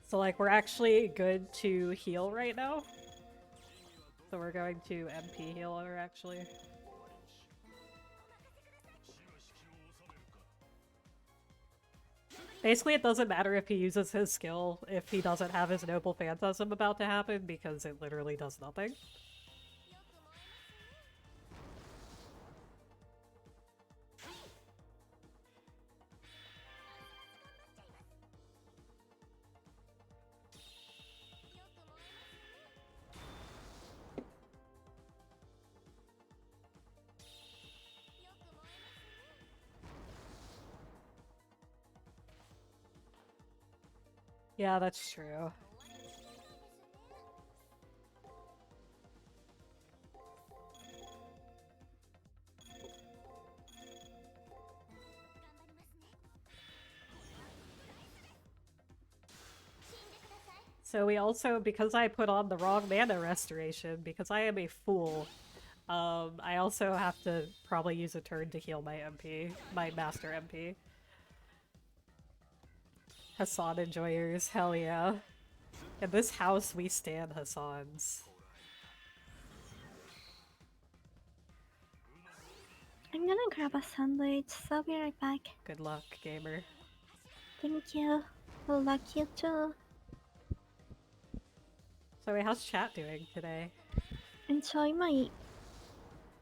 So, like, we're actually good to heal right now. So we're going to MP heal her, actually. Basically, it doesn't matter if he uses his skill if he doesn't have his Noble Phantasm about to happen, because it literally does nothing. Yeah, that's true. So we also, because I put on the wrong mana restoration, because I am a fool, I also have to probably use a turn to heal my MP, my master MP. Hassan enjoyers, hell yeah. In this house, we stand Hassans. I'm gonna grab a sandwich, so I'll be right back. Good luck, gamer. Thank you. Good luck you too. So wait, how's chat doing today? Enjoy my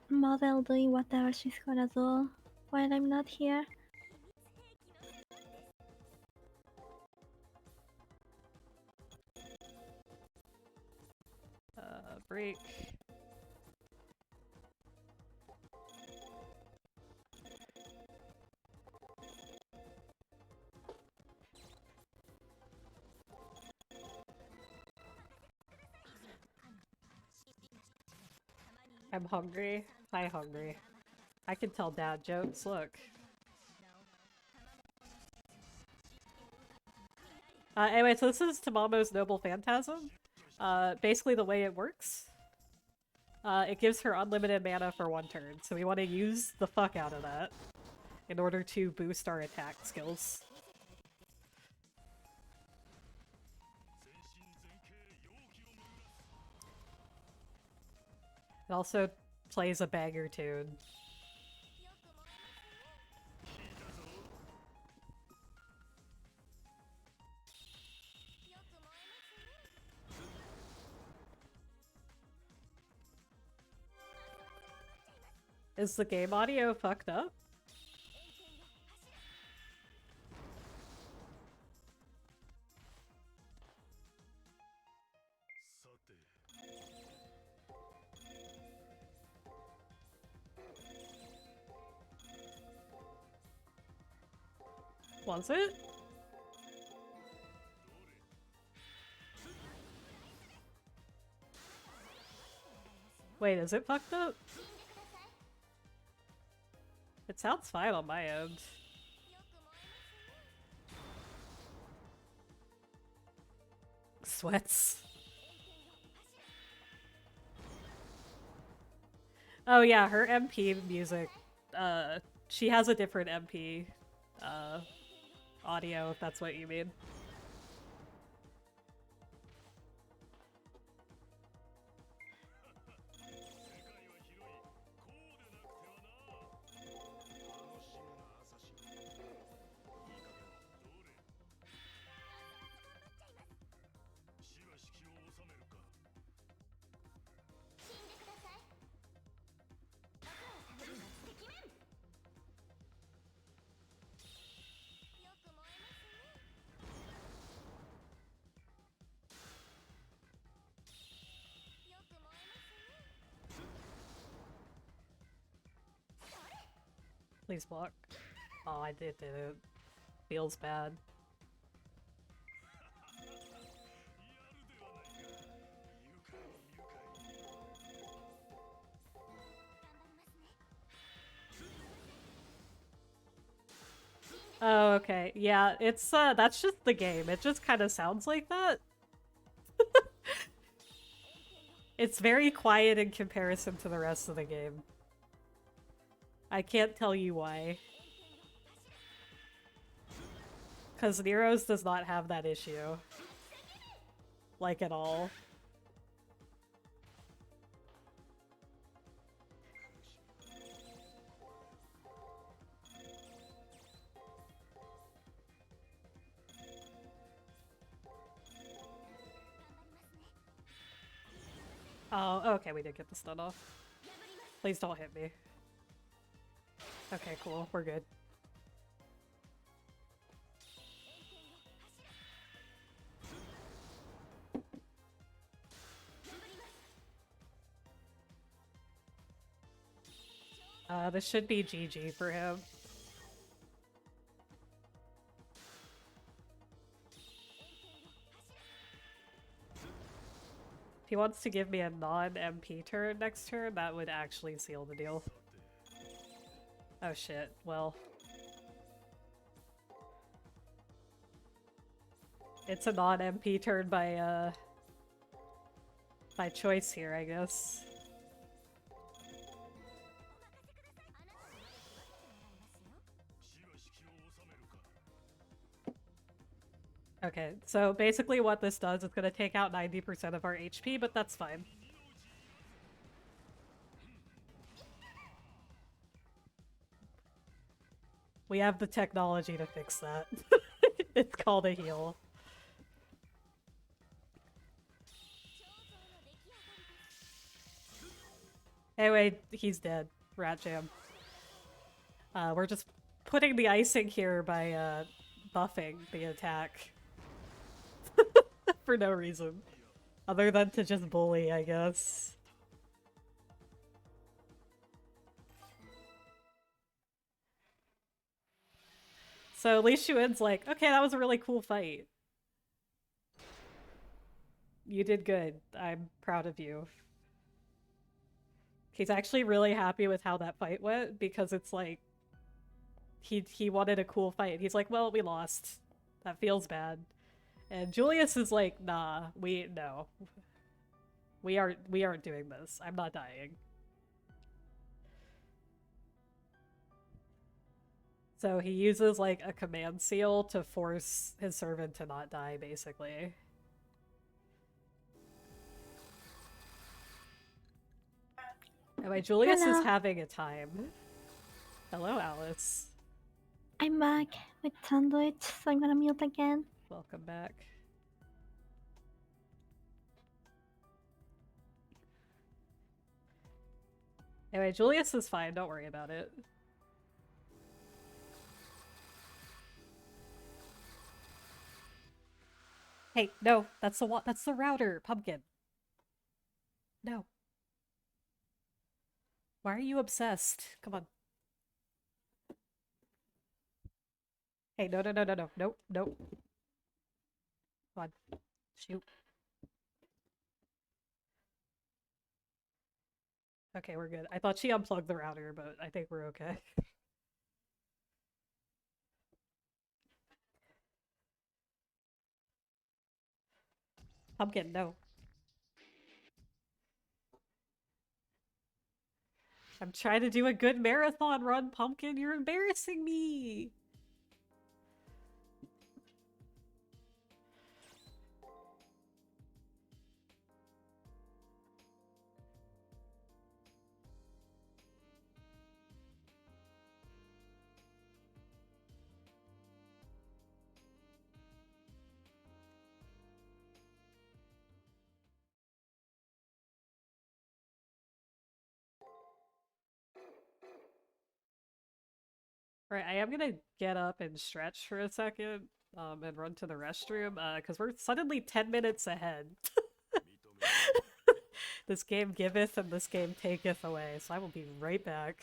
model doing whatever she's gonna do while I'm not here. Break. I'm hungry. Hi, hungry. I can tell dad jokes, look. Anyway, so this is Tamamo's Noble Phantasm. Basically the way it works, it gives her unlimited mana for one turn, so we want to use the fuck out of that in order to boost our attack skills. It also plays a banger tune. Is the game audio fucked up? Was it? Wait, is it fucked up? It sounds fine on my end. Sweats. Oh yeah, her MP music, she has a different MP, audio, if that's what you mean. Please block. Oh, I did it. Feels bad. Oh, okay. Yeah, it's, that's just the game. It just kind of sounds like that. It's very quiet in comparison to the rest of the game. I can't tell you why. Because Nero's does not have that issue. Like, at all. Oh, okay, we did get the stun off. Please don't hit me. Okay, cool. We're good. This should be GG for him. If he wants to give me a non-MP turn next turn, that would actually seal the deal. Oh shit, well. It's a non-MP turn by choice here, I guess. Okay, so basically what this does is gonna take out 90% of our HP, but that's fine. We have the technology to fix that. It's called a heal. Anyway, he's dead. Rat jam. We're just putting the icing here by buffing the attack. For no reason. Other than to just bully, I guess. So Li Xuan's like, okay, that was a really cool fight. You did good. I'm proud of you. He's actually really happy with how that fight went because it's like he wanted a cool fight. He's like, well, we lost. That feels bad. And Julius is like, nah, no. We aren't doing this. I'm not dying. So he uses like a command seal to force his servant to not die, basically. Anyway, Julius Hello. is having a time. Hello, Alice. I'm back with sandwich, so I'm gonna mute again. Welcome back. Anyway, Julius is fine. Don't worry about it. Hey, no, that's the router, Pumpkin. No. Why are you obsessed? Come on. Hey, no. Nope. Come on. Shoot. Okay, we're good. I thought she unplugged the router, but I think we're okay. Pumpkin, no. I'm trying to do a good marathon run, Pumpkin. You're embarrassing me. Right, I am gonna get up and stretch for a second, and run to the restroom, because we're suddenly 10 minutes ahead. This game giveth and this game taketh away, so I will be right back.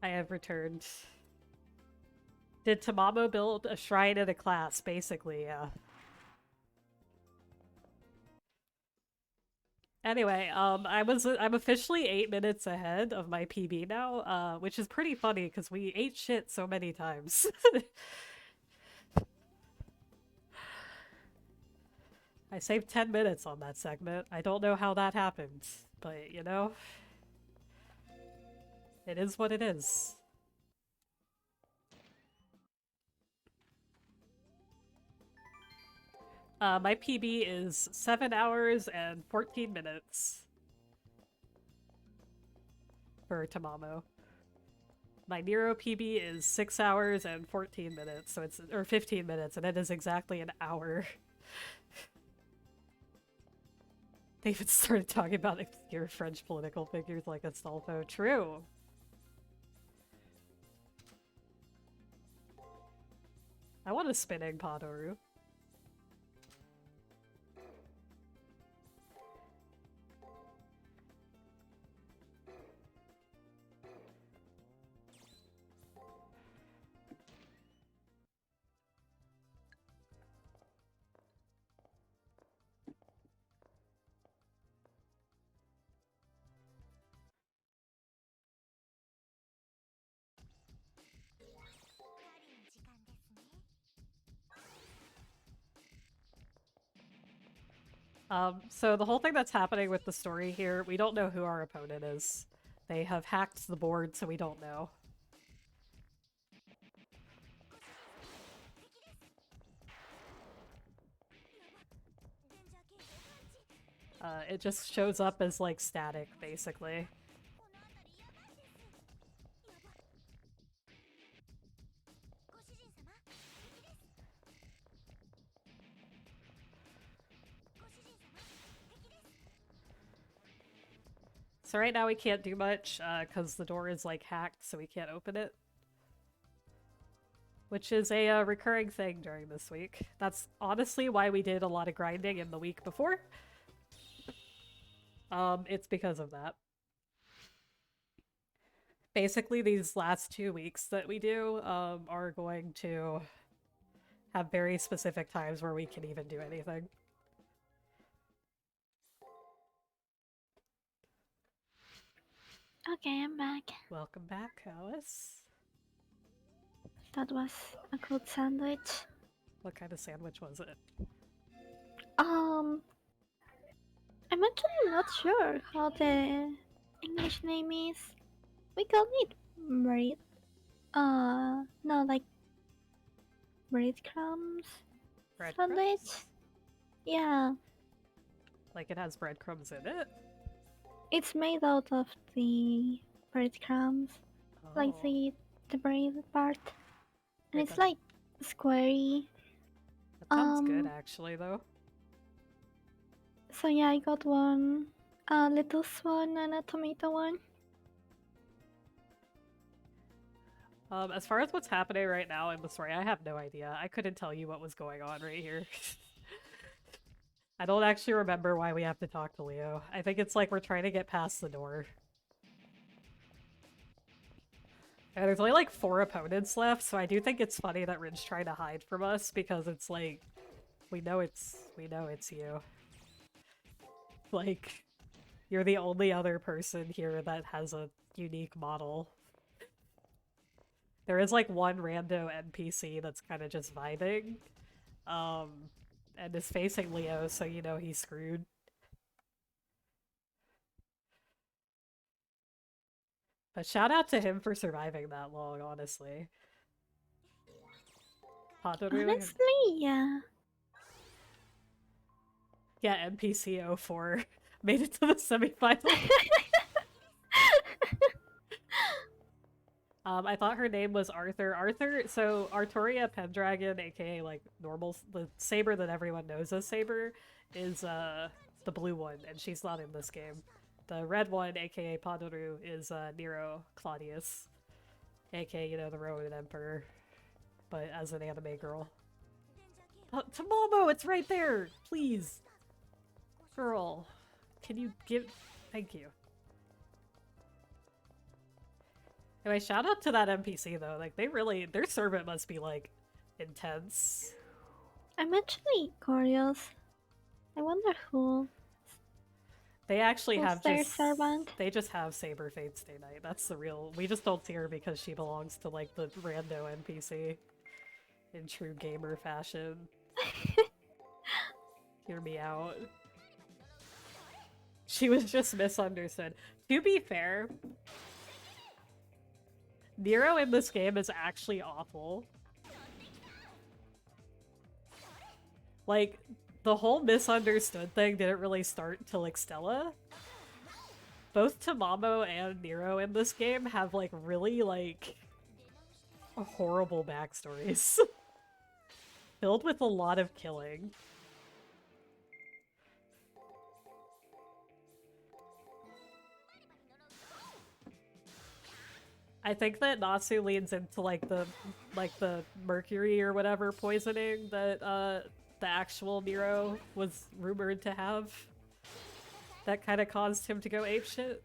I have returned. Did Tamamo build a shrine in a class? Basically, yeah. Anyway, I'm officially 8 minutes ahead of my PB now, which is pretty funny because we ate shit so many times. I saved 10 minutes on that segment. I don't know how that happened, but you know, it is what it is. My PB is 7 hours and 14 minutes for Tamamo. My Nero PB is 6 hours and 14 minutes, so it's, or 15 minutes, and it is exactly an hour. They even started talking about obscure French political figures like Astolfo. True. I want a spinning Padoru. So the whole thing that's happening with the story here, we don't know who our opponent is. They have hacked the board, so we don't know. It just shows up as, like, static, basically. So right now we can't do much, because the door is, like, hacked, so we can't open it. Which is a recurring thing during this week. That's honestly why we did a lot of grinding in the week before. It's because of that. Basically, these last 2 weeks that we do, are going to have very specific times where we can even do anything. Okay, I'm back. Welcome back, Alice. That was a good sandwich. What kind of sandwich was it? I'm actually not sure how the English name is. We call it bread. No, like breadcrumbs Breadcrumbs? sandwich. Yeah, Like it has breadcrumbs in it? it's made out of the breadcrumbs, like Oh. the bread part, and Wait, it's that- like squarey. That sounds good, Um, actually, though. So yeah, I got one, a lettuce one and a tomato one. As far as what's happening right now in the story, I have no idea. I couldn't tell you what was going on right here. I don't actually remember why we have to talk to Leo. I think it's like we're trying to get past the door. And there's only like 4 opponents left, so I do think it's funny that Rin's trying to hide from us because it's like we know it's you. Like, you're the only other person here that has a unique model. There is like one rando NPC that's kind of just vibing, and is facing Leo, so you know he's screwed. But shout out to him for surviving that long, honestly. Padoru? Honestly, yeah. Yeah, NPC 04 made it to the semifinal. I thought her name was Arthur. So Artoria Pendragon, aka like normal, the Saber that everyone knows as Saber, is the blue one, and she's not in this game. The red one, aka Padoru, is Nero Claudius, aka, you know, the Roman Emperor, but as an anime girl. Tamamo, it's right there! Please! Girl, can you give... Thank you. Anyway, shout out to that NPC though, like they really, their servant must be like intense. I'm actually curious. I wonder who. They actually Who's have their just, servant? they just have Saber Fate Stay Night. That's the real, we just don't see her because she belongs to like the rando NPC in true gamer fashion. Hear me out. She was just misunderstood. To be fair, Nero in this game is actually awful. Like, the whole misunderstood thing didn't really start until Extella. Both Tamamo and Nero in this game have, like, really, like, horrible backstories. Filled with a lot of killing. I think that Natsu leans into like the mercury or whatever poisoning that the actual Nero was rumored to have. That kind of caused him to go apeshit.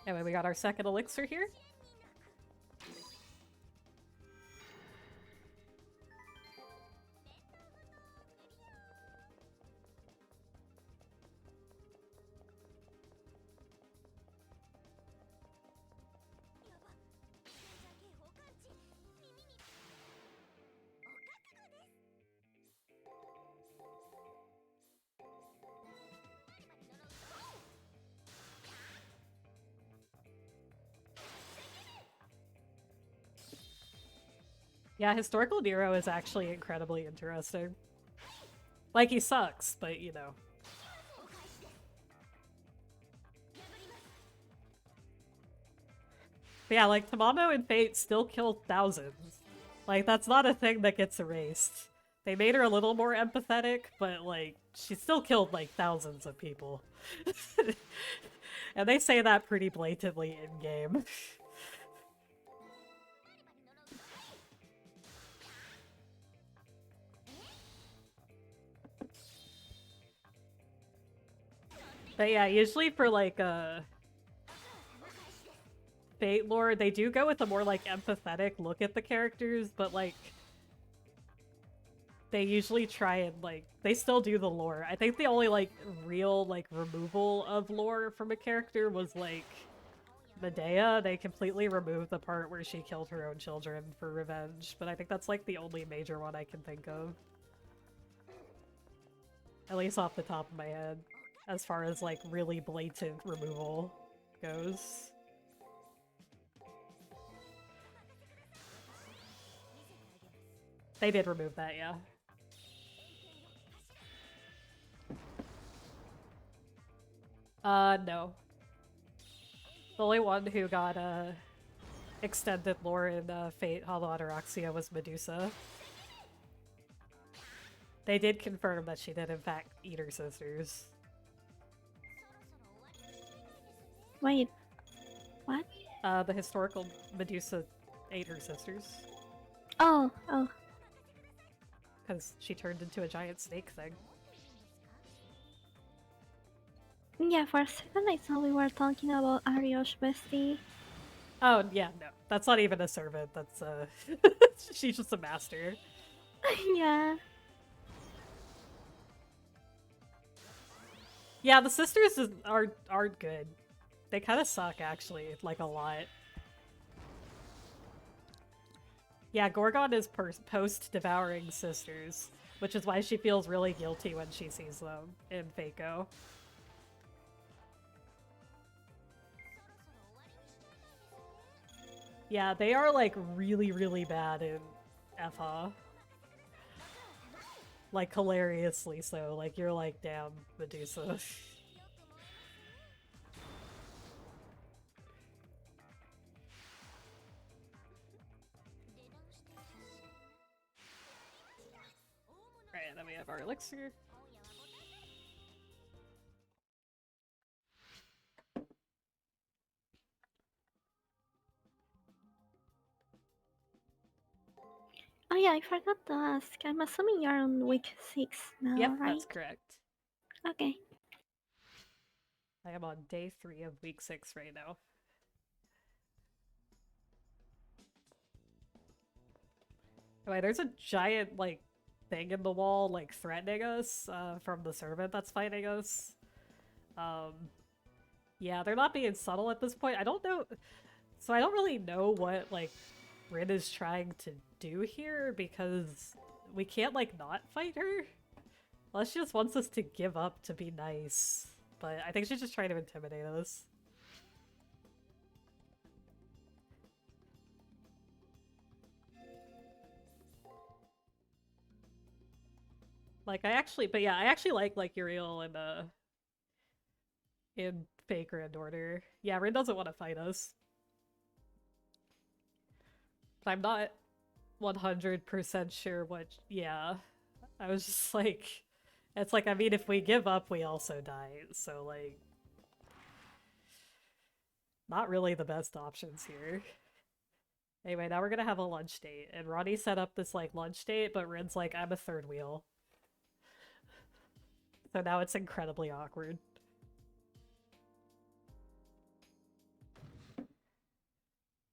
Anyway, we got our second elixir here. Yeah, historical Nero is actually incredibly interesting. Like, he sucks, but you know. But yeah, like, Tamamo and Fate still killed thousands. Like, that's not a thing that gets erased. They made her a little more empathetic, but like, she still killed like thousands of people. And they say that pretty blatantly in-game. But yeah, usually for like Fate lore, they do go with a more like empathetic look at the characters, but like they usually try and like they still do the lore. I think the only like real like removal of lore from a character was like Medea. They completely removed the part where she killed her own children for revenge, but I think that's like the only major one I can think of. At least off the top of my head, as far as like really blatant removal goes. They did remove that, yeah. No. The only one who got, extended lore in, Fate Hollow Ataraxia was Medusa. They did confirm that she did in fact eat her sisters. Wait, what? The historical Medusa ate her sisters. Oh. Because she turned into a giant snake thing. Yeah, for a second I thought we were talking about Ario's bestie. Oh, yeah, no. That's not even a servant, that's, she's just a master. Yeah. Yeah, the sisters aren't good. They kind of suck, actually, like, a lot. Yeah, Gorgon is post-devouring sisters, which is why she feels really guilty when she sees them in Fako. Yeah, they are, like, really, really bad in FH. Like, hilariously so. Like, you're like, damn, Medusa. Right, and then we have our elixir. Oh yeah, I forgot to ask. I'm assuming you're on week 6 now, Yep, right? that's correct. Okay. I am on day 3 of week 6 right now. Anyway, there's a giant, like, thing in the wall, like, threatening us, from the servant that's fighting us. Yeah, they're not being subtle at this point. I don't know. So I don't really know what, like, Rin is trying to do here because we can't, like, not fight her. Unless she just wants us to give up to be nice. But I think she's just trying to intimidate us. Like, I actually like Uriel and, in Fake Grand Order. Yeah, Rin doesn't want to fight us. But I'm not 100% sure what, yeah. I was just like, it's like, I mean, if we give up, we also die, so, like, not really the best options here. Anyway, now we're gonna have a lunch date, and Ronnie set up this, like, lunch date, but Rin's like, I'm a third wheel. So now it's incredibly awkward.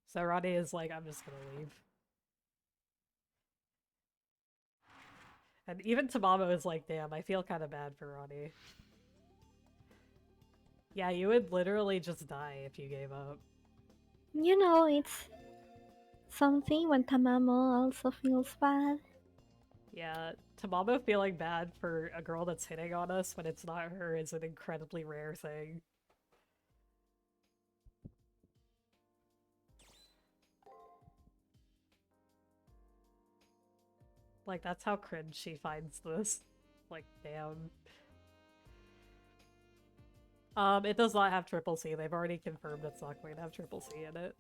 So Ronnie is like, I'm just gonna leave. And even Tamamo is like, damn, I feel kind of bad for Ronnie. Yeah, you would literally just die if you gave up. You know, it's something when Tamamo also feels bad. Yeah, Tamamo feeling bad for a girl that's hitting on us when it's not her is an incredibly rare thing. Like, that's how cringe she finds this. Like, damn. It does not have triple C. They've already confirmed it's not going to have triple C in it.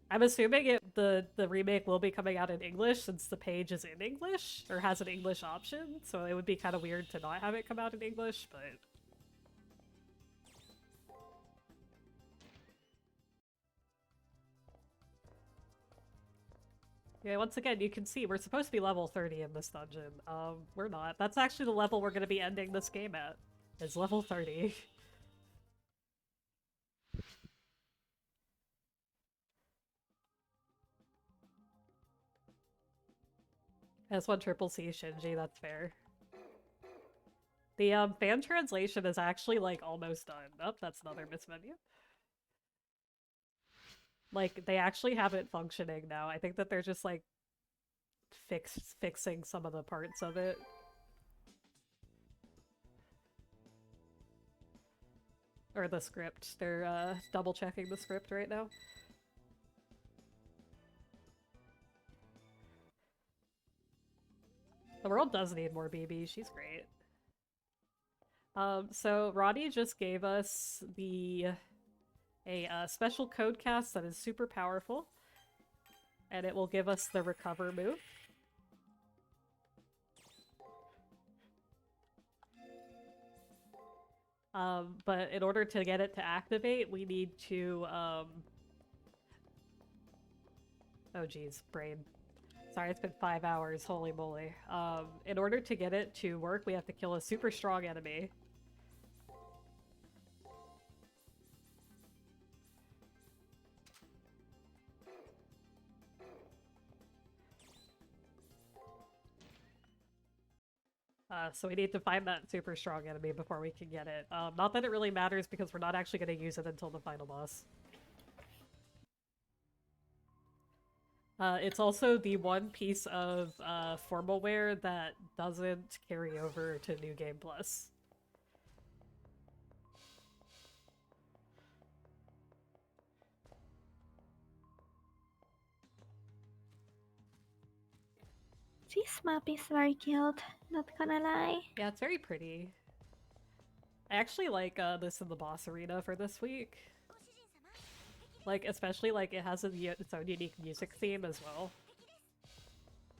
I'm assuming the remake will be coming out in English since the page is in English, or has an English option, so it would be kind of weird to not have it come out in English, but... Yeah, once again, you can see we're supposed to be level 30 in this dungeon. We're not. That's actually the level we're going to be ending this game at, is level 30. S1 triple C Shinji, that's fair. The fan translation is actually, like, almost done. Oh, that's another miss menu. Like, they actually have it functioning now. I think that they're just, like, fixing some of the parts of it. Or the script. They're, double-checking the script right now. The world does need more BB. She's great. So Roddy just gave us a special code cast that is super powerful, and it will give us the recover move. But in order to get it to activate, we need to, oh geez, brain. Sorry, it's been 5 hours, holy moly. In order to get it to work, we have to kill a super strong enemy. So we need to find that super strong enemy before we can get it. Not that it really matters because we're not actually going to use it until the final boss. It's also the one piece of formalware that doesn't carry over to New Game Plus. This map is very cute, not gonna lie. Yeah, it's very pretty. I actually like this in the boss arena for this week. Like, especially, like, it has its own unique music theme as well.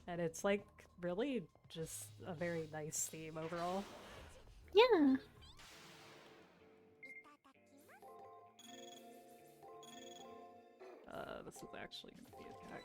And it's, like, really just a very nice theme overall. Yeah. This is actually gonna be attack.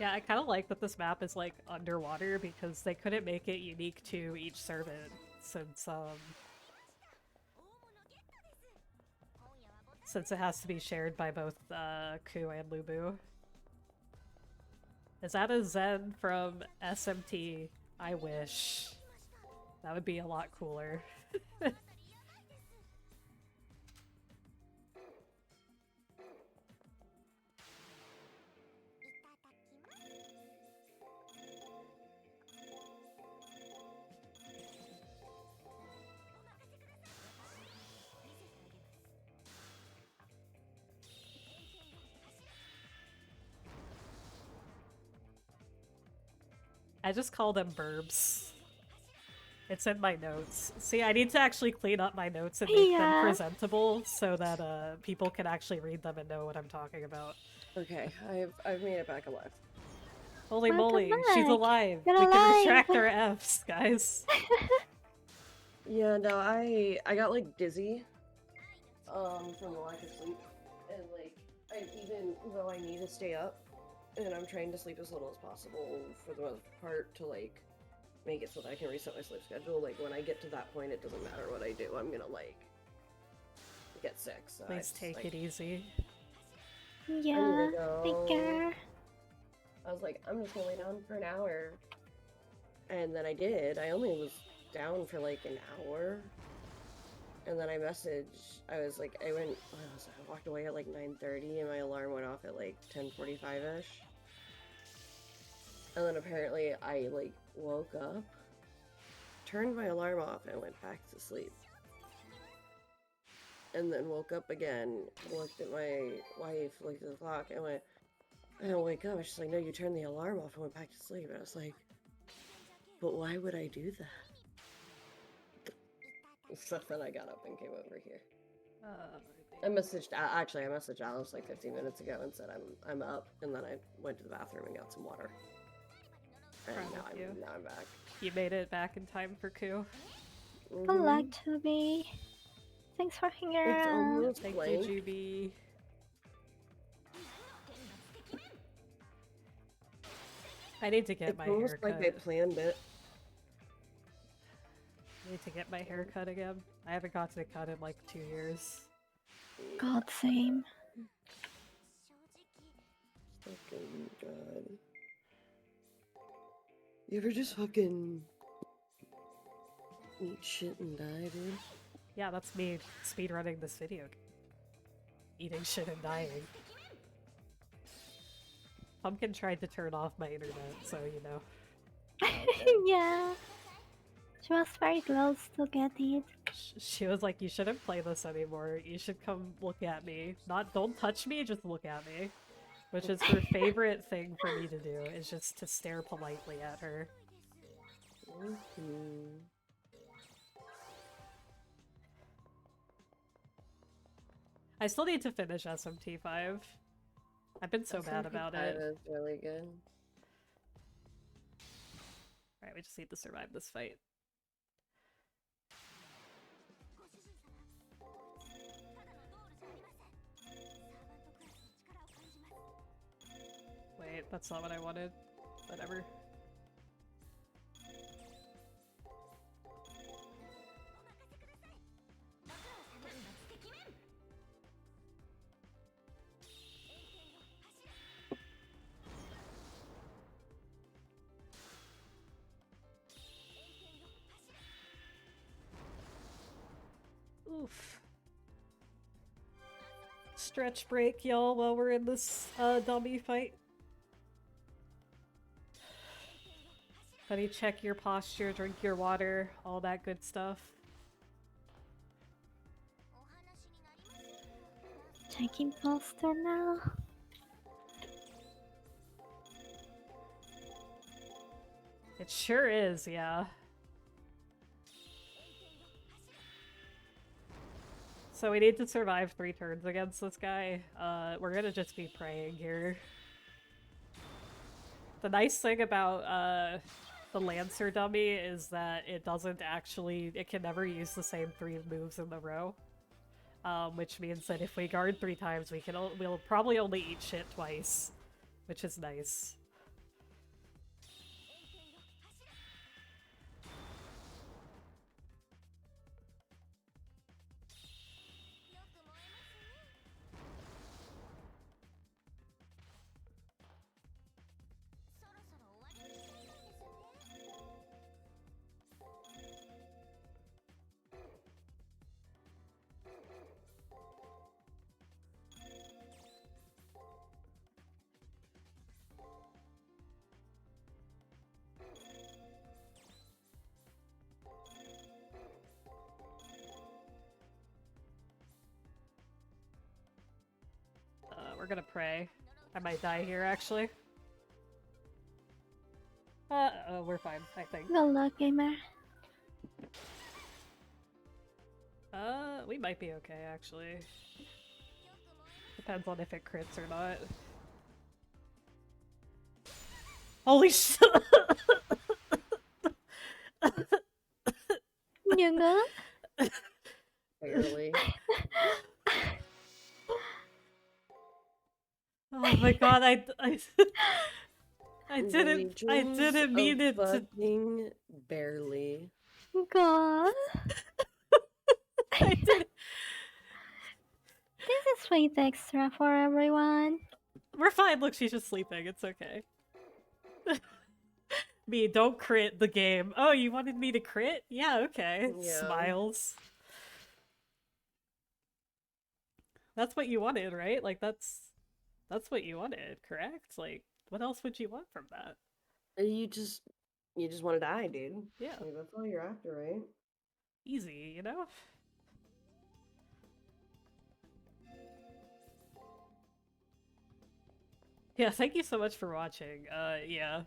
Yeah, I kind of like that this map is like underwater because they couldn't make it unique to each servant since it has to be shared by both Ku and Lubu. Is that a Zen from SMT? I wish. That would be a lot cooler. I just call them burbs. It's in my notes. See, I need to actually clean up my notes and make them Yeah. presentable so that people can actually read them and know what I'm talking about. Okay, I've made it back alive. Holy Welcome moly, she's back. alive! You're We can alive. retract our Fs, guys. Yeah, no, I got like dizzy from the lack of sleep, and like even though I need to stay up, and I'm trying to sleep as little as possible for the most part to like make it so that I can reset my sleep schedule. Like when I get to that point, it doesn't matter what I do. I'm gonna like get sick. So Please take it easy. Yeah, take go. care. I was like, I'm just gonna lay down for an hour, and then I did. I only was down for like an hour, and then I messaged. I was like, I walked away at like 9:30, and my alarm went off at like 10:45 ish. And then apparently I like woke up, turned my alarm off, and went back to sleep. And then woke up again, looked at my wife, looked at the clock, and went, I don't wake up. She's like, no, you turned the alarm off and went back to sleep. And I was like, but why would I do that? So then I got up and came over here. I messaged Alice like 15 minutes ago and said I'm up, and then I went to the bathroom and got some water. And now I'm back. You made it back in time for Ku. Good luck, Toby. Thanks for hanging It's around. almost Thank blank. you, Juby. I need to get It's my almost hair cut. like they planned it. I need to get my hair cut again. I haven't gotten it cut in like 2 years. God, same. Fucking god. You ever just fucking eat shit and die, dude? Yeah, that's me speedrunning this video. Eating shit and dying. Pumpkin tried to turn off my internet, so you know. Yeah. She was very close to get it. She was like, you shouldn't play this anymore. You should come look at me. Don't touch me, just look at me. Which is her favorite thing for me to do, is just to stare politely at her. I still need to finish SMT5. I've been so bad about it. That is really good. Alright, we just need to survive this fight. Wait, that's not what I wanted. Whatever. Oof. Stretch break, y'all, while we're in this dummy fight. Honey, check your posture, drink your water, all that good stuff. Checking poster now. It sure is, yeah. So we need to survive 3 turns against this guy. We're gonna just be praying here. The nice thing about the Lancer dummy is that it can never use the same 3 moves in a row. Which means that if we guard 3 times, we'll probably only eat shit twice, which is nice. we're gonna pray. I might die here, actually. We're fine, I think. Good luck, gamer. We might be okay, actually. Depends on if it crits or not. Holy shit! You good? Barely. Oh my god, I We didn't mean it to. fucking barely. God. I didn't. This is weight extra for everyone. We're fine. Look, she's just sleeping. It's okay. Me, don't crit the game. Oh, you wanted me to crit? Yeah, okay. Yeah. Smiles. That's what you wanted, right? Like that's what you wanted, correct? Like, what else would you want from that? You just want to die, dude. Yeah. Like, that's all you're after, right? Easy, you know? Yeah, thank you so much for watching. Yeah.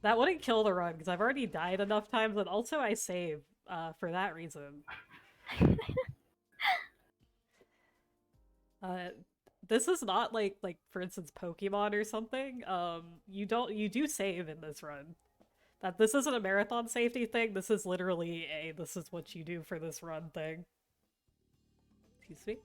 That wouldn't kill the run, because I've already died enough times, and also I save, for that reason. This is not like, for instance, Pokemon or something. You do save in this run. This isn't a marathon safety thing, this is literally this is what you do for this run thing. Excuse me?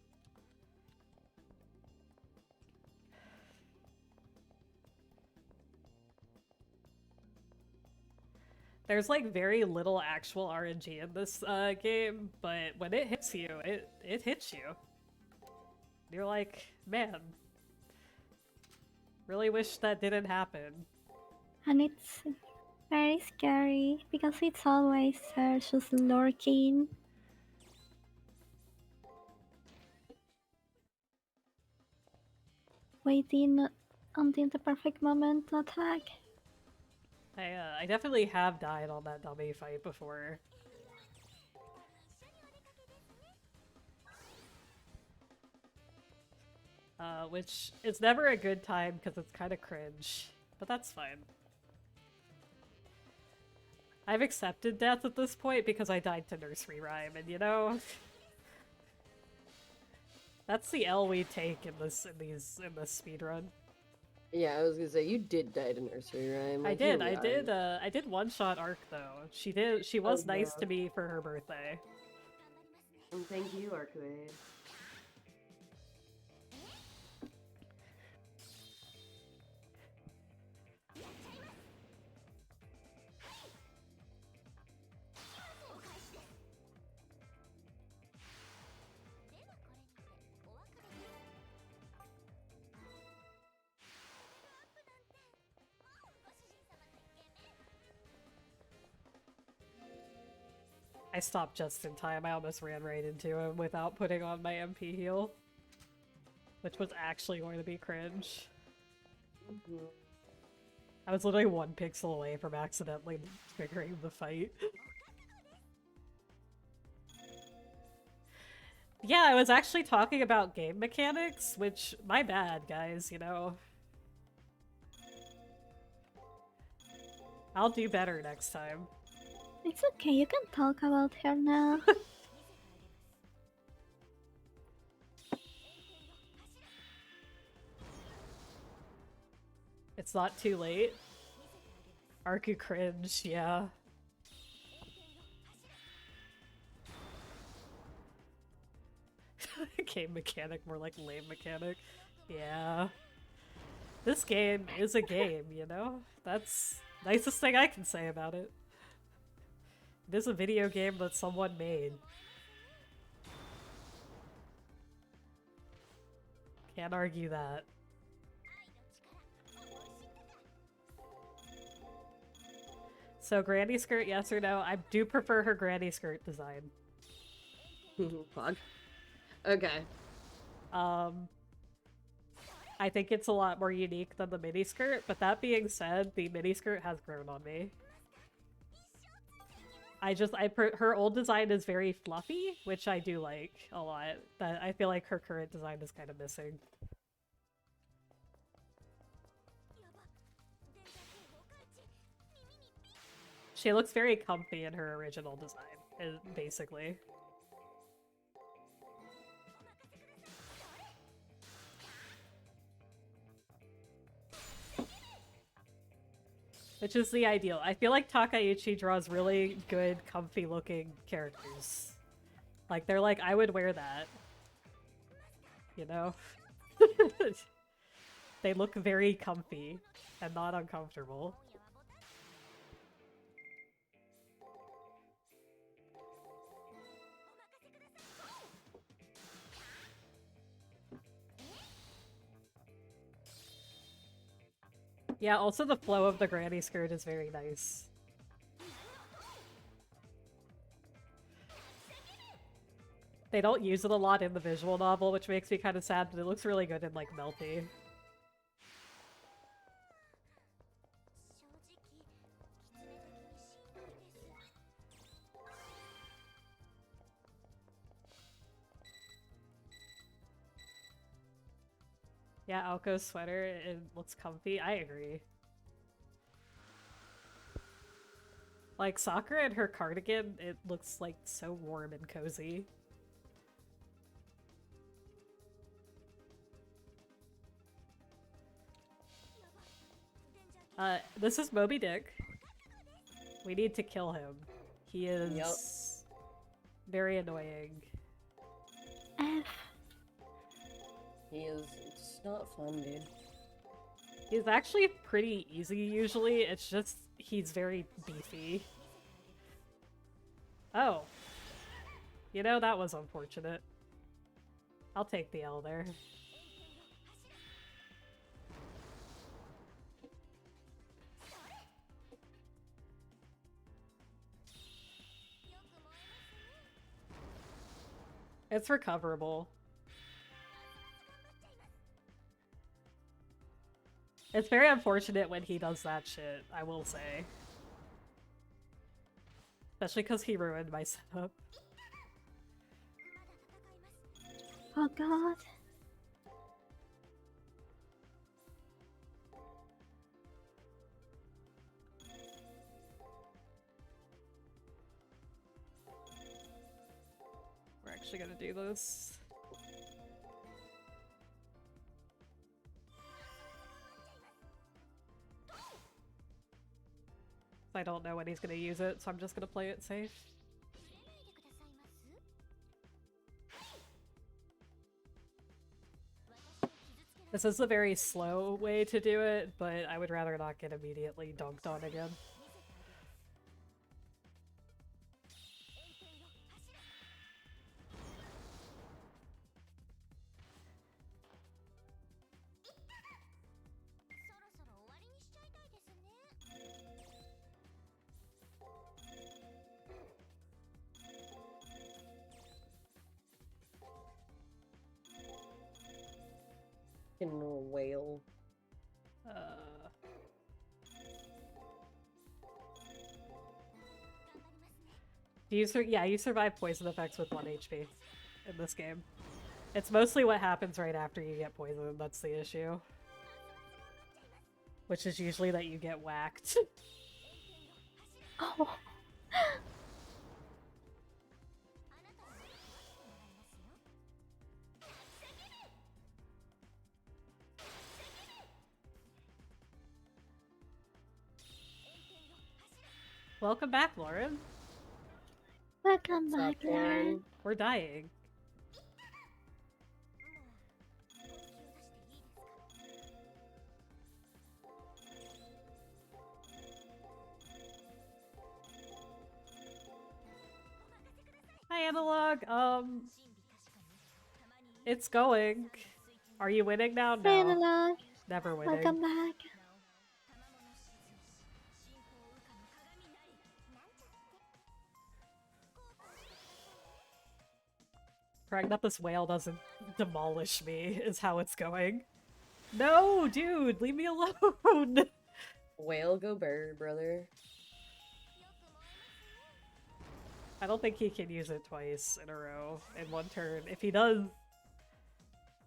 There's like very little actual RNG in this game, but when it hits you, it hits you. You're like, man, really wish that didn't happen. And it's very scary because it's always just lurking. Waiting until the perfect moment to attack. I definitely have died on that dummy fight before. Which is never a good time because it's kind of cringe, but that's fine. I've accepted death at this point because I died to nursery rhyme, and you know, that's the L we take in this speedrun. Yeah, I was gonna say you did die to nursery rhyme. Like, I did one shot Arc though. She was nice to me for her birthday. And thank you, Arcade. I stopped just in time. I almost ran right into him without putting on my MP heal. Which was actually going to be cringe. I was literally 1 pixel away from accidentally triggering the fight. Yeah, I was actually talking about game mechanics, which, my bad, guys, you know. I'll do better next time. It's okay, you can talk about her now. It's not too late. Arcu cringe, yeah. Game mechanic, more like lame mechanic. Yeah. This game is a game, you know? That's the nicest thing I can say about it. It is a video game that someone made. Can't argue that. So granny skirt, yes or no? I do prefer her granny skirt design. Fuck. Okay. I think it's a lot more unique than the miniskirt, but that being said, the miniskirt has grown on me. Her old design is very fluffy, which I do like a lot. But I feel like her current design is kind of missing. She looks very comfy in her original design, basically. Which is the ideal. I feel like Takaichi draws really good, comfy-looking characters. Like, they're like, I would wear that. You know? They look very comfy and not uncomfortable. Yeah, also the flow of the granny skirt is very nice. They don't use it a lot in the visual novel, which makes me kind of sad, but it looks really good in, like, Melty. Yeah, Aoko's sweater, it looks comfy. I agree. Like, Sakura and her cardigan, it looks, like, so warm and cozy. This is Moby Dick. We need to kill him. He is very annoying. F. He is. It's not fun, dude. He's actually pretty easy usually, it's just he's very beefy. Oh. You know, that was unfortunate. I'll take the L there. It's recoverable. It's very unfortunate when he does that shit, I will say. Especially because he ruined my setup. Oh god. We're actually gonna do this. I don't know when he's gonna use it, so I'm just gonna play it safe. This is a very slow way to do it, but I would rather not get immediately dunked on again. Whale. You survive poison effects with 1 HP in this game. It's mostly what happens right after you get poisoned that's the issue. Which is usually that you get whacked. Oh. Welcome back, Lauren. Welcome back, Lauren. We're dying. Hi, Analog. It's going. Are you winning now? No. Analog. Never winning. Welcome back. Praying that this whale doesn't demolish me is how it's going. No, dude, leave me alone. Whale go bird, brother. I don't think he can use it twice in a row in one turn. If he does,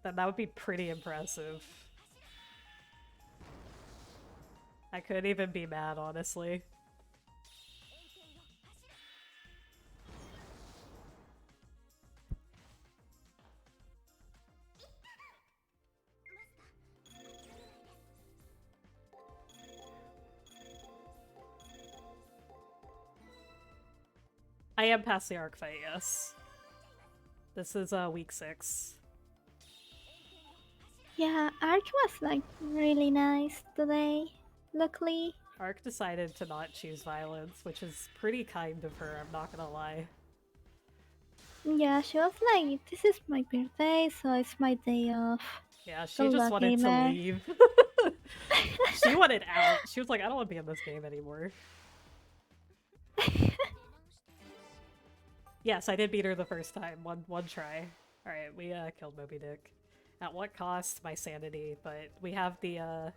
then that would be pretty impressive. I couldn't even be mad, honestly. am past the arc fight, yes. This is week 6. Yeah, Ark was like really nice today. Luckily, Arc decided to not choose violence, which is pretty kind of her, I'm not gonna lie. yeah, she was like, "This is my birthday, so it's my day off." Yeah, she Good just luck, wanted to gamer. leave. She wanted out. She was like, I don't want to be in this game anymore. Yes, I did beat her the first time. One try. Alright, we killed Moby Dick. At what cost? My sanity. But we have the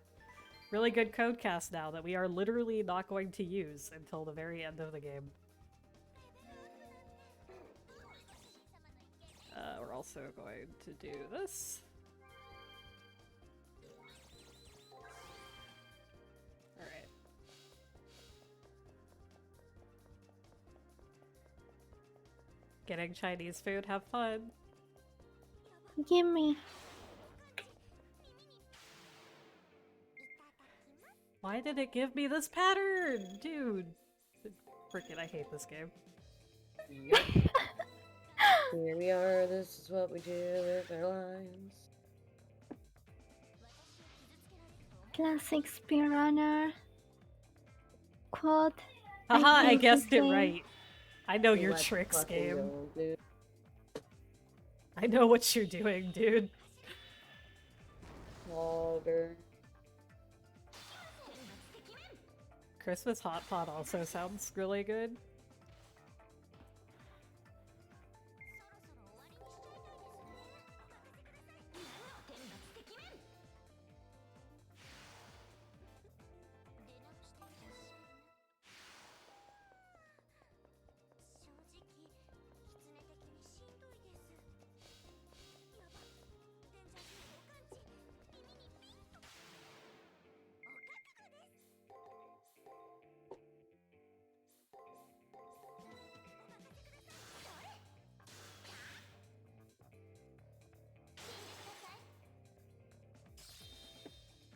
really good code cast now that we are literally not going to use until the very end of the game. We're also going to do this. Alright. Getting Chinese food, have fun. Gimme. Why did it give me this pattern? Dude. Frickin', I hate this game. Yep. Here we are, this is what we do with our lives. Classic speedrunner. Quote. Haha, I hate guessed this it game. right. I know your Let's tricks, fucking game. go, dude. I know what you're doing, dude. Logger. Christmas Hot Pot also sounds really good.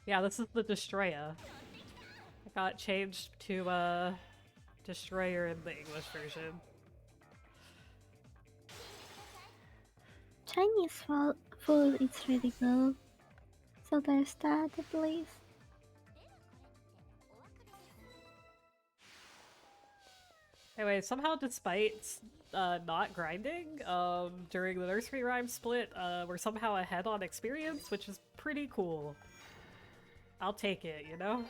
Yeah, this is the Destroyer. It got changed to, Destroyer in the English version. Chinese food is really good. So there's that at least. Anyway, somehow despite not grinding during the nursery rhyme split, we're somehow ahead on experience, which is pretty cool. I'll take it, you know?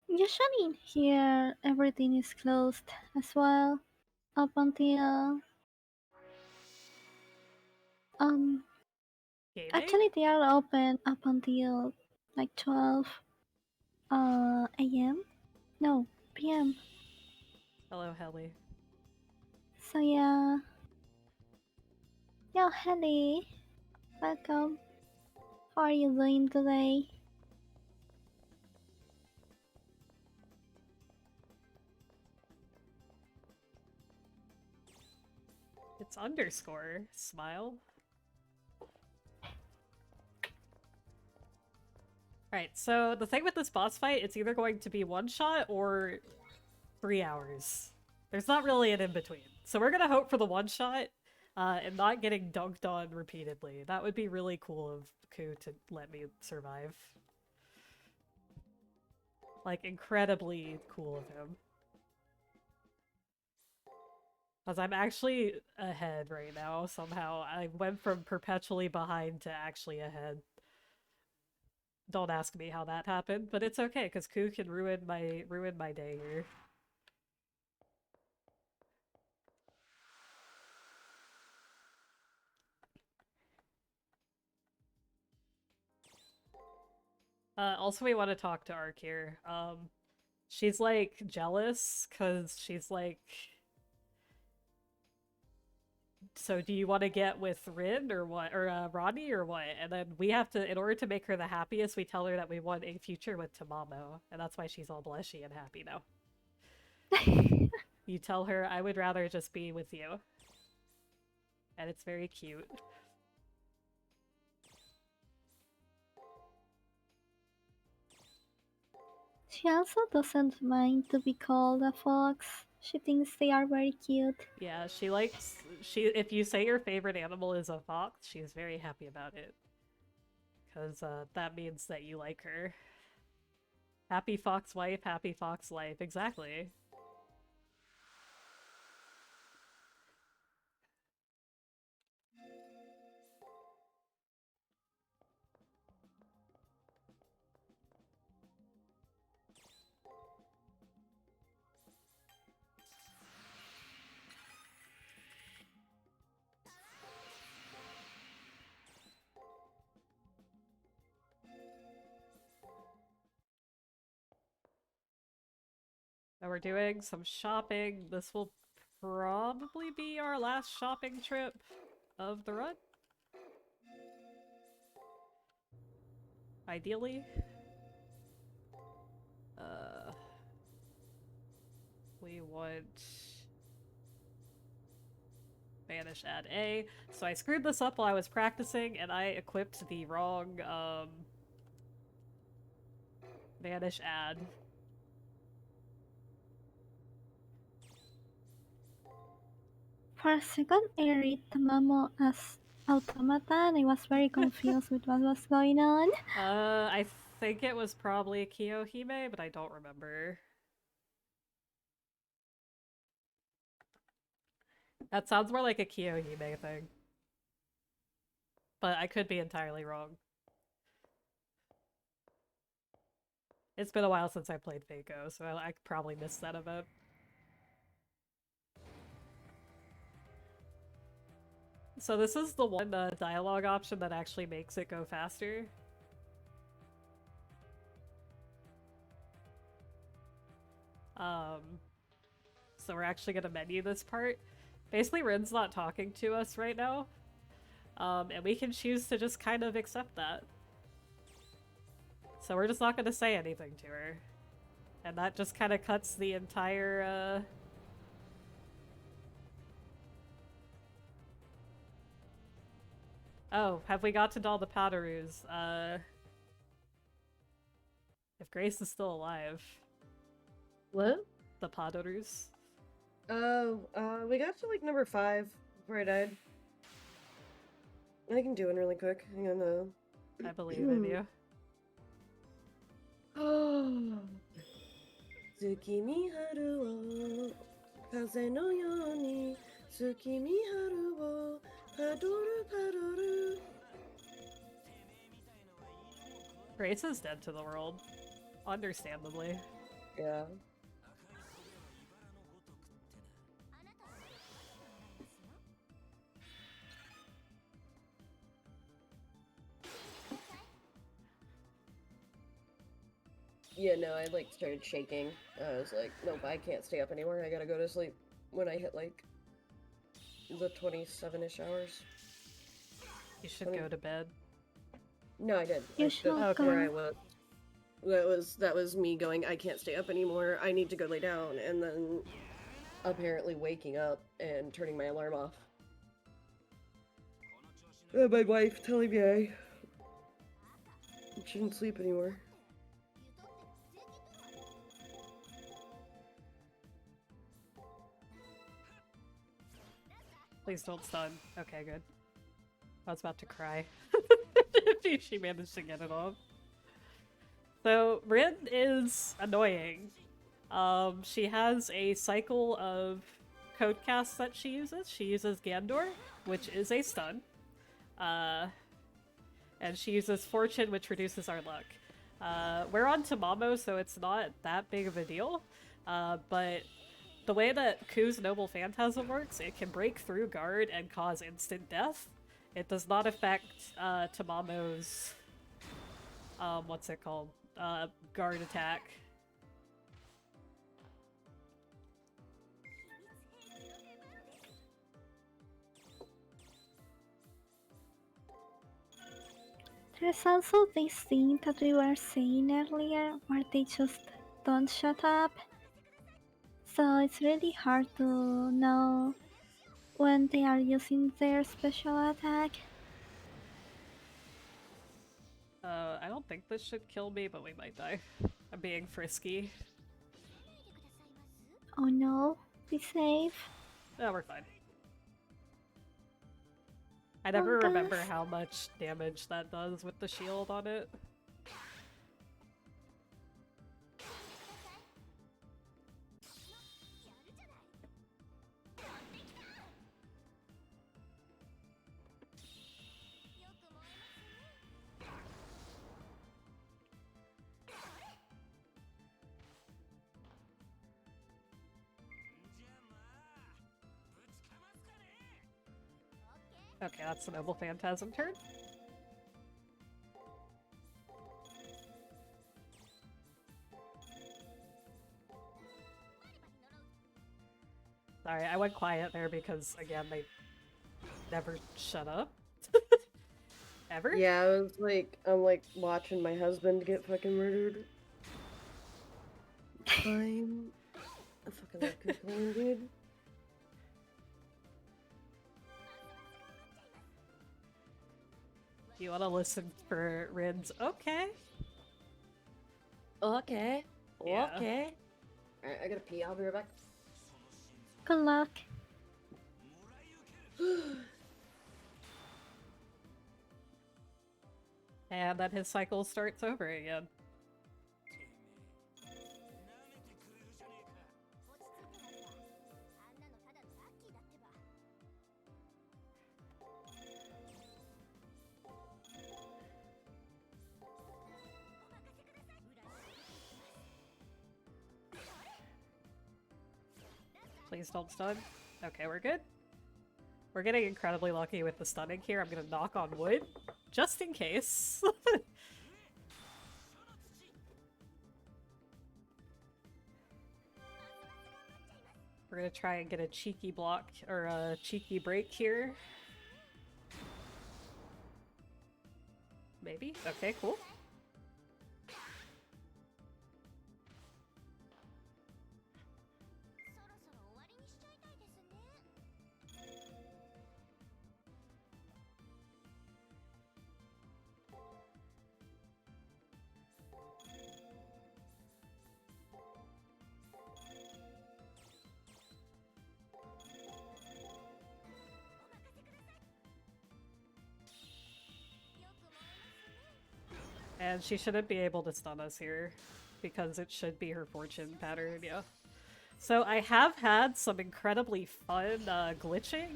Usually here everything is closed as well. Up until Gaming? actually they are open up until like 12 a.m. No, p.m. Hello, Helly. So yeah. Yo, Helly, welcome. How are you doing today? It's underscore. Smile. Alright, so the thing with this boss fight, it's either going to be one shot or 3 hours. There's not really an in-between. So we're gonna hope for the one shot, and not getting dunked on repeatedly. That would be really cool of Ku to let me survive. Like, incredibly cool of him. Because I'm actually ahead right now, somehow. I went from perpetually behind to actually ahead. Don't ask me how that happened, but it's okay, because Ku can ruin my day here. Also we want to talk to Ark here. She's like jealous, because she's like So do you want to get with Rin or what, or Rodney or what? And then we have to, in order to make her the happiest, we tell her that we want a future with Tamamo, and that's why she's all blushy and happy now. You tell her, I would rather just be with you. And it's very cute. She also doesn't mind to be called a fox. She thinks they are very cute. Yeah, she likes, if you say your favorite animal is a fox, she's very happy about it. Because that means that you like her. Happy fox wife, happy fox life. Exactly. Now we're doing some shopping. This will probably be our last shopping trip of the run. Ideally. We want Banish add A. So I screwed this up while I was practicing, and I equipped the wrong Banish add. For a second, I read Tamamo as automaton. I was very confused with what was going on. I think it was probably Kiyohime, but I don't remember. That sounds more like a Kiyohime thing. But I could be entirely wrong. It's been a while since I played Fako, so I probably missed that event. So this is the one dialogue option that actually makes it go faster. So we're actually gonna menu this part. Basically, Rin's not talking to us right now. And we can choose to just kind of accept that. So we're just not gonna say anything to her. And that just kind of cuts the entire, Oh, have we got to all the Powderoos? If Grace is still alive. What? The Powderoos. We got to like number 5 before I died. I can do it really quick. Hang on. I believe in you. Tsukimi haru wo kaze no you ni tsukimi haru wo padoru padoru. Grace is dead to the world. Understandably. Yeah. Yeah, no, I like started shaking. I was like, nope, I can't stay up anymore. I gotta go to sleep when I hit like the 27-ish hours. You should go to bed. No, I did. You I should that's go. where I was. That was me going, I can't stay up anymore. I need to go lay down, and then apparently waking up and turning my alarm off. My wife telling me I shouldn't sleep anymore. Please don't stun. Okay, good. I was about to cry. She managed to get it off. So, Rin is annoying. She has a cycle of code casts that she uses. She uses Gandor, which is a stun. And she uses Fortune, which reduces our luck. We're on Tamamo, so it's not that big of a deal. But the way that Ku's Noble Phantasm works, it can break through guard and cause instant death. It does not affect Tamamo's, what's it called? Guard attack. There's also this thing that we were saying earlier where they just don't shut up. So it's really hard to know when they are using their special attack. I don't think this should kill me, but we might die. I'm being frisky. Oh no, be safe. No, we're fine. I Oh, never remember gosh. how much damage that does with the shield on it. Okay, that's the Noble Phantasm turn. Sorry, I went quiet there because, again, they never shut up. Ever? Yeah, I'm like watching my husband get fucking murdered. I'm a fucking like complaining, dude. You want to listen for Rin's? Okay. Okay. Yeah. Okay. Alright, I gotta pee. I'll be right back. Good luck. And then his cycle starts over again. Please don't stun. Okay, we're good. We're getting incredibly lucky with the stunning here. I'm gonna knock on wood, just in case. We're gonna try and get a cheeky block, or a cheeky break here. Maybe? Okay, cool. And she shouldn't be able to stun us here, because it should be her fortune pattern, yeah. So I have had some incredibly fun glitching,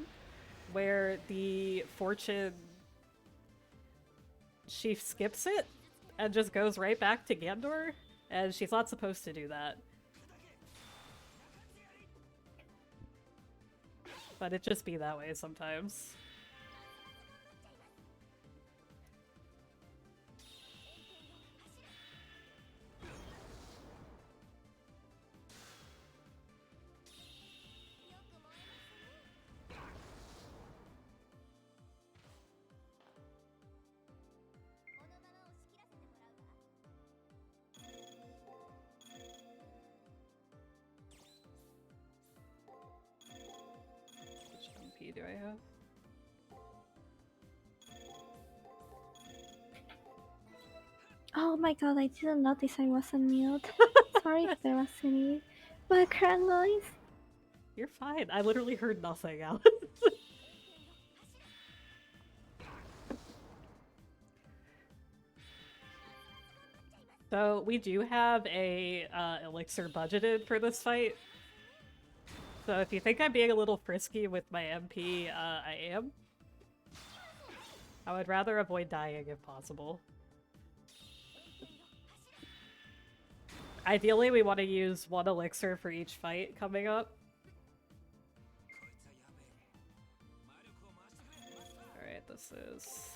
where the fortune... she skips it, and just goes right back to Gandor, and she's not supposed to do that. But it just be that way sometimes. Which MP do I have? Oh my god, I didn't notice I was on mute. Sorry if there was any background noise. You're fine. I literally heard nothing, Alex. So we do have a elixir budgeted for this fight. So if you think I'm being a little frisky with my MP, I am. I would rather avoid dying if possible. Ideally, we want to use one elixir for each fight coming up. Alright, this is...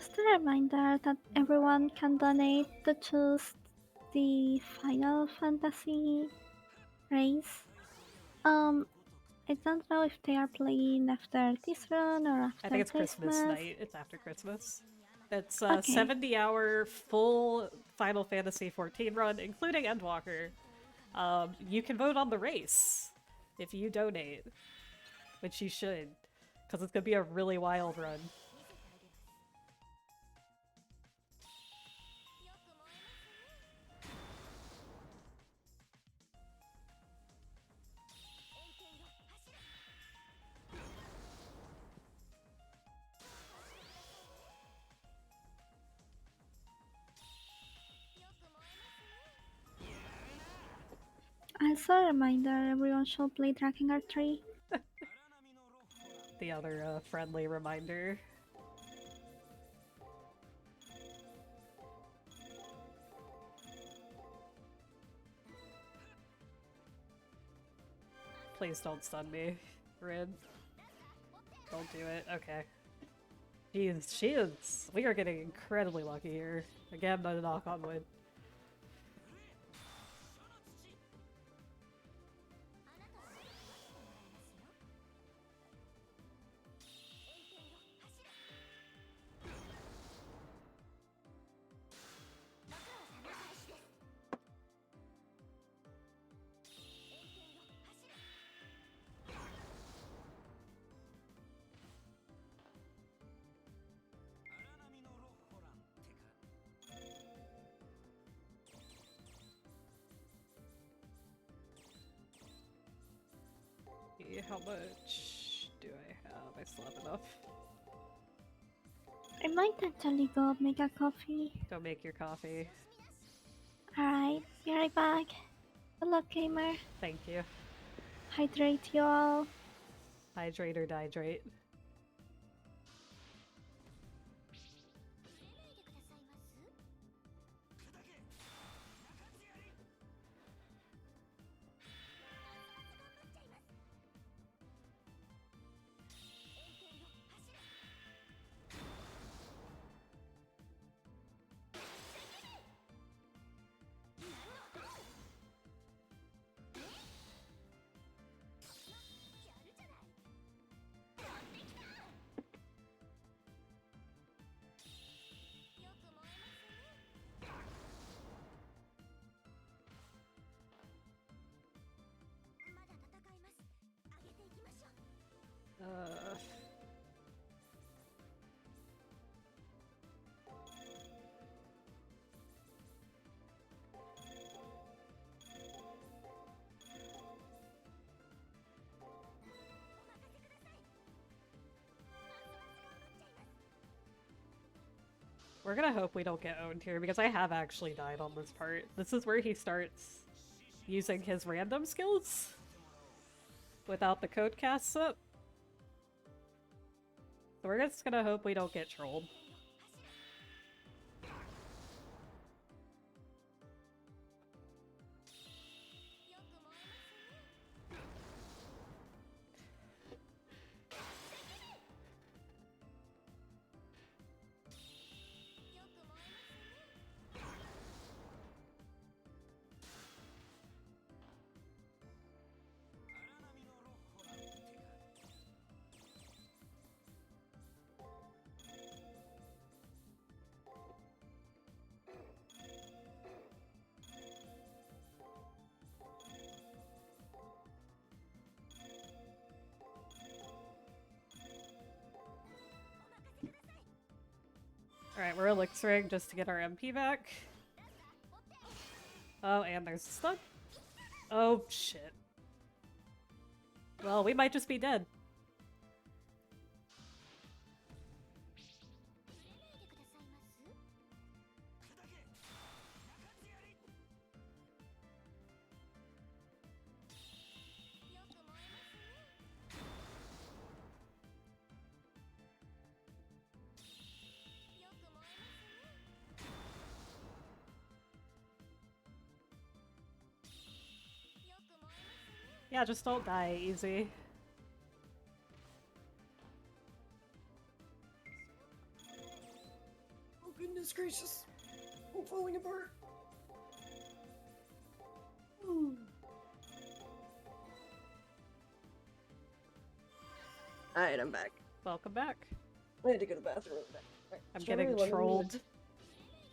Just a reminder that everyone can donate to choose the Final Fantasy race. Um, I don't know if they are playing after this run or I after think it's Christmas Christmas. night. It's after Christmas. It's a Okay. 70-hour full Final Fantasy XIV run, including Endwalker. You can vote on the race if you donate, which you should, because it's gonna be a really wild run. Also a reminder, everyone should play Drakengard 3. The other friendly reminder. Please don't stun me, Rin. Don't do it. Okay. Jeez, we are getting incredibly lucky here. Again, no knock on wood. How much do I have? I still have enough. I might actually go make a coffee. Go make your coffee. Alright, be right back. Good luck, gamer. Thank you. Hydrate you all. Hydrate or dihydrate. We're gonna hope we don't get owned here, because I have actually died on this part. This is where he starts using his random skills without the code casts up. So we're just gonna hope we don't get trolled. Alright, we're elixiring just to get our MP back. Oh, and there's a stun. Oh, shit. Well, we might just be dead. Yeah, just don't die, easy. goodness gracious. I'm falling apart. Alright, I'm back. Welcome back. I had to go to the bathroom. Right. I'm Strawberry getting lemon trolled. mousse.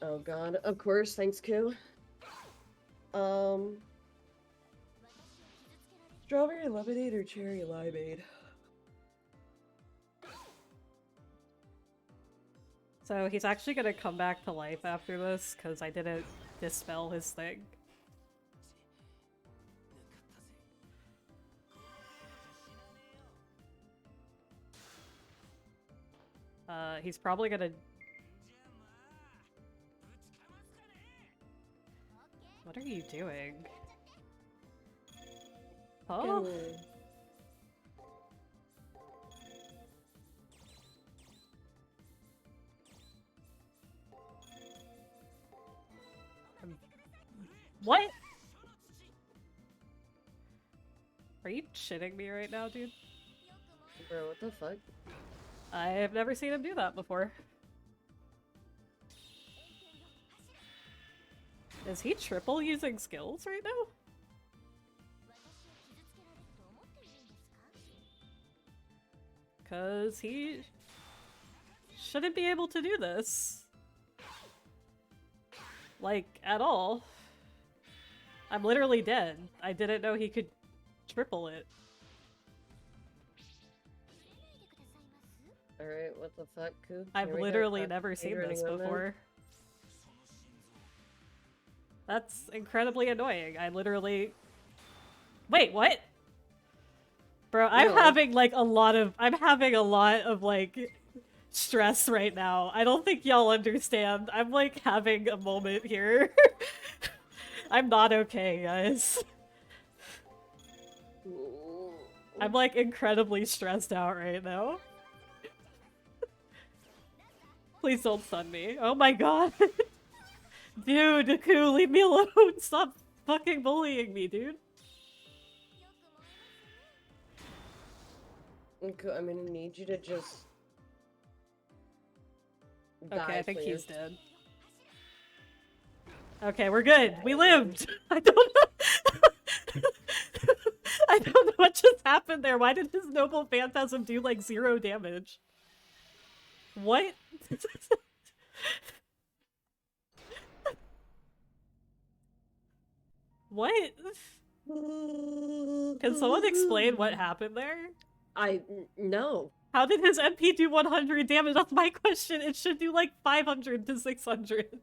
Oh god, of course, thanks, Koo. Strawberry lemonade or cherry limeade? So he's actually gonna come back to life after this, because I didn't dispel his thing. He's probably gonna... What are you doing? Oh? What? Are you shitting me right now, dude? Bro, what the fuck? I have never seen him do that before. Is he triple using skills right now? Cause he shouldn't be able to do this. Like, at all. I'm literally dead. I didn't know he could triple it. Alright, what the fuck, Koo? I've literally never seen this before. That's incredibly annoying. I literally... Wait, what? Bro, I'm having like I'm having a lot of like stress right now. I don't think y'all understand. I'm like having a moment here. I'm not okay, guys. I'm like incredibly stressed out right now. Please don't stun me. Oh my god. Dude, Deku, leave me alone. Stop fucking bullying me, dude. I'm gonna need you to just... Okay, I think please. he's dead. Okay, we're good. We lived. I don't know. I don't know what just happened there. Why did his noble phantasm do like 0 damage? What? What? Can someone explain what happened there? No. How did his MP do 100 damage? That's my question. It should do like 500 to 600.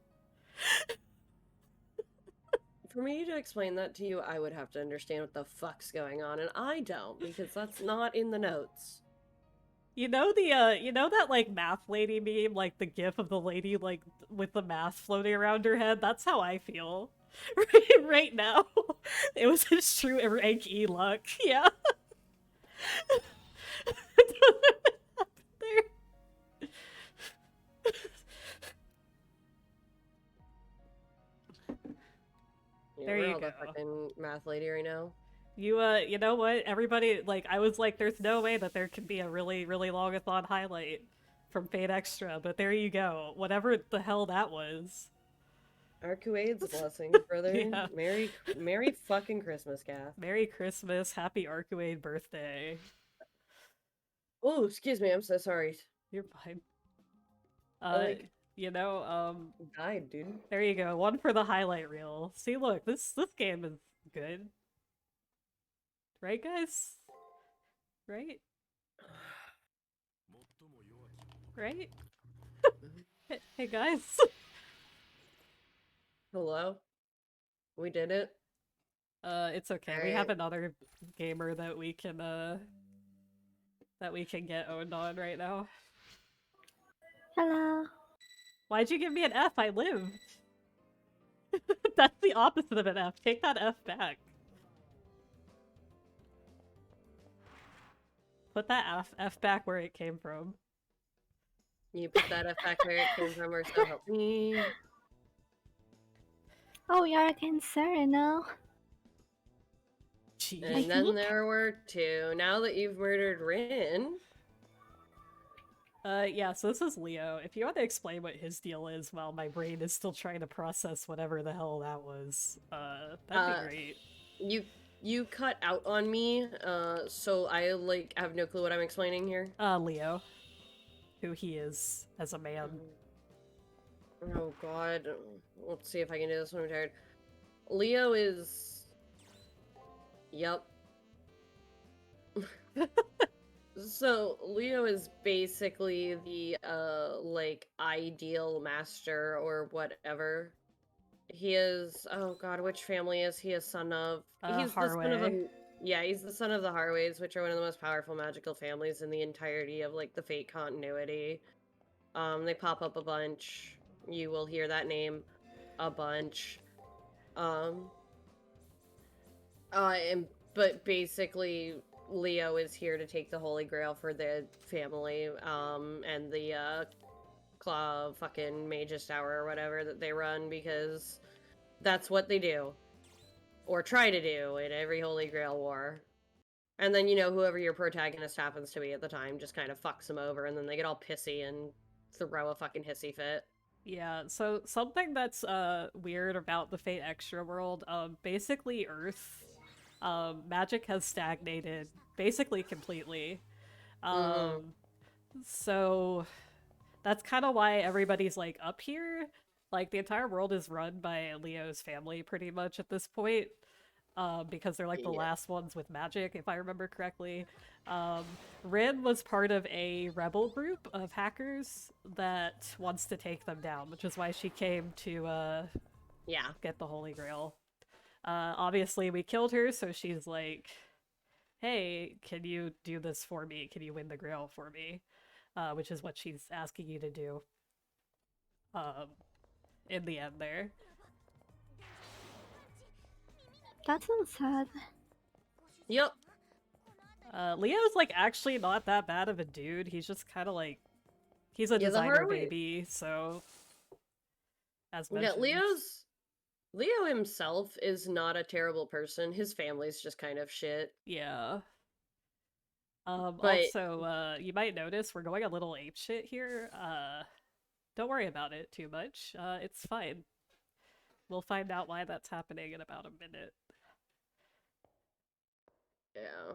For me to explain that to you, I would have to understand what the fuck's going on, and I don't, because that's not in the notes. You know the, you know that, like, math lady meme? Like, the gif of the lady, like, with the math floating around her head? That's how I feel. Right now. It was his true rank E luck. Yeah. I don't know what happened there. Yeah, There we're you all go. the fucking math lady right now. You know what? Everybody, like, I was like, there's no way that there could be a really, really long-a-thon highlight from Fate Extra, but there you go. Whatever the hell that was. Arcuade's blessing, brother. Yeah. Merry fucking Christmas, Gaff. Merry Christmas, happy Arcuade birthday. Oh, excuse me, I'm so sorry. You're fine. You know, Died, dude. there you go. One for the highlight reel. See, look, this game is good. Right, guys? Right? Right? Hey, guys. Hello? We did it? It's okay. We have another gamer that we can get owned on right now. Hello. Why'd you give me an F? I lived. That's the opposite of an F. Take that F back. Put that F back where it came from. You put that F back where it came from, or so help me. Oh, you're a cancer now. Jeez. And then there were 2. Now that you've murdered Rin... Yeah, so this is Leo. If you want to explain what his deal is while my brain is still trying to process whatever the hell that was, that'd be great. You cut out on me, so I, like, have no clue what I'm explaining here. Leo. Who he is as a man. Oh god. Let's see if I can do this when I'm tired. Leo is... Yup. So, Leo is basically the, like, ideal master or whatever. He is... Oh god, which family is he a son of? He's the son of Harway. a... Yeah, he's the son of the Harways, which are one of the most powerful magical families in the entirety of, like, the Fate continuity. They pop up a bunch. You will hear that name a bunch. But basically, Leo is here to take the Holy Grail for the family, and the, Claw fucking Magus Tower or whatever that they run, because that's what they do. Or try to do in every Holy Grail war. And then, you know, whoever your protagonist happens to be at the time just kind of fucks them over, and then they get all pissy and throw a fucking hissy fit. Yeah, so something that's weird about the Fate Extra world, basically Earth, magic has stagnated basically completely. So that's kind of why everybody's like up here. Like the entire world is run by Leo's family pretty much at this point. Because they're like the last ones with magic, if I remember correctly. Rin was part of a rebel group of hackers that wants to take them down, which is why she came to get the Holy Grail. Obviously, we killed her, so she's like, hey, can you do this for me? Can you win the Grail for me? Which is what she's asking you to do in the end there. That sounds sad. Yep. Leo's like actually not that bad of a dude. He's just kind of like he's a designer baby, so as mentioned. Yeah, Leo himself is not a terrible person. His family's just kind of shit. Yeah. But... Also, you might notice we're going a little apeshit here. Don't worry about it too much. It's fine. We'll find out why that's happening in about a minute. Yeah.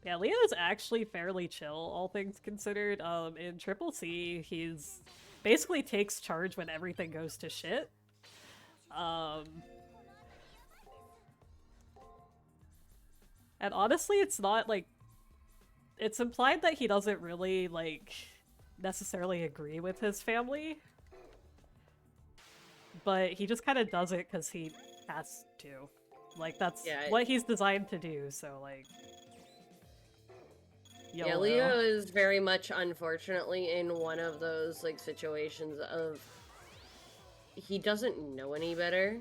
Yeah, Leo's actually fairly chill, all things considered. In Triple C, he's basically takes charge when everything goes to shit. And honestly, it's not like... It's implied that he doesn't really, like, necessarily agree with his family. But he just kind of does it because he has to. Like, that's what he's designed to do, so, like... YOLO. Yeah, Leo is very much, unfortunately, in one of those, like, situations of... He doesn't know any better.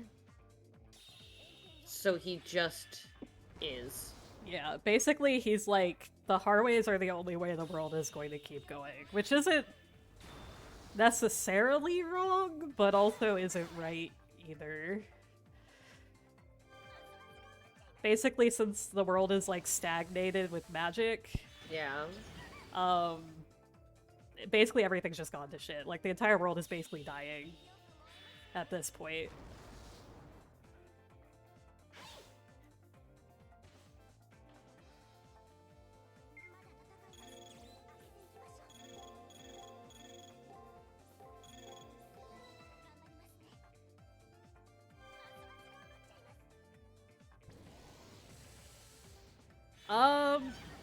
So he just is. Yeah, basically he's like, the Harways are the only way the world is going to keep going. Which isn't necessarily wrong, but also isn't right either. Basically, since the world is, like, stagnated with magic... Yeah. Basically everything's just gone to shit. Like, the entire world is basically dying at this point.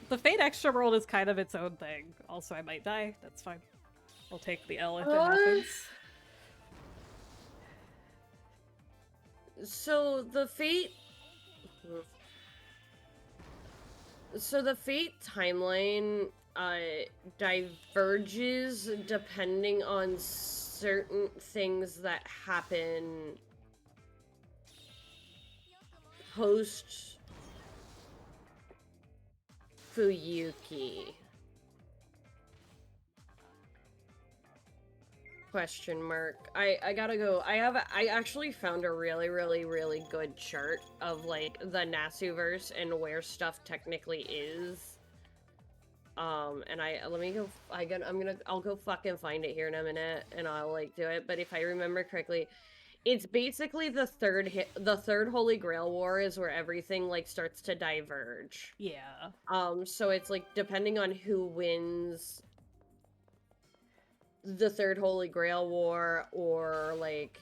The Fate Extra world is kind of its own thing. Also, I might die. That's fine. I'll take the L if it happens. So the Fate... So the Fate timeline, diverges depending on certain things that happen post... Fuyuki. Question mark. I gotta go. I actually found a really, really, really good chart of like the Nasuverse and where stuff technically is. And let me go. I'll go fucking find it here in a minute, and I'll like do it. But if I remember correctly, it's basically the third Holy Grail War is where everything like starts to diverge. Yeah. So it's like depending on who wins the third Holy Grail War or like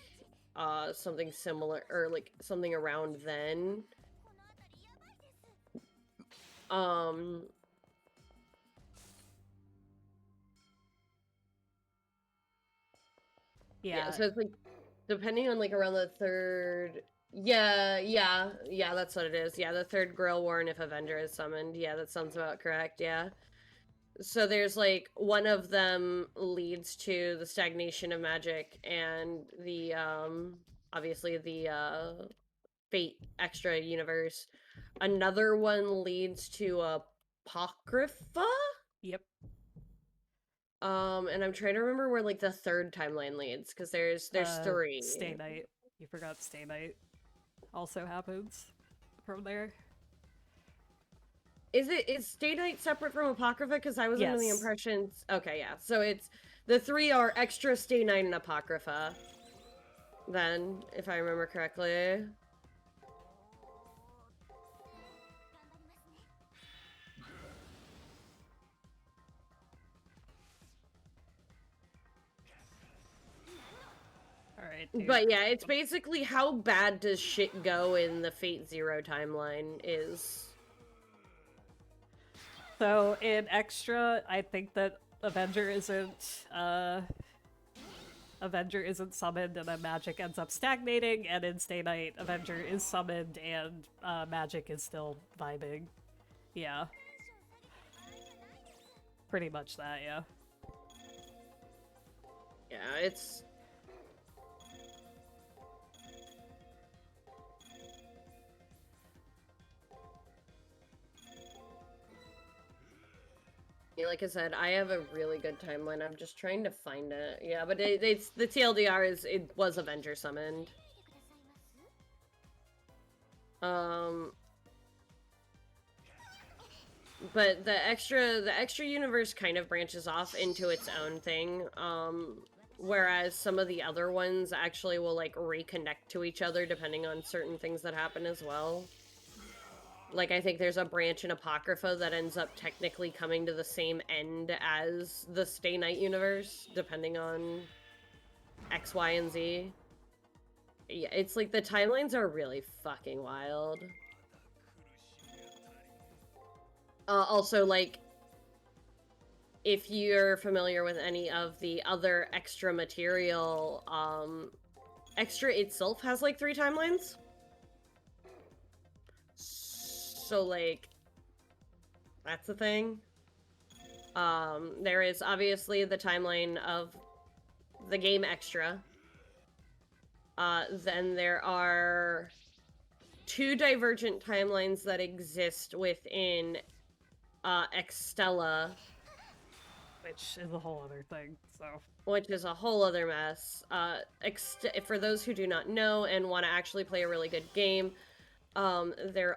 something similar or like something around then. Um Yeah. so it's like depending on like around the third yeah, that's what it is. Yeah, the third Grail War and if Avenger is summoned. Yeah, that sounds about correct, yeah. So there's like one of them leads to the stagnation of magic and the obviously the Fate extra universe. Another one leads to Apocrypha? Yep. And I'm trying to remember where like the third timeline leads because there's three. Stay Night. You forgot Stay Night. Also happens from there. Is Stay Night separate from Apocrypha? Because I was under the Yes. impression. Okay, yeah. So it's the three are extra Stay Night and Apocrypha. Then, if I remember correctly. Alright, But yeah, it's basically how bad does shit go in the Fate Zero timeline is. So in Extra, I think that Avenger isn't summoned and then magic ends up stagnating, and in Stay Night, Avenger is summoned and magic is still vibing. Yeah. Pretty much that, yeah. Yeah, it's... Yeah, like I said, I have a really good timeline. I'm just trying to find it. Yeah, but it's the TLDR is it was Avenger summoned. But the extra universe kind of branches off into its own thing. Whereas some of the other ones actually will like reconnect to each other depending on certain things that happen as well. Like, I think there's a branch in Apocrypha that ends up technically coming to the same end as the Stay Night universe, depending on X, Y, and Z. Yeah, it's like the timelines are really fucking wild. Also, like, if you're familiar with any of the other extra material, Extra itself has like 3 timelines. So, like, that's the thing. There is obviously the timeline of the game Extra. Then there are 2 divergent timelines that exist within Extella, Which is a whole other thing, so... which is a whole other mess. For those who do not know and want to actually play a really good game, there's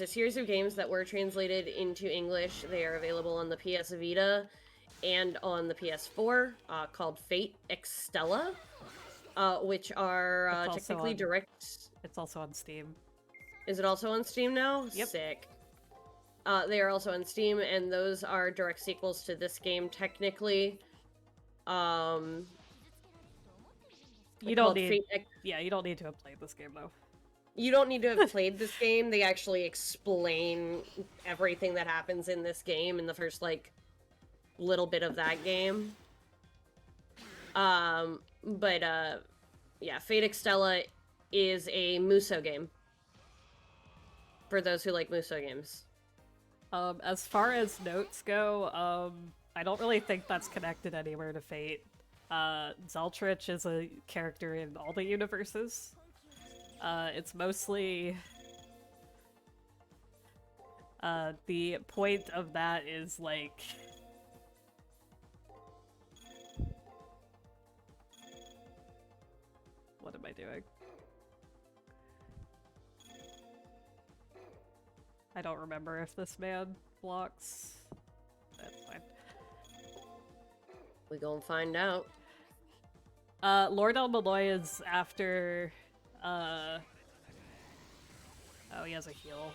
a series of games that were translated into English. They are available on the PS Vita and on the PS4, called Fate Extella, which are technically direct... It's also on Steam. Is it also on Steam now? Yep. Sick. They are also on Steam, and those are direct sequels to this game, technically. You don't need... Yeah, you don't need to have played this game, though. You don't need to have played this game. They actually explain everything that happens in this game in the first, like, little bit of that game. Yeah, Fate Extella is a Muso game. For those who like Muso games. As far as notes go, I don't really think that's connected anywhere to Fate. Zeltrich is a character in all the universes. It's mostly... the point of that is, like... What am I doing? I don't remember if this man blocks. That's fine. We gonna find out. Lord El Malloy is after, oh, he has a heal.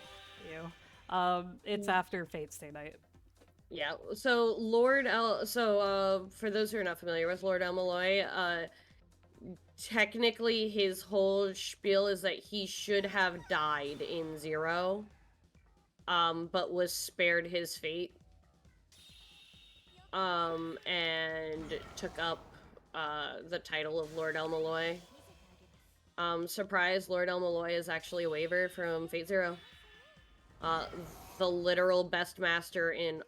Ew. It's after Fate Stay Night. Yeah, so for those who are not familiar with Lord El Malloy, technically his whole spiel is that he should have died in Zero, but was spared his fate, and took up, the title of Lord El Malloy. Surprise, Lord El Malloy is actually a waiver from Fate Zero. The literal best master in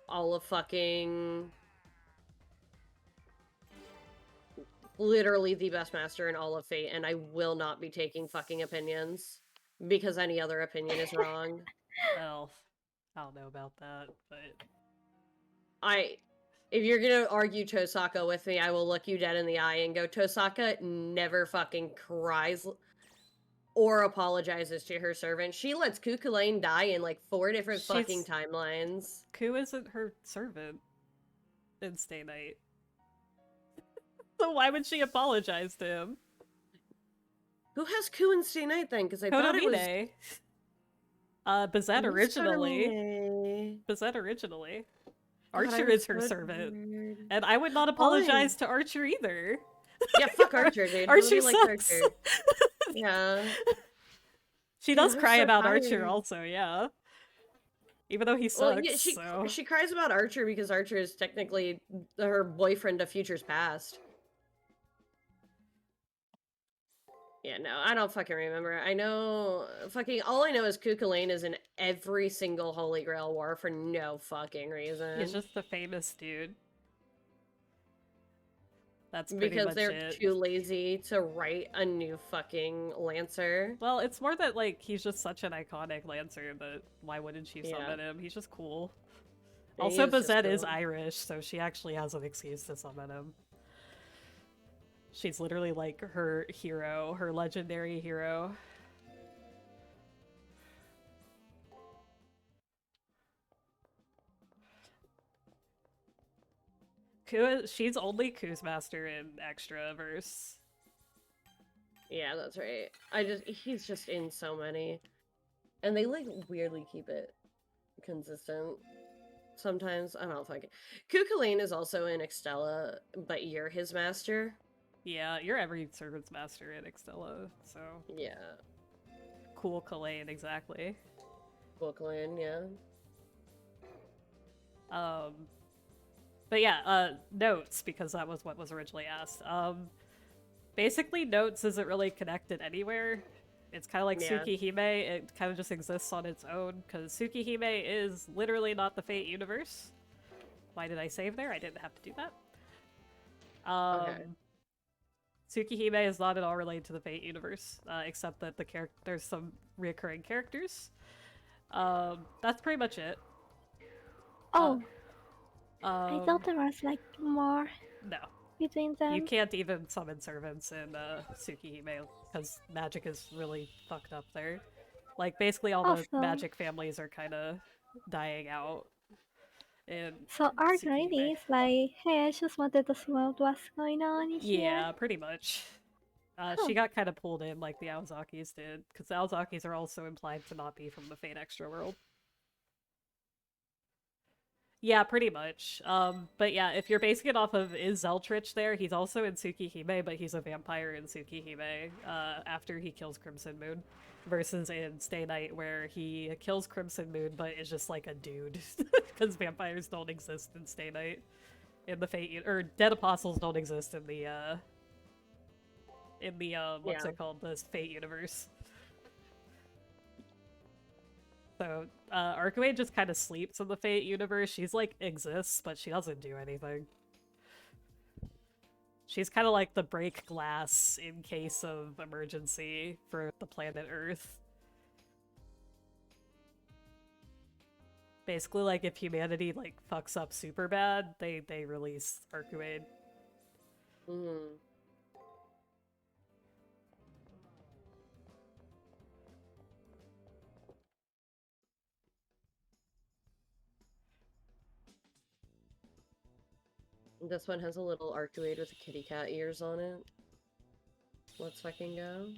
all of fucking... Literally the best master in all of Fate, and I will not be taking fucking opinions, because any other opinion is wrong. Well, I don't know about that, but... If you're gonna argue Tosaka with me, I will look you dead in the eye and go, Tosaka never fucking cries or apologizes to her servant. She lets Cuchulainn die in like 4 different fucking timelines. Ku isn't her servant in Stay Night. So why would she apologize to him? Who has Ku in Stay Night then? Because I thought it was... Bazette originally. Konomine. Bazette originally. God, Archer is her servant. Weird. And I would not apologize to Archer either. Yeah, fuck Archer, dude. Archer Nobody likes sucks. Archer. Yeah. She does I'm cry so about tired. Archer also, yeah. Even though he sucks, Well, yeah, so... she cries about Archer because Archer is technically her boyfriend of Future's Past. Yeah, no, I don't fucking remember. I know all I know is Cuchulainn is in every single Holy Grail war for no fucking reason. He's just a famous dude. That's pretty because much they're it. too lazy to write a new fucking Lancer. Well, it's more that, like, he's just such an iconic Lancer that why wouldn't she Yeah. summon him? He's just cool. Yeah, Also, he is just Bazette is cool. Irish, so she actually has an excuse to summon him. She's literally, like, her hero, her legendary hero. She's only Ku's master in Extraverse. Yeah, that's right. He's just in so many. And they, like, weirdly keep it consistent. Sometimes, I don't fucking... Cuchulainn is also in Extella, but you're his master. Yeah, you're every servant's master in Extella, so... Yeah. Cool Kalain, exactly. Cuchulainn, yeah. But yeah, notes, because that was what was originally asked. Basically, notes isn't really connected anywhere. It's kind of like Yeah. Tsukihime, it kind of just exists on its own, because Tsukihime is literally not the Fate universe. Why did I save there? I didn't have to do that. Okay. Tsukihime is not at all related to the Fate universe, except that there's some reoccurring characters. That's pretty much it. Oh, I thought there was like more No. between them. You can't even summon servants in Tsukihime, because magic is really fucked up there. Like, basically all the Awesome. magic families are kind of dying out. In So our Tsukihime. lady is like, hey, I just wanted to see what was going on here. Yeah, pretty much. She got kind of pulled in like the Aozakis did, because the Aozakis are also implied to not be from the Fate Extra world. Yeah, pretty much. But yeah, if you're basing it off of is Zeltrich there, he's also in Tsukihime, but he's a vampire in Tsukihime after he kills Crimson Moon, versus in Stay Night where he kills Crimson Moon but is just like a dude, because vampires don't exist in Stay Night. In the Fate, or Dead Apostles don't exist in the what's Yeah. it called, the Fate universe. So, Arcuaid just kind of sleeps in the Fate universe. She's, like, exists, but she doesn't do anything. She's kind of like the break glass in case of emergency for the planet Earth. Basically, like, if humanity, like, fucks up super bad, they release Arcuaid. Mm-hmm. This one has a little Arcuade with kitty cat ears on it. Let's fucking go.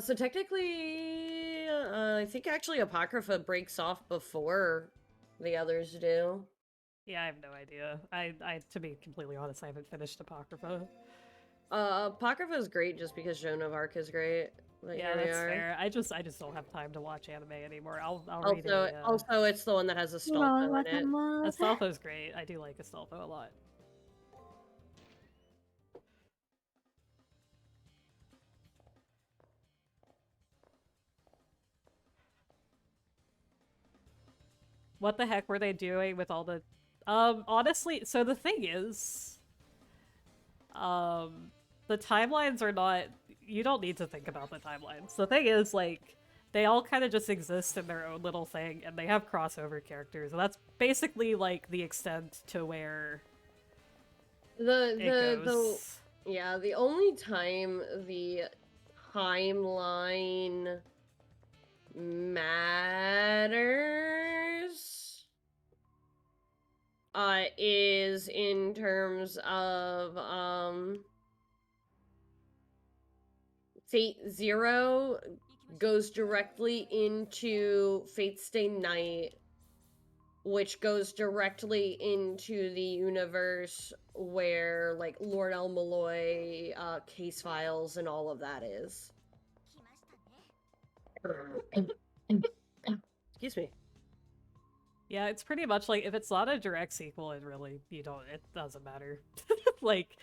So technically, I think actually Apocrypha breaks off before the others do. Yeah, I have no idea. To be completely honest, I haven't finished Apocrypha. Apocrypha is great just because Joan of Arc is great. But Yeah, here we that's are. fair. I just don't have time to watch anime anymore. I'll read Also, a. also, it's the one that has Astolfo in it. Astolfo's great. I do like Astolfo a lot. What the heck were they doing with all the... honestly, so the thing is... the timelines are not... You don't need to think about the timelines. The thing is, like, they all kind of just exist in their own little thing, and they have crossover characters, and that's basically, like, the extent to where it goes. Yeah, the only time the timeline matters is in terms of Fate Zero goes directly into Fate Stay Night, which goes directly into the universe where, like, Lord El Malloy, case files and all of that is. Excuse me. Yeah, it's pretty much like, if it's not a direct sequel, it doesn't matter. Like,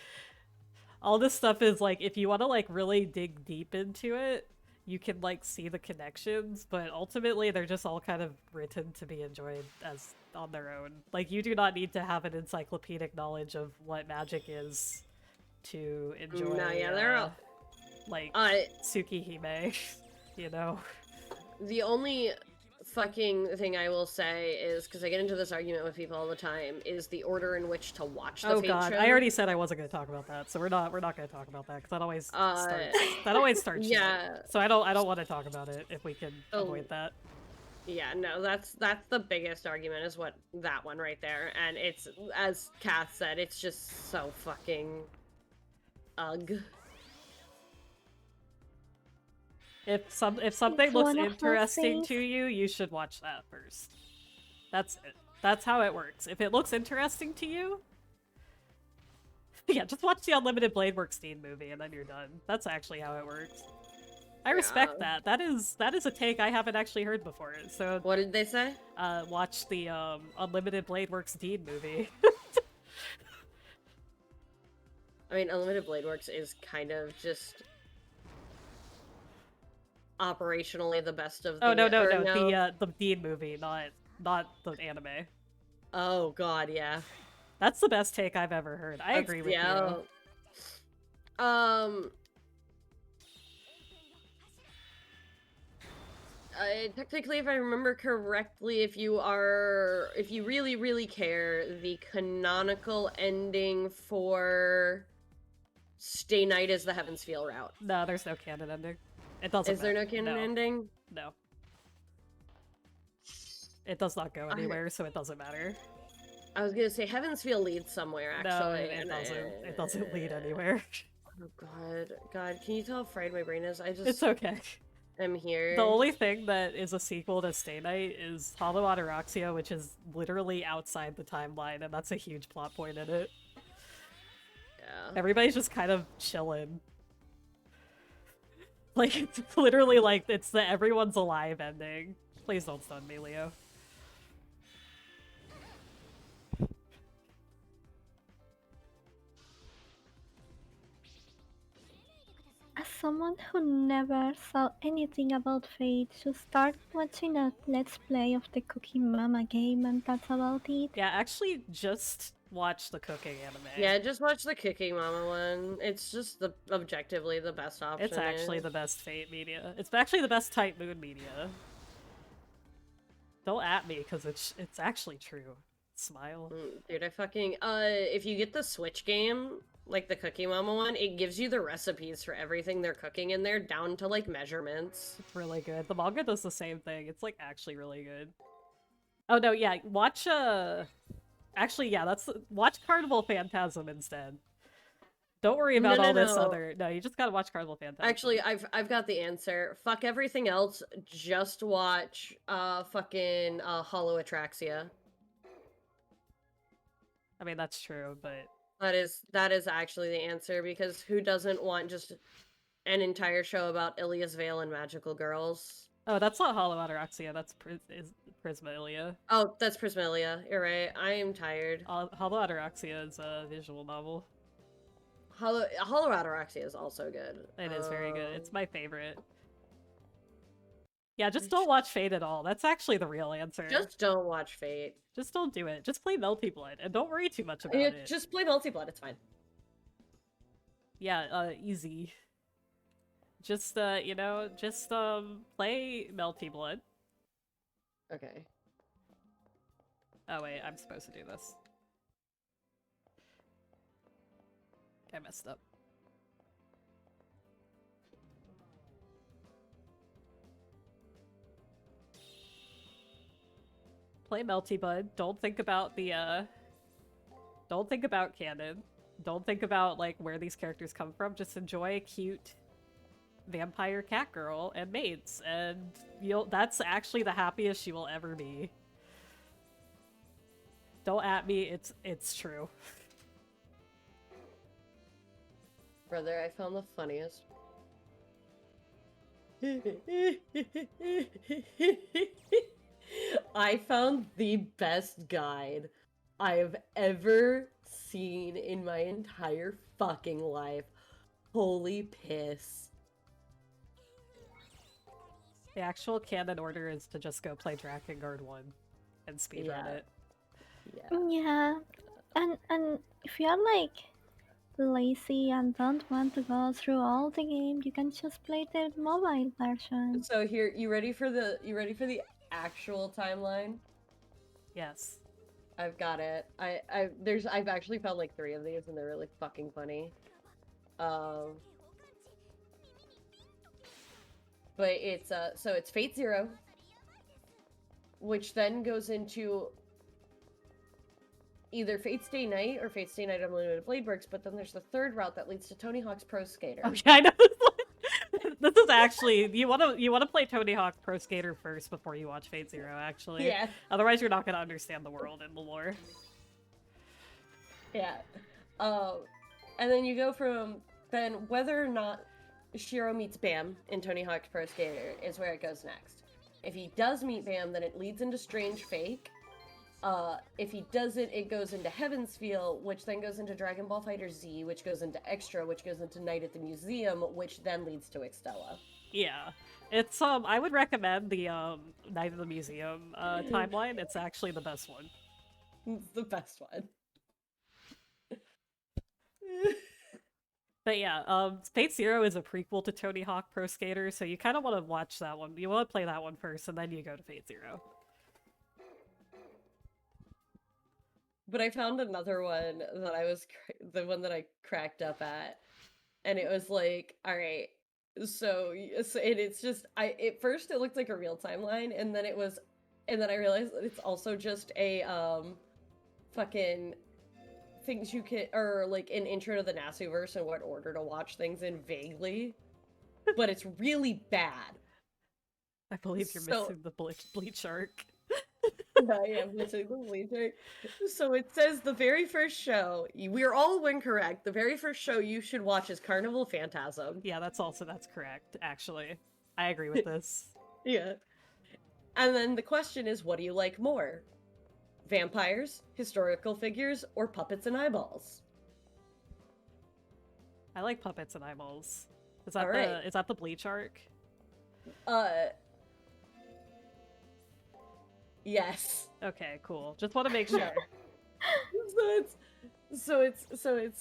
all this stuff is, like, if you want to, like, really dig deep into it, you can, like, see the connections, but ultimately they're just all kind of written to be enjoyed as on their own. Like, you do not need to have an encyclopedic knowledge of what magic is to enjoy, No, yeah, they're all... like, Tsukihime, you know? The only fucking thing I will say is, because I get into this argument with people all the time, is the order in which to watch the Fate show. I already said I wasn't going to talk about that, so we're not going to talk about that, because that always starts yeah. shit. So I don't want to talk about it if we can avoid that. Yeah, no, that's the biggest argument, is what that one right there, and it's, as Kath said, it's just so fucking ugh. If something looks interesting to you, you should watch that first. That's it. That's how it works. If it looks interesting to you, yeah, just watch the Unlimited Blade Works Steam movie and then you're done. That's actually how it works. I respect that. That is a take I haven't actually heard before. So what did they say? Watch the Unlimited Blade Works Dean movie. I mean, Unlimited Blade Works is kind of just operationally the best of the... Oh, no. The Dean movie, not the anime. Oh, God, yeah. That's the best take I've ever heard. I agree with you. Technically, if I remember correctly, if you really, really care, the canonical ending for Stay Night is the Heaven's Feel route. No, there's no canon ending. It doesn't Is there no canon ending? No. It does not go anywhere, so it doesn't matter. I was gonna say Heaven's Feel leads somewhere, actually. No, it doesn't. It doesn't lead anywhere. Oh, God, can you tell how fried my brain is? It's okay. I'm here. The only thing that is a sequel to Stay Night is Hollow Ataraxia, which is literally outside the timeline, and that's a huge plot point in it. Yeah. Everybody's just kind of chilling. Like, it's literally like, it's the everyone's alive ending. Please don't stun me, Leo. As someone who never saw anything about Fate, should start watching a Let's Play of the Cooking Mama game and that's about it. Yeah, actually just watch the cooking anime. Yeah, just watch the Cooking Mama one. It's just objectively the best option. It's actually the best Fate media. It's actually the best Type Moon media. Don't at me, because it's actually true. Smile. Dude, I fucking... if you get the Switch game, like the Cooking Mama one, it gives you the recipes for everything they're cooking in there, down to, like, measurements. It's really good. The manga does the same thing. It's, like, actually really good. Oh, no, yeah, watch, Actually, yeah, watch Carnival Phantasm instead. Don't worry No, about no, all this no. other. No, you just gotta watch Carnival Phantasm. Actually, I've got the answer. Fuck everything else. Just watch fucking Hollow Atraxia. I mean, that's true, but That is actually the answer, because who doesn't want just an entire show about Ilias Vale and magical girls? oh, that's not Hollow Ataraxia. That's Prismalia. Oh, that's Prismalia. You're right. I am tired. Hollow Ataraxia is a visual novel. Hollow Ataraxia is also good. It is very good. It's my favorite. Yeah, just don't watch Fate at all. That's actually the real answer. Just don't watch Fate. Just don't do it. Just play Melty Blood and don't worry too much about Yeah, it. just play Multi-Blood. It's fine. Yeah, easy. Just you know, just play Melty Blood. Okay. Oh wait, I'm supposed to do this. I messed up. Play Melty Bud. Don't think about the don't think about canon. Don't think about like where these characters come from. Just enjoy cute vampire cat girl and mates, and that's actually the happiest you will ever be. Don't at me, it's true. Brother, I found the funniest. I found the best guide I have ever seen in my entire fucking life. Holy piss. The actual canon order is to just go play Drakengard 1 and speedrun Yeah. it. Yeah. Yeah, and if you're like lazy and don't want to go through all the game, you can just play the mobile version. So here, you ready for the actual timeline? Yes. I've got it. I've actually found like 3 of these and they're really fucking funny. But it's so it's Fate Zero, which then goes into either Fate's Day Night or Fate's Day Night Unlimited Blade Works, but then there's the third route that leads to Tony Hawk's Pro Skater. Oh yeah, I know. This is actually you wanna play Tony Hawk Pro Skater first before you watch Fate Zero, actually. Yeah. Otherwise you're not gonna understand the world and the lore. Yeah. And then you go from then whether or not Shiro meets Bam in Tony Hawk's Pro Skater is where it goes next. If he does meet Bam, then it leads into Strange Fake. If he doesn't, it goes into Heaven's Feel, which then goes into Dragon Ball Fighter Z, which goes into Extra, which goes into Night at the Museum, which then leads to Extella. Yeah. It's I would recommend the Night of the Museum timeline. It's actually the best one. It's the best one. But yeah, Fate Zero is a prequel to Tony Hawk Pro Skater, so you kind of want to watch that one. You want to play that one first, and then you go to Fate Zero. But I found another one that the one that I cracked up at, and it was like, all right, so and it's just at first it looked like a real timeline, and then I realized that it's also just a fucking things you can, or like an intro to the Nasuverse and what order to watch things in vaguely, but it's really bad. I believe you're missing the Bleach arc. I am missing the bleacher. So it says the very first show, we're all incorrect. The very first show you should watch is Carnival Phantasm. Yeah, that's correct, actually. I agree with this. Yeah. And then the question is, what do you like more? Vampires, historical figures, or puppets and eyeballs? I like puppets and eyeballs. Is that Alright. is that the Bleach arc? Yes. Okay, cool. Just want to make sure. So it's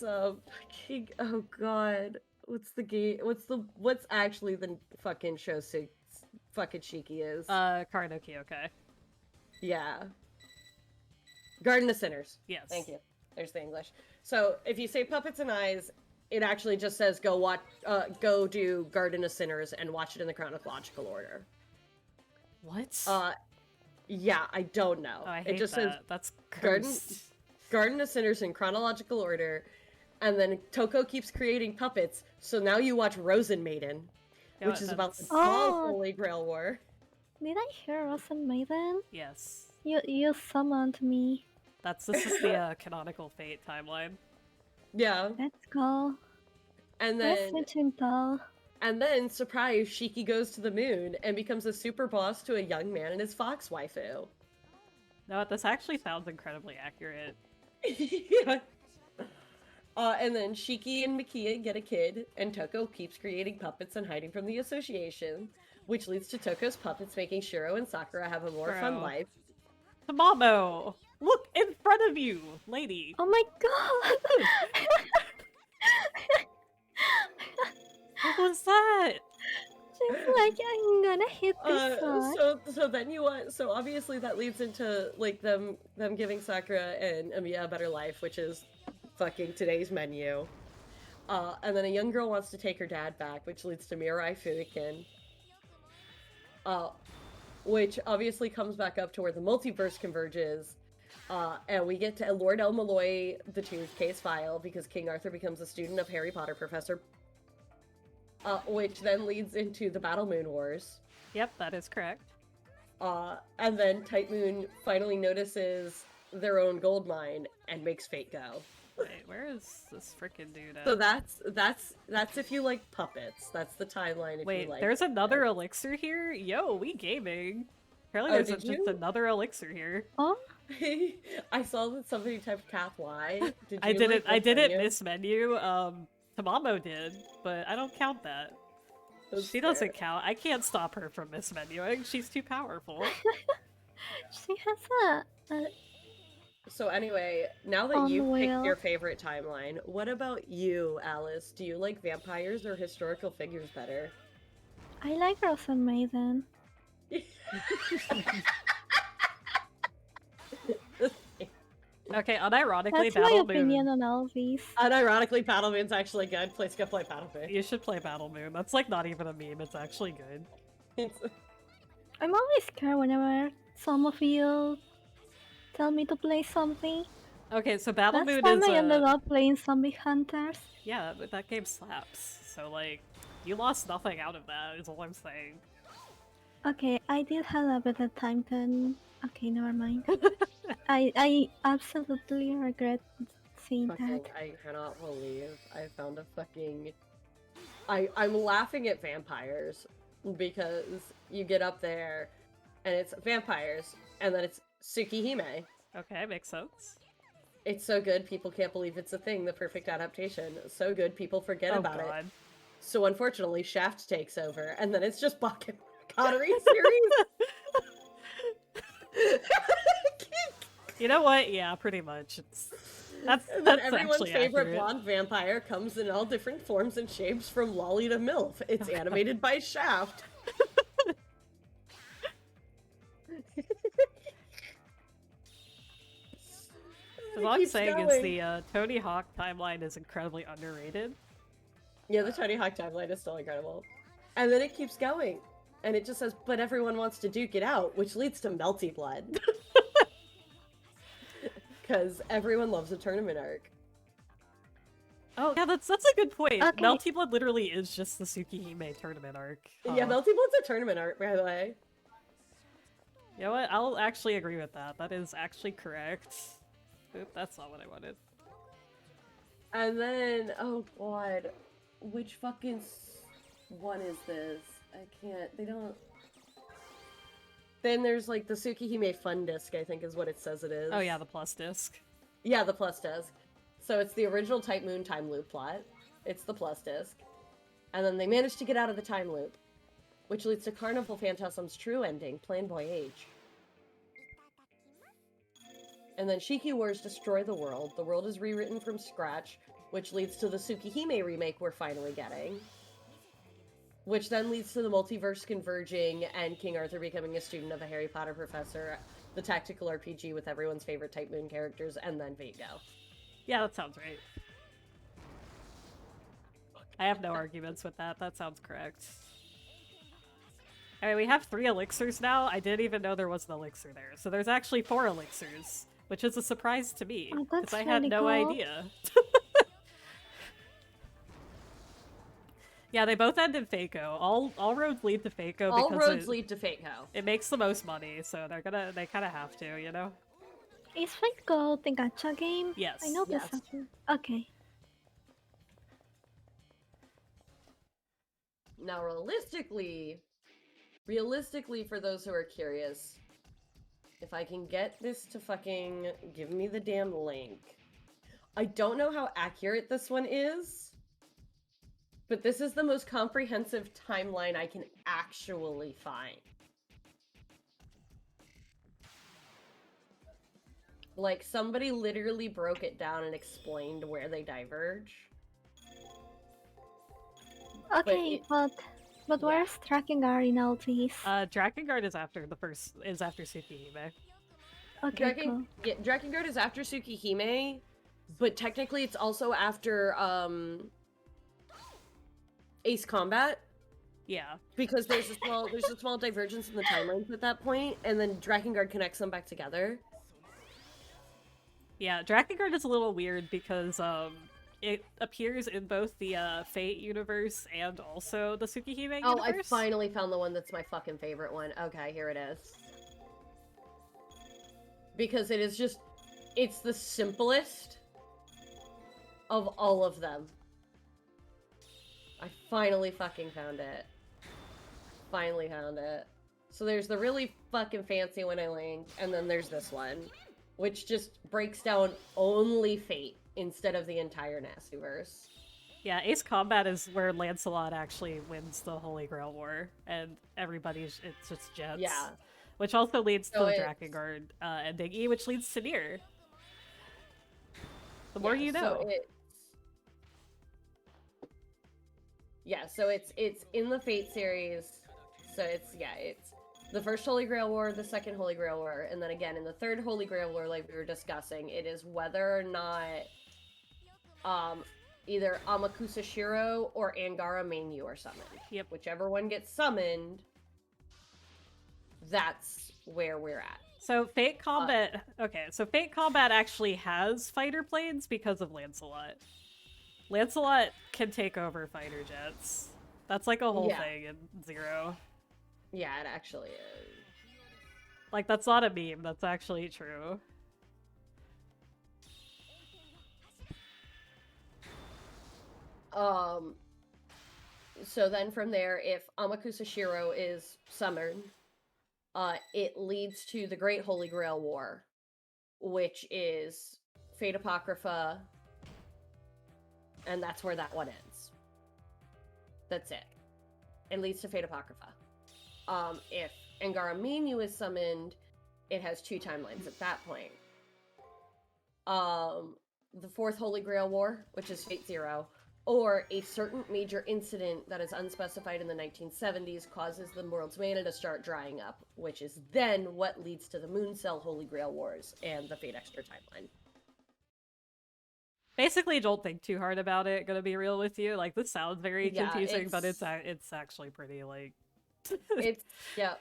fucking, oh god, what's actually the fucking show fucking Shiki is? Kara okay. Yeah. Garden of Sinners. Yes. Thank you. There's the English. So if you say Puppets and Eyes, it actually just says go do Garden of Sinners and watch it in the chronological order. What? Yeah, I don't know. Oh, I hate it just that. says That's Garden. cursed. Garden of Sinners in chronological order, and then Toko keeps creating puppets, so now you watch Rosen Maiden, Yeah, which is about the that's- small Oh. Holy Grail War. Did I hear Rosen Maiden? Yes. You summoned me. This is the canonical Fate timeline. Yeah, Let's go. and Let's then see Chintal. surprise, Shiki goes to the moon and becomes a super boss to a young man and his fox waifu. No, this actually sounds incredibly accurate. Yeah. And then Shiki and Makia get a kid, and Toko keeps creating puppets and hiding from the association, which leads to Toko's puppets making Shiro and Sakura have a more fun Bro. life. Tamamo! Look in front of you, lady! Oh my god! What was that? She's like, I'm gonna hit this one. So then you want, so obviously that leads into like them giving Sakura and Amiya a better life, which is fucking today's menu. And then a young girl wants to take her dad back, which leads to Mirai Fuukin. Which obviously comes back up to where the multiverse converges. And we get to Lord El Malloy the Two's case file because King Arthur becomes a student of Harry Potter Professor. Which then leads into the Battle Moon Wars. Yep, that is correct. And then Type Moon finally notices their own gold mine and makes Fate go. Wait, where is this frickin' dude at? So that's if you like puppets. That's the timeline if Wait, you like. there's another elixir here? Yo, we gaming. Apparently Oh, there's did just you? another elixir here. Oh, I saw that somebody typed Cath Y. Did you I didn't like, menu? miss menu. Tamamo did, but I don't count that. That's She fair. doesn't count. I can't stop her from mismenuing. She's too powerful. she has a So anyway, now that On you the picked wheel. your favorite timeline, what about you, Alice? Do you like vampires or historical figures better? I like Rosen Maiden. Okay, unironically, That's my Battle opinion Moon. on all these. Unironically, Battle Moon's actually good. Please go play Battle Moon. You should play Battle Moon. That's like not even a meme. It's actually good. It's- I'm always scared whenever some of you tell me to play something. Okay, so Battle Last Moon time is I ended up playing Zombie Hunters. yeah, but that game slaps. So like, you lost nothing out of that. Is all I'm saying. Okay, I did have a better time than. Okay, never mind. I absolutely regret seeing fucking, that. I cannot believe I found a fucking. I'm laughing at vampires because you get up there and it's vampires and then it's Tsukihime. Okay, makes sense. It's so good, people can't believe it's a thing, the perfect adaptation. So good, people forget Oh about it. god. So unfortunately, Shaft takes over, and then it's just Bakken Pottery series. You know what? Yeah, pretty much. That's And then that's everyone's actually favorite accurate. blonde vampire comes in all different forms and shapes from Lolly to MILF. It's animated by Shaft. All I'm saying is the Tony Hawk timeline is incredibly underrated. Yeah, the Tony Hawk timeline is still incredible. And then it keeps going. And it just says, but everyone wants to duke it out, which leads to Melty Blood. Because everyone loves a tournament arc. Oh yeah, that's a good point. Okay. Melty Blood literally is just the Tsukihime tournament arc. Yeah, Melty Blood's a tournament arc, by the way. You know what? I'll actually agree with that. That is actually correct. Oop, that's not what I wanted. And then, oh god, which fucking one is this? I can't, they don't... Then there's like the Tsukihime Fun Disc, I think is what it says it is. Oh yeah, the plus disc. Yeah, the plus disc. So it's the original Type Moon time loop plot. It's the plus disc. And then they managed to get out of the time loop, which leads to Carnival Phantasm's true ending, Plain Boy Age. And then Shiki Wars destroy the world. The world is rewritten from scratch, which leads to the Tsukihime remake we're finally getting. Which then leads to the multiverse converging and King Arthur becoming a student of a Harry Potter professor, the tactical RPG with everyone's favorite Type Moon characters, and then Fate Go. Yeah, that sounds right. I have no arguments with that. That sounds correct. Alright, we have 3 elixirs now. I didn't even know there was an elixir there. So there's actually 4 elixirs. which is a surprise to me Oh, because that's I had really no cool. idea. Yeah, they both end in Fako. All roads lead to Fako All because roads lead to Fako. it makes the most money, so they kind of have to, you know? Is Fate Gold the gacha game? Yes. I know Yes. this. Okay. Now, realistically, for those who are curious, if I can get this to fucking give me the damn link. I don't know how accurate this one is, but this is the most comprehensive timeline I can actually find. Like, somebody literally broke it down and explained where they diverge. Okay, but yeah. where's Drakengard in all this? Drakengard is after Tsukihime. Okay, cool. Yeah, Drakengard is after Tsukihime, but technically it's also after Ace Combat. Yeah. Because there's a small divergence in the timelines at that point, and then Drakengard connects them back together. Yeah, Drakengard is a little weird because it appears in both the Fate universe and also the Tsukihime universe. Oh, I finally found the one that's my fucking favorite one. Okay, here it is. Because it is just, it's the simplest of all of them. I finally fucking found it. Finally found it. So there's the really fucking fancy one I linked, and then there's this one, which just breaks down only Fate instead of the entire Nasuverse. Yeah, Ace Combat is where Lancelot actually wins the Holy Grail War, and it's just Jets. Yeah. Which also leads to the Drakengard ending, which leads to Nier. The more you know. So it's in the Fate series. So it's the first Holy Grail War, the second Holy Grail War, and then again in the third Holy Grail War, like we were discussing, it is whether or not either Amakusa Shiro or Angara Mainyu are summoned. Yep. Whichever one gets summoned, that's where we're at. So Fate Combat Fate Combat actually has fighter planes because of Lancelot. Lancelot can take over fighter jets. That's like a whole thing in Zero. Yeah, it actually is. Like, that's not a meme, that's actually true. So then from there, if Amakusa Shiro is summoned, it leads to the Great Holy Grail War, which is Fate Apocrypha, and that's where that one ends. That's it. It leads to Fate Apocrypha. If Angara Mainyu is summoned, it has two timelines at that point. The Fourth Holy Grail War, which is Fate Zero, or a certain major incident that is unspecified in the 1970s causes the world's mana to start drying up, which is then what leads to the Moon Cell Holy Grail Wars and the Fate Extra timeline. Basically, don't think too hard about it, gonna be real with you. Like, this sounds very confusing, but it's actually pretty, like... Yeah.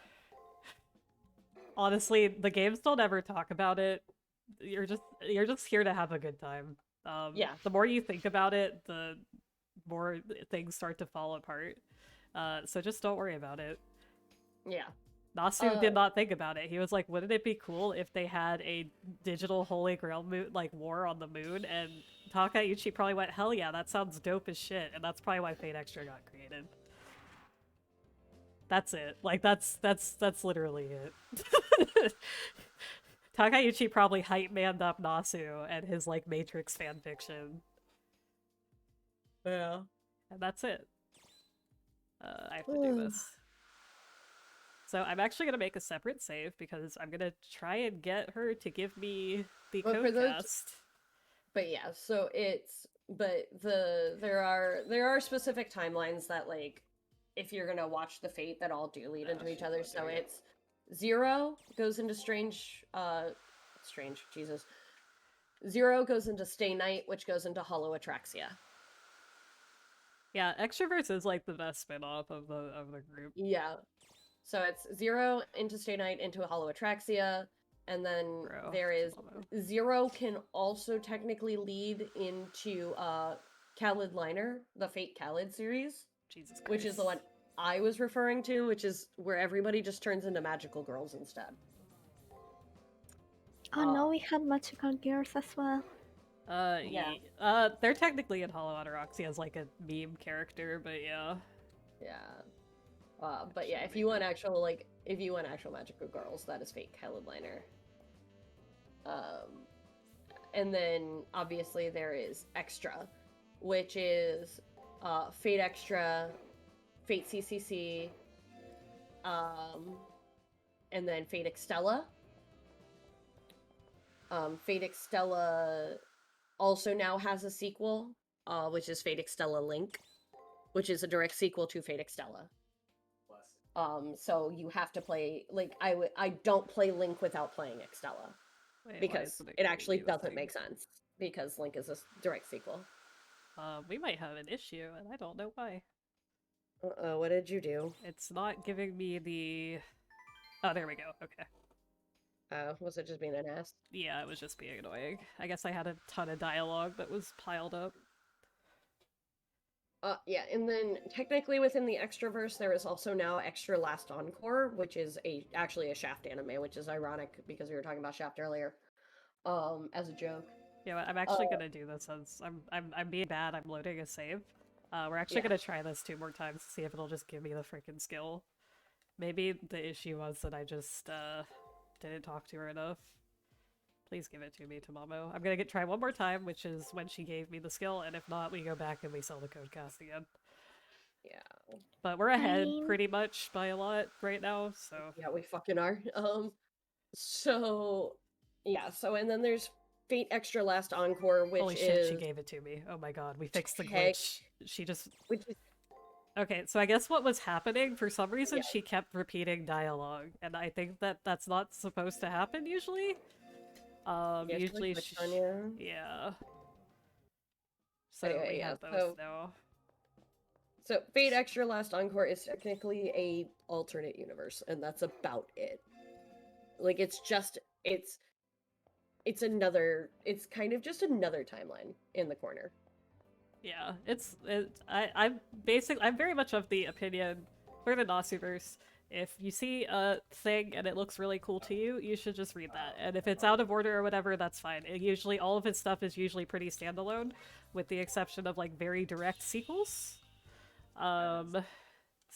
Honestly, the games don't ever talk about it. You're just here to have a good time. The more you think about it, the more things start to fall apart. So just don't worry about it. Yeah. Nasu did not think about it. He was like, wouldn't it be cool if they had a digital Holy Grail war on the moon? And Takeuchi probably went, hell yeah, that sounds dope as shit. And that's probably why Fate Extra got created. That's it. Like, that's literally it. Takeuchi probably hype-manned up Nasu and his, like, Matrix fanfiction. Yeah. And that's it. I have to do this. So I'm actually going to make a separate save because I'm going to try and get her to give me the codecast. But yeah, so there are specific timelines that, like, if you're going to watch the Fate that all do lead into each other. So it's Zero goes into Zero goes into Stay Night, which goes into Hollow Atraxia. Yeah, Extroverts is like the best spin-off of the group. Yeah. So it's Zero into Stay Night into Hollow Atraxia, And then Bro, there is Tamamo. Zero can also technically lead into Khalid Liner, the Fate Khalid series, Jesus Christ. which is the one I was referring to, which is where everybody just turns into magical girls instead. Oh no, we have magical girls as well. Yeah. They're technically in Hollow Ataraxy as like a meme character, but yeah. Yeah. But yeah, if you want actual magical girls, that is Fate Khalid Liner. And then obviously there is Extra, which is Fate Extra, Fate CCC, and then Fate Extella. Fate Extella also now has a sequel, which is Fate Extella Link, which is a direct sequel to Fate Extella. So you have to play, like, I don't play Link without playing Extella. Wait, Because it actually doesn't make sense, because Link is a direct sequel. We might have an issue, and I don't know why. Uh-oh, what did you do? It's not giving me the... Oh, there we go, okay. Was it just being an ass? Yeah, it was just being annoying. I guess I had a ton of dialogue that was piled up. Yeah, and then technically within the Extraverse, there is also now Extra Last Encore, which is actually a Shaft anime, which is ironic because we were talking about Shaft earlier, as a joke. Yeah, I'm actually gonna do this since I'm being bad. I'm loading a save. We're actually gonna try this 2 more times to see if it'll just give me the freaking skill. Maybe the issue was that I just didn't talk to her enough. Please give it to me, Tamamo. I'm gonna try 1 more time, which is when she gave me the skill, and if not, we go back and we sell the code cast again. Yeah. But we're ahead pretty much by a lot right now, so... Yeah, we fucking are. So... Yeah, so and then there's Fate Extra Last Encore, which Holy shit, she gave it to me. Oh my god, we fixed the glitch. She just... Which is... Okay, so I guess what was happening, for some reason, she kept repeating dialogue, and I think that that's not supposed to happen usually. Usually yeah. So anyway, we have both now. So Fate Extra Last Encore is technically a alternate universe, and that's about it. Like, it's kind of just another timeline in the corner. Yeah, I'm very much of the opinion for the Nasuverse. If you see a thing and it looks really cool to you, you should just read that. And if it's out of order or whatever, that's fine. All of its stuff is usually pretty standalone, with the exception of like very direct sequels. So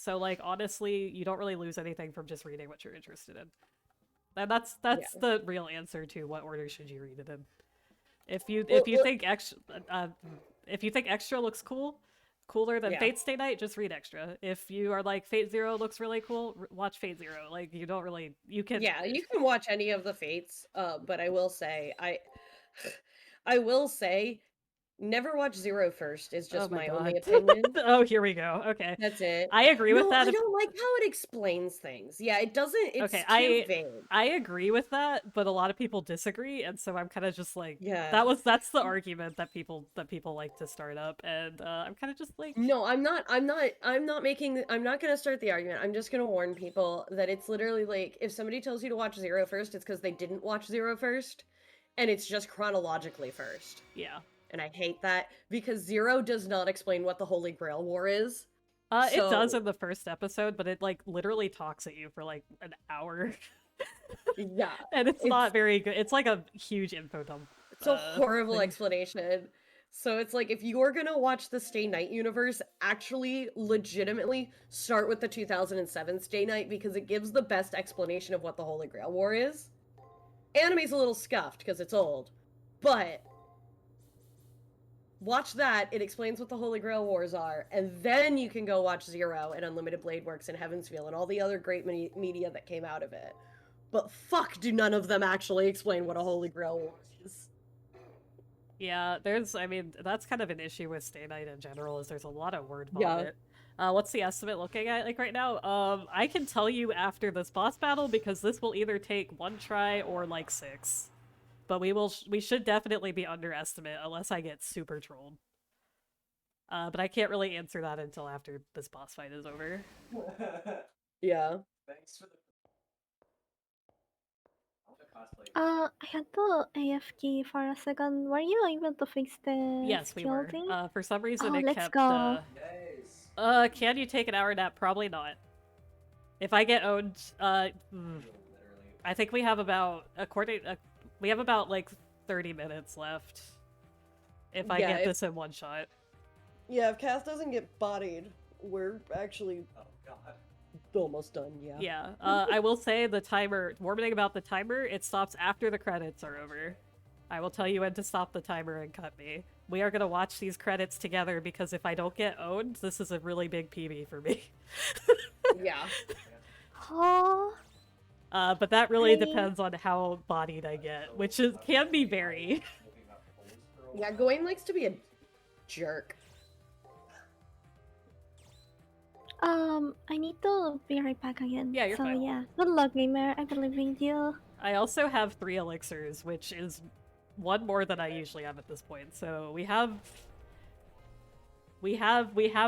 like honestly, you don't really lose anything from just reading what you're interested in. And that's the real answer to what order should you read it in. If you think Extra looks cooler than Fate Stay Night, just read Extra. If you are like Fate Zero looks really cool, watch Fate Zero. Like you can watch any of the Fates. But I will say I will say never watch Zero first is just my only opinion. Oh, here we go. Okay. That's it. I agree with that. I don't like how it explains things. Yeah, it doesn't. It's too vague. I agree with that, but a lot of people disagree, and so I'm kind of just like, yeah. That's the argument that people like to start up, and I'm kind of just like, no, I'm not gonna start the argument. I'm just gonna warn people that it's literally like if somebody tells you to watch Zero first, it's because they didn't watch Zero first, and it's just chronologically first. Yeah. And I hate that, because Zero does not explain what the Holy Grail War is. It does in the first episode, but it, like, literally talks at you for, like, an hour. Yeah. And it's not very good. It's, like, a huge info dump. It's a horrible explanation. So it's like, if you're gonna watch the Stay Night universe, actually, legitimately, start with the 2007 Stay Night, because it gives the best explanation of what the Holy Grail War is. Anime's a little scuffed, because it's old. But... watch that, it explains what the Holy Grail Wars are, and then you can go watch Zero and Unlimited Blade Works and Heaven's Feel and all the other great media that came out of it. But fuck, do none of them actually explain what a Holy Grail War is. Yeah, that's kind of an issue with Stay Night in general, is there's a lot of word vomit. What's the estimate looking at, like, right now? I can tell you after this boss battle, because this will either take 1 try or, like, 6. But we should definitely be underestimate unless I get super trolled. But I can't really answer that until after this boss fight is over. Yeah. Thanks for the I had to AFK for a second. Were you able to fix the Yes, we skill were. thing? For some reason Oh, it let's kept, go. can you take an hour nap? Probably not. If I get owned, I think we have about, we have about, like, 30 minutes left. If I get this in one shot. Yeah, if Cass doesn't get bodied, we're actually almost done, yeah. Yeah, I will say the timer, warning about the timer, it stops after the credits are over. I will tell you when to stop the timer and cut me. We are gonna watch these credits together because if I don't get owned, this is a really big PB for me. Yeah. Oh, But that really I- depends on how bodied I get, which can be very. Yeah, Gawain likes to be a jerk. I need to be right back again. Yeah, you're so fine. yeah, good luck, gamer. I believe in you. I also have 3 elixirs, which is one more than I usually have at this point. So we have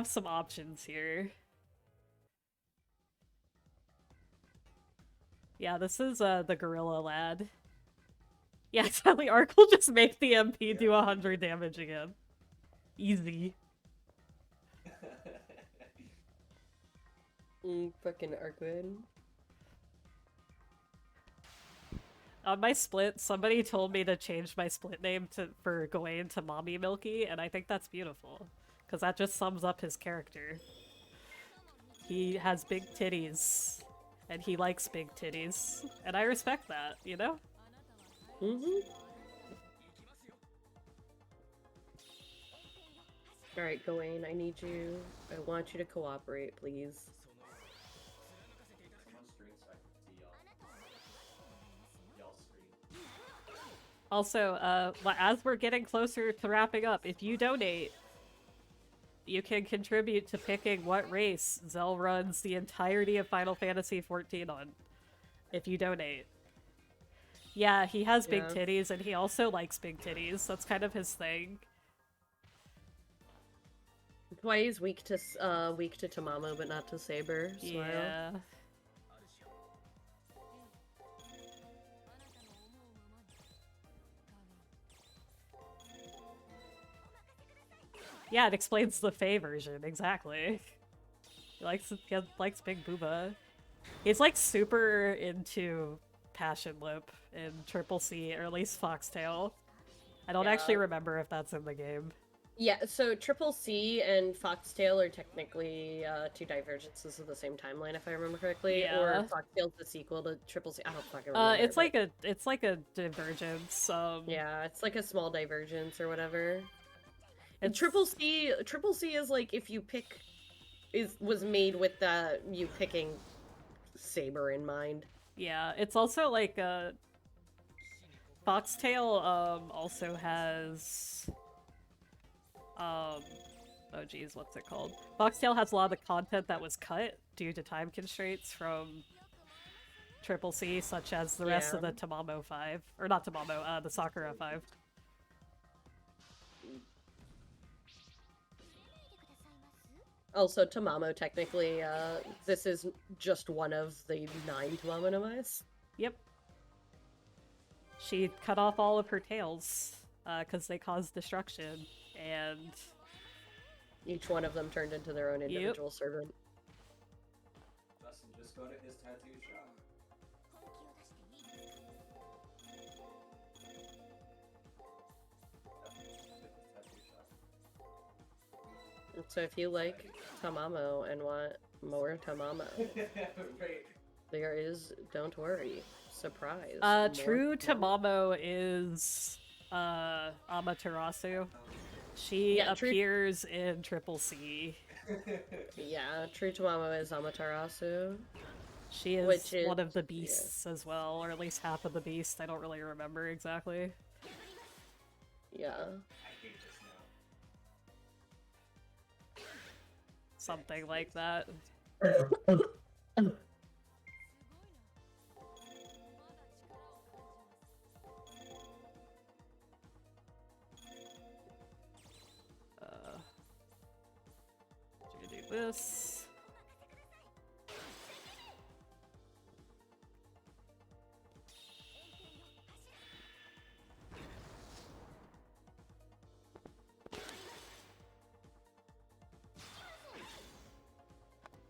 some options here. Yeah, this is the gorilla lad. Yeah, exactly. Arc will just make the MP do 100 damage again. Easy. Fucking Arcwood. On my split, somebody told me to change my split name for Gawain to Mommy Milky, and I think that's beautiful. Because that just sums up his character. He has big titties. And he likes big titties. And I respect that, you know? Alright, Gawain, I need you. I want you to cooperate, please. Also, as we're getting closer to wrapping up, if you donate, you can contribute to picking what race Zell runs the entirety of Final Fantasy XIV on. If you donate. Yeah, he has big titties, and he also likes big titties. That's kind of his thing. That's why he's weak to Tamamo, but not to Saber. Smile. Yeah. Yeah, it explains the Fae version, exactly. He likes Big Booba. He's like super into Passion Lip in Triple C, or at least Foxtail. I don't actually remember if that's in the game. Yeah, so Triple C and Foxtail are technically 2 divergences of the same timeline, if I remember correctly. Yeah. Or Foxtail's the sequel to Triple C. I don't fucking remember. It's like a divergence. Yeah, it's like a small divergence or whatever. And Triple C is like if you pick was made with you picking Saber in mind. Yeah, it's also like Foxtail also has oh geez, what's it called? Foxtail has a lot of the content that was cut due to time constraints from Triple C, such as the rest of the Tamamo 5. Or not Tamamo, the Sakura 5. Also, Tamamo, technically, this is just one of the 9 Tamamo Nomais. Yep. She cut off all of her tails, because they caused destruction, and... Each one of them turned into their own individual servant. Dustin, just go to his tattoo shop. So if you like Tamamo and want more Tamamo, there is, don't worry, surprise. True Tamamo is, Amaterasu. She appears in Triple C. Yeah, True Tamamo is Amaterasu. She is one of the beasts as well, or at least half of the beast. I don't really remember exactly. Yeah. Something like that. Do this.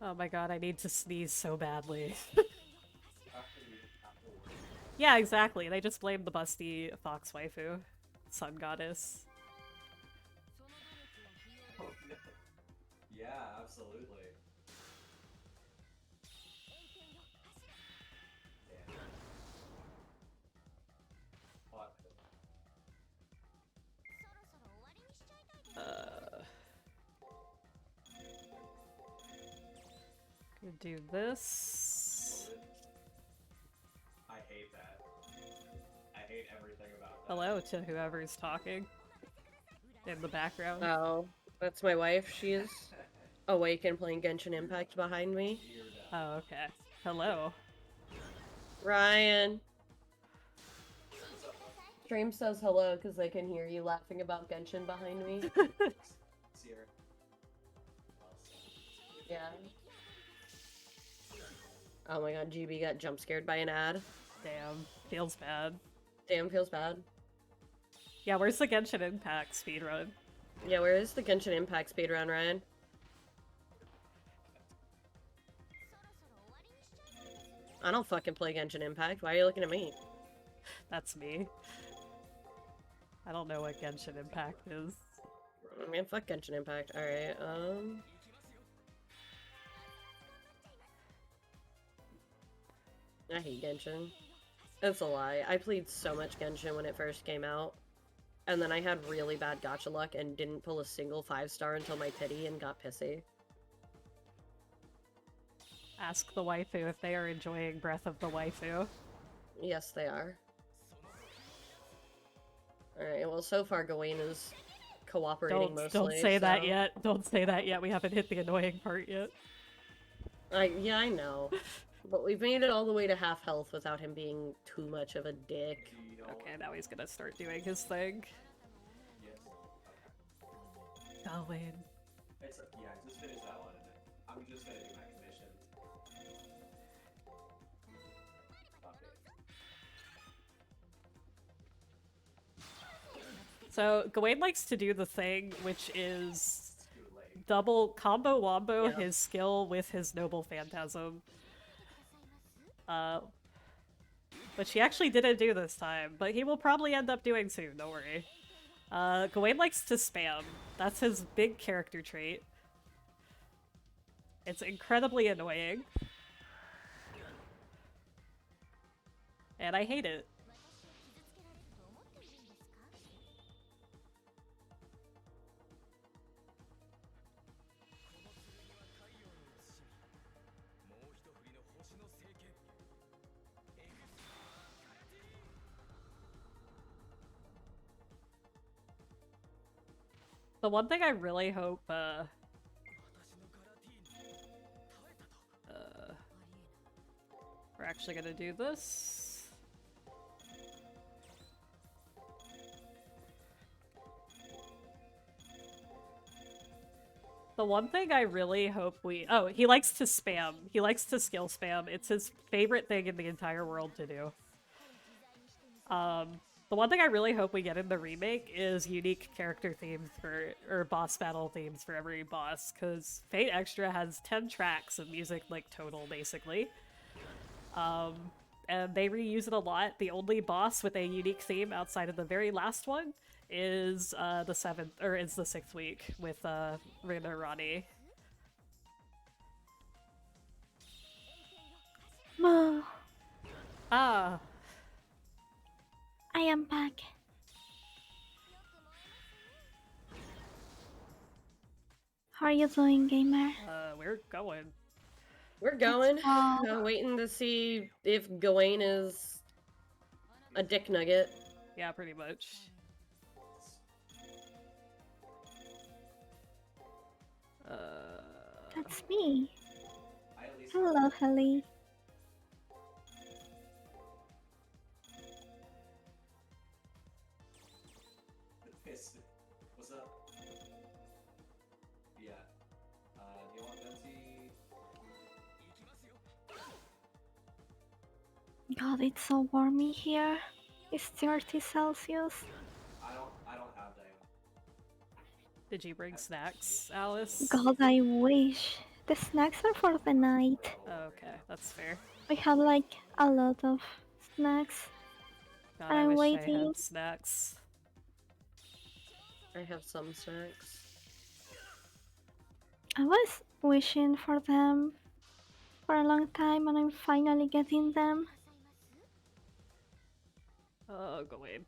Oh my god, I need to sneeze so badly. After work. Yeah, exactly. They just blamed the busty fox waifu. Sun goddess. Oh, no. Yeah, absolutely. Damn. Fuck. Gonna do this. I hate that. I hate everything about that. Hello to whoever's talking in the background. Oh, that's my wife. She's awake and playing Genshin Impact behind me. Dear God. Oh, okay. Hello. Ryan. Stream says hello because they can hear you laughing about Genshin behind me. Sierra. Yeah. Oh my god, GB got jump scared by an ad. Damn. Feels bad. Damn, feels bad. Yeah, where's the Genshin Impact speedrun? Yeah, where is the Genshin Impact speedrun, Ryan? I don't fucking play Genshin Impact. Why are you looking at me? That's me. I don't know what Genshin Impact is. I mean, fuck Genshin Impact. Alright, I hate Genshin. That's a lie. I played so much Genshin when it first came out. And then I had really bad gacha luck and didn't pull a single 5-star until my pity and got pissy. Ask the waifu if they are enjoying Breath of the Waifu. Yes, they are. Alright, well, so far Gawain is cooperating mostly. Don't say that so- yet. Don't say that yet. We haven't hit the annoying part yet. Yeah, I know. But we've made it all the way to half health without him being too much of a dick. Do you know Okay, now he's gonna start doing his thing. Yes. Gawain. It's yeah, just finish that one. And I'm just gonna do my commissions. Okay. So, Gawain likes to do the thing, which is It's too late. double combo wombo Yeah. his skill with his noble phantasm. Which he actually didn't do this time, but he will probably end up doing soon, don't worry. Gawain likes to spam. That's his big character trait. It's incredibly annoying. And I hate it. The one thing I really hope, we're actually gonna do this. The one thing I really hope we- oh, he likes to spam. He likes to skill spam. It's his favorite thing in the entire world to do. The one thing I really hope we get in the remake is unique character themes for- or boss battle themes for every boss, because Fate Extra has 10 tracks of music, like, total, basically. And they reuse it a lot. The only boss with a unique theme outside of the very last one is the 7th, or is the 6th week with Rina Rani. Moo, Ah, I am back. How are you doing, gamer? we're going. We're going. Oh. Waiting to see if Gawain is a dick nugget. Yeah, pretty much. That's me. I at least Hello, Helly. pissed. What's up? Yeah. Do you want Venti? God, it's so warmy here. It's 30 Celsius. I don't have Diana. Did you bring snacks, Alice? God, I wish. The snacks are for the night. Oh, okay, that's fair. We have like a lot of snacks. God, And I I'm wish I waiting. had snacks. I have some snacks. I was wishing for them for a long time and I'm finally getting them. Oh, Gawain.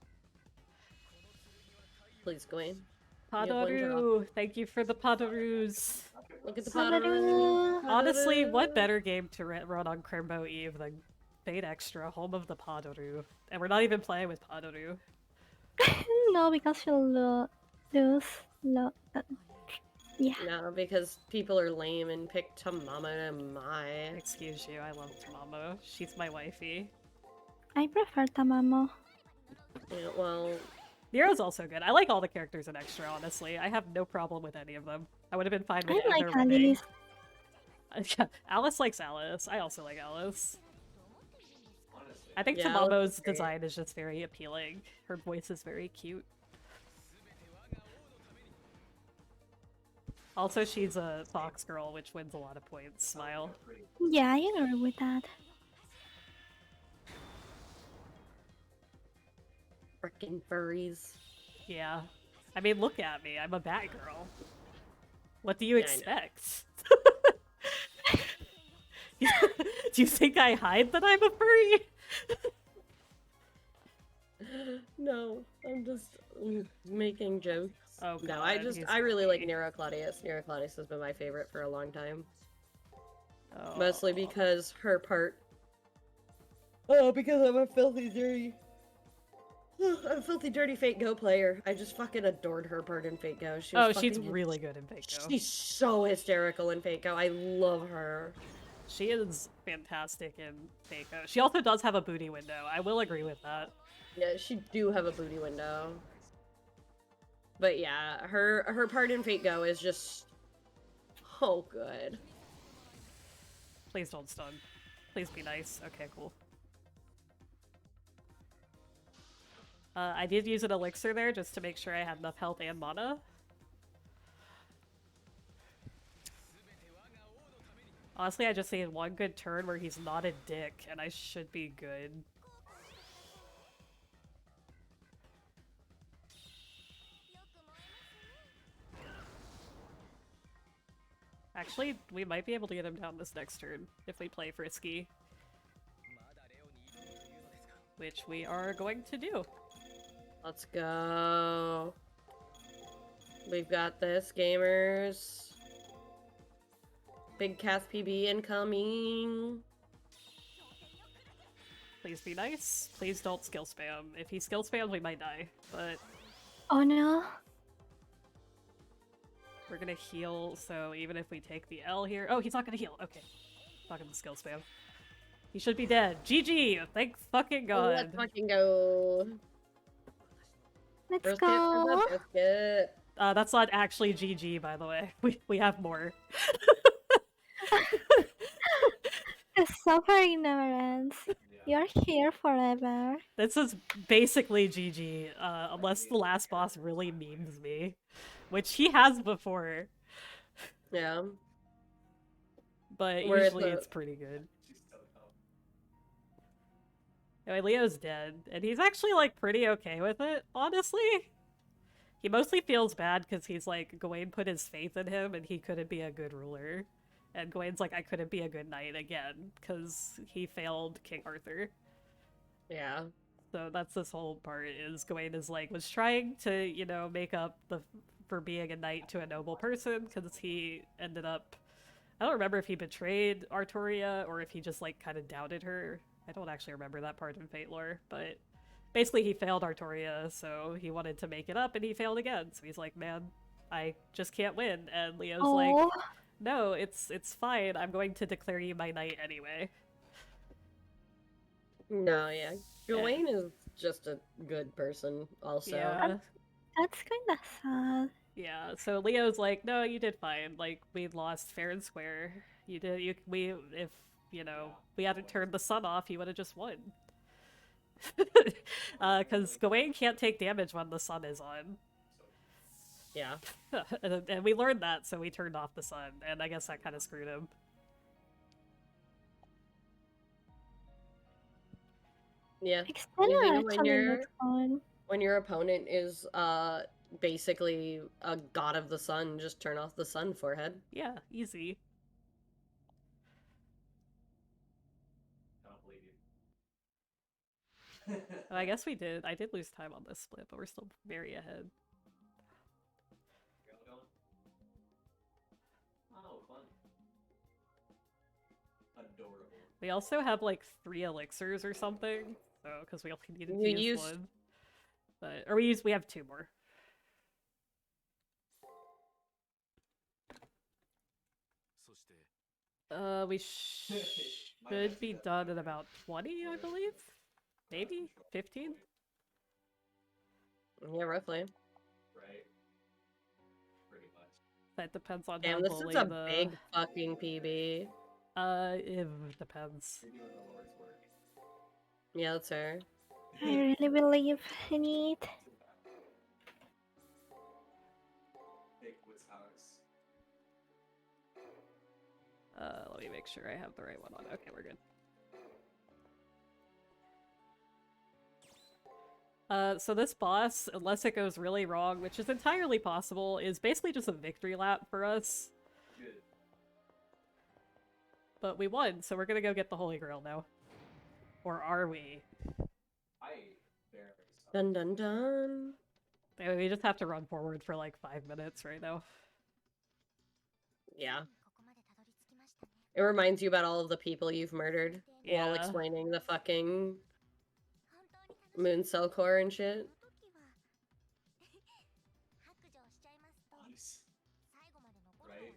Please, Gawain. You have one job. Padoru! Thank you for the Padoru's. Look at the Padoru. Honestly, what better game to run on Crimbo Eve than Fate Extra, home of the Padoru? And we're not even playing with Padoru. No, because you'll lose. Yeah. No, because people are lame and pick Tamama and Mai. Excuse you, I love Tamamo. She's my wifey. I prefer Tamamo. Yeah, well, Nero's also good. I like all the characters in Extra, honestly. I have no problem with any of them. I would have been fine with I like either winning. Alice. Alice likes Alice. I also like Alice. Honestly. I think Yeah, Alice Tamamo's is great. design is just very appealing. Her voice is very cute. Also, she's a fox girl, which wins a lot of points. Smile. Yeah, I agree with that. frickin' furries. Yeah. I mean, look at me. I'm a Batgirl. What do you Yeah, I know. expect? Do you think I hide that I'm a furry? No, I'm just making jokes. Oh, No, God, he's I really like furry. Nero Claudius. Nero Claudius has been my favorite for a long time. Oh. Mostly because her part. Oh, because I'm a filthy dirty. I'm a filthy dirty Fate Go player. I just fucking adored her part in Fate Go. She was She's fucking- really good in Fate Go. She's so hysterical in Fate Go. I love her. She is fantastic in Fate Go. She also does have a booty window. I will agree with that. Yeah, she do have a booty window. But yeah, her part in Fate Go is just so good. Please don't stun. Please be nice. Okay, cool. I did use an elixir there just to make sure I had enough health and mana. Honestly, I just need one good turn where he's not a dick, and I should be good. Actually, we might be able to get him down this next turn if we play Frisky. Which we are going to do. Let's go. We've got this, gamers. Big Cath PB incoming. Please be nice. Please don't skill spam. If he skill spams, we might die. But Oh no. we're gonna heal, so even if we take the L here... Oh, he's not gonna heal. Okay. Not gonna skill spam. He should be dead. GG! Thank fucking god. Let's fucking go. Let's Brisket for go. the biscuit. That's not actually GG, by the way. We have more. The suffering never ends. You're here forever. This is basically GG, unless the last boss really memes me. Which he has before, Yeah. but Where usually the- it's pretty good. Anyway, Leo's dead, and he's actually, like, pretty okay with it, honestly. He mostly feels bad because he's like, Gawain put his faith in him and he couldn't be a good ruler. And Gawain's like, I couldn't be a good knight again because he failed King Arthur. Yeah. So that's this whole part, is Gawain is like, was trying to, you know, make up for being a knight to a noble person because he ended up, I don't remember if he betrayed Artoria or if he just, like, kind of doubted her. I don't actually remember that part in Fate lore, but basically he failed Artoria, so he wanted to make it up and he failed again. So he's like, man, I just can't win. And Leo's like, Oh, no, it's fine. I'm going to declare you my knight anyway. No, yeah. Gawain is just a good person, also. Yeah. that's kinda sad. Yeah, so Leo's like, no, you did fine. Like, we lost fair and square. If, you know, we hadn't turned the sun off, you would have just won. Because Gawain can't take damage when the sun is on. Yeah. And we learned that, so we turned off the sun, and I guess that kind of screwed him. Yeah. Extella You think actually looks fun. when your opponent is basically a god of the sun, just turn off the sun forehead. Yeah, easy. I don't believe you. Oh, I guess we did. I did lose time on this split, but we're still very ahead. Oh, fun. Adorable. We also have like 3 elixirs or something, so because we only needed to We use used- one. But we have 2 more. We should be done in about 20, I believe. Maybe 15. Yeah, roughly. Right. Pretty much. That depends on Damn, how this is bully a the. big fucking PB. It depends. You're doing the Lord's work. Yeah, that's fair. I really believe in it. Take what's ours. Let me make sure I have the right one on. Okay, we're good. So this boss, unless it goes really wrong, which is entirely possible, is basically just a victory lap for us. Good. But we won, so we're gonna go get the Holy Grail now. Or are we? I barely saw. Dun dun dun. Anyway, we just have to run forward for like 5 minutes right now. Yeah. It reminds you about all of the people you've murdered while Yeah. explaining the fucking moon cell core and shit. Nice. Right?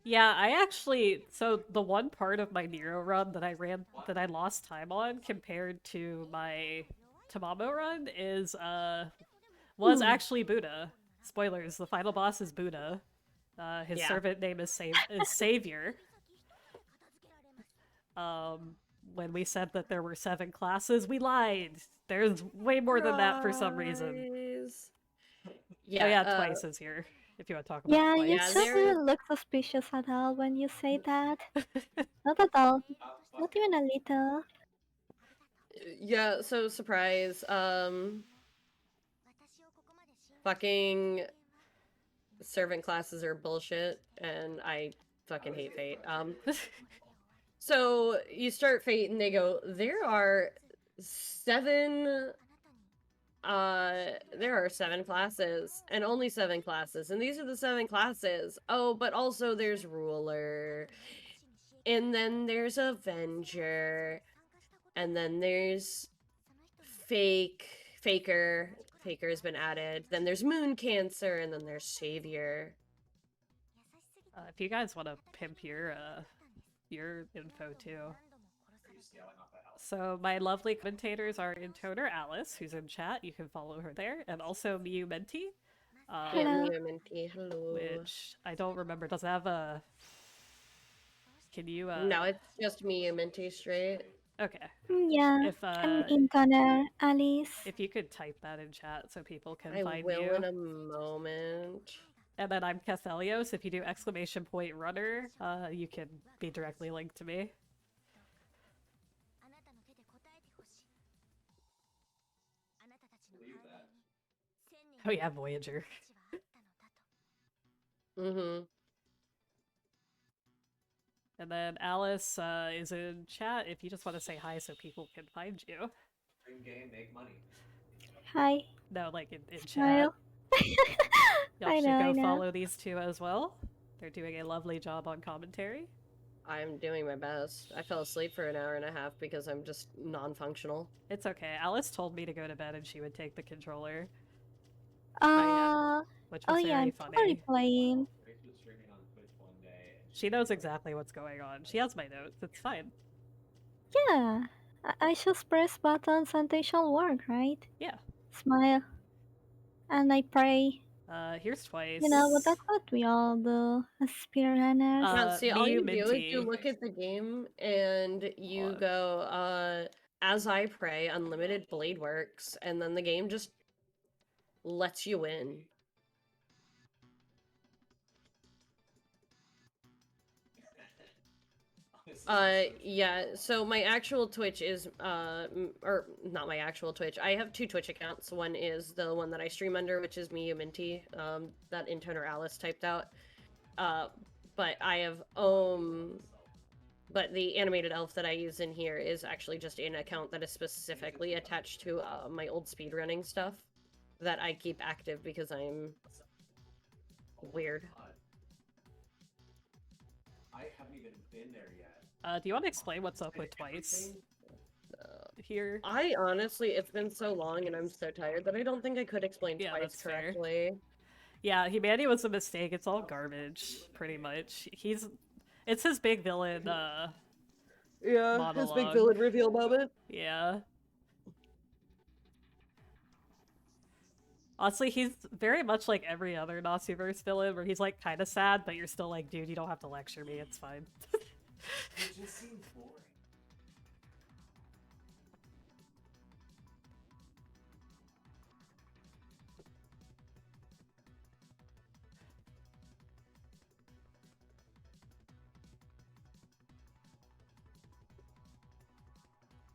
Yeah, I actually, so the one part of my Nero run that I lost time on compared to my Tamamo run was actually Buddha. Spoilers, the final boss is Buddha. His Yeah. servant name is Savior. When we said that there were 7 classes, we lied. There's way more than that for some reason. Guys. Yeah, Twice is here. If you want to talk about Yeah, Twice. you Yeah, shouldn't look suspicious at all when you say that. Not at all. Not even a little. Yeah, so surprise. Fucking servant classes are bullshit, and I fucking hate Fate. So you start Fate, and they go, there are 7 classes and only 7 classes, and these are the 7 classes. Oh, but also there's ruler, and then there's avenger, and then there's faker has been added, then there's moon cancer, and then there's savior. If you guys want to pimp your info too. Are you scaling off the house? So my lovely commentators are Intoner Alice, who's in chat. You can follow her there, and also Miyu Menti, Hello. Hello. which I don't remember. Does it have a? Can you? No, it's just me, Minty, straight. Okay. Yeah, If I'm in Connor, Alice. if you could type that in chat so people can I find will you. in a moment. And then I'm Cathelios. If you do !runner, you can be directly linked to me. Believe that. Oh yeah, Voyager. Mm-hmm. And then Alice is in chat if you just want to say hi so people can find you. Dream game, make money. Hi. No, like in chat. Smile. Y'all I should know, go I know. follow these two as well. They're doing a lovely job on commentary. I'm doing my best. I fell asleep for an hour and a half because I'm just non-functional. It's okay. Alice told me to go to bed and she would take the controller, Uh, which oh was yeah, very I'm funny. totally playing. Grace was streaming on Twitch one day, and She knows exactly what's going on. She has my notes. It's fine. Yeah, I just press buttons and they shall work, right? Yeah. Smile. And I pray. Here's Twice. You know, but that's what we all do as speedrunners. Yeah, see, all Miyu you do is Minty. you look at the game and you Hold on. go, as I pray, unlimited blade works, and then the game just lets you win. honestly. Yeah, so my actual Twitch is, or not my actual Twitch. I have two Twitch accounts. One is the one that I stream under, which is Minty, that intern or Alice typed out. But I have, but the animated elf that I use in here is actually just an account that is specifically attached to, my old speedrunning stuff that I keep active because I'm weird. I haven't even been there yet. Do you want to explain what's up with Twice? Here? I honestly, it's been so long and I'm so tired that I don't think I could explain Yeah, Twice that's fair. correctly. Yeah, humanity was a mistake. It's all garbage, pretty much. It's his big villain, Yeah, monologue. his big villain reveal moment. Yeah. Honestly, he's very much like every other Nasuverse villain, where he's like kind of sad, but you're still like, dude, you don't have to lecture me, it's fine. It just seems boring.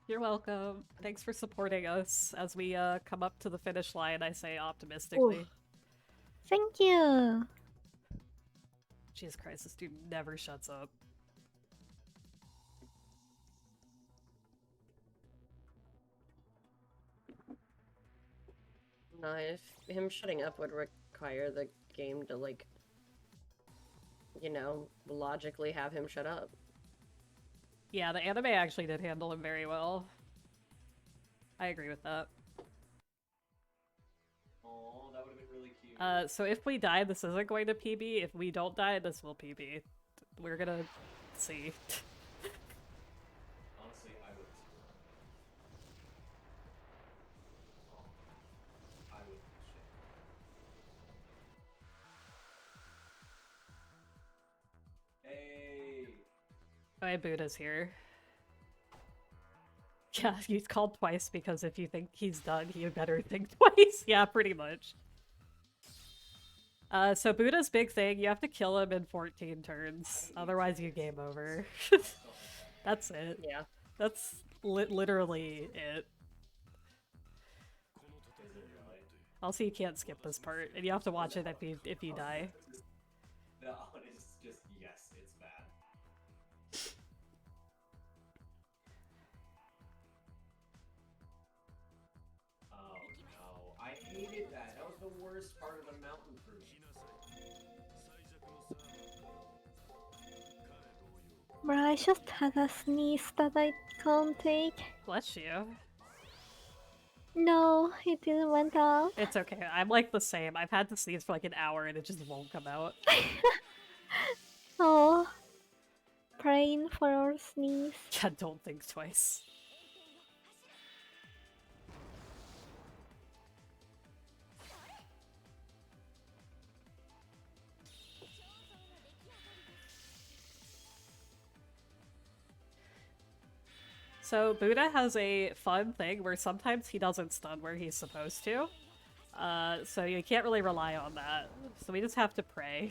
You're welcome. Thanks for supporting us as we come up to the finish line, I say optimistically. Ooh. Thank you. Jesus Christ, this dude never shuts up. No, if him shutting up would require the game to, like, you know, logically have him shut up. Yeah, the anime actually did handle him very well. I agree with that. Oh, that would have been really cute. So if we die, this isn't going to PB. If we don't die, this will PB. We're gonna see. Honestly, I would. Oh, I would. Shit. Hey. Oh, and Buddha's here. Yeah, he's called twice because if you think he's done, you better think twice. Yeah, pretty much. So Buddha's big thing, you have to kill him in 14 turns, otherwise you game over. That's it. Yeah. That's literally it. Also, you can't skip this part, and you have to watch it if you die. No, it's just, yes, it's bad. Oh no, I hated that. That was the worst part of the mountain for me. Bro, I just had a sneeze that I can't take. Bless you. No, it didn't went out. It's okay. I'm like the same. I've had to sneeze for like an hour and it just won't come out. Oh, praying for our sneeze. Yeah, don't think twice. So Buddha has a fun thing where sometimes he doesn't stun where he's supposed to. So you can't really rely on that. So we just have to pray.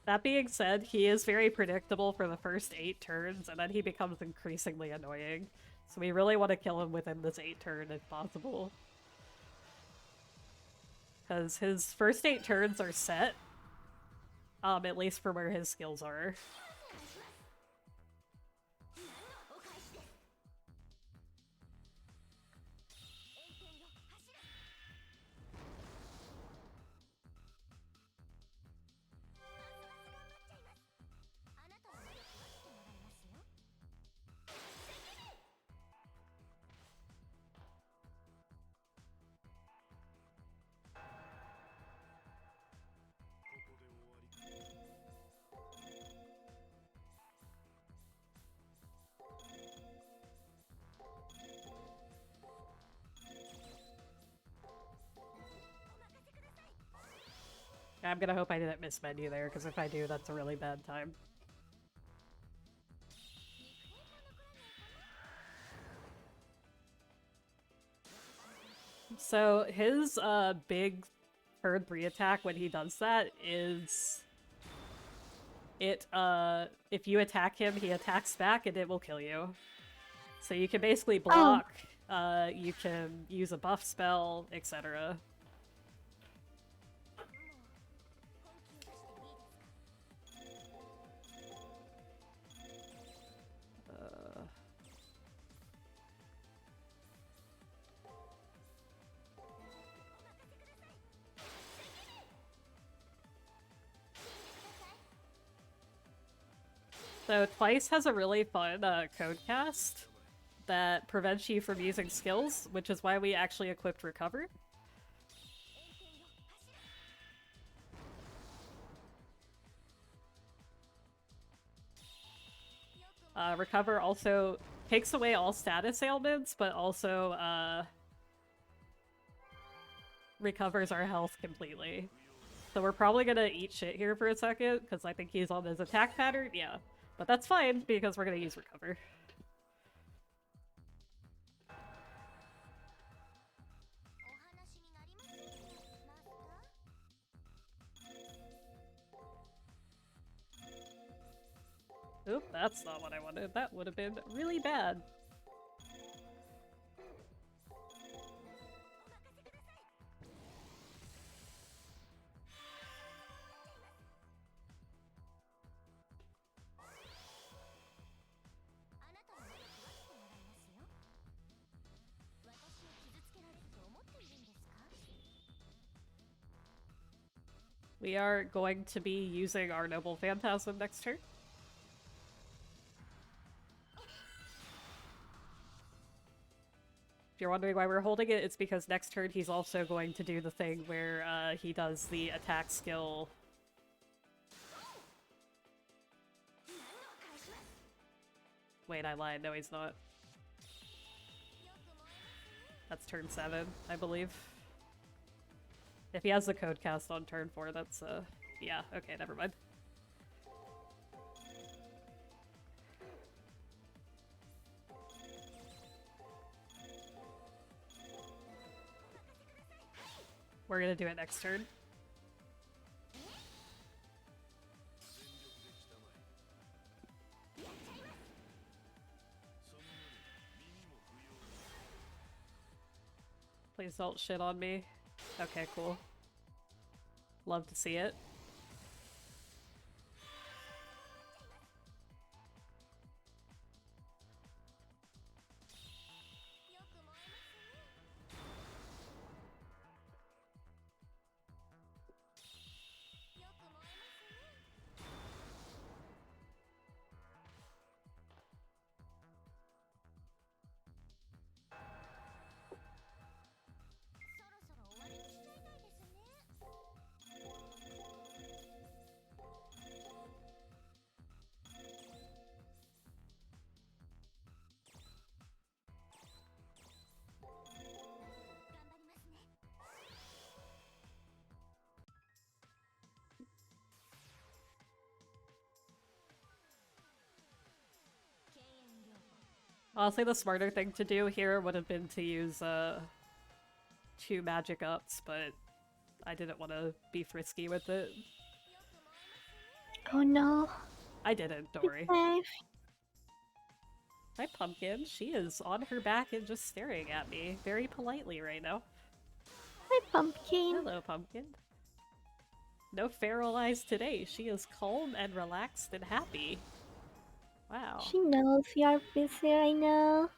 That being said, he is very predictable for the first 8 turns, and then he becomes increasingly annoying. So we really want to kill him within this 8 turn if possible. Because his first 8 turns are set. At least for where his skills are. I'm gonna hope I didn't miss menu there, because if I do, that's a really bad time. So his big turn 3 attack when he does that is if you attack him, he attacks back and it will kill you. So you can basically block, you can use a buff spell, etc. So Twice has a really fun code cast that prevents you from using skills, which is why we actually equipped Recover. Recover also takes away all status ailments, but also recovers our health completely. So we're probably gonna eat shit here for a second, because I think he's on his attack pattern, yeah. But that's fine, because we're gonna use Recover. Oop, that's not what I wanted. That would have been really bad. We are going to be using our Noble Phantasm next turn. If you're wondering why we're holding it, it's because next turn he's also going to do the thing where he does the attack skill. Wait, I lied. No, he's not. That's turn 7, I believe. If he has the code cast on turn 4, that's, yeah, okay, never mind. We're gonna do it next turn. Please don't shit on me. Okay, cool. Love to see it. Honestly, the smarter thing to do here would have been to use 2 magic ups, but I didn't want to be frisky with it. Oh no. I didn't, don't Be worry. safe. My pumpkin, she is on her back and just staring at me very politely right now. Hi, pumpkin. Hello, pumpkin. No feral eyes today. She is calm and relaxed and happy. Wow. She knows you're busy right now.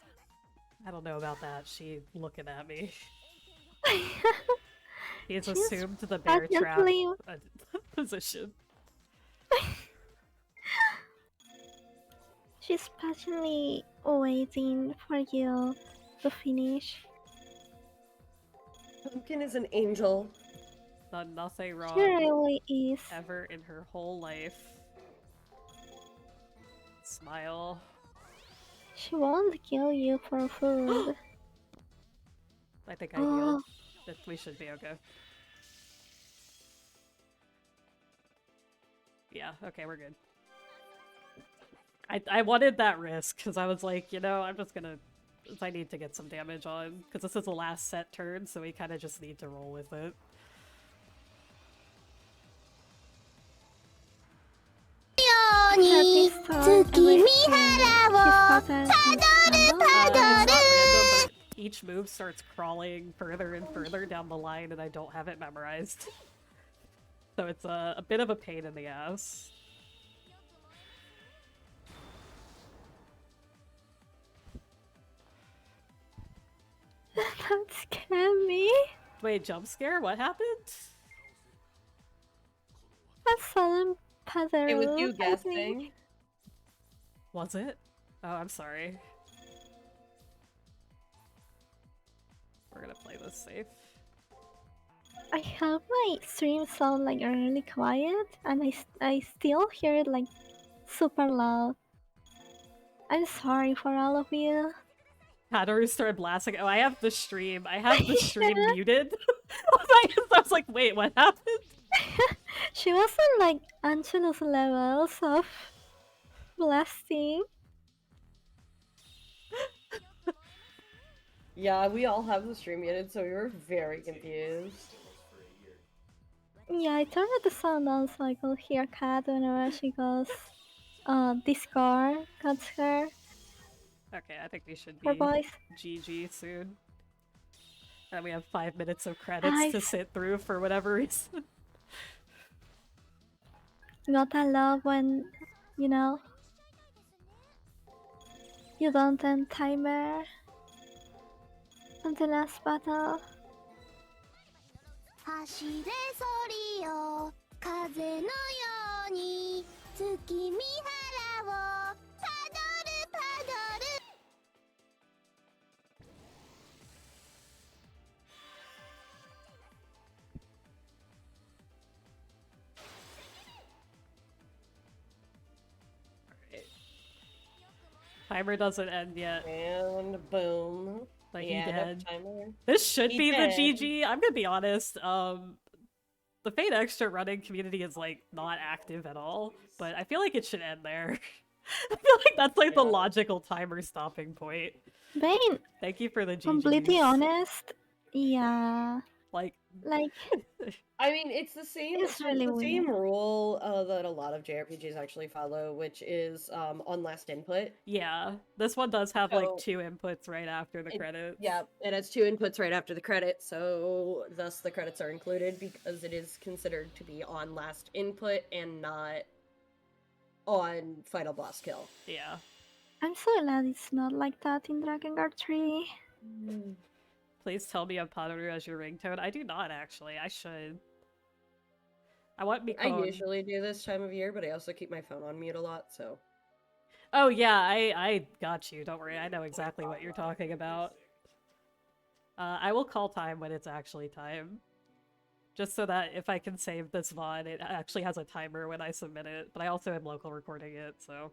I don't know about that. She looking at me. He's She's assumed the bear trap passionately- position. She's patiently waiting for you to finish. Pumpkin is an angel. Done nothing She wrong really is. ever in her whole life. Smile. She won't kill you for food. I think I healed. We should be okay. Yeah, okay, we're good. I wanted that risk, because I was like, you know, I'm just gonna... I need to get some damage on, because this is the last set turn, so we kind of just need to roll with it. At this turn, every his pattern is random. It's not random, but each move starts crawling further and further down the line, and I don't have it memorized. So it's a bit of a pain in the ass. That scared me. Wait, jump scare? What happened? A sudden pattern. It was you guessing. Was it? Oh, I'm sorry. We're gonna play this safe. I have my stream sound like really quiet, and I still hear it like super loud. I'm sorry for all of you. Hadaru started blasting. Oh, I have the stream. I have the stream muted. I was like, wait, what happened? She was on like Angelo's levels of blasting. Yeah, we all have the stream muted, so we were very confused. Yeah, I turned the sound down so I could hear Kat whenever she goes Discord cuts her Okay, I think we should her be voice. GG soon. And we have 5 minutes of credits to Nice. sit through for whatever reason. Gotta love when, you know, you don't end timer on the last battle. 走れソリよ風のように月見原をパドルパドル Timer doesn't end yet. And boom. Like, yeah, he no did. timer. This should He be did. the GG. I'm gonna be honest. The Fate Extra running community is like not active at all, but I feel like it should end there. I feel like that's like the Yeah. logical timer stopping point. Being Thank you for the GGs. completely honest, yeah, Like, like I mean, it's the same. It's so really the same weird. rule that a lot of JRPGs actually follow, which is on last input. yeah, this one does have like So- 2 inputs right after the It- credits. Yeah, it has 2 inputs right after the credits, so thus the credits are included because it is considered to be on last input and not on final boss kill. Yeah. I'm so glad it's not like that in Dragon Guard 3. Please tell me you have Padaru as your ringtone. I do not actually. I should. I want I Mikon. usually do this time of year, but I also keep my phone on mute a lot, so. Oh yeah, I got you. Don't worry. I know exactly what you're talking about. I will call time when it's actually time. Just so that if I can save this VOD, it actually has a timer when I submit it. But I also am local recording it, so.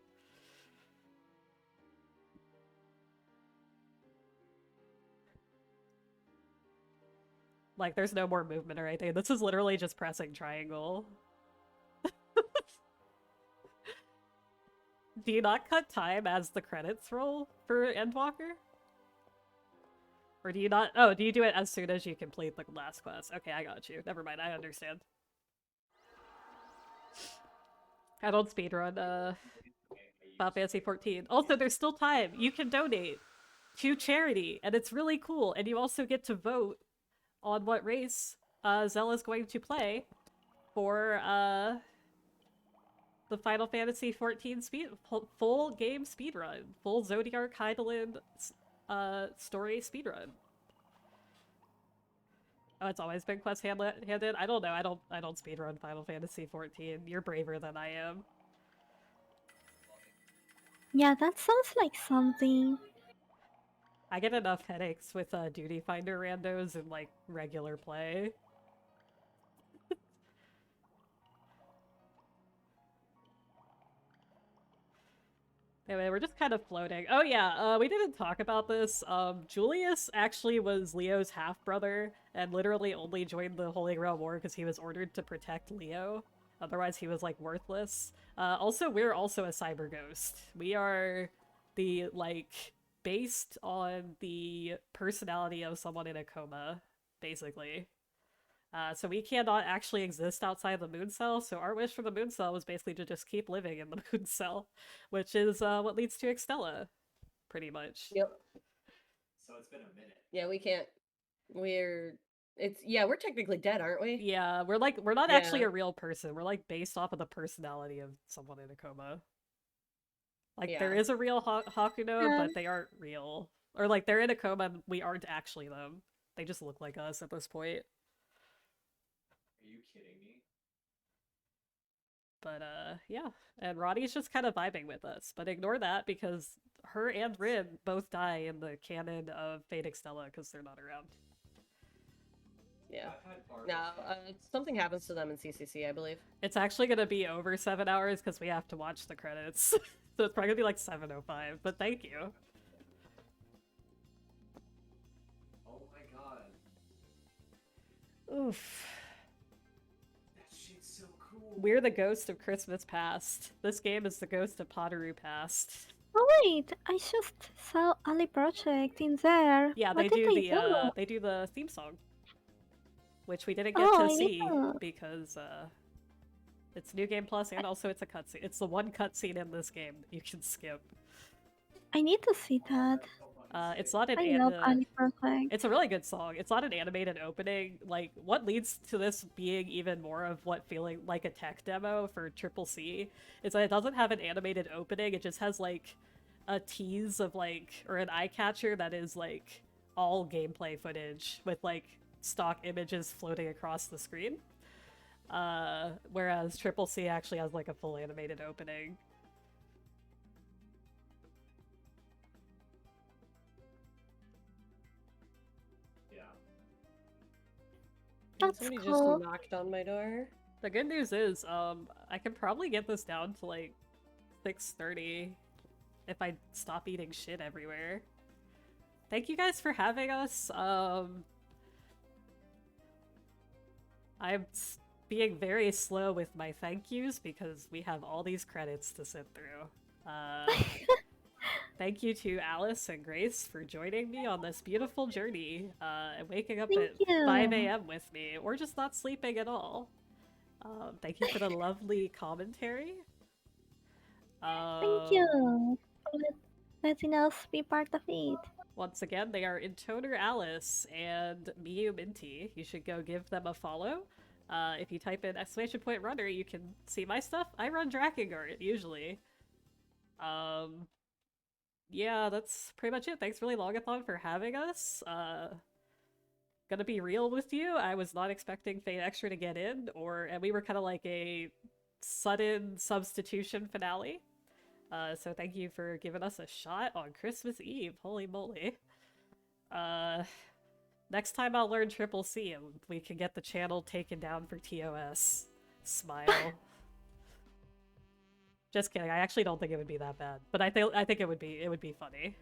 Like, there's no more movement or anything. This is literally just pressing triangle. Do you not cut time as the credits roll for Endwalker? Or do you not- oh, do you do it as soon as you complete the last quest? Okay, I got you. Never mind, I understand. I don't speedrun, Final Fantasy 14. Also, there's still time! You can donate to charity, and it's really cool, and you also get to vote on what race Zella's going to play for the Final Fantasy 14 full game speedrun, full Zodiac Hydaelyn story speedrun. Oh, it's always been quest handed. I don't know. I don't speedrun Final Fantasy 14. You're braver than I am. Yeah, that sounds like something. I get enough headaches with Duty Finder randos and like regular play. Anyway, we're just kind of floating. Oh yeah, we didn't talk about this. Julius actually was Leo's half-brother and literally only joined the Holy Grail War because he was ordered to protect Leo. Otherwise, he was like worthless. Also, we're also a cyber ghost. We are the like based on the personality of someone in a coma, basically. So we cannot actually exist outside the moon cell. So our wish for the moon cell was basically to just keep living in the moon cell, which is what leads to Extella, pretty much. Yep. So it's been a minute. Yeah, we can't. We're we're technically dead, aren't we? Yeah, we're not Yeah. actually a real person. We're like based off of the personality of someone in a coma. Like there Yeah. is a real Hakuno, Yeah. but they aren't real. Or like they're in a coma and we aren't actually them. They just look like us at this point. Are you kidding me? But yeah. And Ronnie's just kind of vibing with us. But ignore that because her and Rin both die in the canon of Fate Extella because they're not around. Yeah. I've had Barbara No, something happens to them in CCC, I believe. It's actually gonna be over 7 hours because we have to watch the credits. So it's probably gonna be like 7:05, but thank you. Oh my god. Oof. That shit's so cool. We're the ghost of Christmas past. This game is the ghost of Pottery past. Oh wait, I just saw Ali Project in there. Yeah, What they did do they the do? they do the theme song, which we didn't get Oh, to I see know. because it's New Game Plus and also it's a cutscene. It's the one cutscene in this game that you can skip. I need to see that. It's not an I love Ali Project. It's a really good song. It's not an animated opening. Like, what leads to this being even more of what feeling like a tech demo for Triple C is that it doesn't have an animated opening. It just has, like, a tease of, like, or an eye catcher that is, like, all gameplay footage with, like, stock images floating across the screen. Whereas Triple C actually has, like, a full animated opening. That's Somebody cool. just knocked on my door. The good news is, I can probably get this down to like 6:30 if I stop eating shit everywhere. Thank you guys for having us. I'm being very slow with my thank yous because we have all these credits to sit through. Thank you to Alice and Grace for joining me on this beautiful journey and waking up Thank at 5 you. a.m. with me, or just not sleeping at all. Thank you for the lovely commentary. Thank you for letting us be part of it. Once again, they are Intoner Alice and Miyu Minty. You should go give them a follow. If you type in !runner, you can see my stuff. I run Drakengard, usually. Yeah, that's pretty much it. Thanks really Longathon for having us. Gonna be real with you, I was not expecting Fate Extra to get in, and we were kind of like a sudden substitution finale. So thank you for giving us a shot on Christmas Eve. Holy moly. Next time I'll learn Triple C and we can get the channel taken down for TOS. Smile. Just kidding. I actually don't think it would be that bad, but I think it would be funny.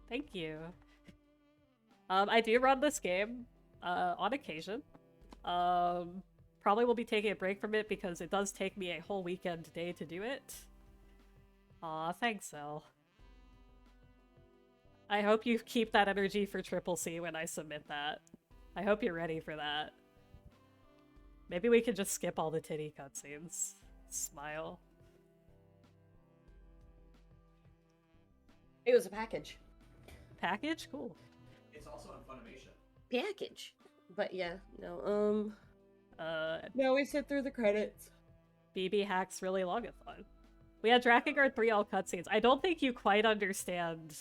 Thank you. I do run this game on occasion. Probably will be taking a break from it because it does take me a whole weekend day to do it. Aw, thanks, El. I hope you keep that energy for Triple C when I submit that. I hope you're ready for that. Maybe we could just skip all the titty cutscenes. Smile. It was a package. Package? Cool. It's also on Funimation. Package. But yeah, no, Uh, no, we sit through the credits. BB hacks really longathon. We had Drakengard 3 all cutscenes. I don't think you quite understand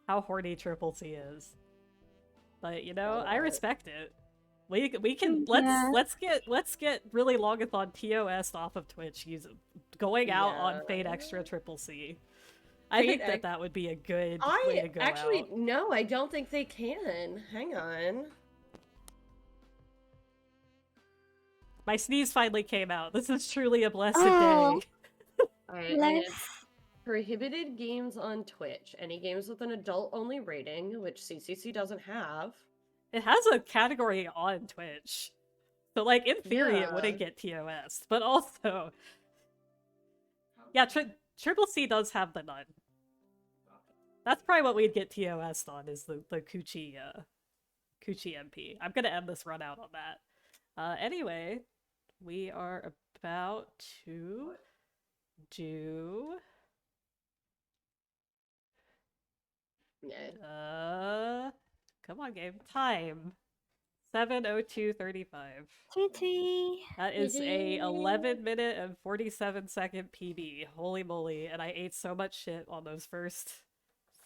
how horny Triple C is. But you know, I respect it. We can Yeah. let's get really longathon TOS off of Twitch going out on Yeah. Fate Extra Triple C. I think that would be a good way to go actually, out. no, I don't think they can. Hang on. My sneeze finally came out. This is truly a blessed Oh. day. Alright, Let's. prohibited games on Twitch. Any games with an adult-only rating, which CCC doesn't have, It has a category on Twitch. So, like, in theory, it Yeah. wouldn't get TOS. But also, yeah, Triple C does have the nun. That's probably what we'd get TOS on, is the Coochie MP. I'm gonna end this run out on that. Anyway, we are about to do... Come on, game. Time. 7:02:35. GG. That is a 11-minute and 47-second PB. Holy moly! And I ate so much shit on those first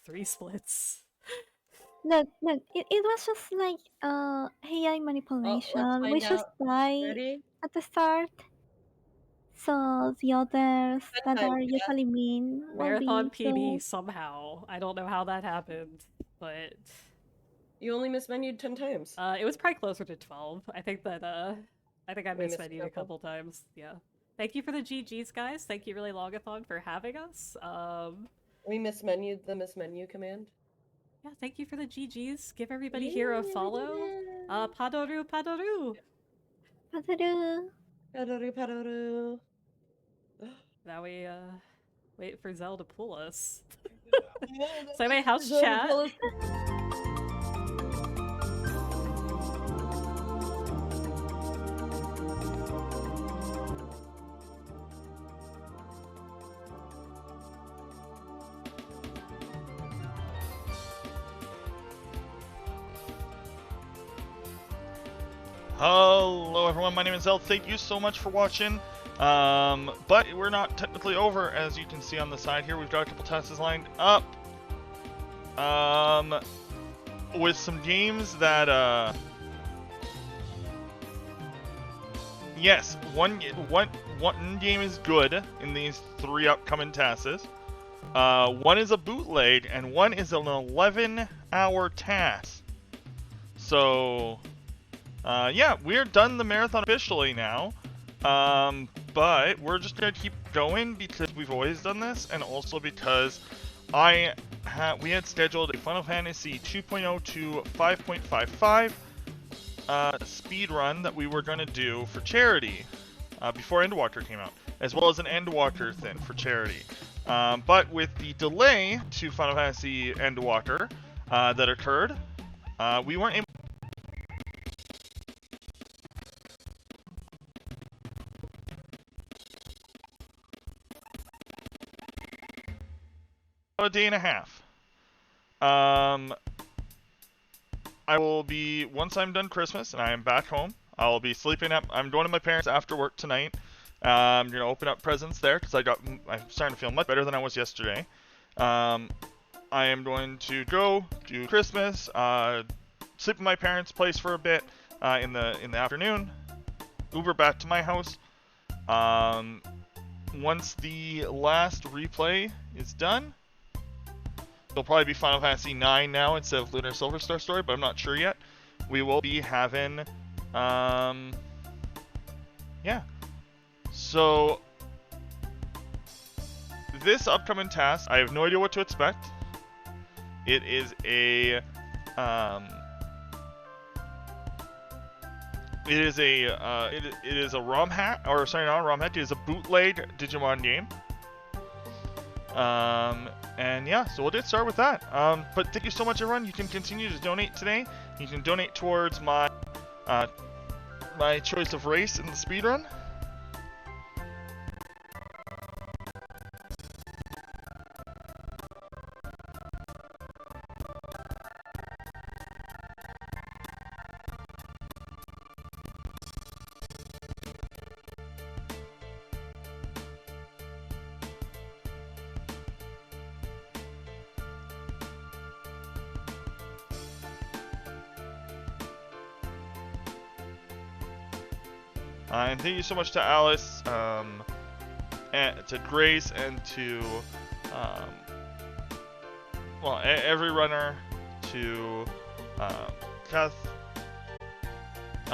3 splits. Look, it was just like AI manipulation. We find just out. die Ready? at the start, so the others 10 that are times, yeah. usually mean will Marathon be PB killed. somehow. I don't know how that happened, but You only mismenued 10 times. it was probably closer to 12. I think that I We missed a mismenued a couple. couple times. Yeah. Thank you for the GGs, guys. Thank you, really Longathon, for having us. We mismenued the mismenu command. Yeah, thank you for the GGs. Give everybody here a follow. Padoru, Padoru. Padaru. Padoru, padoru. Now we wait for Zell to pull us. Yeah, So anyway, how's Zelda chat? pull us. Hello everyone, my name is El. Thank you so much for watching. But we're not technically over, as you can see on the side here. We've got a couple tests lined up. With some games that yes, one game is good in these 3 upcoming tasks. One is a bootleg, and one is an 11-hour task. So yeah, we're done the marathon officially now, but we're just gonna keep going because we've always done this, and also because we had scheduled a Final Fantasy 2.0 to 5.55 speed run that we were gonna do for charity before Endwalker came out, as well as an Endwalker thing for charity. But with the delay to Final Fantasy Endwalker that occurred, we weren't able. A day and a half. I will be, once I'm done Christmas and I am back home, I'll be sleeping up. I'm going to my parents after work tonight. I'm gonna open up presents there because I'm starting to feel much better than I was yesterday. I am going to go do Christmas, sleep in my parents' place for a bit in the afternoon. Uber back to my house. Once the last replay is done, it'll probably be Final Fantasy 9 now instead of Lunar Silver Star Story, but I'm not sure yet. We will be having, yeah. So, this upcoming task, I have no idea what to expect. It is a, it is a ROM hack, or sorry, not a ROM hack, it is a bootleg Digimon game. And yeah, so we'll get started with that. But thank you so much, everyone. You can continue to donate today. You can donate towards my my choice of race in the speedrun. And thank you so much to Alice, and to Grace, and to, well, every runner, to, Kath,